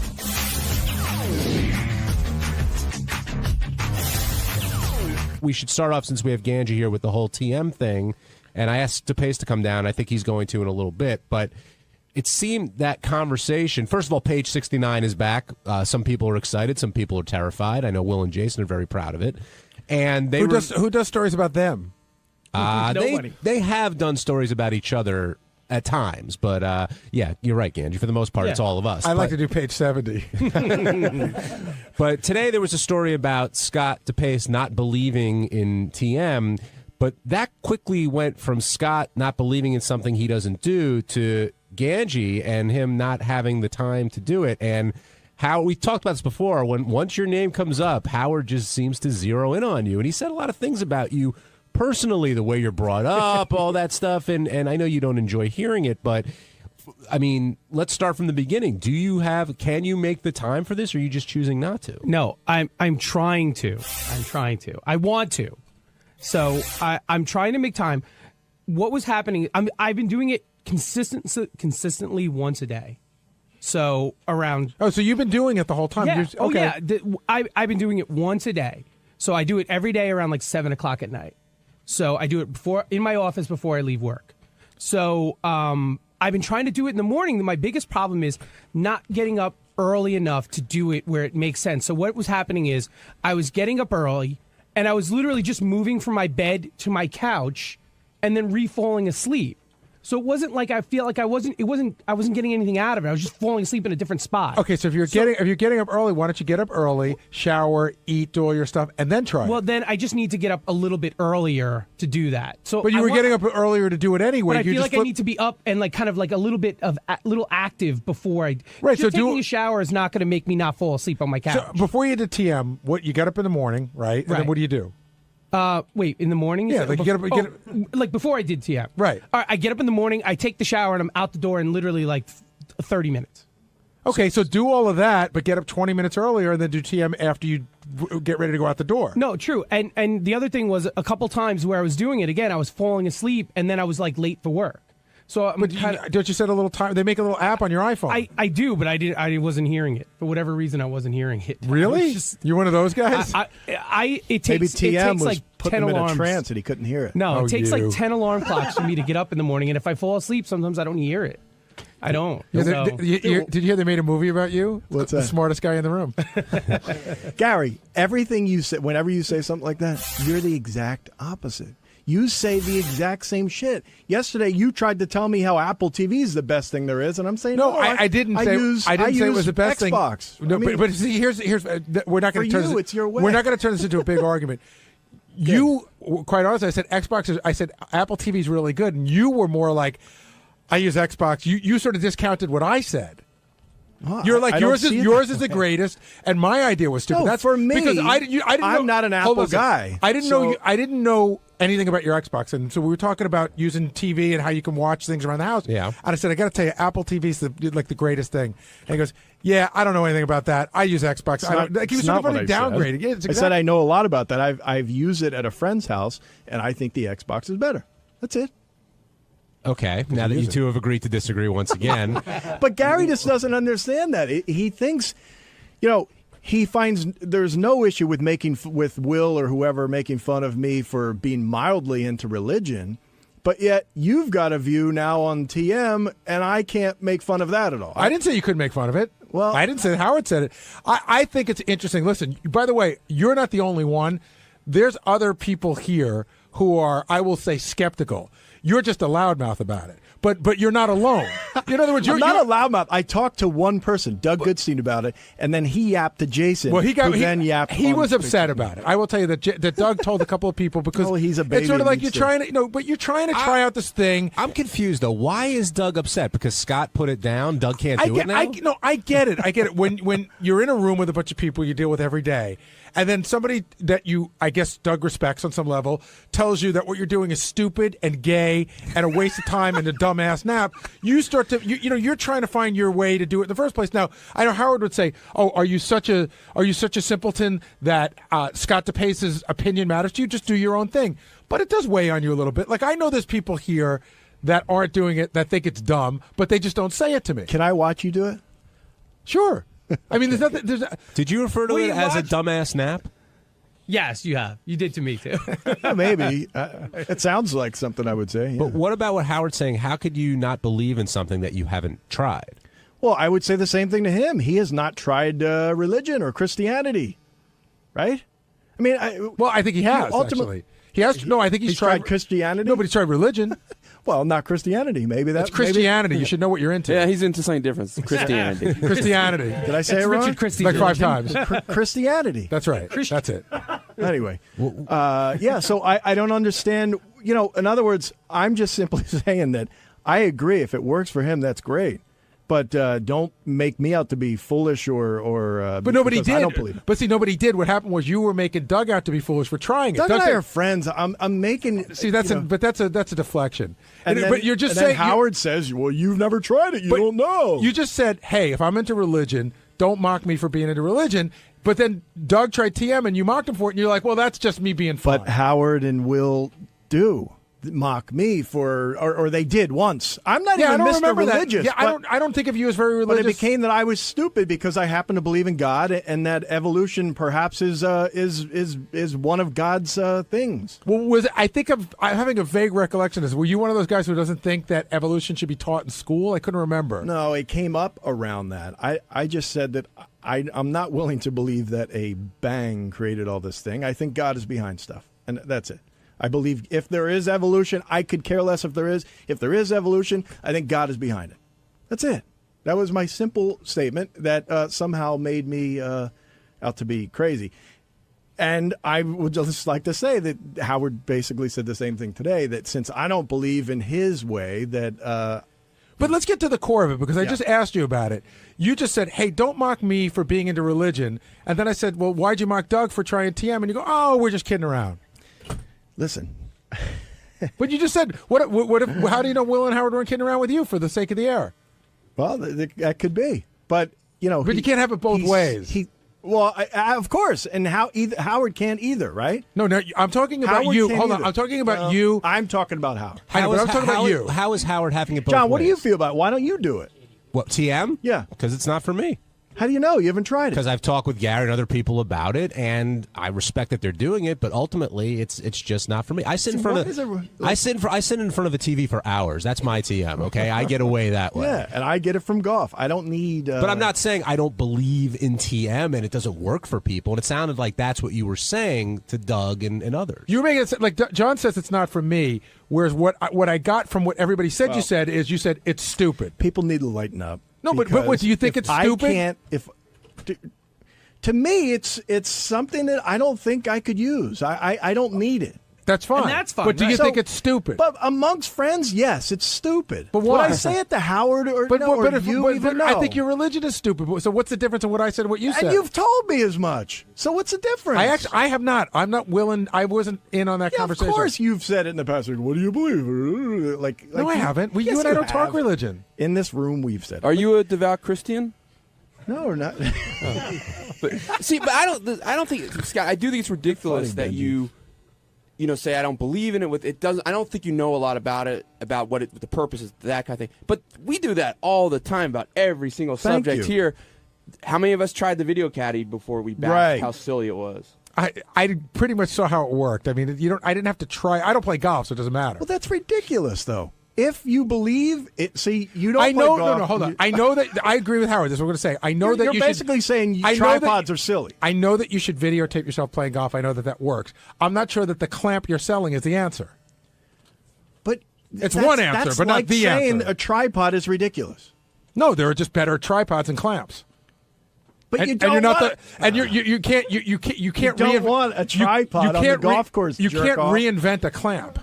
S12: We should start off, since we have Ganji here, with the whole TM thing. And I asked DePace to come down. I think he's going to in a little bit. But it seemed that conversation, first of all, page 69 is back. Some people are excited. Some people are terrified. I know Will and Jason are very proud of it. And they
S14: who does stories about them?
S12: They have done stories about each other at times. But, yeah, you're right, Ganji. For the most part, it's all of us.
S14: I like to do page 70.
S12: But today there was a story about Scott DePace not believing in TM. But that quickly went from Scott not believing in something he doesn't do to Ganji and him not having the time to do it. And how we talked about this before, once your name comes up, Howard just seems to zero in on you. And he said a lot of things about you personally, the way you're brought up, all that stuff. And I know you don't enjoy hearing it, but I mean, let's start from the beginning. Can you make the time for this, or are you just choosing not to?
S17: No, I'm trying to. I want to. So I'm trying to make time. What was happening? I've been doing it consistently once a day. So around.
S14: Oh, so you've been doing it the whole time?
S17: Yeah.
S14: Okay.
S17: Oh yeah. I've been doing it once a day. So I do it every day around like 7 o'clock at night. So I do it in my office before I leave work. So I've been trying to do it in the morning. My biggest problem is not getting up early enough to do it where it makes sense. So what was happening is I was getting up early. And I was literally just moving from my bed to my couch and then re-falling asleep. So it wasn't like I feel like I wasn't getting anything out of it. I was just falling asleep in a different spot.
S14: Okay, so if you're getting up early, why don't you get up early, shower, eat, do all your stuff, and then try it?
S17: Well, then I just need to get up a little bit earlier to do that. So,
S14: but you were getting up earlier to do it anyway.
S17: But I feel like I need to be up and like kind of like a little bit of little active before I.
S14: Right.
S17: Just
S14: So
S17: taking a shower is not going to make me not fall asleep on my couch.
S14: So before you did TM, you get up in the morning, right? And then what do you do?
S17: Wait, in the morning?
S14: Yeah, like you get up,
S17: like before I did TM.
S14: Right.
S17: All right, I get up in the morning, I take the shower, and I'm out the door in literally like 30 minutes.
S14: Okay, so do all of that, but get up 20 minutes earlier and then do TM after you get ready to go out the door.
S17: No, true. And the other thing was a couple times where I was doing it, again, I was falling asleep, and then I was like late for work. So
S14: don't you set a little time? They make a little app on your iPhone.
S17: I do, but I wasn't hearing it for whatever reason. I wasn't hearing it.
S14: Really? You're one of those guys.
S17: It takes
S3: Maybe TM was
S17: like
S3: putting
S17: 10
S3: him
S17: alarms.
S3: in a trance and he couldn't hear it.
S17: No, it takes like 10 alarm clocks for me to get up in the morning, and if I fall asleep, sometimes I don't hear it. I don't.
S14: Yeah, did you hear they made a movie about you?
S3: What's
S14: the
S3: that?
S14: smartest guy in the room.
S3: Gary, everything you say, whenever you say something like that, you're the exact opposite. You say the exact same shit. Yesterday, you tried to tell me how Apple TV is the best thing there is, and I'm saying no.
S14: I didn't say it was the best
S3: Xbox.
S14: thing. No, but see, here's we're not going to turn this.
S3: It's your way.
S14: We're not going to turn this into a big argument. You, quite honestly, I said Xbox. I said Apple TV is really good, and you were more like, I use Xbox. You sort of discounted what I said. You're like yours is the greatest, and my idea was stupid.
S3: No,
S14: That's
S3: for me.
S14: Because I didn't know,
S3: I'm not an Apple guy.
S14: I didn't know anything about your Xbox, and so we were talking about using TV and how you can watch things around the house.
S12: Yeah.
S14: And I said, I got to tell you, Apple TV's the greatest thing. And he goes, yeah, I don't know anything about that. I use Xbox. He was sort of really downgrading. Yeah,
S3: I said I know a lot about that. I've used it at a friend's house, and I think the Xbox is better. That's it.
S12: Okay, now that you two have agreed to disagree once again.
S3: But Gary just doesn't understand that. He thinks,
S5: he finds there's no issue with with Will or whoever making fun of me for being mildly into religion, but yet you've got a view now on TM, and I can't make fun of that at all.
S14: I didn't say you couldn't make fun of it.
S5: Well,
S14: I didn't say Howard said it. I think it's interesting. Listen, by the way, you're not the only one. There's other people here who are, I will say, skeptical. You're just a loudmouth about it. But you're not alone. In other words,
S5: I'm not a loudmouth. I talked to one person, Doug Goodstein, about it, and then he yapped to Jason.
S14: Well,
S5: then yapped.
S14: He was upset about it. I will tell you that Doug told a couple of people because
S5: he's a baby.
S14: It's sort of like you're trying to, but you're trying to try out this thing.
S12: I'm confused though. Why is Doug upset? Because Scott put it down. Doug can't do it now.
S14: I get it. I get it. When you're in a room with a bunch of people you deal with every day, and then somebody that I guess Doug respects on some level, tells you that what you're doing is stupid and gay and a waste of time and a dumbass nap, you start to, you're trying to find your way to do it in the first place. Now, I know Howard would say, "Oh, are you such a simpleton that Scott DePace's opinion matters to you? Just do your own thing." But it does weigh on you a little bit. Like, I know there's people here that aren't doing it, that think it's dumb, but they just don't say it to me.
S5: Can I watch you do it?
S14: Sure. I mean, there's nothing.
S12: Did you refer to it as a dumbass nap?
S17: Yes, you have. You did to me, too.
S5: Maybe. It sounds like something I would say. Yeah.
S12: But what about what Howard's saying? How could you not believe in something that you haven't tried?
S5: Well, I would say the same thing to him. He has not tried religion or Christianity, right? I mean,
S14: I think he has, actually. He has. No, I think he's
S5: tried Christianity.
S14: No, but he's tried religion.
S5: Well, not Christianity. Maybe that's
S14: Christianity.
S5: Maybe.
S14: You should know what you're into.
S10: Yeah, he's into something different. Christianity.
S14: Christianity.
S5: Did I say it wrong?
S17: Richard Christie.
S14: Like 5 times.
S5: Christianity.
S14: That's right. That's it.
S5: Anyway, yeah. So I don't understand. In other words, I'm just simply saying that I agree. If it works for him, that's great. But don't make me out to be foolish or.
S14: But nobody did.
S5: I don't believe it.
S14: But see, nobody did. What happened was you were making Doug out to be foolish for trying it.
S5: Doug and I are friends. I'm making.
S14: See, that's a deflection.
S5: Then,
S14: but you're just
S5: and
S14: saying.
S5: Then Howard says, "Well, you've never tried it. You don't know."
S14: You just said, "Hey, if I'm into religion, don't mock me for being into religion." But then Doug tried TM and you mocked him for it, and you're like, "Well, that's just me being fun."
S5: But Howard and Will do mock me for, or they did once. I'm not even Mr. Religious.
S14: Yeah, I don't think of you as very religious.
S5: But it became that I was stupid because I happen to believe in God, and that evolution perhaps is one of God's things.
S14: Well, I'm having a vague recollection of this. Were you one of those guys who doesn't think that evolution should be taught in school? I couldn't remember.
S5: No, it came up around that. I just said that I'm not willing to believe that a bang created all this thing. I think God is behind stuff, and that's it. I believe if there is evolution, I could care less if there is. If there is evolution, I think God is behind it. That's it. That was my simple statement that somehow made me out to be crazy. And I would just like to say that Howard basically said the same thing today, that since I don't believe in his way, that...
S14: But let's get to the core of it, because I just asked you about it. You just said, hey, don't mock me for being into religion. And then I said, well, why'd you mock Doug for trying TM? And you go, oh, we're just kidding around.
S5: Listen.
S14: But you just said, what if, how do you know Will and Howard weren't kidding around with you for the sake of the air?
S5: Well, that could be. But,
S14: But you can't have it both ways.
S5: Well, of course. And Howard can't either, right?
S14: No, I'm talking about
S5: Howard
S14: you.
S5: can't
S14: Hold on.
S5: either.
S14: I'm talking about you.
S5: I'm talking about Howard.
S14: I know, but I'm talking about you.
S12: How is Howard having it both
S5: John, what do
S12: ways?
S5: you feel about it? Why don't you do it?
S12: What, TM?
S5: Yeah.
S12: Because it's not for me.
S5: How do you know? You haven't tried it.
S12: Because I've talked with Gary and other people about it, and I respect that they're doing it, but ultimately, it's just not for me. I sit in front of I sit in front of a TV for hours. That's my TM. Okay, I get away that way.
S5: Yeah, and I get it from golf. I don't need.
S12: But I'm not saying I don't believe in TM and it doesn't work for people. And it sounded like that's what you were saying to Doug and others.
S14: You were making it like John says it's not for me. Whereas what I got from what everybody said you said is you said it's stupid.
S5: People need to lighten up.
S14: No, but what do you think it's stupid?
S5: I can't. To me, it's something that I don't think I could use. I don't need it.
S14: That's fine.
S17: And that's fine.
S14: But do you think it's stupid?
S5: But amongst friends, yes, it's stupid.
S14: But why?
S5: Would I say it to Howard or no?
S14: I think your religion is stupid. So what's the difference in what I said and what you said?
S5: And you've told me as much. So what's the difference?
S14: I have not. I'm not willing. I wasn't in on that conversation.
S5: Of course, you've said it in the past. Like, what do you believe?
S14: No, I haven't. You and I don't talk religion.
S5: In this room, we've said.
S10: Are you a devout Christian?
S5: No, we're not.
S10: But I don't think, Scott. I do think it's ridiculous that you say I don't believe in it. It doesn't. I don't think you know a lot about it, about what the purpose is, that kind of thing. But we do that all the time about every single subject here. How many of us tried the video caddy before we bashed
S5: Right.
S10: how silly it was?
S14: I pretty much saw how it worked. I mean, I didn't have to try. I don't play golf, so it doesn't matter.
S5: Well, that's ridiculous, though. If you believe it, see, you don't.
S14: I know.
S5: play golf,
S14: No, hold on. I know that. I agree with Howard. This is what I'm going to say. I know that
S5: you're
S14: you
S5: basically
S14: should,
S5: saying
S14: I know that-
S5: tripods are silly.
S14: I know that you should videotape yourself playing golf. I know that works. I'm not sure that the clamp you're selling is the answer.
S5: But
S14: it's
S5: that's-
S14: one answer,
S5: that's
S14: but
S5: like
S14: not the
S5: saying
S14: answer.
S5: a tripod is ridiculous.
S14: No, there are just better tripods and clamps.
S5: But
S14: and,
S5: you
S14: and
S5: don't
S14: you're not
S5: want
S14: the, and you can't
S5: don't want a tripod on the golf course,
S14: You
S5: jerk
S14: can't
S5: off.
S14: reinvent a clamp.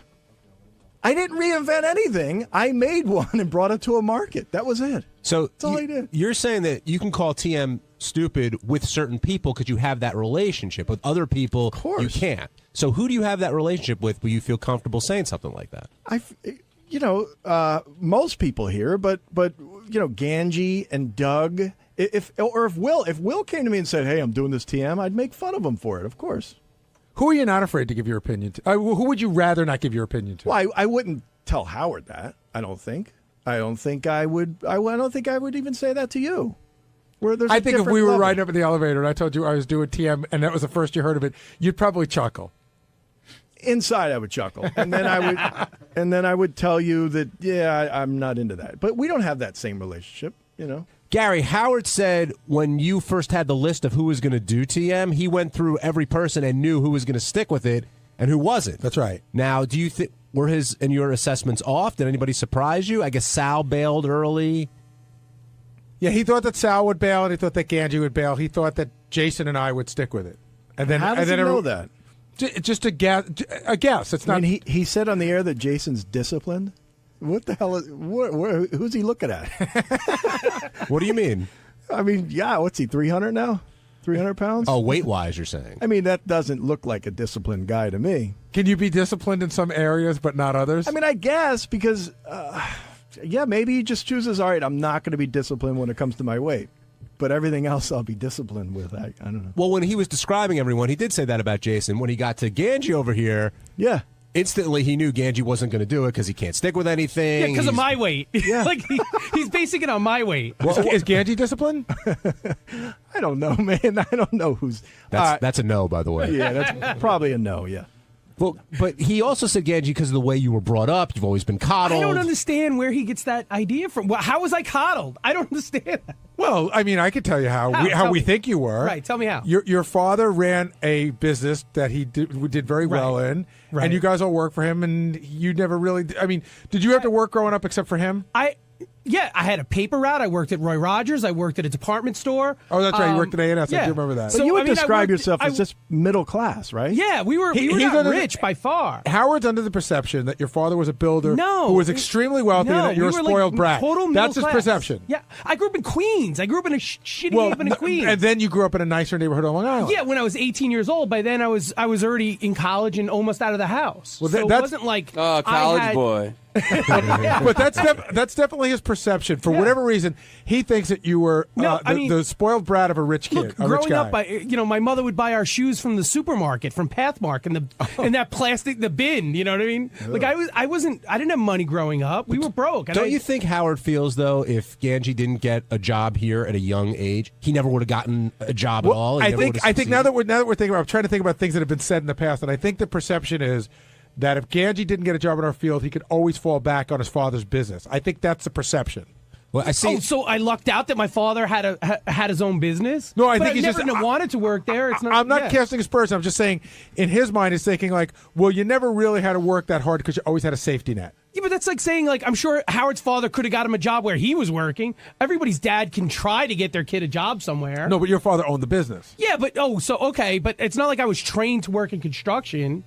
S5: I didn't reinvent anything. I made one and brought it to a market. That was it.
S12: So
S5: That's all I did.
S12: You're saying that you can call TM stupid with certain people because you have that relationship. With other people, you can't. So who do you have that relationship with where you feel comfortable saying something like that?
S5: Most people here, but Ganji and Doug. If Will came to me and said, "Hey, I'm doing this TM," I'd make fun of him for it. Of course.
S14: Who are you not afraid to give your opinion to? Who would you rather not give your opinion to?
S5: Well, I wouldn't tell Howard that. I don't think I would. I don't think I would even say that to you. Where there's
S14: I
S5: a
S14: think if
S5: different
S14: we were
S5: level.
S14: riding up in the elevator and I told you I was doing TM and that was the first you heard of it, you'd probably chuckle.
S5: Inside, I would chuckle, and then I would tell you that I'm not into that. But we don't have that same relationship,
S12: Gary, Howard said when you first had the list of who was going to do TM, he went through every person and knew who was going to stick with it and who wasn't.
S14: That's right.
S12: Now, do you think were his and your assessments off? Did anybody surprise you? I guess Sal bailed early.
S14: Yeah, he thought that Sal would bail and he thought that Ganji would bail. He thought that Jason and I would stick with it. And then
S5: How does he know that?
S14: Just a guess. It's not.
S5: I mean, he said on the air that Jason's disciplined. What the hell is? Who's he looking at?
S12: What do you mean?
S5: I mean, what's he? 300 now? 300 pounds?
S12: Oh, weight wise, you're saying?
S5: I mean, that doesn't look like a disciplined guy to me.
S14: Can you be disciplined in some areas but not others?
S5: I mean, I guess because, maybe he just chooses. All right, I'm not going to be disciplined when it comes to my weight. But everything else I'll be disciplined with. I don't know.
S12: Well, when he was describing everyone, he did say that about Jason. When he got to Ganji over here, instantly he knew Ganji wasn't going to do it because he can't stick with anything.
S17: Yeah, because of my weight. Yeah. He's basing it on my weight.
S14: Well, is Ganji disciplined?
S5: I don't know, man. I don't know who's.
S12: That's a no, by the way.
S5: Yeah, that's probably a no, yeah.
S12: Well, but he also said, Ganji, because of the way you were brought up, you've always been coddled.
S17: I don't understand where he gets that idea from. How was I coddled? I don't understand that.
S14: Well, I mean, I could tell you how we think you were.
S17: Right, tell me how.
S14: Your father ran a business that he did very well in, and you guys all worked for him, and you never really. I mean, did you have to work growing up except for him?
S17: Yeah, I had a paper route. I worked at Roy Rogers. I worked at a department store.
S14: Oh, that's right. You worked at A&S.
S17: Yeah.
S14: I do remember that.
S5: So you would describe yourself as just middle class, right?
S17: Yeah, we were not rich by far.
S14: Howard's under the perception that your father was a builder
S17: No.
S14: who was extremely wealthy and that you're
S17: we
S14: a
S17: were
S14: spoiled
S17: like
S14: brat.
S17: Total middle
S14: That's his
S17: class.
S14: perception.
S17: Yeah, I grew up in Queens. I grew up in a shitty neighborhood in Queens.
S14: And then you grew up in a nicer neighborhood on Long Island.
S17: Yeah, when I was 18 years old, by then I was already in college and almost out of the house.
S14: Well,
S17: So it wasn't like
S10: college boy.
S14: But that's definitely his perception. For whatever reason, he thinks that you were the spoiled brat of a rich kid.
S17: Look,
S14: a rich
S17: growing
S14: guy.
S17: up, my mother would buy our shoes from the supermarket, from Pathmark, and that plastic, the bin. You know what I mean? Like I didn't have money growing up. We were broke.
S12: Don't you think Howard feels, though, if Ganji didn't get a job here at a young age, he never would have gotten a job at all?
S14: I think now that we're thinking about, I'm trying to think about things that have been said in the past, and I think the perception is that if Ganji didn't get a job in our field, he could always fall back on his father's business. I think that's the perception.
S12: Well, I see.
S17: Oh, so I lucked out that my father had his own business.
S14: No, I
S17: But
S14: think he's
S17: never
S14: just
S17: wanted to work there. It's not.
S14: I'm not
S17: yeah.
S14: casting aspersions. I'm just saying, in his mind, he's thinking like, well, you never really had to work that hard because you always had a safety net.
S17: Yeah, but that's like saying, like, I'm sure Howard's father could have got him a job where he was working. Everybody's dad can try to get their kid a job somewhere.
S14: No, but your father owned the business.
S17: Yeah, but okay, but it's not like I was trained to work in construction.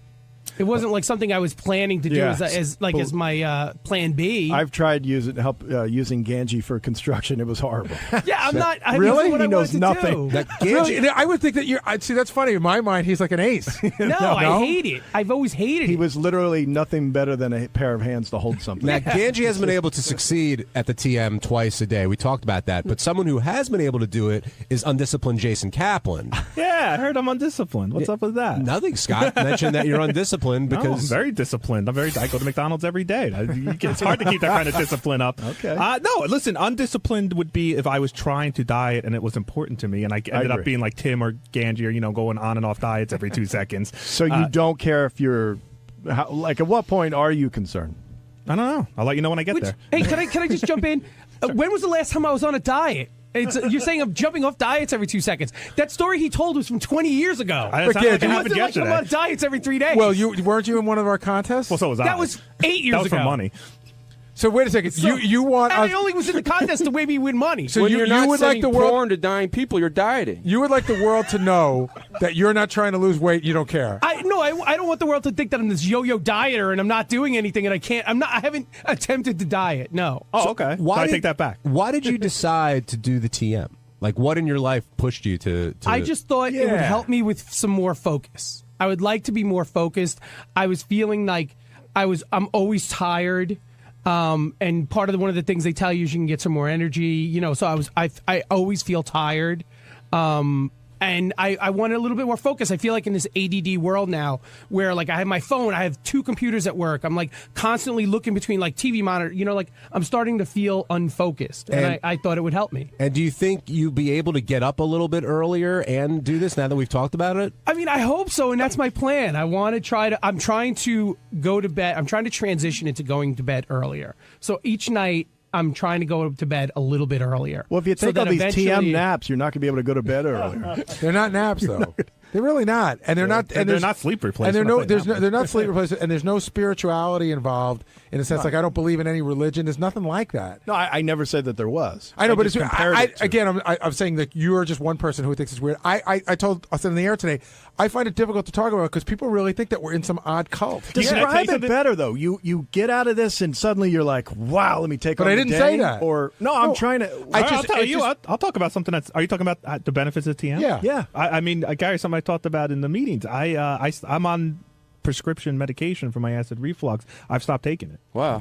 S17: It wasn't like something I was planning to do as my plan B.
S5: I've tried using Ganji for construction. It was horrible.
S17: Yeah, I'm not.
S5: Really?
S17: He
S5: knows nothing.
S14: Really? I would think that you're. See, that's funny. In my mind, he's like an ace.
S17: No, I hate it. I've always hated it.
S5: He was literally nothing better than a pair of hands to hold something.
S12: Now, Ganji hasn't been able to succeed at the TM twice a day. We talked about that. But someone who has been able to do it is undisciplined Jason Kaplan.
S5: Yeah.
S6: Yeah, I heard I'm undisciplined. What's up with that?
S12: Nothing. Scott mentioned that you're undisciplined
S6: No, I'm
S12: because
S6: very disciplined. I go to McDonald's every day. It's hard to keep that kind of discipline up.
S5: Okay.
S6: No, listen, undisciplined would be if I was trying to diet and it was important to me, and I ended up being like Tim or Ganji, or going on and off diets every 2 seconds.
S5: So you don't care if you're like, at what point are you concerned?
S6: I don't know. I'll let you know when I get there.
S17: Hey, can I just jump in? When was the last time I was on a diet? You're saying I'm jumping off diets every 2 seconds. That story he told was from 20 years ago.
S6: It sounded like it happened
S17: Like
S6: yesterday.
S17: I'm on diets every 3 days.
S14: Well, weren't you in one of our contests?
S6: Well, so was I.
S17: That was 8 years ago.
S6: That was for money.
S14: So wait a second. You want
S17: and
S14: us?
S17: I only was in the contest to maybe win money.
S14: So
S10: when
S14: you
S10: you're not
S14: would like
S10: sending
S14: the world
S10: porn to dying people, you're dieting.
S14: You would like the world to know that you're not trying to lose weight. You don't care.
S17: I don't want the world to think that I'm this yo-yo dieter and I'm not doing anything and I haven't attempted to diet. No.
S6: Oh, okay. I take that back.
S12: Why did you decide to do the TM? Like, what in your life pushed you to
S17: I just thought it would help me with some more focus. I would like to be more focused. I was feeling like I'm always tired. And one of the things they tell you is you can get some more energy, so I always feel tired. And I wanted a little bit more focus. I feel like in this ADD world now where like I have my phone, I have 2 computers at work. I'm like constantly looking between like TV monitor, like I'm starting to feel unfocused. And I thought it would help me.
S12: And do you think you'd be able to get up a little bit earlier and do this now that we've talked about it?
S17: I mean, I hope so, and that's my plan. I'm trying to go to bed. I'm trying to transition into going to bed earlier. So each night I'm trying to go to bed a little bit earlier.
S5: Well, if you take all these TM naps, you're not going to be able to go to bed earlier.
S14: They're not naps, though. They're really not, and they're not. And
S6: they're not sleep replacement.
S14: And they're not sleep replacement, and there's no spirituality involved in a sense. Like I don't believe in any religion. There's nothing like that.
S5: No, I never said that there was.
S14: I know, but
S5: just compared it to.
S14: Again, I'm saying that you are just one person who thinks it's weird. I said in the air today, I find it difficult to talk about because people really think that we're in some odd cult.
S5: Describe it better, though. You get out of this, and suddenly you're like, wow, let me take.
S14: But
S5: on
S14: I
S5: the
S14: didn't
S5: day,
S14: say that.
S5: Or no, I'm trying to.
S6: I'll tell you. I'll talk about something that's. Are you talking about the benefits of TM?
S5: Yeah.
S6: I mean, Gary, something I talked about in the meetings. I'm on prescription medication for my acid reflux. I've stopped taking it.
S10: Wow.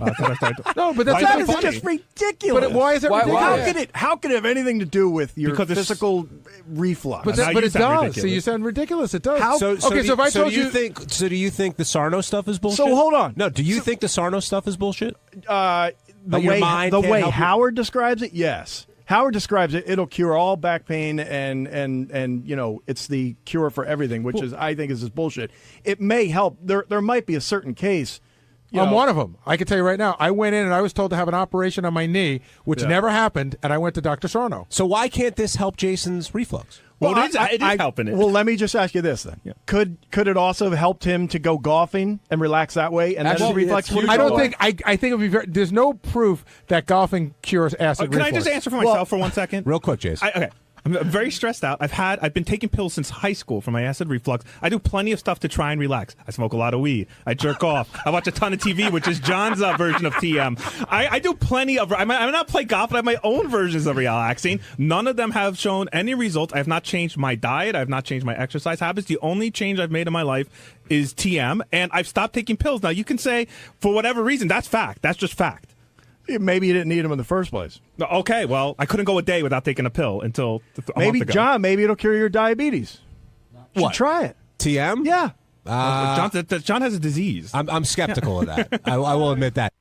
S14: No, but that is
S5: just ridiculous.
S14: But why is it ridiculous?
S5: How could it have anything to do with your physical reflux?
S14: But it does.
S6: Ridiculous.
S14: So you sound ridiculous. It does.
S12: If I told you, do you think the Sarno stuff is bullshit?
S5: So hold on.
S12: No, do you think the Sarno stuff is bullshit?
S5: The way Howard describes it, yes. Howard describes it. It'll cure all back pain, and it's the cure for everything, which I think is bullshit. It may help. There might be a certain case.
S14: I'm one of them. I can tell you right now. I went in and I was told to have an operation on my knee, which never happened, and I went to Dr. Sarno.
S12: So why can't this help Jason's reflux?
S6: Well, it is helping it.
S5: Well, let me just ask you this then: Could it also have helped him to go golfing and relax that way, and then his reflex?
S14: I don't think. I think it would be. There's no proof that golfing cures acid reflux.
S6: Can I just answer for myself for 1 second?
S12: Real quick, Jason.
S6: Okay. I'm very stressed out. I've been taking pills since high school for my acid reflux. I do plenty of stuff to try and relax. I smoke a lot of weed. I jerk off. I watch a ton of TV, which is John's version of TM. I do plenty of. I'm not play golf, but I have my own versions of relaxing. None of them have shown any results. I have not changed my diet. I have not changed my exercise habits. The only change I've made in my life is TM, and I've stopped taking pills. Now you can say for whatever reason that's fact. That's just fact.
S5: Maybe you didn't need them in the first place.
S6: Okay, well, I couldn't go a day without taking a pill until a month ago.
S5: John, maybe it'll cure your diabetes.
S12: What?
S5: Try it.
S12: TM?
S5: Yeah.
S6: John has a disease.
S12: I'm skeptical of that. I will admit that.